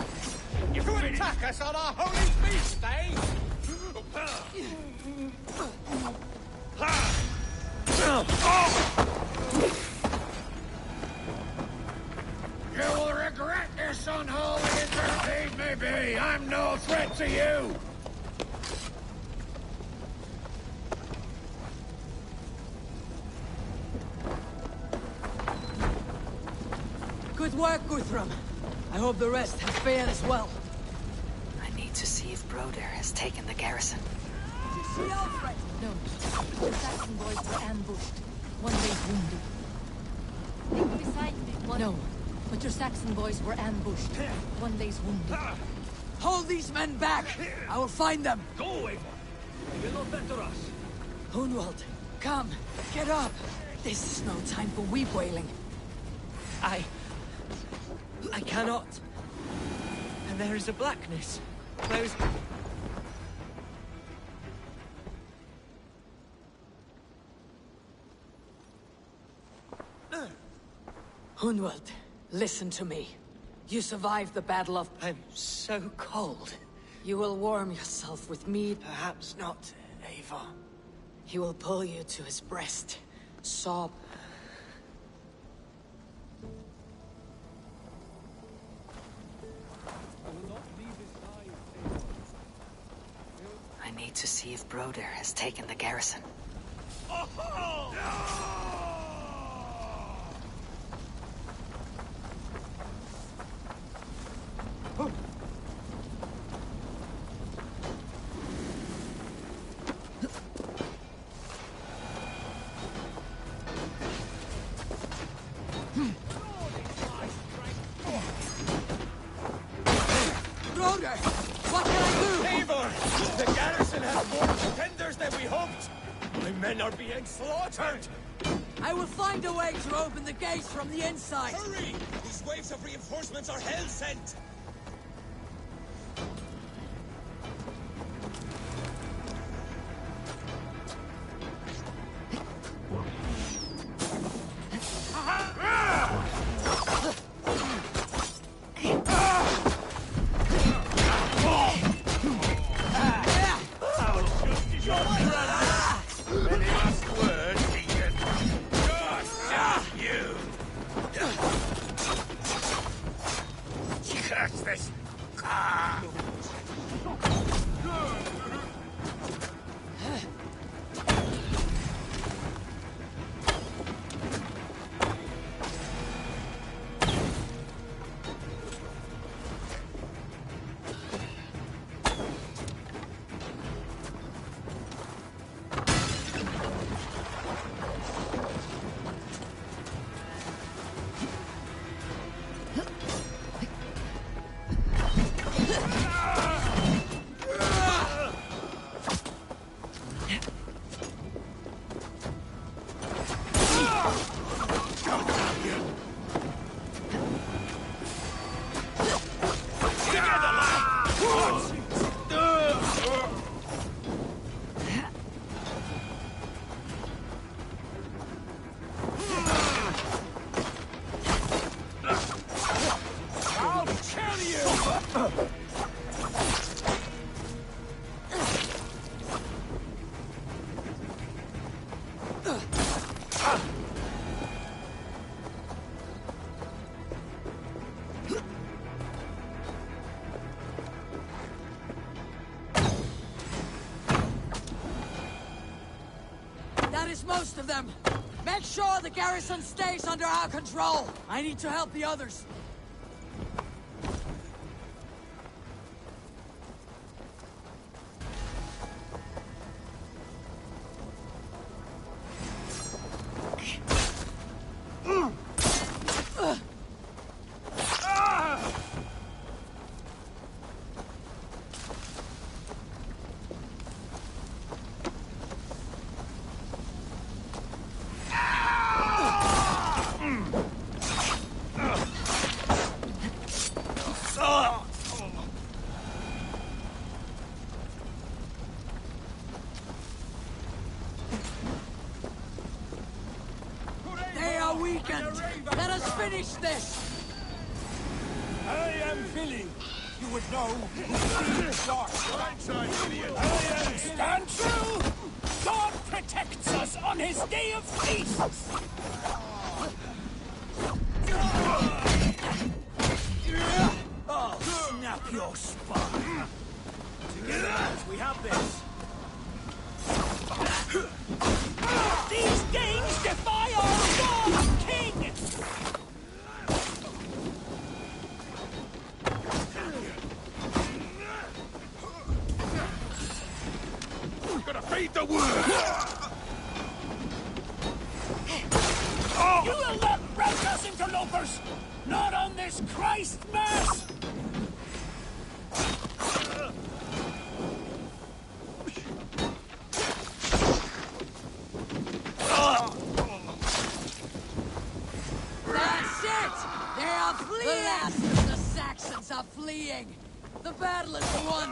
You could attack us on our holy feast, eh? You will regret this, unholy intercede may be. I'm no threat to you! Good work, Guthrum. I hope the rest have fared as well. I need to see if Broder has taken the garrison. Did you see Alfred? No. The Saxon boys were ambushed. One lays wounded. Think beside me. No. But your Saxon boys were ambushed. One lays wounded. Hold these men back! I will find them! Go away! They will not enter us. Hunwald, come! Get up! This is no time for weep wailing. I cannot. And there is a blackness. Close. Hunwald, listen to me. You survived the Battle of... I'm so cold. You will warm yourself with mead. Perhaps not, Eivor. He will pull you to his breast. Sob. I need to see if Broder has taken the garrison. Broder! What can I do? Eivor! The garrison has more defenders than we hoped! My men are being slaughtered! I will find a way to open the gates from the inside! Hurry! These waves of reinforcements are hell-sent! most of them. Make sure the garrison stays under our control. I need to help the others. They are weakened. Let us finish this. I am Billy. You would know who is dark. I am Stand true! God protects us on his day of feasts! Oh, snap your spine! Together, we have this! These games defy our Lord King! We're gonna feed the word! You will not rout us, interlopers! Not on this Christ Mass! That's it! They are fleeing! The last of the Saxons are fleeing! The battle is won!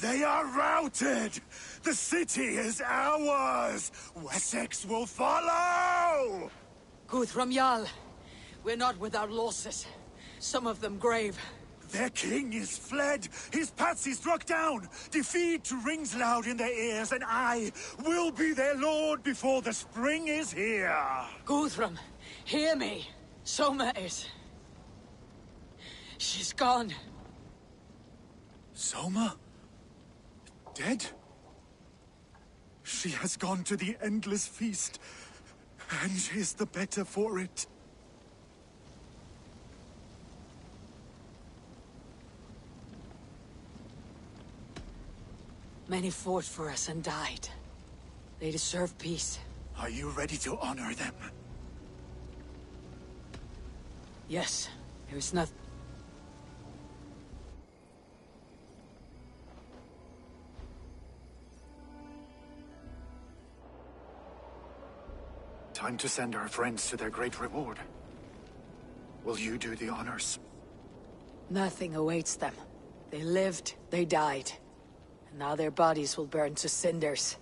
They are routed! The city is ours! Wessex will follow! Guthrum Jarl, we're not without losses. Some of them grave. Their king is fled! His patsy struck down! Defeat rings loud in their ears, and I will be their lord before the spring is here! Guthrum, hear me. Soma is... she's gone. Soma? Dead? She has gone to the endless feast, and is the better for it. Many fought for us and died. They deserve peace. Are you ready to honor them? Yes, there is nothing... Time to send our friends to their great reward. Will you do the honors? Nothing awaits them. They lived, they died. And now their bodies will burn to cinders.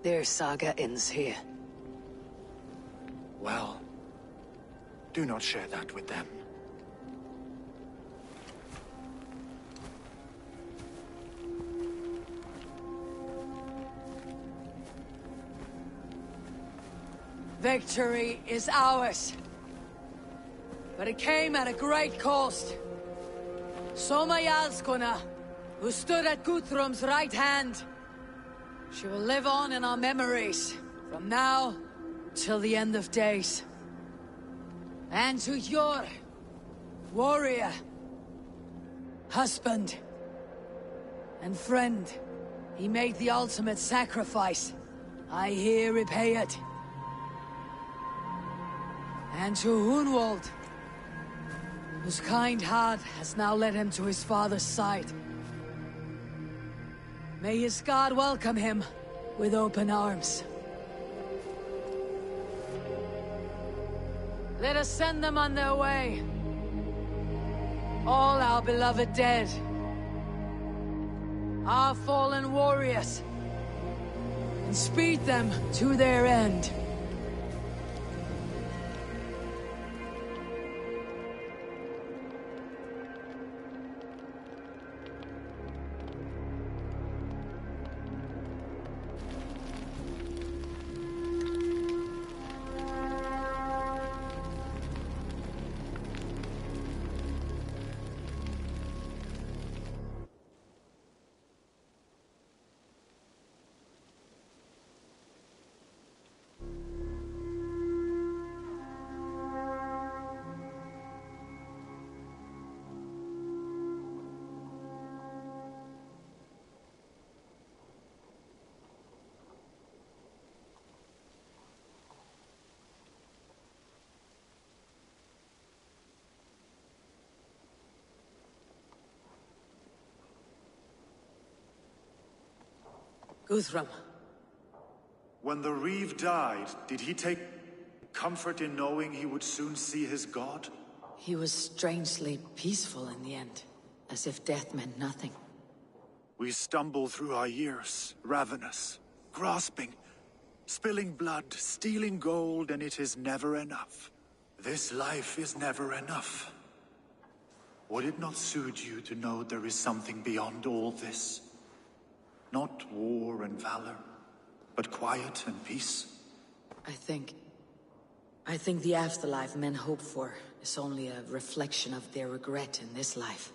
Their saga ends here. Well, do not share that with them. Victory is ours. But it came at a great cost. Soma Jarlskona, who stood at Guthrum's right hand. She will live on in our memories, from now till the end of days. And to your warrior, husband, and friend, he made the ultimate sacrifice. I here repay it. And to Hunwald, whose kind heart has now led him to his father's side. May his god welcome him with open arms. Let us send them on their way. All our beloved dead. Our fallen warriors. And speed them to their end. Guthrum. When the Reeve died, did he take comfort in knowing he would soon see his god? He was strangely peaceful in the end, as if death meant nothing. We stumble through our years, ravenous, grasping, spilling blood, stealing gold, and it is never enough. This life is never enough. Would it not suit you to know there is something beyond all this? Not war and valor, but quiet and peace? I think the afterlife men hope for is only a reflection of their regret in this life.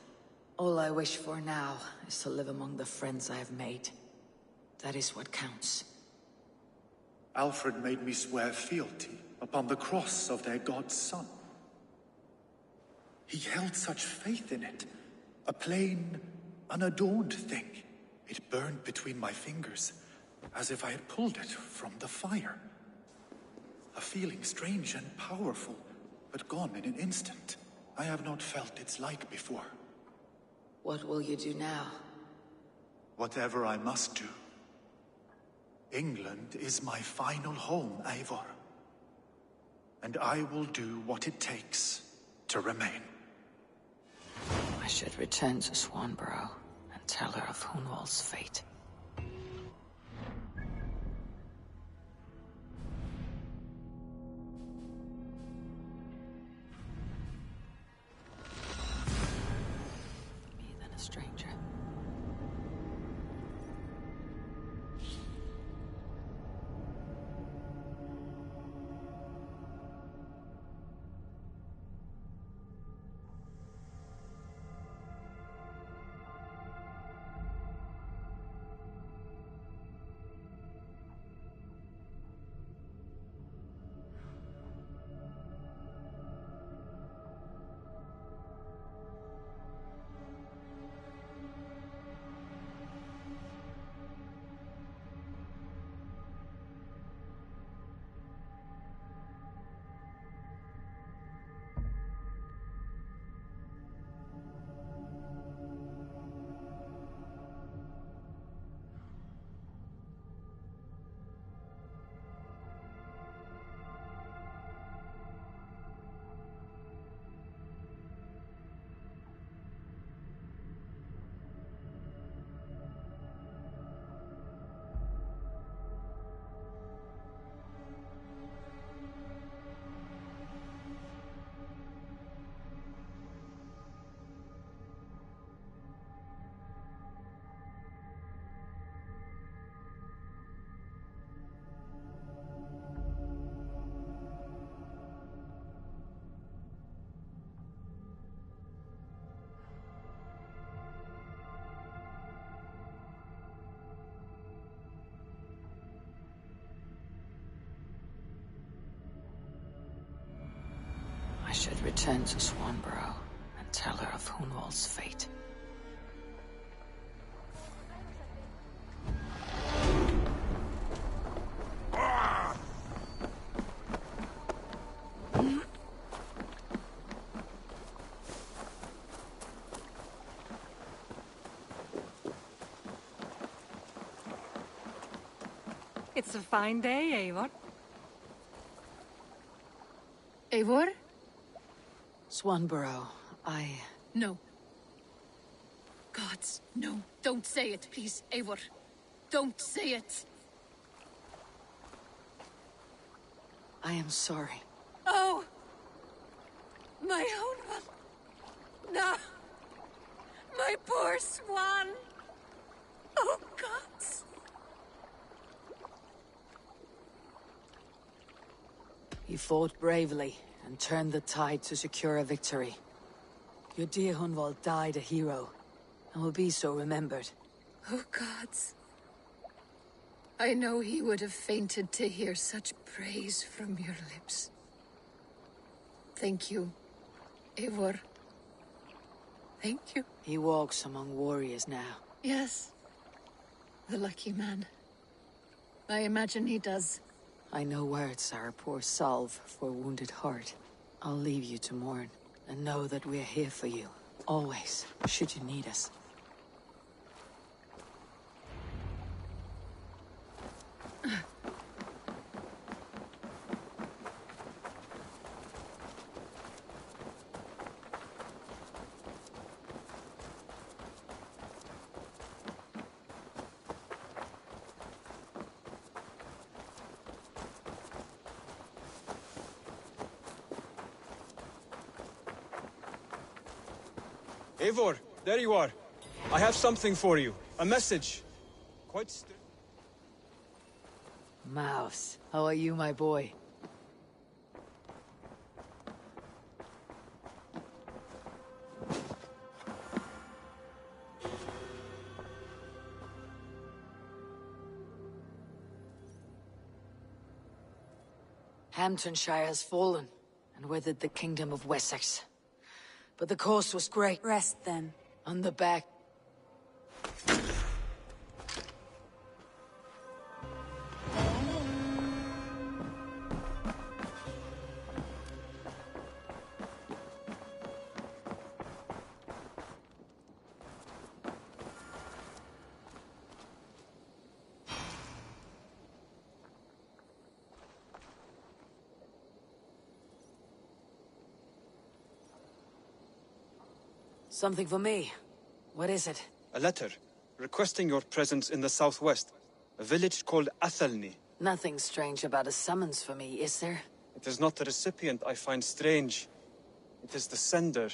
All I wish for now is to live among the friends I have made. That is what counts. Alfred made me swear fealty upon the cross of their god's son. He held such faith in it, a plain, unadorned thing. It burned between my fingers, as if I had pulled it from the fire. A feeling strange and powerful, but gone in an instant. I have not felt its like before. What will you do now? Whatever I must do. England is my final home, Eivor. And I will do what it takes to remain. I should return to Swanborough and tell her of Hunwald's fate. Me than a stranger. I should return to Swanborough and tell her of Hunwald's fate. It's a fine day, Eivor. Eivor? Swanborough, No. Gods, no. Don't say it, please, Eivor. Don't say it. I am sorry. Oh! My own one. No! My poor swan! Oh, gods! He fought bravely and turned the tide to secure a victory. Your dear Hunwald died a hero, and will be so remembered. Oh, gods. I know he would have fainted to hear such praise from your lips. Thank you, Eivor. Thank you. He walks among warriors now. Yes. The lucky man. I imagine he does. I know words are a poor salve for a wounded heart. I'll leave you to mourn, and know that we're here for you, always, should you need us. Eivor, there you are. I have something for you. A message. Quite Mouse, how are you, my boy? Hamptonshire has fallen, and weathered the kingdom of Wessex. But the course was great. Rest, then. On the back. Something for me. What is it? A letter, requesting your presence in the southwest. A village called Athelney. Nothing strange about a summons for me, is there? It is not the recipient I find strange. It is the sender.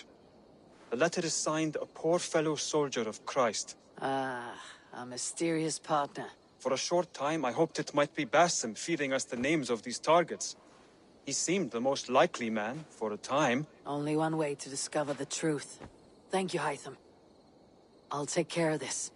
The letter is signed a poor fellow soldier of Christ. Ah, a mysterious partner. For a short time, I hoped it might be Basim feeding us the names of these targets. He seemed the most likely man, for a time. Only one way to discover the truth. Thank you, Hytham. I'll take care of this.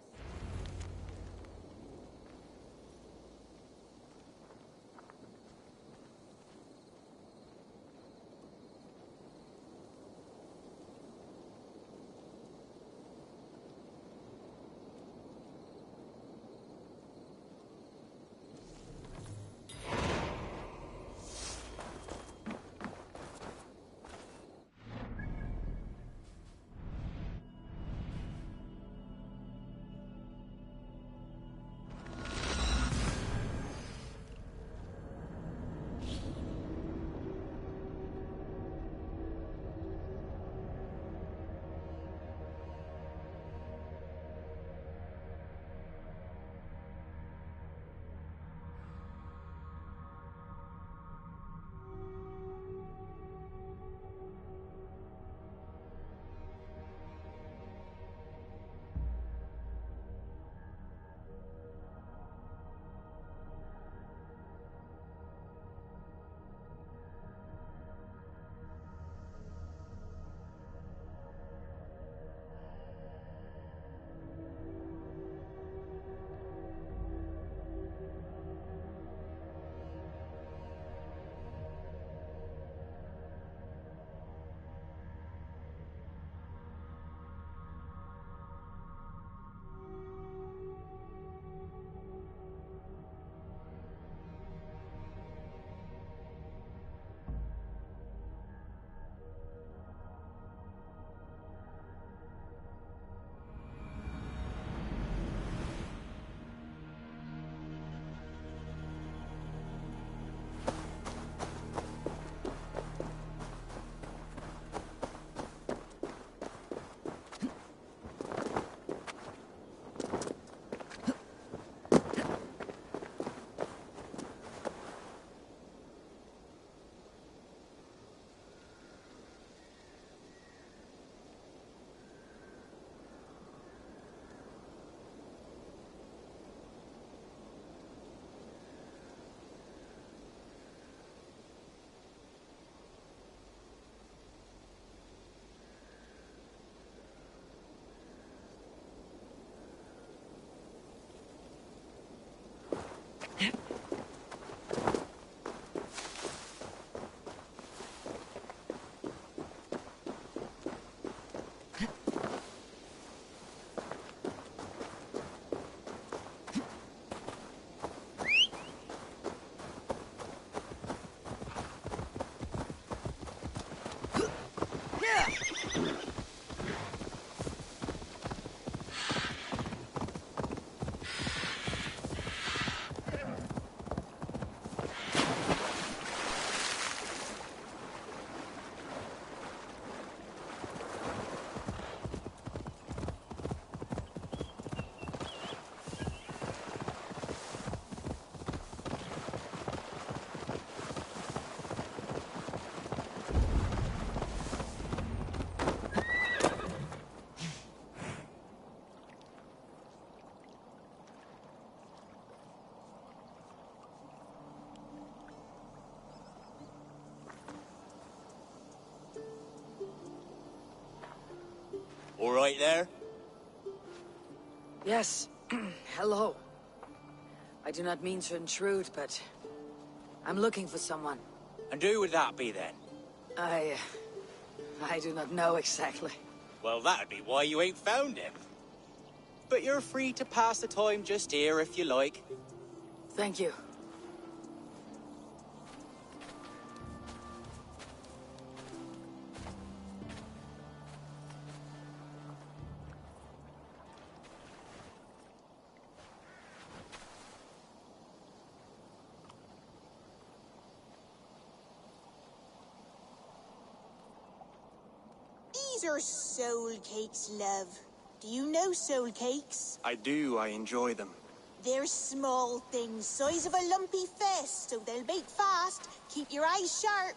All right there? Yes. Hello. I do not mean to intrude, but I'm looking for someone. And who would that be then? I do not know exactly. Well, that'd be why you ain't found him. But you're free to pass the time just here if you like. Thank you. These are soul cakes, love. Do you know soul cakes? I do. I enjoy them. They're small things, size of a lumpy fist, so they'll bake fast. Keep your eyes sharp.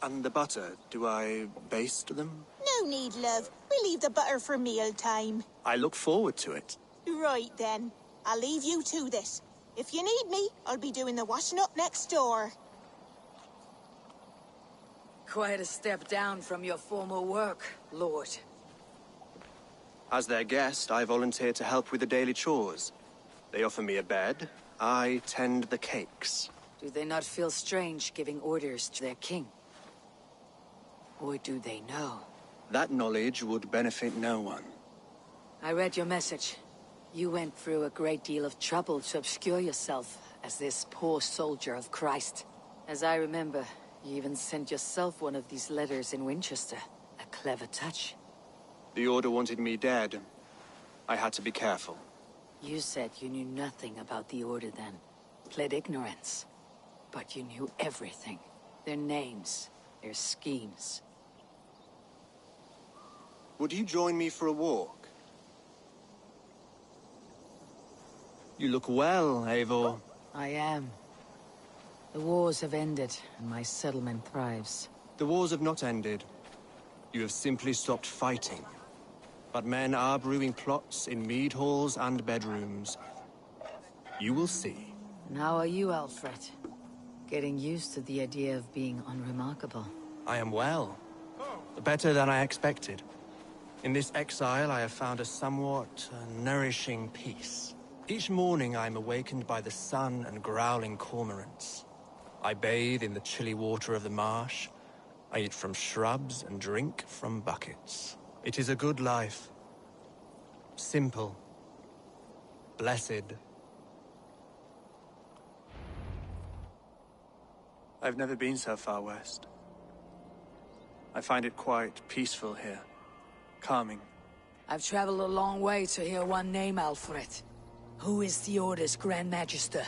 And the butter, do I baste them? No need, love. We'll leave the butter for meal time. I look forward to it. Right then. I'll leave you to this. If you need me, I'll be doing the washing up next door. Quite a step down from your former work, Lord. As their guest, I volunteer to help with the daily chores. They offer me a bed. I tend the cakes. Do they not feel strange giving orders to their king? Or do they know? That knowledge would benefit no one. I read your message. You went through a great deal of trouble to obscure yourself as this poor soldier of Christ. As I remember, you even sent yourself one of these letters in Winchester. A clever touch. The Order wanted me dead. I had to be careful. You said you knew nothing about the Order then. Pled ignorance. But you knew everything. Their names, their schemes. Would you join me for a walk? You look well, Eivor. I am. The wars have ended, and my settlement thrives. The wars have not ended. You have simply stopped fighting. But men are brewing plots in mead halls and bedrooms. You will see. And how are you, Alfred? Getting used to the idea of being unremarkable. I am well. Better than I expected. In this exile, I have found a somewhat nourishing peace. Each morning, I am awakened by the sun and growling cormorants. I bathe in the chilly water of the marsh. I eat from shrubs and drink from buckets. It is a good life. Simple. Blessed. I've never been so far west. I find it quite peaceful here. Calming. I've traveled a long way to hear one name, Alfred. Who is the Order's Grand Magister?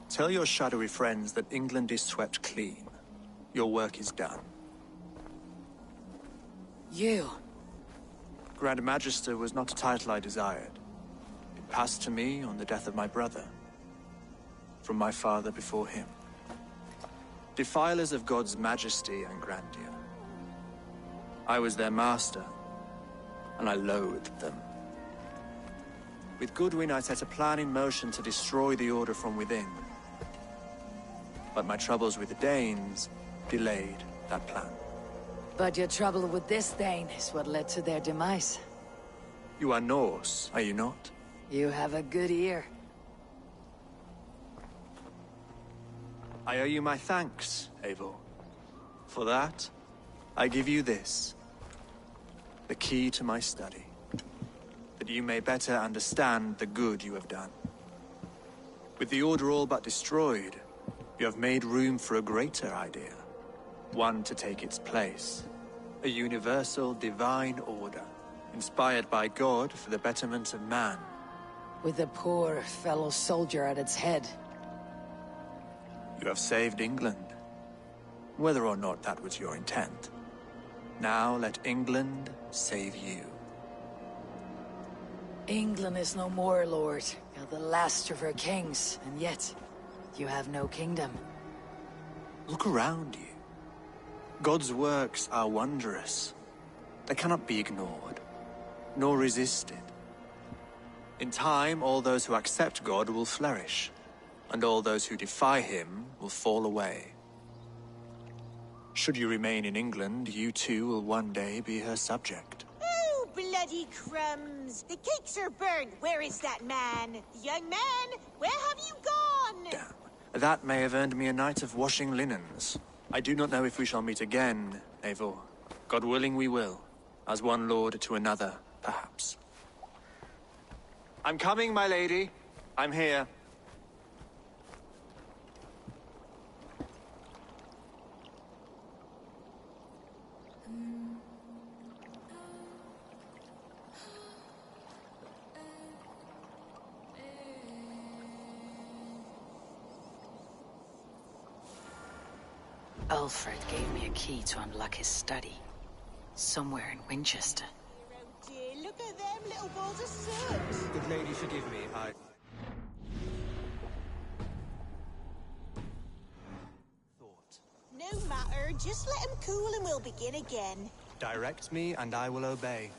Tell your shadowy friends that England is swept clean. Your work is done. You? Grand Magister was not a title I desired. It passed to me on the death of my brother. From my father before him. Defilers of God's majesty and grandeur. I was their master, and I loathed them. With Goodwin, I set a plan in motion to destroy the Order from within. But my troubles with the Danes delayed that plan. But your trouble with this Dane is what led to their demise. You are Norse, are you not? You have a good ear. I owe you my thanks, Eivor. For that, I give you this. The key to my study. That you may better understand the good you have done. With the Order all but destroyed, you have made room for a greater idea. One to take its place. A universal divine order, inspired by God for the betterment of man. With a poor fellow soldier at its head. You have saved England, whether or not that was your intent. Now let England save you. England is no more, Lord. You're the last of her kings, and yet, you have no kingdom. Look around you. God's works are wondrous. They cannot be ignored, nor resisted. In time, all those who accept God will flourish, and all those who defy him will fall away. Should you remain in England, you too will one day be her subject. Oh, bloody crumbs! The cakes are burned. Where is that man? Young man, where have you gone? Damn. That may have earned me a night of washing linens. I do not know if we shall meet again, Eivor. God willing we will. As one lord to another, perhaps. I'm coming, my lady. I'm here. Alfred gave me a key to unlock his study. Somewhere in Winchester. Oh dear, look at them little balls of soot. Good lady, forgive me, No matter, just let him cool and we'll begin again. Direct me and I will obey.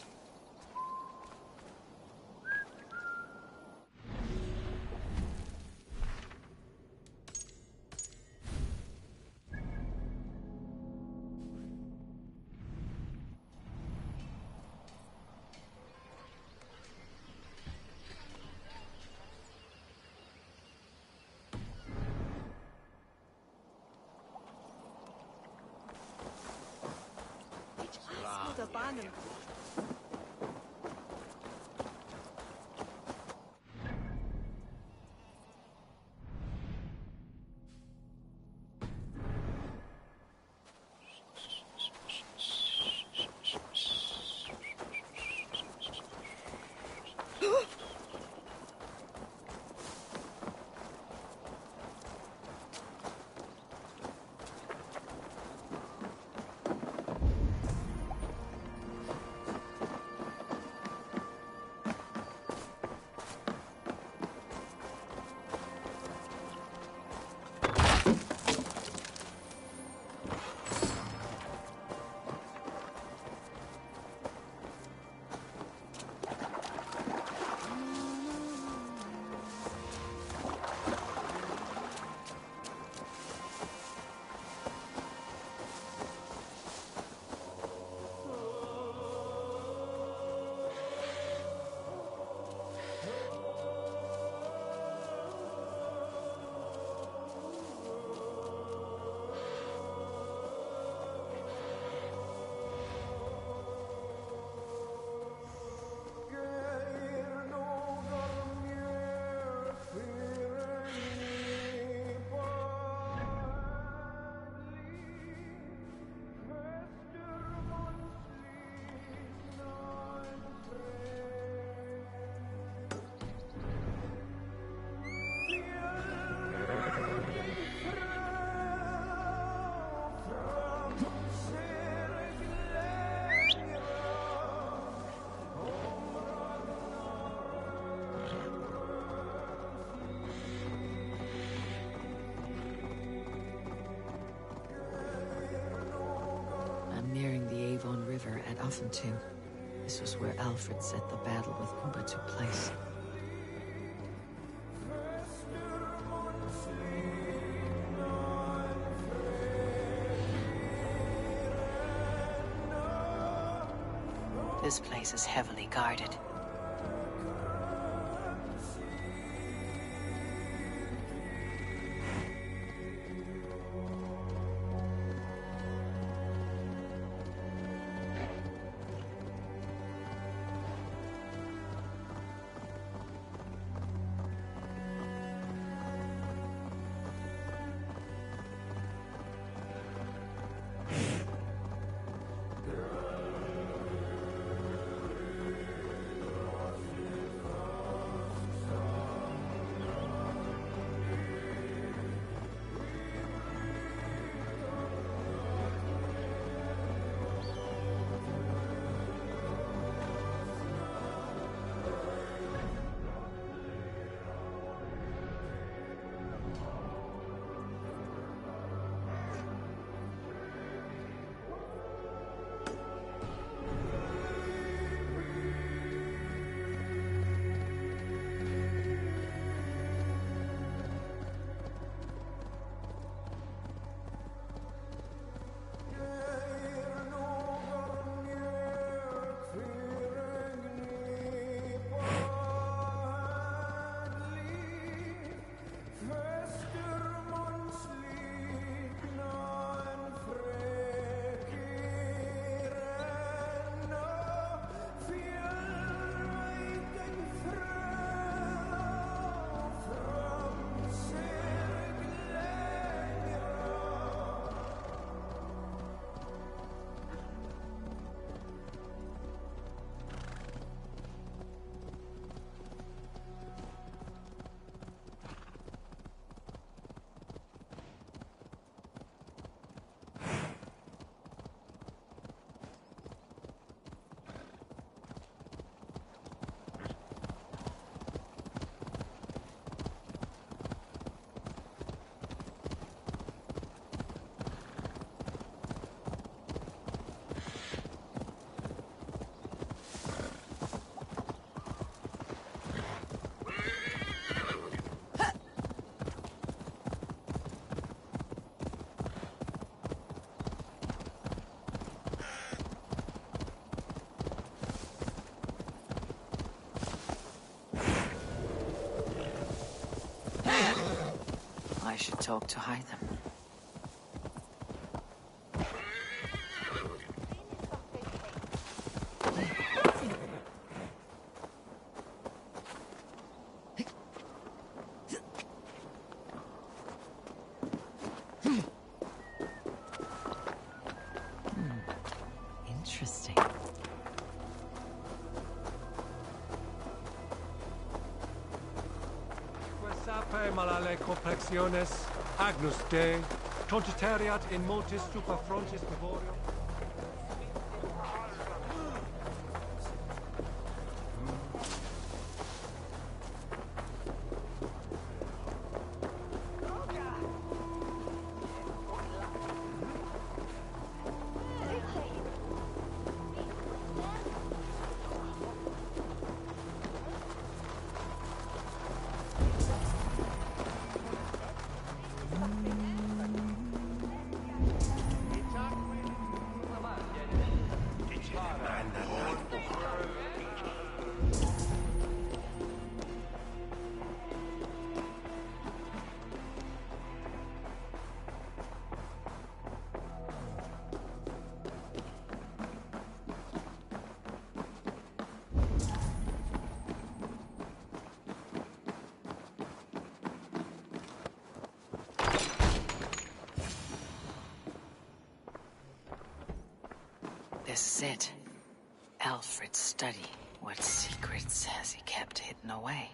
At Offentu. This was where Alfred said the battle with Uber took place. This place is heavily guarded. should talk to hide them. Interesting. Sape malale complexiones, agnus Dei, totitariat in multis super frontis laborio. This is it. Alfred's study. What secrets has he kept hidden away?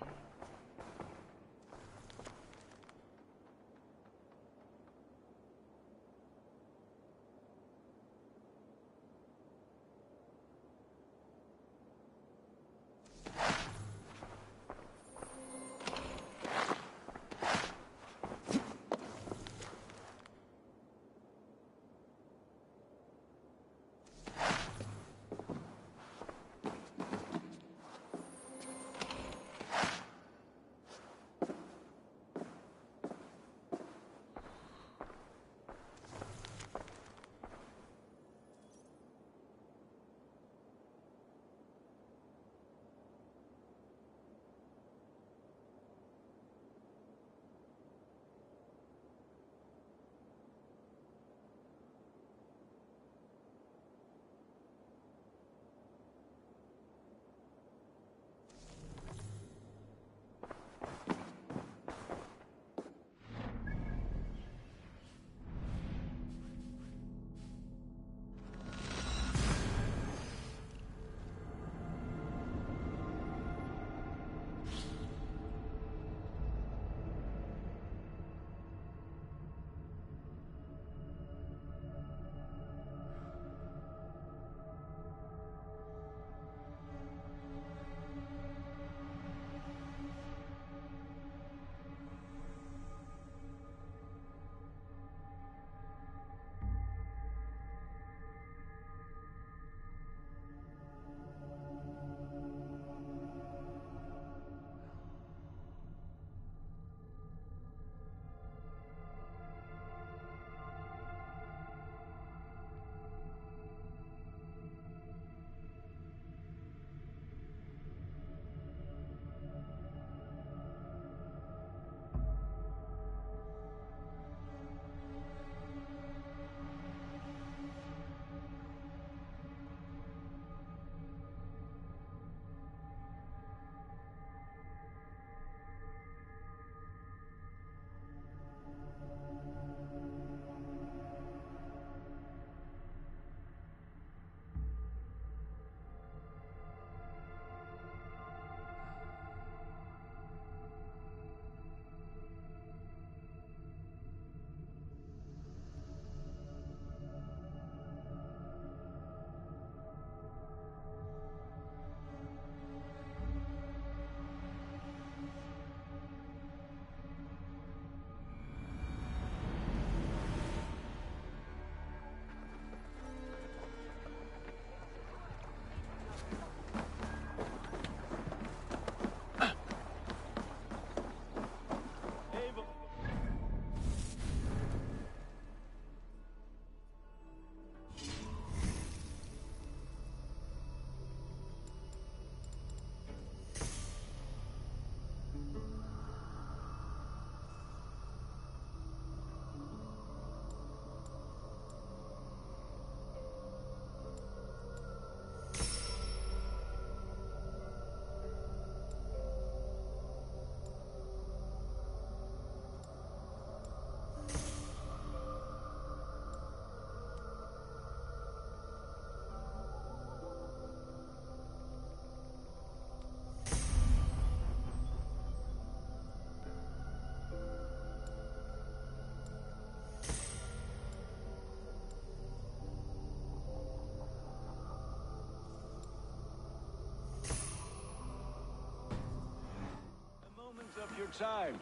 Third time.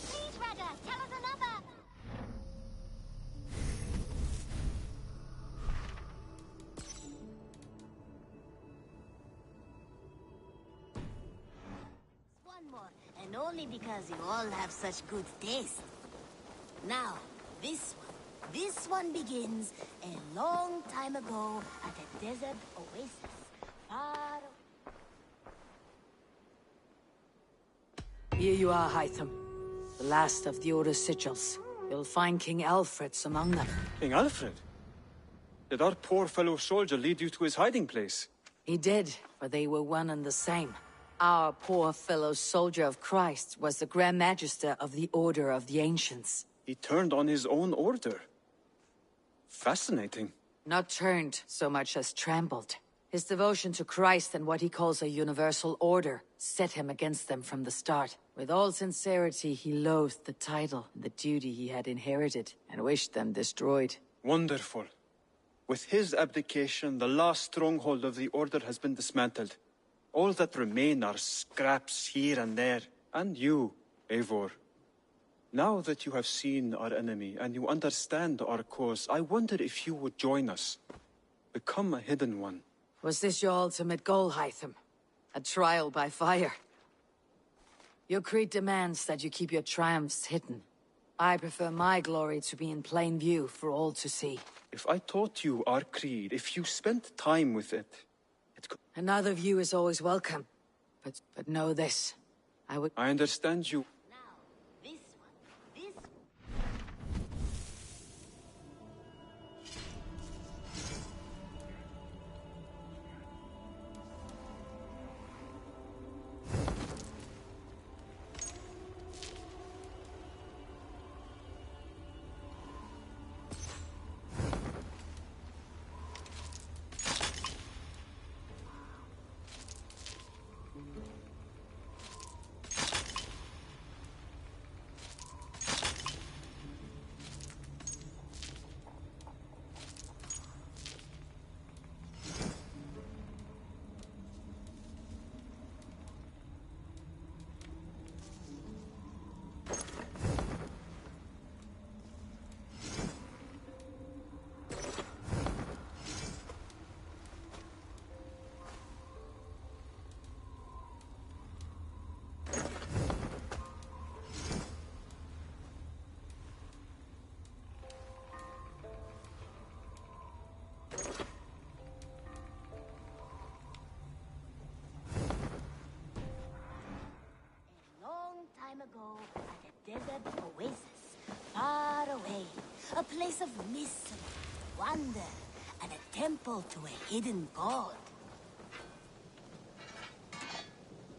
Please, Rudder, tell us another. One more, and only because you all have such good taste. Now, this one begins a long time ago at a desert oasis. Far Here you are, Hytham. The last of the Order's sigils. You'll find King Alfred's among them. King Alfred? Did our poor fellow soldier lead you to his hiding place? He did, for they were one and the same. Our poor fellow soldier of Christ was the Grand Magister of the Order of the Ancients. He turned on his own order. Fascinating. Not turned so much as trampled. His devotion to Christ and what he calls a universal order set him against them from the start. With all sincerity, he loathed the title and the duty he had inherited, and wished them destroyed. Wonderful. With his abdication, the last stronghold of the Order has been dismantled. All that remain are scraps here and there. And you, Eivor. Now that you have seen our enemy and you understand our cause, I wonder if you would join us. Become a hidden one. Was this your ultimate goal, Hytham? A trial by fire? Your creed demands that you keep your triumphs hidden. I prefer my glory to be in plain view for all to see. If I taught you our creed, if you spent time with it, Another view is always welcome. But know this. I understand you. Ago at a desert oasis, far away. A place of mystery, wonder, and a temple to a hidden god.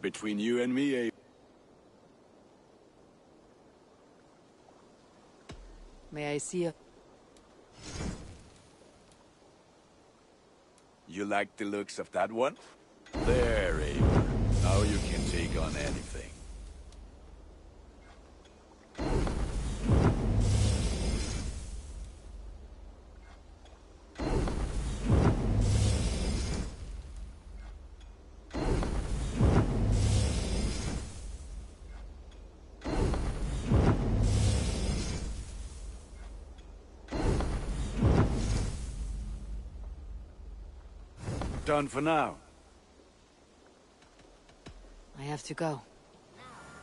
Between you and me, May I see you? You like the looks of that one? There, Eivor. Now you can take on anything. Done for now. I have to go.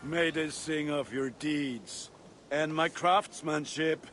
May they sing of your deeds and my craftsmanship.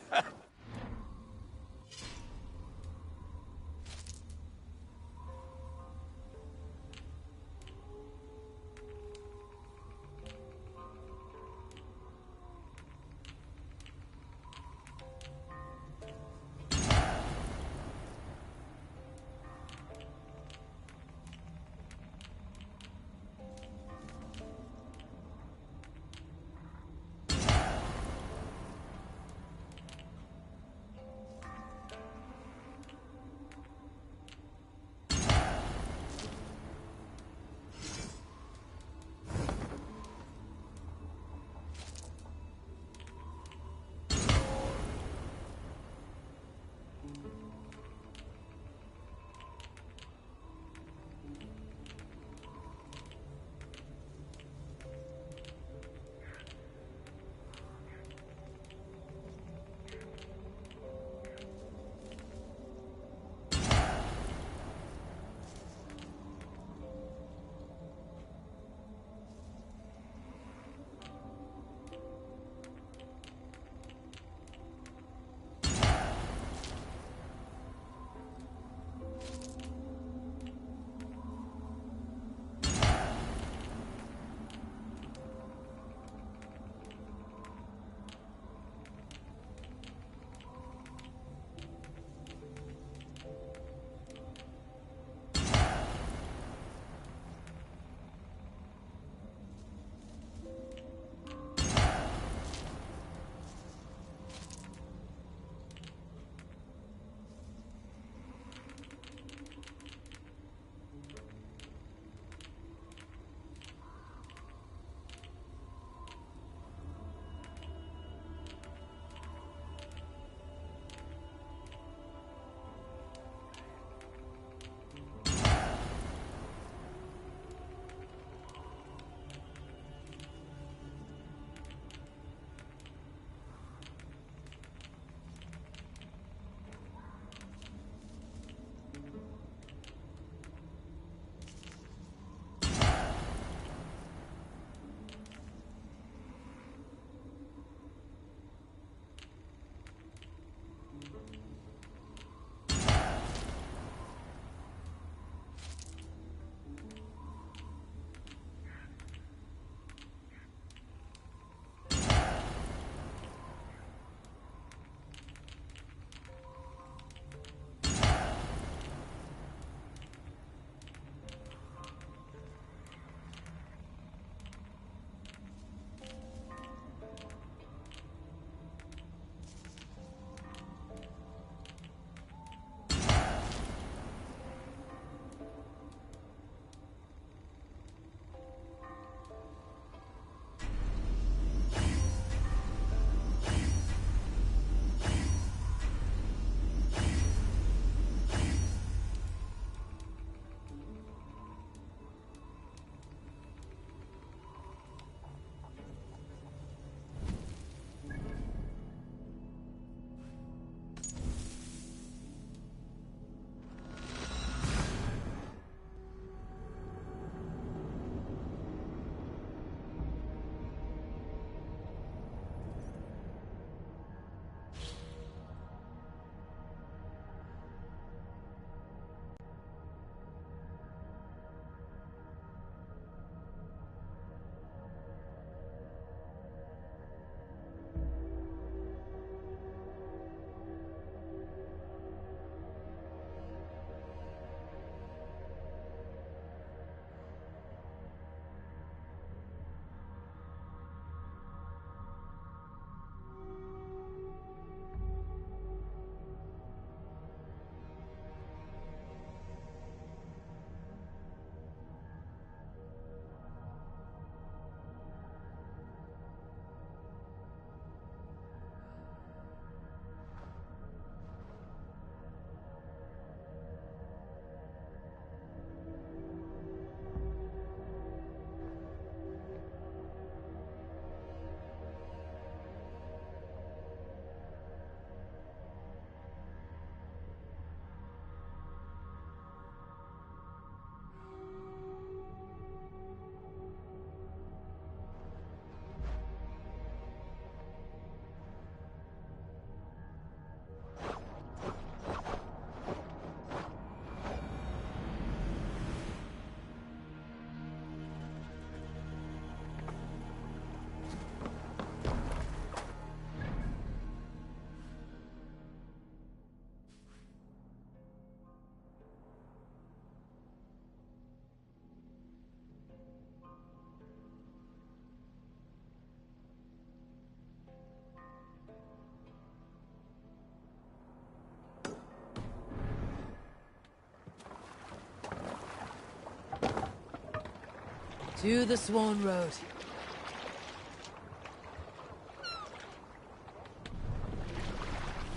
To the Swan Road.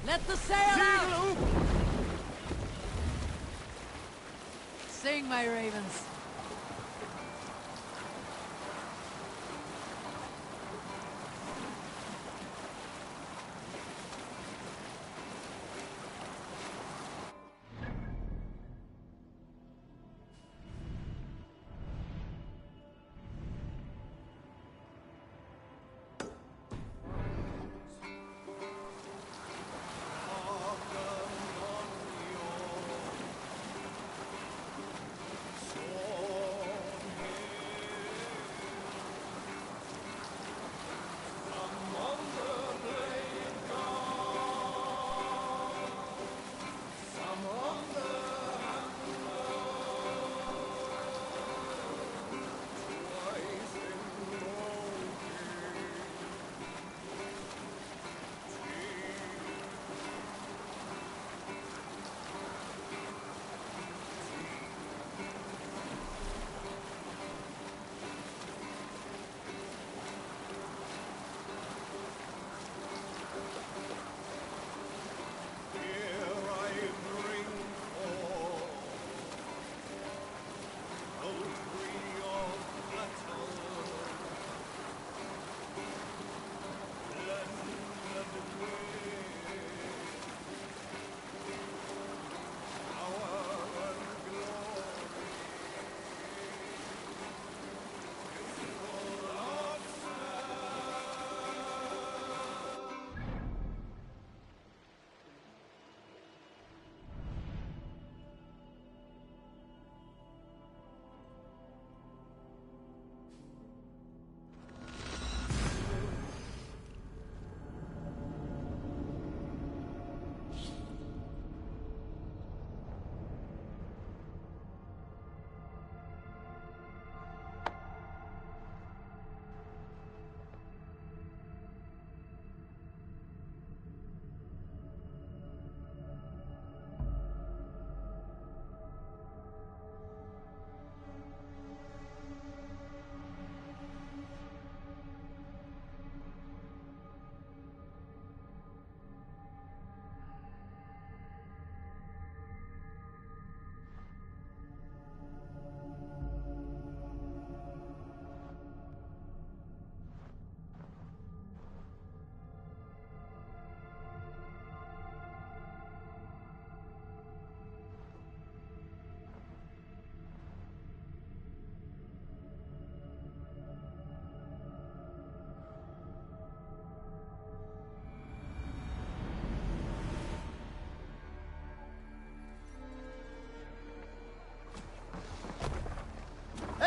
Let the sail out! Sing, my ravens.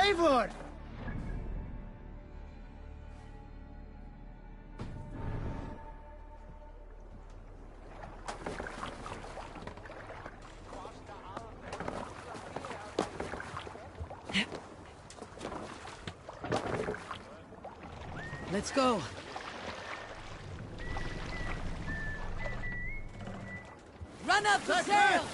Eivor! Let's go. Run up the sail!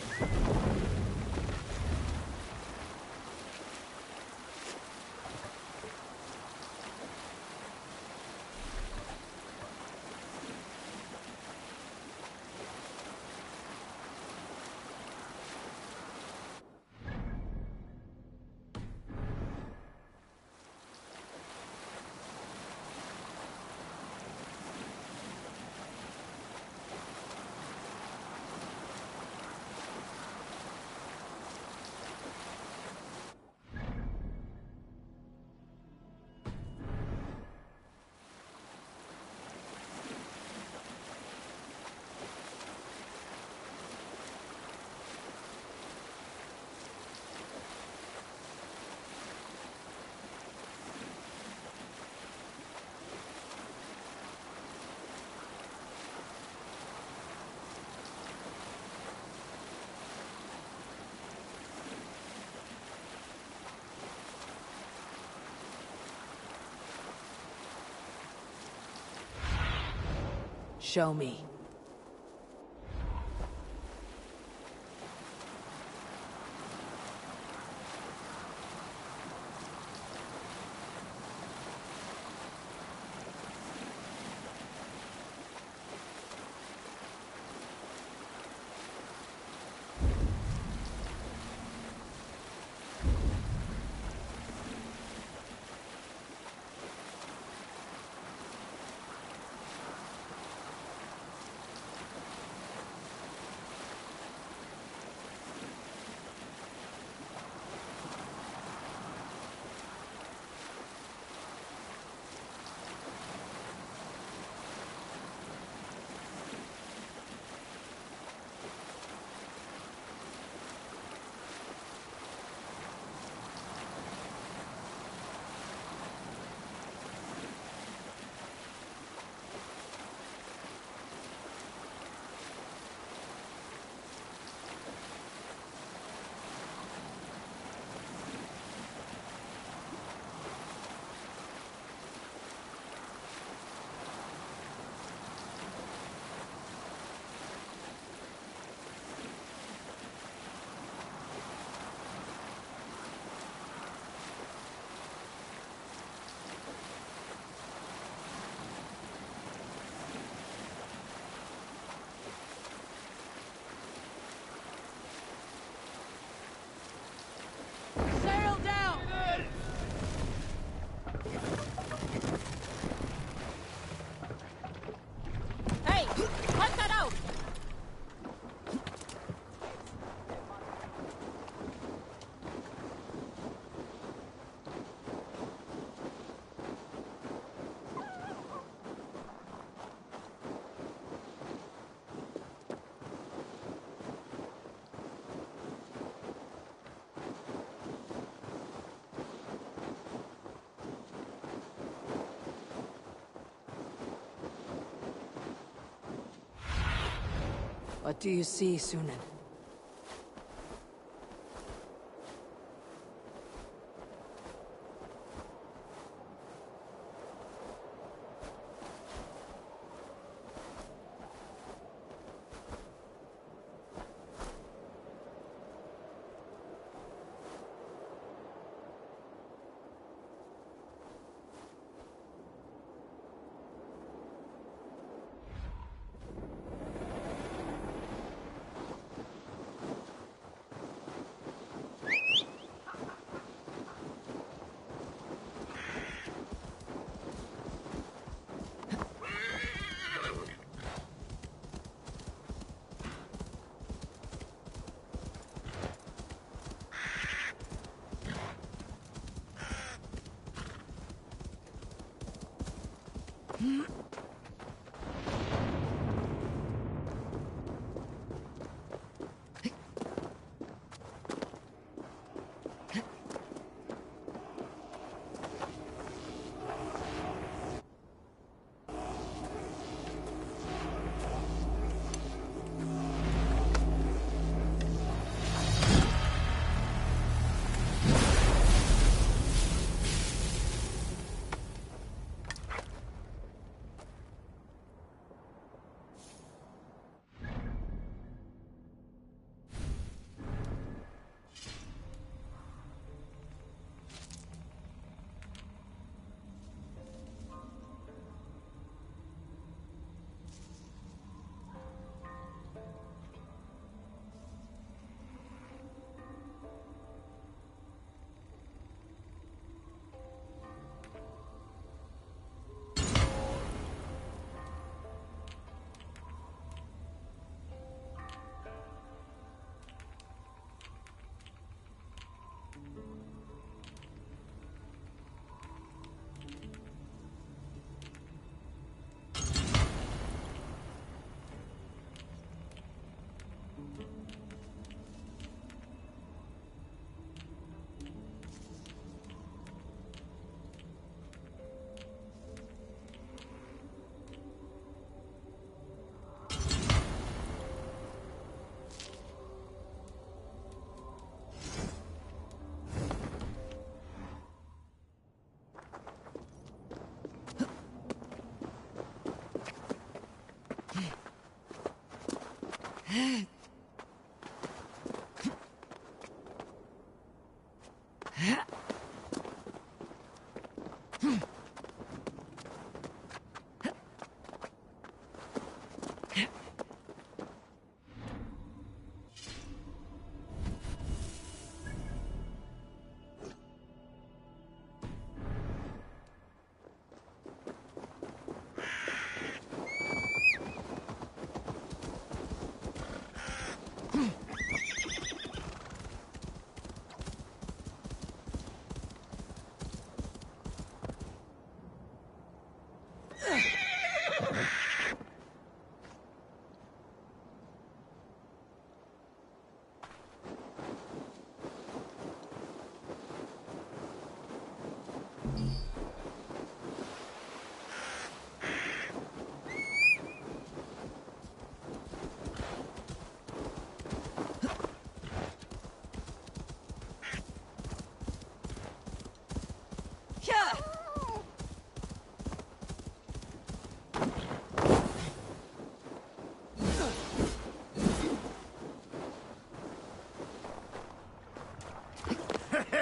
Show me. What do you see, Sunan?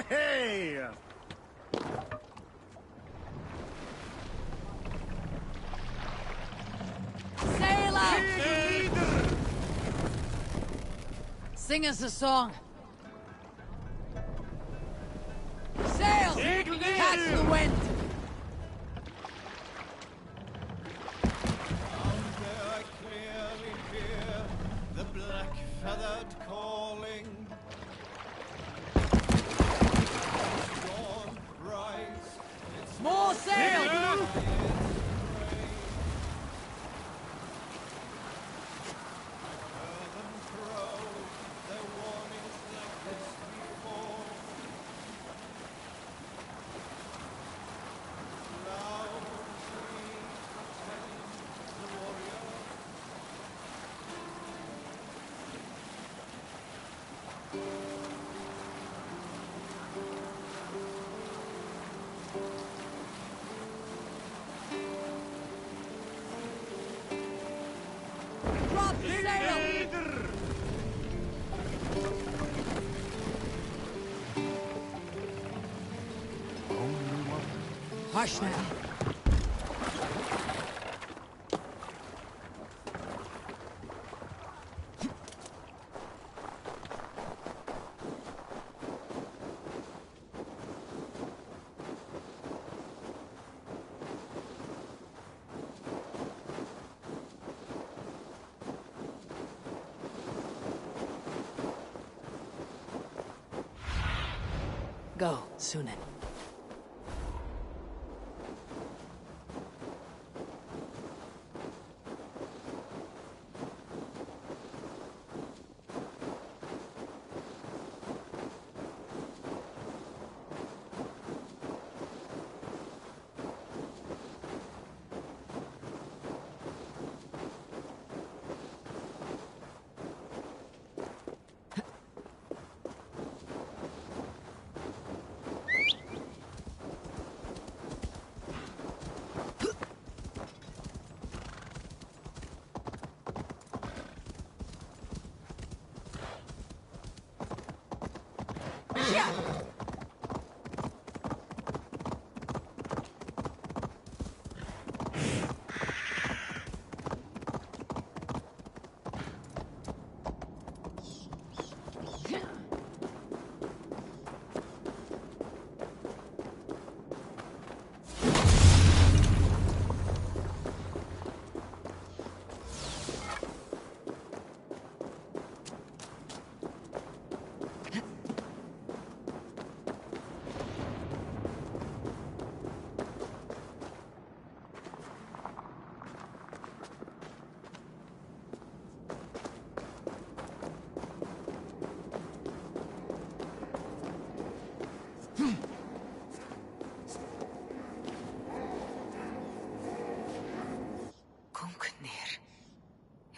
Hey! Sailor! Sing us a song. Sail! Catch the wind! I clearly hear the black-feathered calling. Dawn rise, it's more sail! Hush now. Go, Sunan.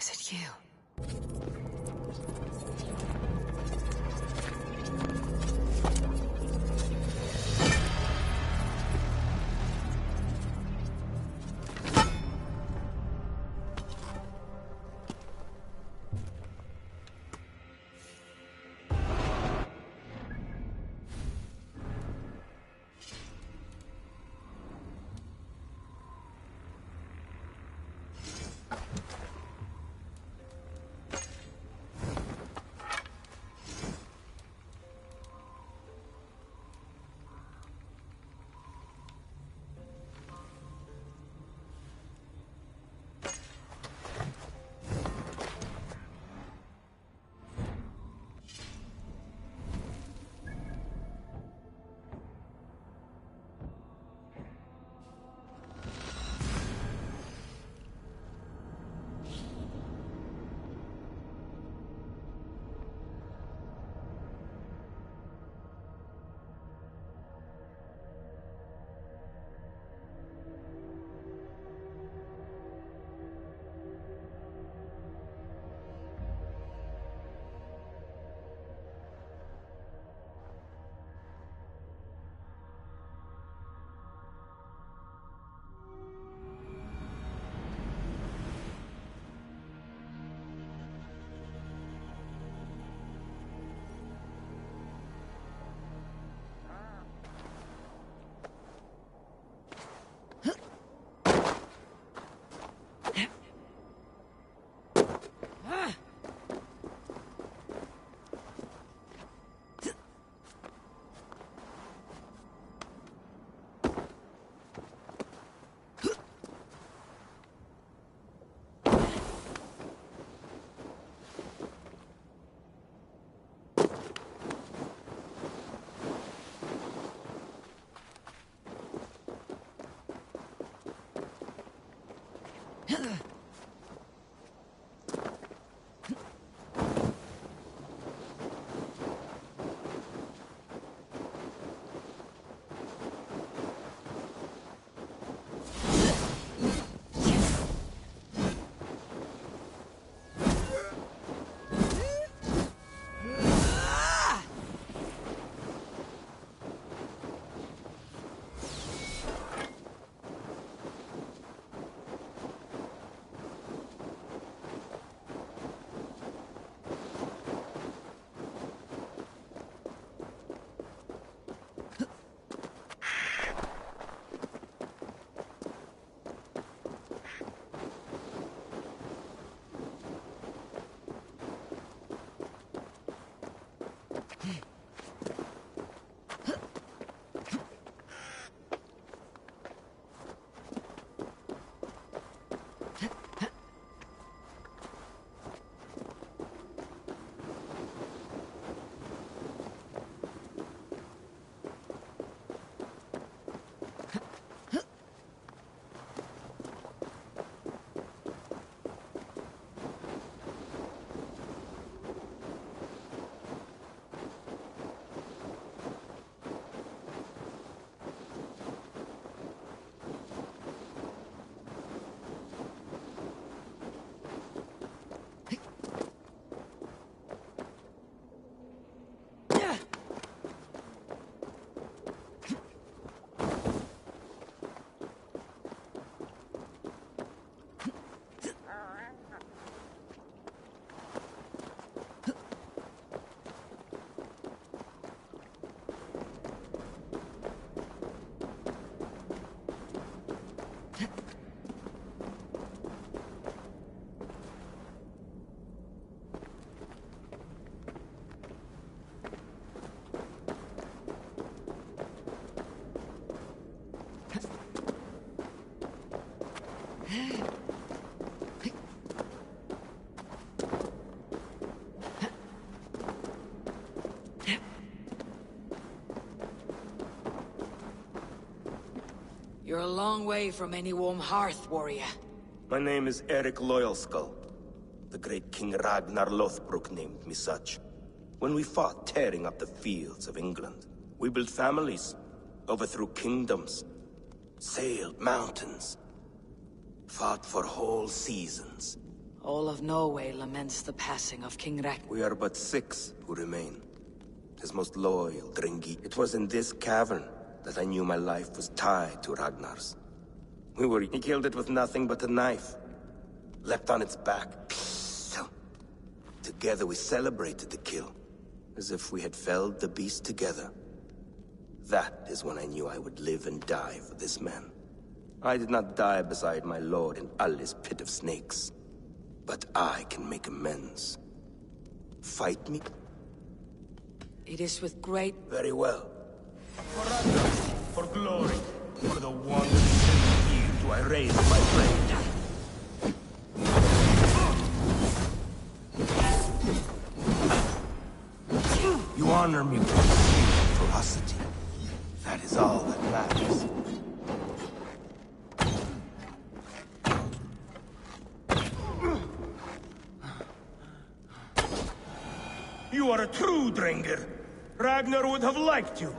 Is it you? You're a long way from any warm hearth, warrior. My name is Eric Loyalskull. The great King Ragnar Lothbrok named me such. When we fought tearing up the fields of England, we built families, overthrew kingdoms, sailed mountains, fought for whole seasons. All of Norway laments the passing of King Ragnar. We are but 6 who remain. His most loyal, Dringi. It was in this cavern that I knew my life was tied to Ragnar's. He killed it with nothing but a knife. Leapt on its back. Together we celebrated the kill, as if we had felled the beast together. That is when I knew I would live and die for this man. I did not die beside my lord in Ali's pit of snakes. But I can make amends. Fight me? It is with great... Very well. For Ragnar, for glory, for the one here do I raise my blade. You honor me with your ferocity. That is all that matters. You are a true Drengr. Ragnar would have liked you.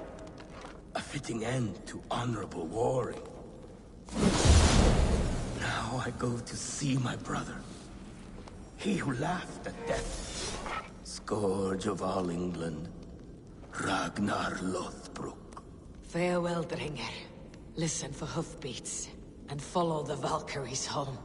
A fitting end to honorable warring. Now I go to see my brother. He who laughed at death. Scourge of all England. Ragnar Lothbrok. Farewell, Dringer. Listen for hoofbeats, and follow the Valkyries home.